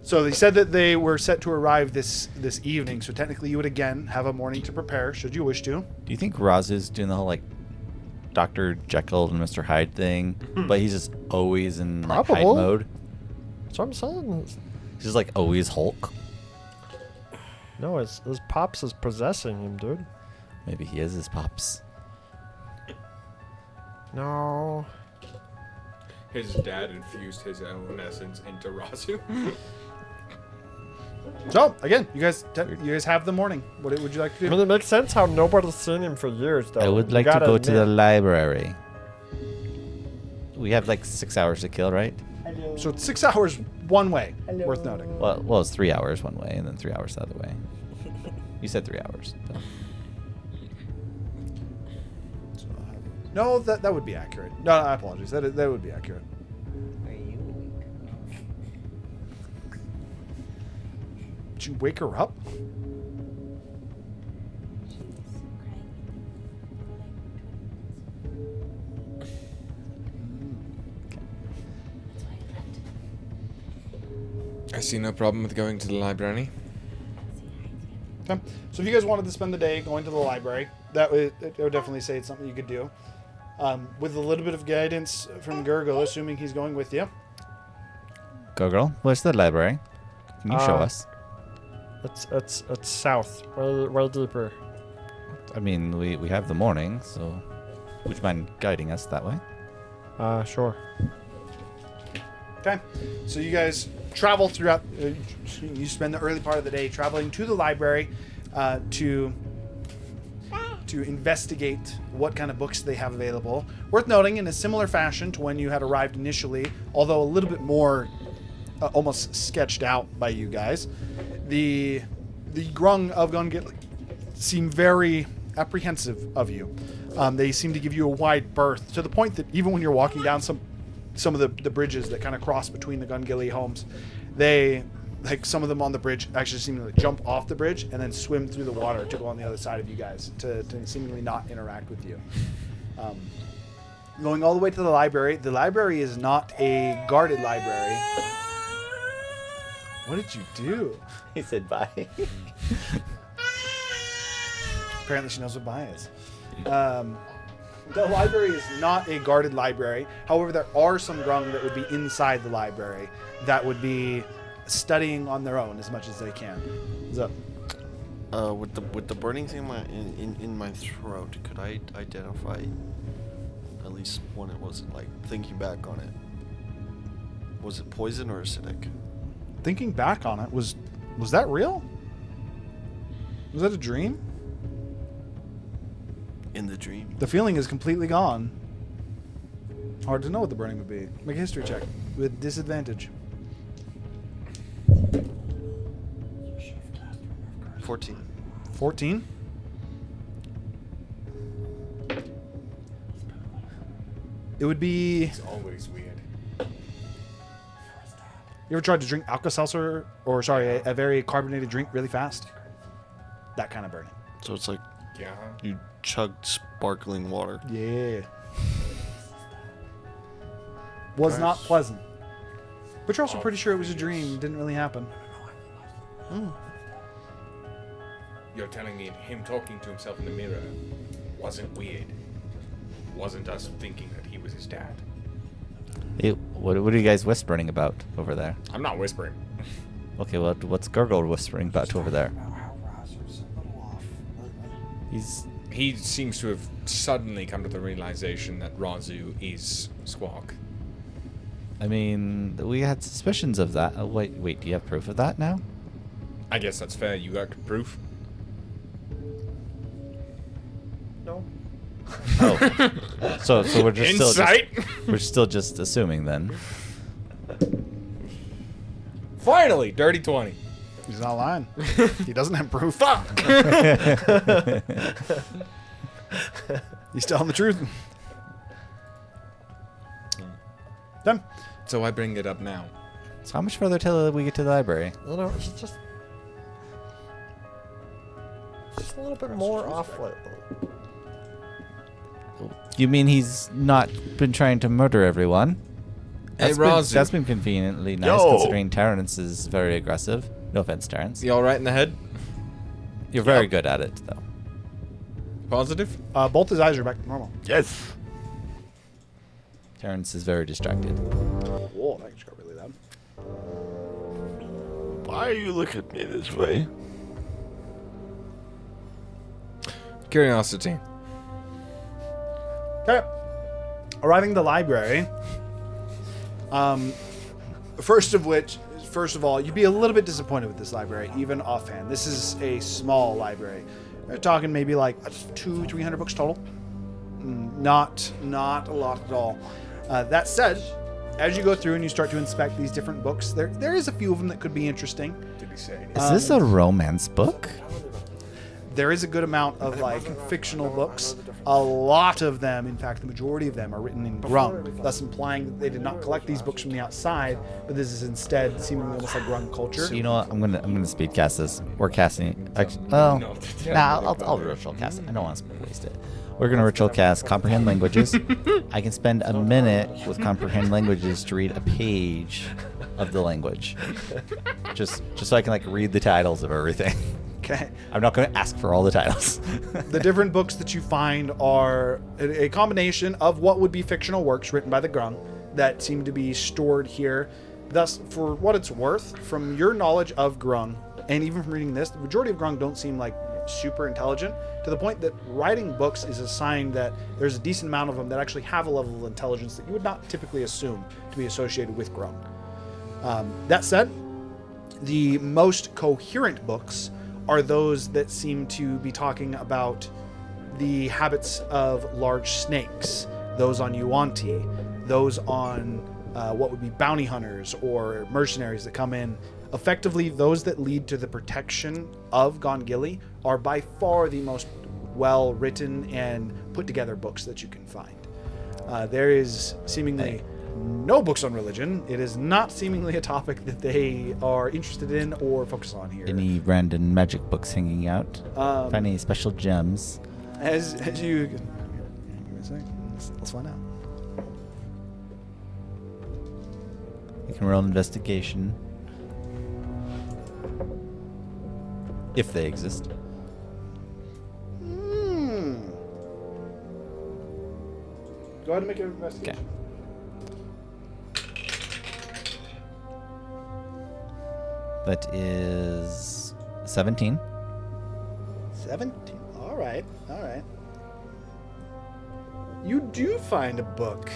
So they said that they were set to arrive this evening, so technically you would again have a morning to prepare, should you wish to. Do you think Roz is doing the whole, like, Dr. Jekyll and Mr. Hyde thing, but he's just always in, like, Hyde Probable. mode? That's what I'm saying. He's just, like, always Hulk? No, his pops is possessing him, dude. Maybe he is his pops. No. His dad infused his own essence into Razu. So, again, you guys have the morning. What would you like to do? I mean, it makes sense how nobody's seen him for years, though. I would You like to gotta go to the admit. library. We have, like, 6 hours to kill, right? So it's 6 hours one way, worth noting. Well, it's 3 hours one way and then 3 hours the other way. You said 3 hours. So. No, that would be accurate. No, I apologize. That would be accurate. Did you wake her up? I see no problem with going to the library. Okay. So if you guys wanted to spend the day going to the library, I would definitely say it's something you could do. With a little bit of guidance from Gurgle, assuming he's going with you. Go, girl. Where's the library? Can you show us? It's south, way deeper. I mean, we have the morning, so would you mind guiding us that way? Sure. Okay. So you guys travel throughout. You spend the early part of the day traveling to the library to to investigate what kind of books they have available. Worth noting, in a similar fashion to when you had arrived initially, although a little bit more almost sketched out by you guys, the Grung of Gungit seem very apprehensive of you. They seem to give you a wide berth, to the point that even when you're walking down some of the bridges that kind of cross between the Gungili homes, they, like some of them on the bridge, actually seem to like jump off the bridge and then swim through the water to go on the other side of you guys, to seemingly not interact with you. Going all the way to the library is not a guarded library. What did you do? He said bye. Apparently she knows what bye is. The library is not a guarded library. However, there are some Grung that would be inside the library that would be studying on their own as much as they can. So, with the burning thing in my throat, could I identify at least when it was, like, thinking back on it? Was it poison or acidic? thinking back on it, was that real? Was that a dream? In the dream. The feeling is completely gone. Hard to know what the burning would be. Make a history check with disadvantage. 14. 14? It would be... It's always weird. You ever tried to drink Alka-Seltzer, or sorry, a very carbonated drink really fast? That kind of burning. So it's like Yeah. you chugged sparkling water. Yeah. Was not pleasant. But you're also pretty sure it was a dream. It didn't really happen. You're telling me him talking to himself in the mirror wasn't weird? Wasn't us thinking that he was his dad? Hey, what are you guys whispering about over there? I'm not whispering. Okay, well, what's Gurgle whispering about over there? He seems to have suddenly come to the realization that Razu is Squawk. I mean, we had suspicions of that. Oh, wait, do you have proof of that now? I guess that's fair. You got proof? No. Oh, so we're just we're still just assuming then. Finally, dirty 20. He's not lying. He doesn't have proof. Fuck! He's telling the truth. Done. So I bring it up now. So how much further till we get to the library? You know, it's just a little bit more off lately. You mean he's not been trying to murder everyone? Hey, That's Razu. that's been conveniently nice, Yo. considering Terrence is very aggressive. No offense, Terrence. You alright in the head? You're very good at it, though. Positive? Both his eyes are back to normal. Yes. Terrence is very distracted. Whoa, that just got really loud. Why you look at me this way? Curiosity. Okay. Arriving at the library. First of all, you'd be a little bit disappointed with this library, even offhand. This is a small library. We're talking maybe like 200-300 books total. Not a lot at all. That said, as you go through and you start to inspect these different books, there is a few of them that could be interesting. To be said. Is this a romance book? There is a good amount of like fictional books. A lot of them, in fact, the majority of them are written in Grung, thus implying that they did not collect these books from the outside, but this is instead seemingly almost like Grung culture. So you know what? I'm gonna speed cast this. We're casting. I'll ritual cast it. I don't want to waste it. We're gonna ritual cast comprehend languages. I can spend a minute with comprehend languages to read a page of the language, just so I can like read the titles of everything. Okay. I'm not going to ask for all the titles. The different books that you find are a combination of what would be fictional works written by the Grung that seem to be stored here. Thus, for what it's worth, from your knowledge of Grung, and even from reading this, the majority of Grung don't seem like super intelligent, to the point that writing books is a sign that there's a decent amount of them that actually have a level of intelligence that you would not typically assume to be associated with Grung. That said, the most coherent books are those that seem to be talking about the habits of large snakes, those on Yuan-Ti, those on what would be bounty hunters or mercenaries that come in. Effectively, those that lead to the protection of Gongili are by far the most well-written and put-together books that you can find. There is seemingly no books on religion. It is not seemingly a topic that they are interested in or focus on here. Any random magic books hanging out? Find any special gems? As you... Give me a second. Let's find out. You can roll investigation. If they exist. Go ahead and make an investigation. That is 17. 17. All right. You do find a book.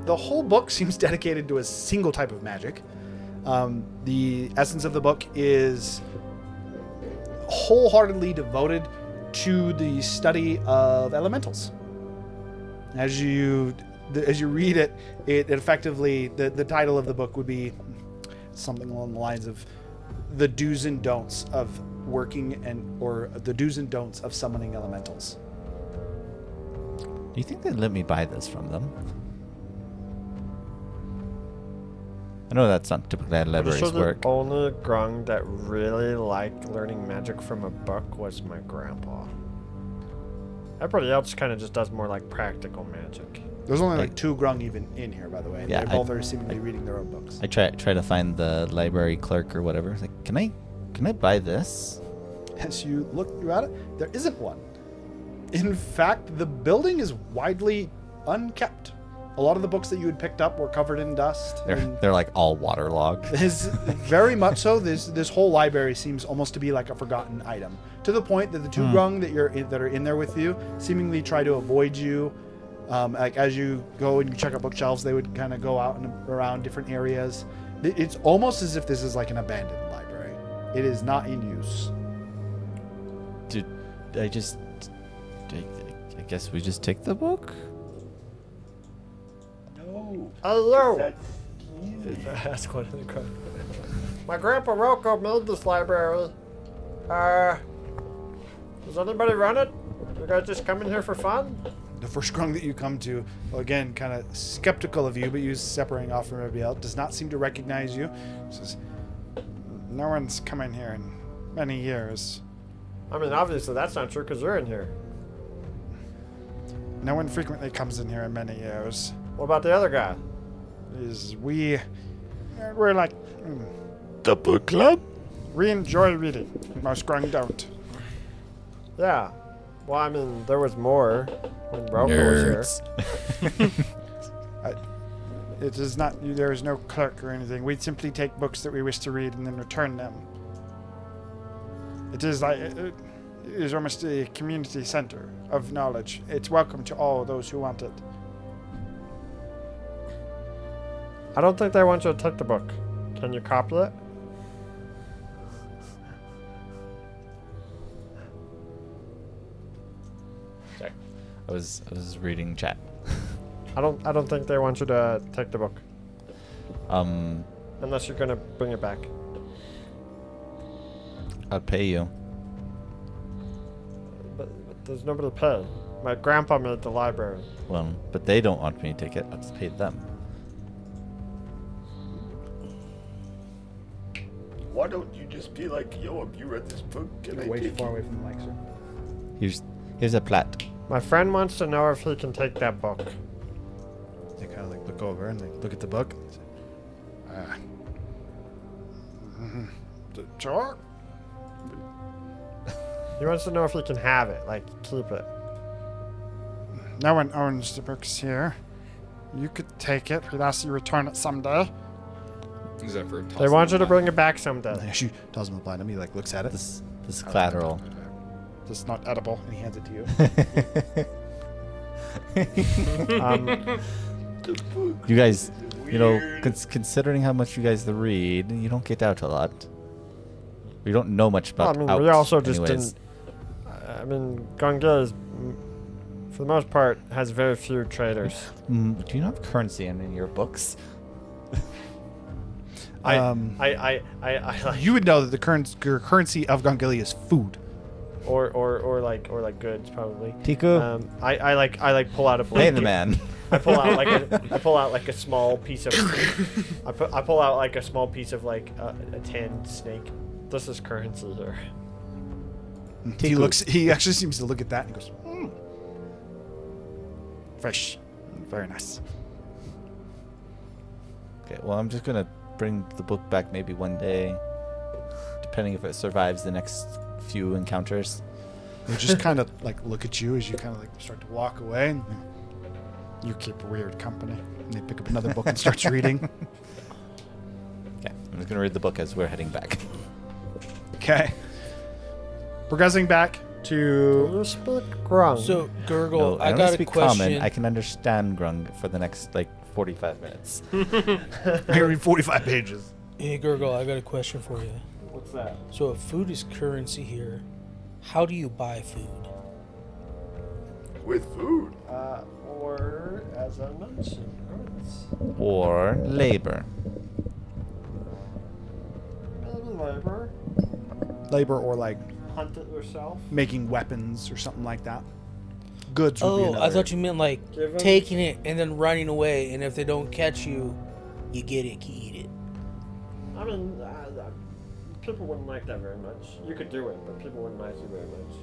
The whole book seems dedicated to a single type of magic. The essence of the book is wholeheartedly devoted to the study of elementals. As you read it, it effectively, the title of the book would be something along the lines of the do's and don'ts of working or the do's and don'ts of summoning elementals. Do you think they'd let me buy this from them? I know that's not typically how libraries work. The only grung that really liked learning magic from a book was my grandpa. Everybody else kind of just does more like practical magic. There's only like 2 grung even in here, by the way. Yeah, they both are seemingly reading their own books. I try to find the library clerk or whatever. It's like, can I buy this? As you look throughout it, there isn't one. In fact, the building is widely unkept. A lot of the books that you had picked up were covered in dust. They're like all waterlogged. Very much so. This whole library seems almost to be like a forgotten item, to the point that the 2 grung that are in there with you seemingly try to avoid you. Like as you go and you check out bookshelves, they would kind of go out and around different areas. It's almost as if this is like an abandoned library. It is not in use. I guess we just take the book? No. Hello! Ask one of the crowd. My grandpa Rocco made this library. Does anybody run it? You guys just come in here for fun? The first grung that you come to, well, again, kind of skeptical of you, but you separating off from everybody else, does not seem to recognize you. Says, No one's come in here in many years. I mean, obviously that's not true because you're in here. No one frequently comes in here in many years. What about the other guy? We're like... The book club? We enjoy reading. Most grung don't. Yeah. Well, I mean, there was more when Rocco was here. It is not... There is no clerk or anything. We simply take books that we wish to read and then return them. It is like... It is almost a community center of knowledge. It's welcome to all those who want it. I don't think they want you to take the book. Can you copy it? Sorry. I was reading chat. I don't think they want you to take the book. Unless you're gonna bring it back. I'd pay you. But there's nobody to pay. My grandpa made the library. Well, but they don't want me to take it. I'll just pay them. Why don't you just be like, yo, if you read this book, can I way too take far it? away from the mic, sir. Here's a plat. My friend wants to know if he can take that book. They kind of like look over and they look at the book. Sure. He wants to know if he can have it, like keep it. No one owns the books here. You could take it. We'd ask you to return it someday. Zephyr They want you to bring it back someday. She tells him the platinum. He like looks at it. This is collateral. This is not edible. And he hands it to you. You guys, you know, considering how much you guys read, you don't get out a lot. We don't know much about Well, I mean, out we also just anyways. didn't. I mean, Gongil is for the most part, has very few traders. Do you not have currency in your books? I like, You would know that the currency of Gongalia is food. or like goods probably. Tiku? I like pull out a Pay blanket. the man. I pull out like a small piece of I pull out like a small piece of like a tanned snake. This is currency here. He actually seems to look at that and goes, fresh. Very nice. Okay, well, I'm just gonna bring the book back maybe one day, depending if it survives the next few encounters. They just kind of like look at you as you kind of like start to walk away. And you keep weird company. And they pick up another book and starts reading. Okay, I'm just gonna read the book as we're heading back. Okay. Progressing back to. You speak Grung. So, Gurgle, No, I don't got a speak question. common. I can understand Grung for the next like 45 minutes. I can read 45 pages. Hey, Gurgle, I got a question for you. What's that? So, if food is currency here, how do you buy food? With food. Or as I mentioned, goods. Or labor. Maybe labor. Labor or like Hunt it yourself. making weapons or something like that. Goods would be Oh, another. I thought you meant like Give 'em- taking it and then running away, and if they don't catch you, you get it, you eat it. I mean, people wouldn't like that very much. You could do it, but people wouldn't like you very much.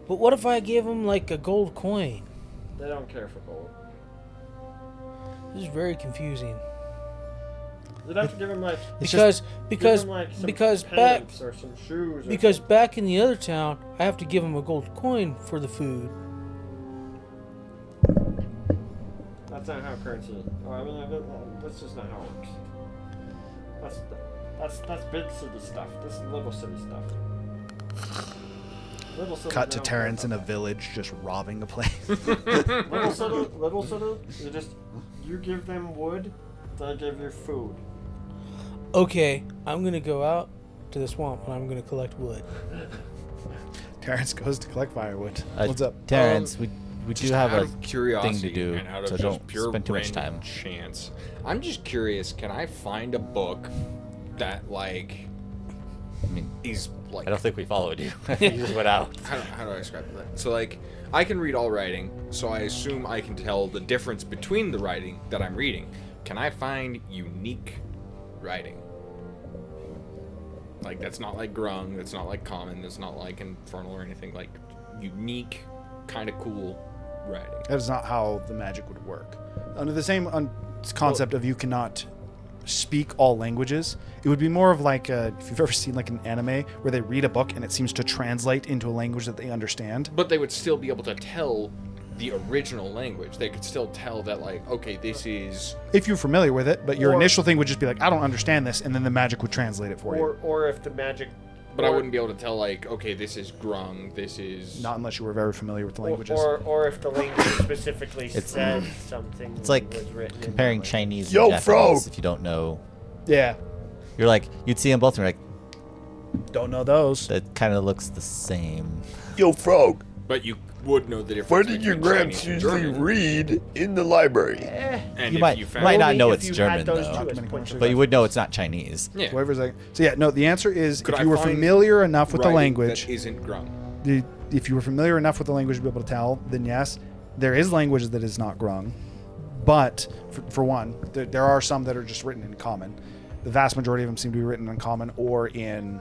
But what if I give them like a gold coin? They don't care for gold. This is very confusing. You'd have to give them like Because back pants or some shoes. Or because back in the other town, I have to give them a gold coin for the food. that's not how currency. Oh, I mean, that's just not how it works. That's big city stuff. This is little city stuff. Little city. Cut to Terrence in a village just robbing a place. Little city. You give them wood, they give you food. Okay, I'm gonna go out to the swamp and I'm gonna collect wood. Terrence goes to collect firewood. What's up? Terrence, we do Just have out a of curiosity thing to do, and out of so just don't pure spend too much random time. chance. I'm just curious. Can I find a book that like I mean, is like? I don't think we followed you. You just went out. How do I describe that? So like, I can read all writing, so I assume I can tell the difference between the writing that I'm reading. Can I find unique writing? Like that's not like Grung, that's not like Common, that's not like Infernal or anything. Like unique, kind of cool writing. That is not how the magic would work. Under the same concept of you cannot speak all languages, it would be more of like if you've ever seen like an anime where they read a book and it seems to translate into a language that they understand. But they would still be able to tell the original language. They could still tell that like, okay, this is... If you're familiar with it, but your Or- initial thing would just be like, I don't understand this, and then the magic would translate it for you. Or if the magic. But I wouldn't be able to tell like, okay, this is Grung, this is... Not unless you were very familiar with the languages. Or if the language specifically said something. It's like was written in comparing that Chinese Yo, and Frog. Japanese if you don't know. Yeah. You're like, you'd see them both and you're like, Don't know those. that kind of looks the same. Yo, Frog, But you would know the difference. where did your between gramps Chinese and usually German. read in the library? And You if might, you you found... might not Only know if it's you had German those though, two as many points of but you would know it's not Chinese. Yeah. Whatever's like. So yeah, no. The answer is Could if I you were find familiar enough with the writing language, that isn't Grung. if you were familiar enough with the language to be able to tell, then yes, there is language that is not Grung. But for one, there are some that are just written in Common. The vast majority of them seem to be written in Common or in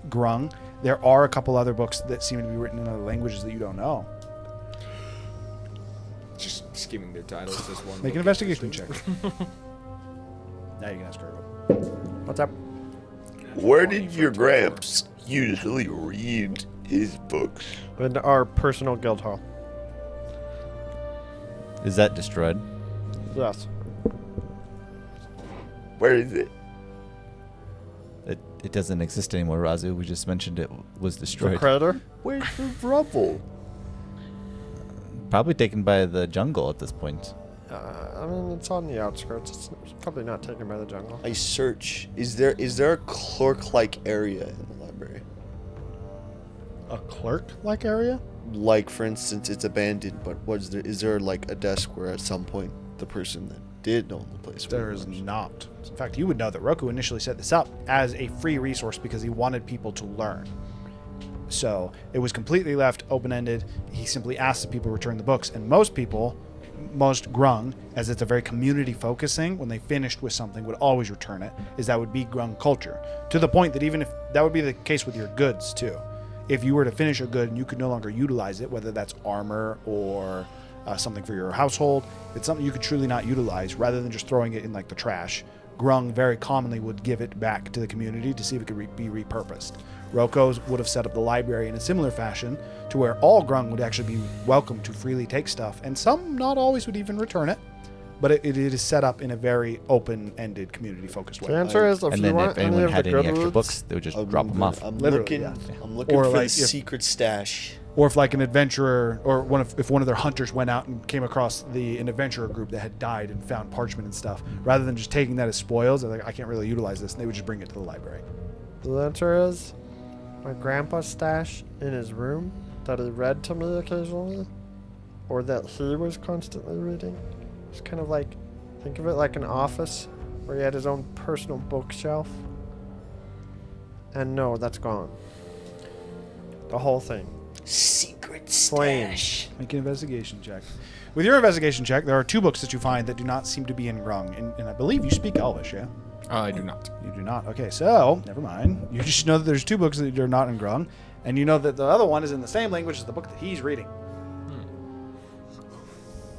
Grung. There are a couple other books that seem to be written in other languages that you don't know. Just skimming their titles as one. Make an book investigation interesting. check. Now you can ask her. What's up? Where did your gramps usually read his books? In our personal guild hall. Is that destroyed? Yes. Where is it? It doesn't exist anymore, Razu. We just mentioned it was The destroyed. creditor? Where's the rubble? Probably taken by the jungle at this point. I mean, it's on the outskirts. It's probably not taken by the jungle. I search. Is there a clerk-like area in the library? A clerk-like area? like, for instance, it's abandoned, but is there like a desk where at some point the person that did own the place? There is not. In fact, you would know that Roku initially set this up as a free resource because he wanted people to learn. So it was completely left open-ended. He simply asked that people return the books, and most grung, as it's a very community-focused thing, when they finished with something, would always return it, is that would be grung culture. To the point that even if that would be the case with your goods too. If you were to finish a good and you could no longer utilize it, whether that's armor or something for your household, it's something you could truly not utilize, rather than just throwing it in like the trash, grung very commonly would give it back to the community to see if it could be repurposed. Roko's would have set up the library in a similar fashion to where all grung would actually be welcome to freely take stuff, and some not always would even return it, but it is set up in a very open-ended, community-focused way. The answer is, if anyone had any extra books, they would just drop them off. I'm Literally, looking Or for like the if- secret stash. Or if like an adventurer, or if one of their hunters went out and came across an adventurer group that had died and found parchment and stuff, rather than just taking that as spoils, they're like, I can't really utilize this, and they would just bring it to the library. The answer is my grandpa's stash in his room that he read to me occasionally, or that he was constantly reading. It's kind of like, think of it like an office where he had his own personal bookshelf. And no, that's gone. The whole thing. Secret Flame. stash. Make an investigation check. With your investigation check, there are 2 books that you find that do not seem to be in grung, and I believe you speak Elvish, yeah? I do not. You do not. Okay, so never mind. You just know that there's 2 books that are not in grung, and you know that the other one is in the same language as the book that he's reading.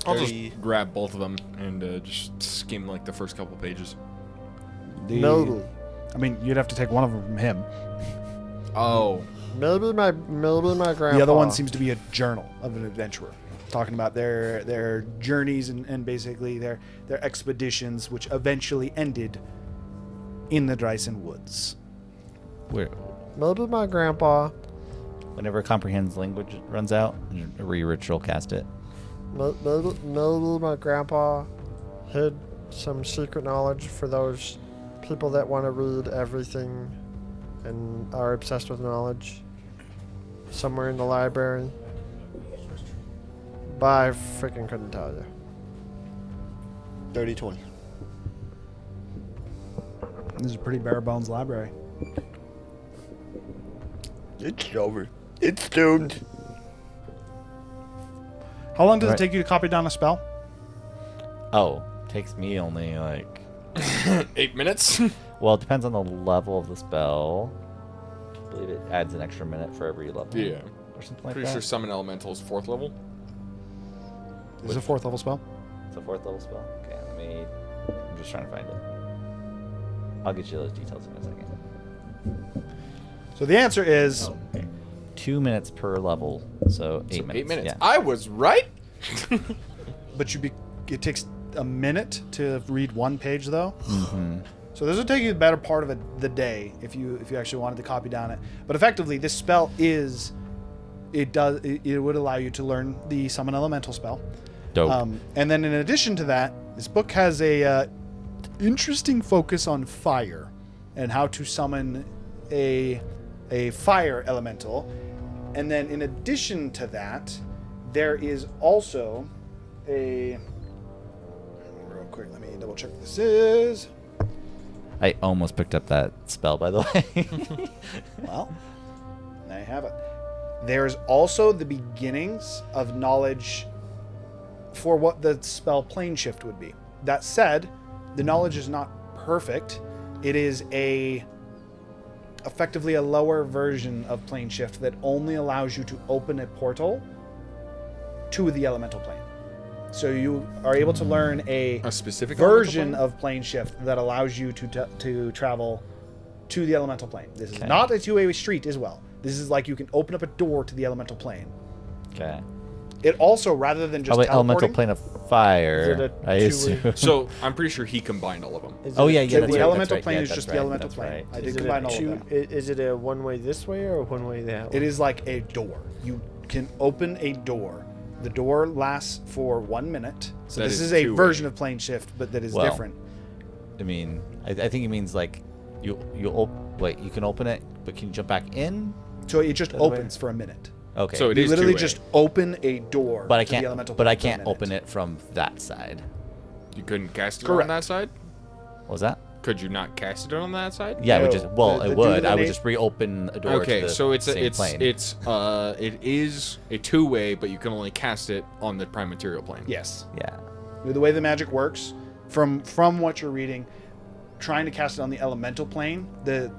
I'll just grab both of them and just skim like the first couple pages. Maybe. I mean, you'd have to take one of them from him. Oh. Maybe my grandpa. The other one seems to be a journal of an adventurer, talking about their journeys and basically their expeditions, which eventually ended in the Dryson Woods. Maybe my grandpa. Whenever comprehends language runs out, ritual cast it. Maybe my grandpa hid some secret knowledge for those people that want to read everything and are obsessed with knowledge somewhere in the library. But I freaking couldn't tell you. 30-20. This is a pretty bare bones library. It's over. It's doomed. How long does Right. it take you to copy down a spell? Oh, takes me only like 8 minutes? Well, it depends on the level of the spell. I believe it adds an extra minute for every level. Yeah. Or something like Pretty that. sure Summon Elemental is 4th level. This is a 4th level spell. It's a 4th level spell. Okay, I'm just trying to find it. I'll get you those details in a second. So the answer is 2 minutes per level, so 8 minutes. 8 minutes. Yeah. I was right. but it takes a minute to read one page though. Mm-hmm. So this would take you the better part of the day if you actually wanted to copy down it. But effectively, this spell it would allow you to learn the summon elemental spell. Dope. And then in addition to that, this book has a interesting focus on fire and how to summon a fire elemental. And then in addition to that, there is also real quick, let me double check what this is. I almost picked up that spell, by the way. Well, there you have it. There's also the beginnings of knowledge for what the spell plane shift would be. That said, the knowledge is not perfect. It is effectively a lower version of plane shift that only allows you to open a portal to the elemental plane. So you are able to learn a specific version elemental of plane shift that allows you to travel to the elemental plane. This is Okay. not a two-way street as well. This is like you can open up a door to the elemental plane. Okay. It also, rather than just Probably elemental teleporting, plane of fire. I assume. So I'm pretty sure he combined all of them. Oh yeah, yeah. the That's right, elemental that's right. plane Yeah, is that's just right, the elemental that's plane. right. I did combine all of them. Is it a one-way this way or a one-way that way? It is like a door. You can open a door. The door lasts for 1 minute. So That this is is a two-way. version of plane shift, but that is Well, different. I mean, I think it means like you can open it, but can you jump back in? So it just That way. opens for a minute. Okay. So it You is literally two-way. just open a door. but I to can't. The elemental But I plane can't for a open minute. it from that side. You couldn't cast it Correct. on that side? What was that? Could you not cast it on that side? Yeah, No, we just. Well, the it would. I would dueling- just reopen a door. Okay, to the so it's same plane. it is a two-way, but you can only cast it on the prime material plane. Yes. Yeah. The way the magic works, from what you're reading, trying to cast it on the elemental plane, the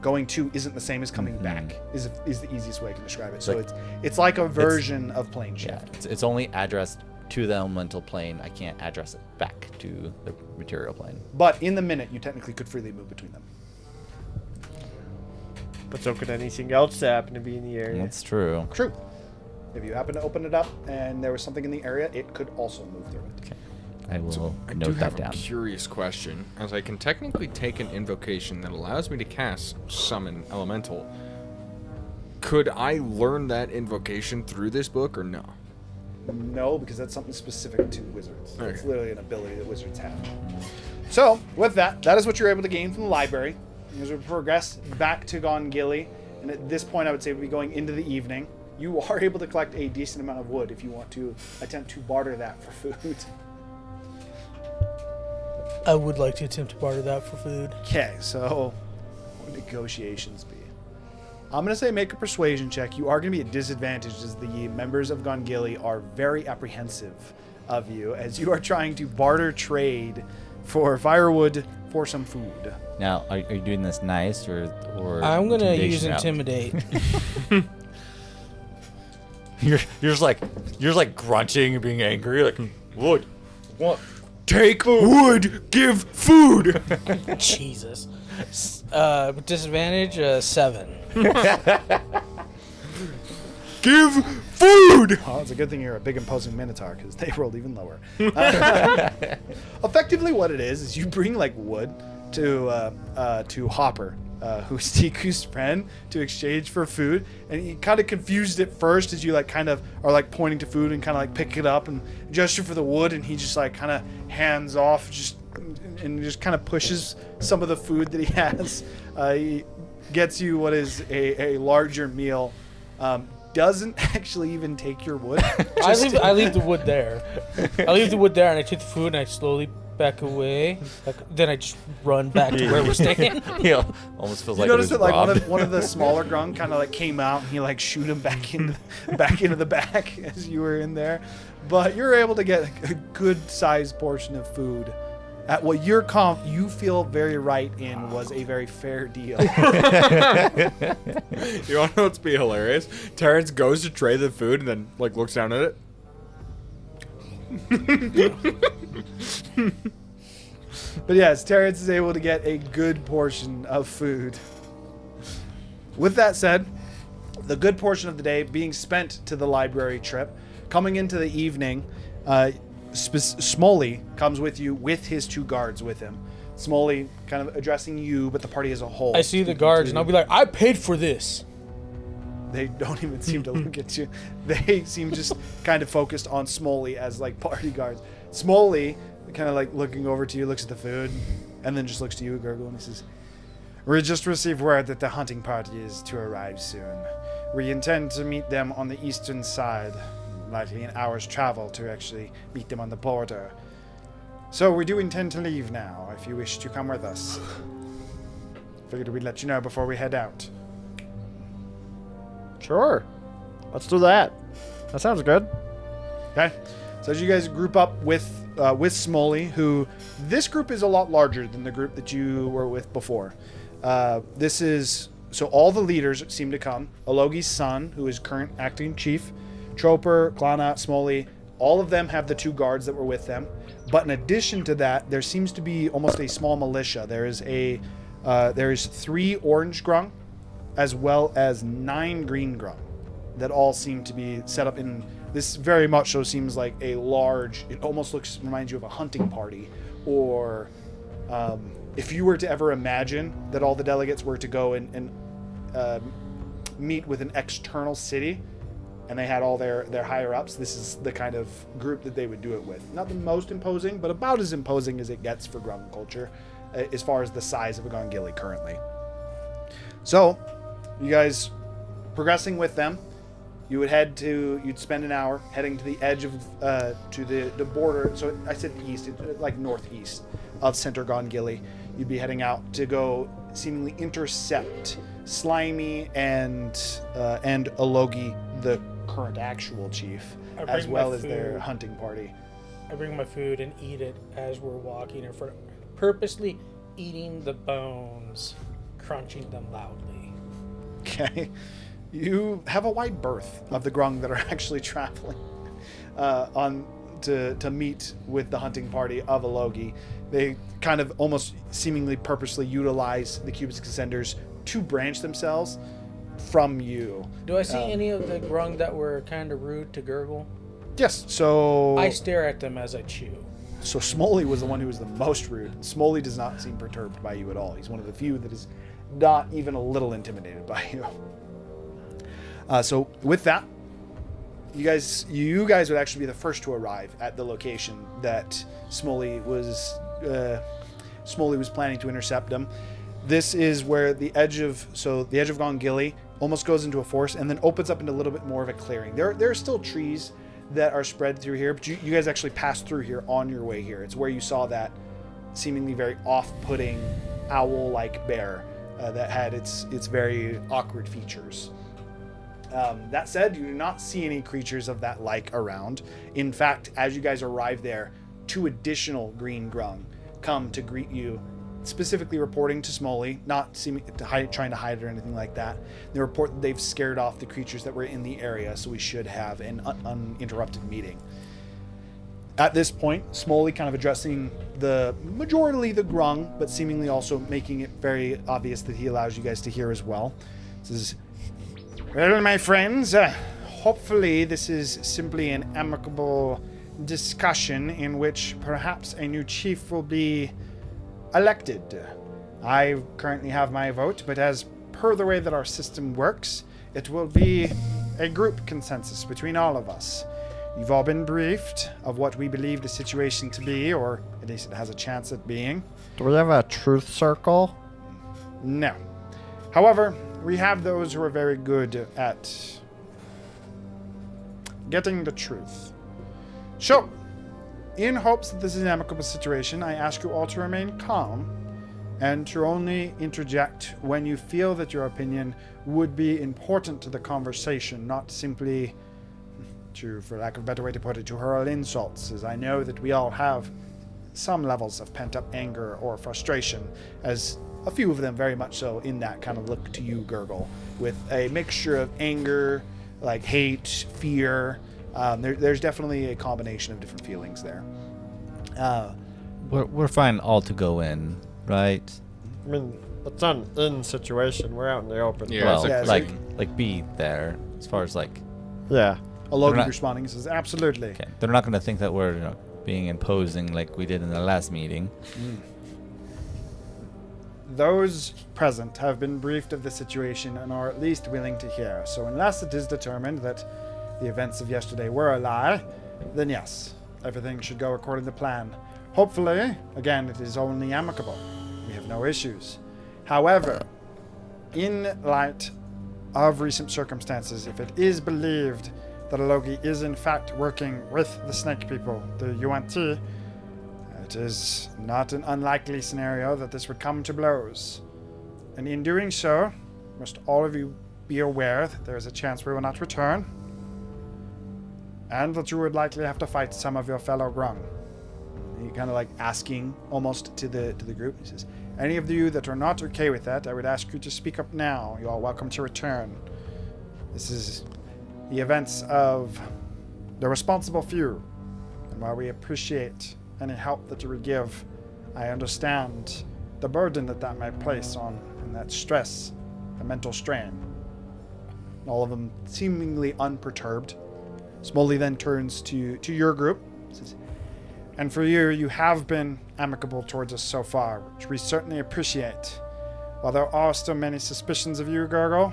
going to isn't the same as coming back. Is the easiest way I can describe it. So Like- it's like a version of plane Yeah. shift. It's only addressed to the elemental plane. I can't address it back to the material plane. But in the minute, you technically could freely move between them. But so could anything else that happen to be in the area. That's true. True. If you happen to open it up and there was something in the area, it could also move through it. Okay. I will I do note that have down. a curious question, as I can technically take an invocation that allows me to cast Summon Elemental. Could I learn that invocation through this book or no? No, because that's something specific to wizards. It's Okay. literally an ability that wizards have. So, with that is what you're able to gain from the library. As we progress back to Gongili, and at this point I would say we'll be going into the evening, you are able to collect a decent amount of wood if you want to attempt to barter that for food. I would like to attempt to barter that for food. Okay, so what would negotiations be? I'm going to say make a persuasion check. You are going to be at disadvantage as the members of Gongili are very apprehensive of you as you are trying to barter trade for firewood for some food. Now, are you doing this nice or I'm gonna use intimidation intimidate. You're just like grunting and being angry, like wood. What? Take wood, give food. Jesus. Disadvantage 7. Give food. Oh, it's a good thing you're a big imposing minotaur because they rolled even lower. Effectively, what it is you bring like wood to Hopper, who's Tiku's friend, to exchange for food, and he kind of confused at first as you like kind of are like pointing to food and kind of like pick it up and gesture for the wood, and he just like kind of hands off and just kind of pushes some of the food that he has. He gets you what is a larger meal. Doesn't actually even take your wood. I leave the wood there. I leave the wood there, and I take the food, and I slowly back away. Then I just run back to where we're staying. Yeah, almost feels You like notice it was that like robbed. one of the smaller grung kind of like came out and he like shoot him back into the back as you were in there, but you're able to get a good sized portion of food at what you feel very right in was a very fair deal. You want to know what's be hilarious? Terrence goes to trade the food and then like looks down at it. But yes, Terrence is able to get a good portion of food. With that said, the good portion of the day being spent to the library trip, coming into the evening, Smoley comes with you with his 2 guards with him. Smoley kind of addressing you, but the party as a whole. I see the guards, and I'll be like, I paid for this. They don't even seem to look at you. They seem just kind of focused on Smoley as like party guards. Smoley, kind of like looking over to you, looks at the food, and then just looks to you, Gurgle, and he says, "We just received word that the hunting party is to arrive soon. We intend to meet them on the eastern side, likely an hour's travel to actually meet them on the border. So we do intend to leave now, if you wish to come with us. Figured we'd let you know before we head out." Sure. Let's do that. That sounds good. Okay. So as you guys group up with Smoley, who this group is a lot larger than the group that you were with before. This is so all the leaders seem to come. Ologi's son, who is current acting chief, Troper, Glana, Smoley, all of them have the 2 guards that were with them. But in addition to that, there seems to be almost a small militia. There is 3 orange grung, as well as 9 green grung, that all seem to be set up in. This very much so seems like a large. It almost reminds you of a hunting party, or if you were to ever imagine that all the delegates were to go and meet with an external city, and they had all their higher ups. This is the kind of group that they would do it with. Not the most imposing, but about as imposing as it gets for grung culture, as far as the size of a Gongili currently. So, you guys progressing with them. you'd spend an hour heading to the edge of, to the border. So I said east, like northeast of Center Gongili. You'd be heading out to go seemingly intercept Slimy and Alogi, the current actual chief, I as bring well my as their food. hunting party. I bring my food and eat it as we're walking in front, purposely eating the bones, crunching them loudly. Okay. You have a wide berth of the grung that are actually traveling on to meet with the hunting party of Alogi. They kind of almost seemingly purposely utilize the Cubix Ascenders to branch themselves from you. Do I see any of the grung that were kind of rude to Gurgle? Yes, so... I stare at them as I chew. So Smoley was the one who was the most rude. Smoley does not seem perturbed by you at all. He's one of the few that is not even a little intimidated by you. So with that, you guys would actually be the first to arrive at the location that Smoley was planning to intercept them. This is where the edge of Gongili almost goes into a forest and then opens up into a little bit more of a clearing. There are still trees that are spread through here, but you guys actually passed through here on your way here. It's where you saw that seemingly very off-putting owl-like bear that had its very awkward features. That said, you do not see any creatures of that like around. In fact, as you guys arrive there, 2 additional green grung come to greet you, specifically reporting to Smoley, not seeming to trying to hide it or anything like that. They report that they've scared off the creatures that were in the area, so we should have an uninterrupted meeting. At this point, Smoley kind of addressing the majority the grung, but seemingly also making it very obvious that he allows you guys to hear as well. Says, "Well, my friends, hopefully this is simply an amicable discussion in which perhaps a new chief will be elected. I currently have my vote, but as per the way that our system works, it will be a group consensus between all of us. You've all been briefed of what we believe the situation to be, or at least it has a chance at being. Do we have a truth circle? No. However, we have those who are very good at getting the truth. So, in hopes that this is an amicable situation, I ask you all to remain calm and to only interject when you feel that your opinion would be important to the conversation, not simply to, for lack of a better way to put it, to hurl insults, as I know that we all have some levels of pent-up anger or frustration, as a few of them very much so in that kind of look to you, Gurgle, with a mixture of anger, like hate, fear. There's definitely a combination of different feelings there. We're fine all to go in, right? I mean, it's not an in situation. We're out in the open. Yeah, Well, it's like be there as far as like. Yeah. Alogi responding says, absolutely. Okay. They're not going to think that we're being imposing like we did in the last meeting. Those present have been briefed of the situation and are at least willing to hear. So unless it is determined that the events of yesterday were a lie, then yes, everything should go according to plan. Hopefully, again, it is only amicable. We have no issues. However, in light of recent circumstances, if it is believed that Alogi is in fact working with the Snake People, the UNT, it is not an unlikely scenario that this would come to blows. And in doing so, must all of you be aware that there is a chance we will not return, and that you would likely have to fight some of your fellow grung. He kind of like asking almost to the group. He says, any of you that are not okay with that, I would ask you to speak up now. You are welcome to return. This is the events of the responsible few. And while we appreciate any help that you would give, I understand the burden that might place on, and that stress, the mental strain. All of them seemingly unperturbed. Smoley then turns to your group. Says, and for you, you have been amicable towards us so far, which we certainly appreciate. While there are still many suspicions of you, Gurgle,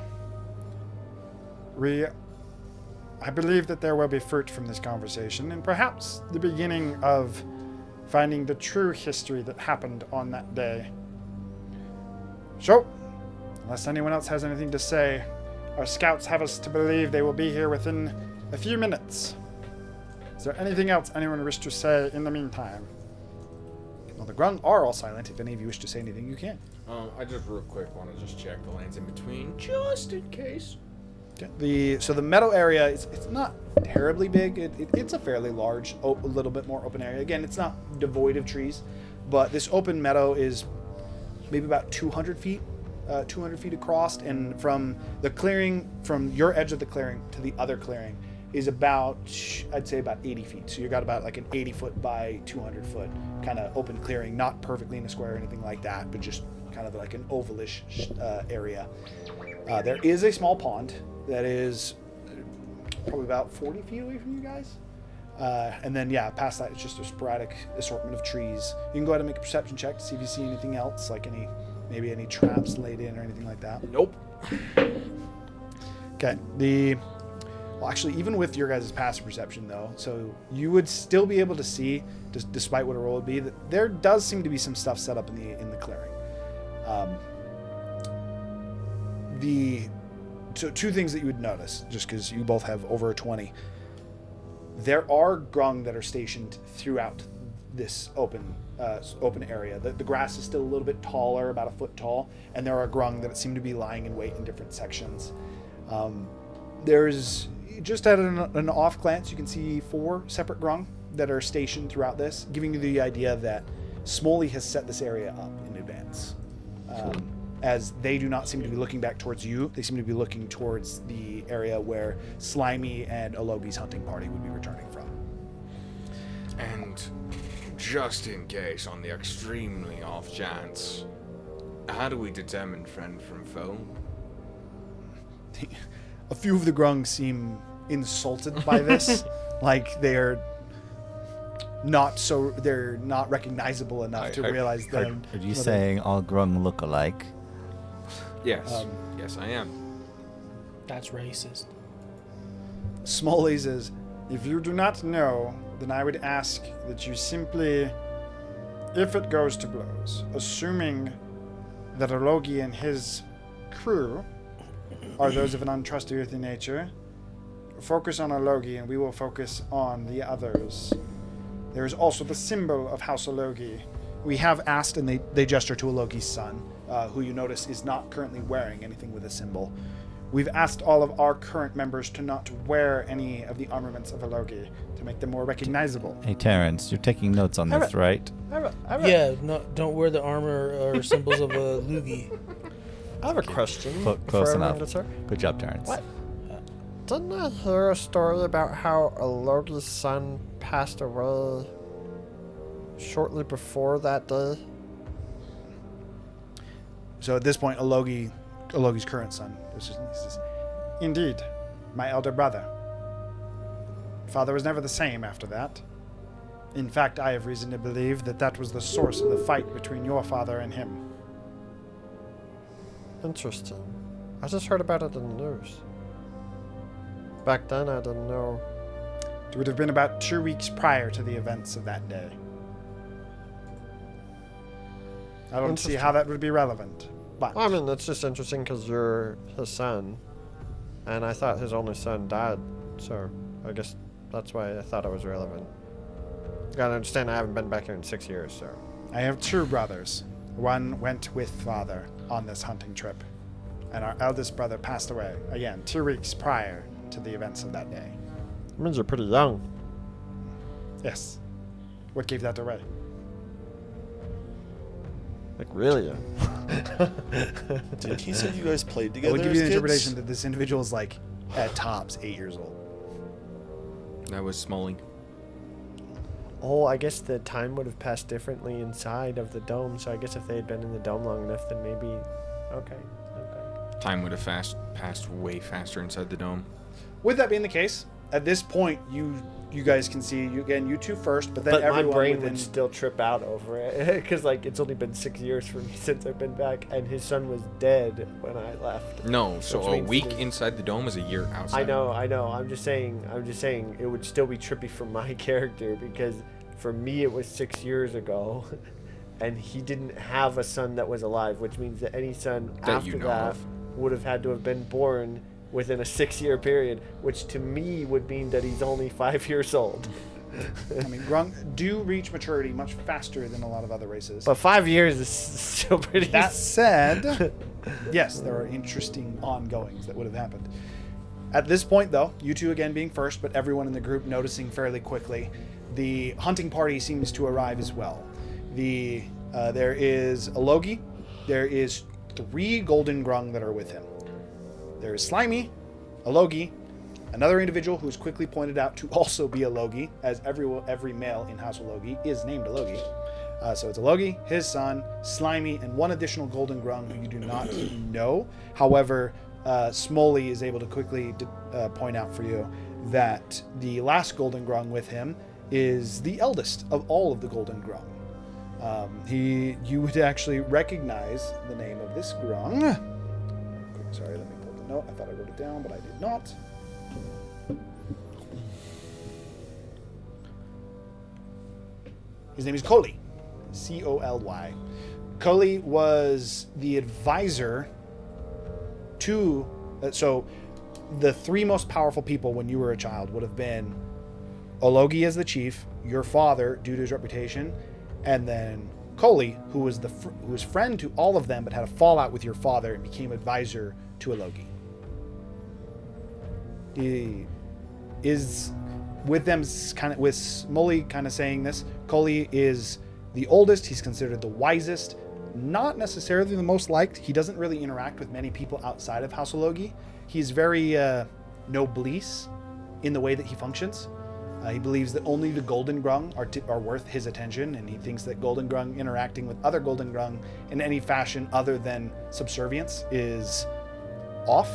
I believe that there will be fruit from this conversation, and perhaps the beginning of finding the true history that happened on that day. So, unless anyone else has anything to say, Our scouts have us to believe they will be here within a few minutes. Is there anything else anyone wishes to say in the meantime? Well, the Grung are all silent. If any of you wish to say anything, you can. I just real quick want to just check the lands in between, just in case. Okay. So the meadow area it's not terribly big. It's a fairly large, a little bit more open area. Again, it's not devoid of trees, but this open meadow is maybe about 200 feet across, and from the clearing, from your edge of the clearing to the other clearing, is about, I'd say about 80 feet. So you got about like an 80 foot by 200 foot kind of open clearing, not perfectly in a square or anything like that, but just kind of like an ovalish area. There is a small pond that is probably about 40 feet away from you guys. And then, past that, it's just a sporadic assortment of trees. You can go ahead and make a perception check to see if you see anything else, like maybe any traps laid in or anything like that. Nope. Okay. Well, actually, even with your guys' passive perception, though, so you would still be able to see, despite what a roll would be, that there does seem to be some stuff set up in the clearing. So two things that you would notice, just because you both have over a 20. There are grung that are stationed throughout this open area. The grass is still a little bit taller, about a foot tall, and there are grung that seem to be lying in wait in different sections. There's, just at an off glance, you can see 4 separate grung that are stationed throughout this, giving you the idea that Smoley has set this area up in advance. As they do not seem to be looking back towards you, they seem to be looking towards the area where Slimy and Ologi's hunting party would be returning from. And just in case, on the extremely off chance, how do we determine friend from foe? A few of the grung seem insulted by this, like they're not recognizable enough to realize them. Are you saying all grung look alike? Yes. Yes, I am. That's racist. Smoley says, if you do not know, then I would ask that you simply, if it goes to blows, assuming that Ologi and his crew are those of an untrustworthy nature, focus on Ologi and we will focus on the others. There is also the symbol of House Ologi. We have asked, and they gesture to Ologi's son, who you notice is not currently wearing anything with a symbol. We've asked all of our current members to not wear any of the armaments of Ologi to make them more recognizable. Hey, Terrence, you're taking notes on this, right? Yeah, no, don't wear the armor or symbols of a Lugi. I have a question. Close for enough. everyone, sir. Good job, Terrence. What? Didn't I hear a story about how Ologi's son passed away shortly before that day? So at this point, Ologi's current son, says, Indeed, my elder brother. Father was never the same after that. In fact, I have reason to believe that was the source of the fight between your father and him. Interesting. I just heard about it in the news. Back then, I didn't know. It would have been about 2 weeks prior to the events of that day. I don't see how that would be relevant. But Well, I mean, it's just interesting because you're his son, and I thought his only son died, so I guess that's why I thought it was relevant. You gotta understand, I haven't been back here in 6 years, so. I have 2 brothers. One went with father on this hunting trip, and our eldest brother passed away, again, 2 weeks prior to the events of that day. It means you're pretty young. Yes. What gave that away? Like, really young. Did he say you guys played I together? would give you as the kids? interpretation that this individual is like, at tops, 8 years old. That was Smoley. Oh, I guess the time would have passed differently inside of the dome, so I guess if they had been in the dome long enough, then maybe... Okay. Time would have passed way faster inside the dome. With that being the case, at this point, you guys can see, you 2 first, but then But my everyone brain within... would still trip out over it, because, like, it's only been 6 years for me since I've been back, and his son was dead when I left. No, so Which a means week that- inside the dome is a year outside. I know. I'm just saying it would still be trippy for my character, because for me it was 6 years ago, and he didn't have a son that was alive, which means that any son That you after know that of. would have had to have been born within a 6-year period, which to me would mean that he's only 5 years old. I mean, Grung do reach maturity much faster than a lot of other races. But 5 years is still pretty. That said, yes, there are interesting ongoings that would have happened. At this point, though, you two again being first, but everyone in the group noticing fairly quickly, the hunting party seems to arrive as well. There is a Logi. There is 3 golden grung that are with him. There is Slimy, a Logi, another individual who is quickly pointed out to also be a Logi, as every male in House of Logi is named a Logi. So it's a Logi, his son, Slimy, and 1 additional golden grung who you do not know. However, Smoley is able to quickly point out for you that the last golden grung with him is the eldest of all of the golden grung. You would actually recognize the name of this grung. Sorry, let me pull the note. I thought I wrote it down, but I did not. His name is Coly. Coly. Coly was the advisor to... so, the 3 most powerful people when you were a child would have been Ologi as the chief, your father, due to his reputation, and then Coly, who was friend to all of them, but had a fallout with your father and became advisor to Ologi. He is with them, with Smoley kind of saying this. Coly is the oldest. He's considered the wisest, not necessarily the most liked. He doesn't really interact with many people outside of House Ologi. He's very noblesse in the way that he functions. He believes that only the Golden Grung are worth his attention, and he thinks that Golden Grung interacting with other Golden Grung in any fashion other than subservience is off.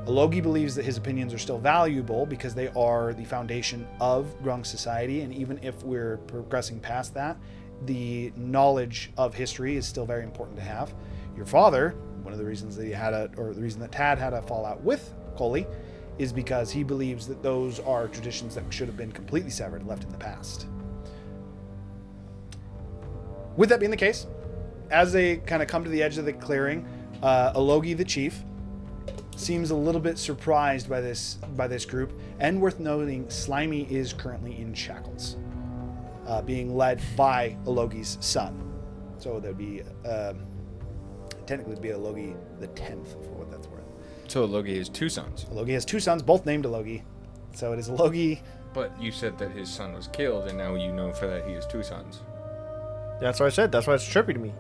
Ologi believes that his opinions are still valuable because they are the foundation of Grung society, and even if we're progressing past that, the knowledge of history is still very important to have. Your father, one of the reasons that the reason that Tad had a fallout with Coly, is because he believes that those are traditions that should have been completely severed, left in the past. With that being the case, as they kind of come to the edge of the clearing, Ologi the chief seems a little bit surprised by this group, and worth noting, Slimy is currently in shackles, being led by Ologi's son. So there'd be technically it'd be Ologi the 10th, for what that's worth. So Ologi has 2 sons. Ologi has 2 sons, both named Ologi. So it is Ologi. But you said that his son was killed, and now you know for that he has 2 sons. That's what I said. That's why it's trippy to me.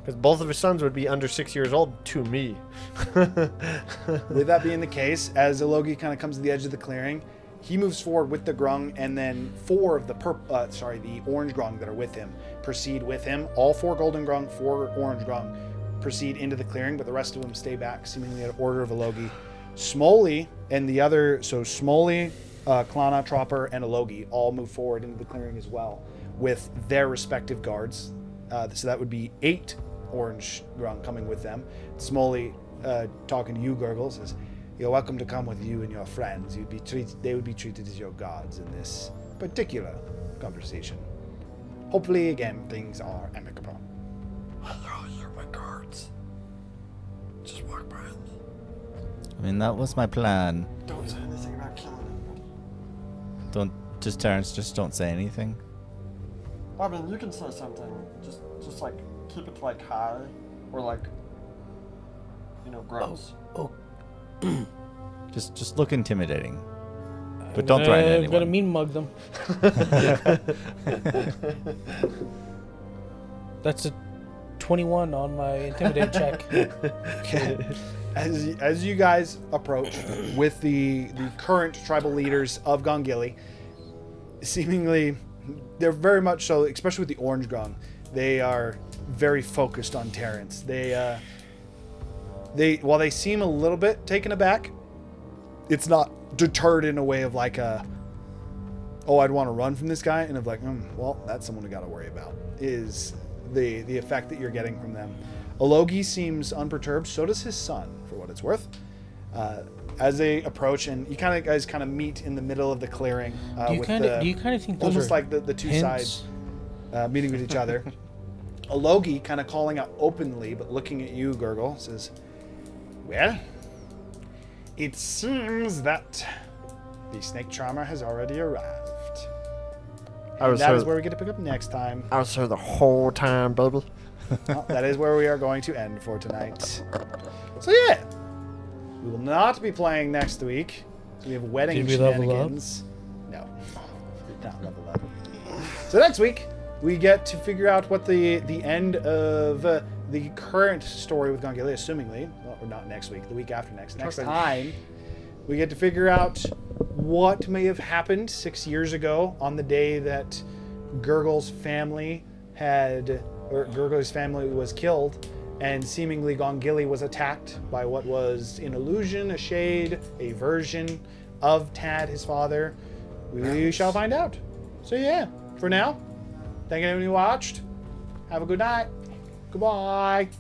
Because both of his sons would be under 6 years old to me. With that being the case, as Ologi kind of comes to the edge of the clearing, he moves forward with the grung, and then 4 of the orange grung that are with him proceed with him. All 4 golden grung, 4 orange grung proceed into the clearing, but the rest of them stay back, seemingly at order of Ologi. Smoley and the other, so Smoley, Klana, Tropper, and Ologi all move forward into the clearing as well with their respective guards. So that would be 8 orange grung coming with them. Smoley, talking to you, Gurgle, says, "You're welcome to come with you and your friends. They would be treated as your gods in this particular conversation. Hopefully, again, things are amicable." Hello, you're my guards. Just walk behind me. I mean, that was my plan. Don't say anything about killing anybody. Terrence, just don't say anything. I mean, you can say something. Just like keep it like high, or like, gross. Oh. Just look intimidating, but don't threaten anyone. I'm gonna mean mug them. That's a 21 on my intimidate check. As you guys approach with the current tribal leaders of Gongili, seemingly they're very much so, especially with the orange grung, they are very focused on Terrence. They while they seem a little bit taken aback, it's not deterred in a way of like I'd want to run from this guy, and of like, well, that's someone we got to worry about, is the effect that you're getting from them. Ologi seems unperturbed, so does his son, for what it's worth. As they approach, and you guys kind of meet in the middle of the clearing. Do you kind of think those almost are like the two hints? sides meeting with each other? Ologi kind of calling out openly, but looking at you, Gurgle, says, "Well, It seems that the snake charmer has already arrived. I was That here, is where we get to pick up next time. I was here the whole time, baby. Well, that is where we are going to end for tonight. So yeah, we will not be playing next week. So we have wedding Did we level up? shenanigans. No, we did not level up. So next week we get to figure out what the end of the current story with Gongili, assumingly. Well, or not next week, the week after next. Next time we get to figure out what may have happened 6 years ago on the day that Gurgle's family was killed, and seemingly Gongili was attacked by what was an illusion, a shade, a version of Tad, his father. We shall find out. So yeah, for now, thank you everyone who watched. Have a good night. Goodbye.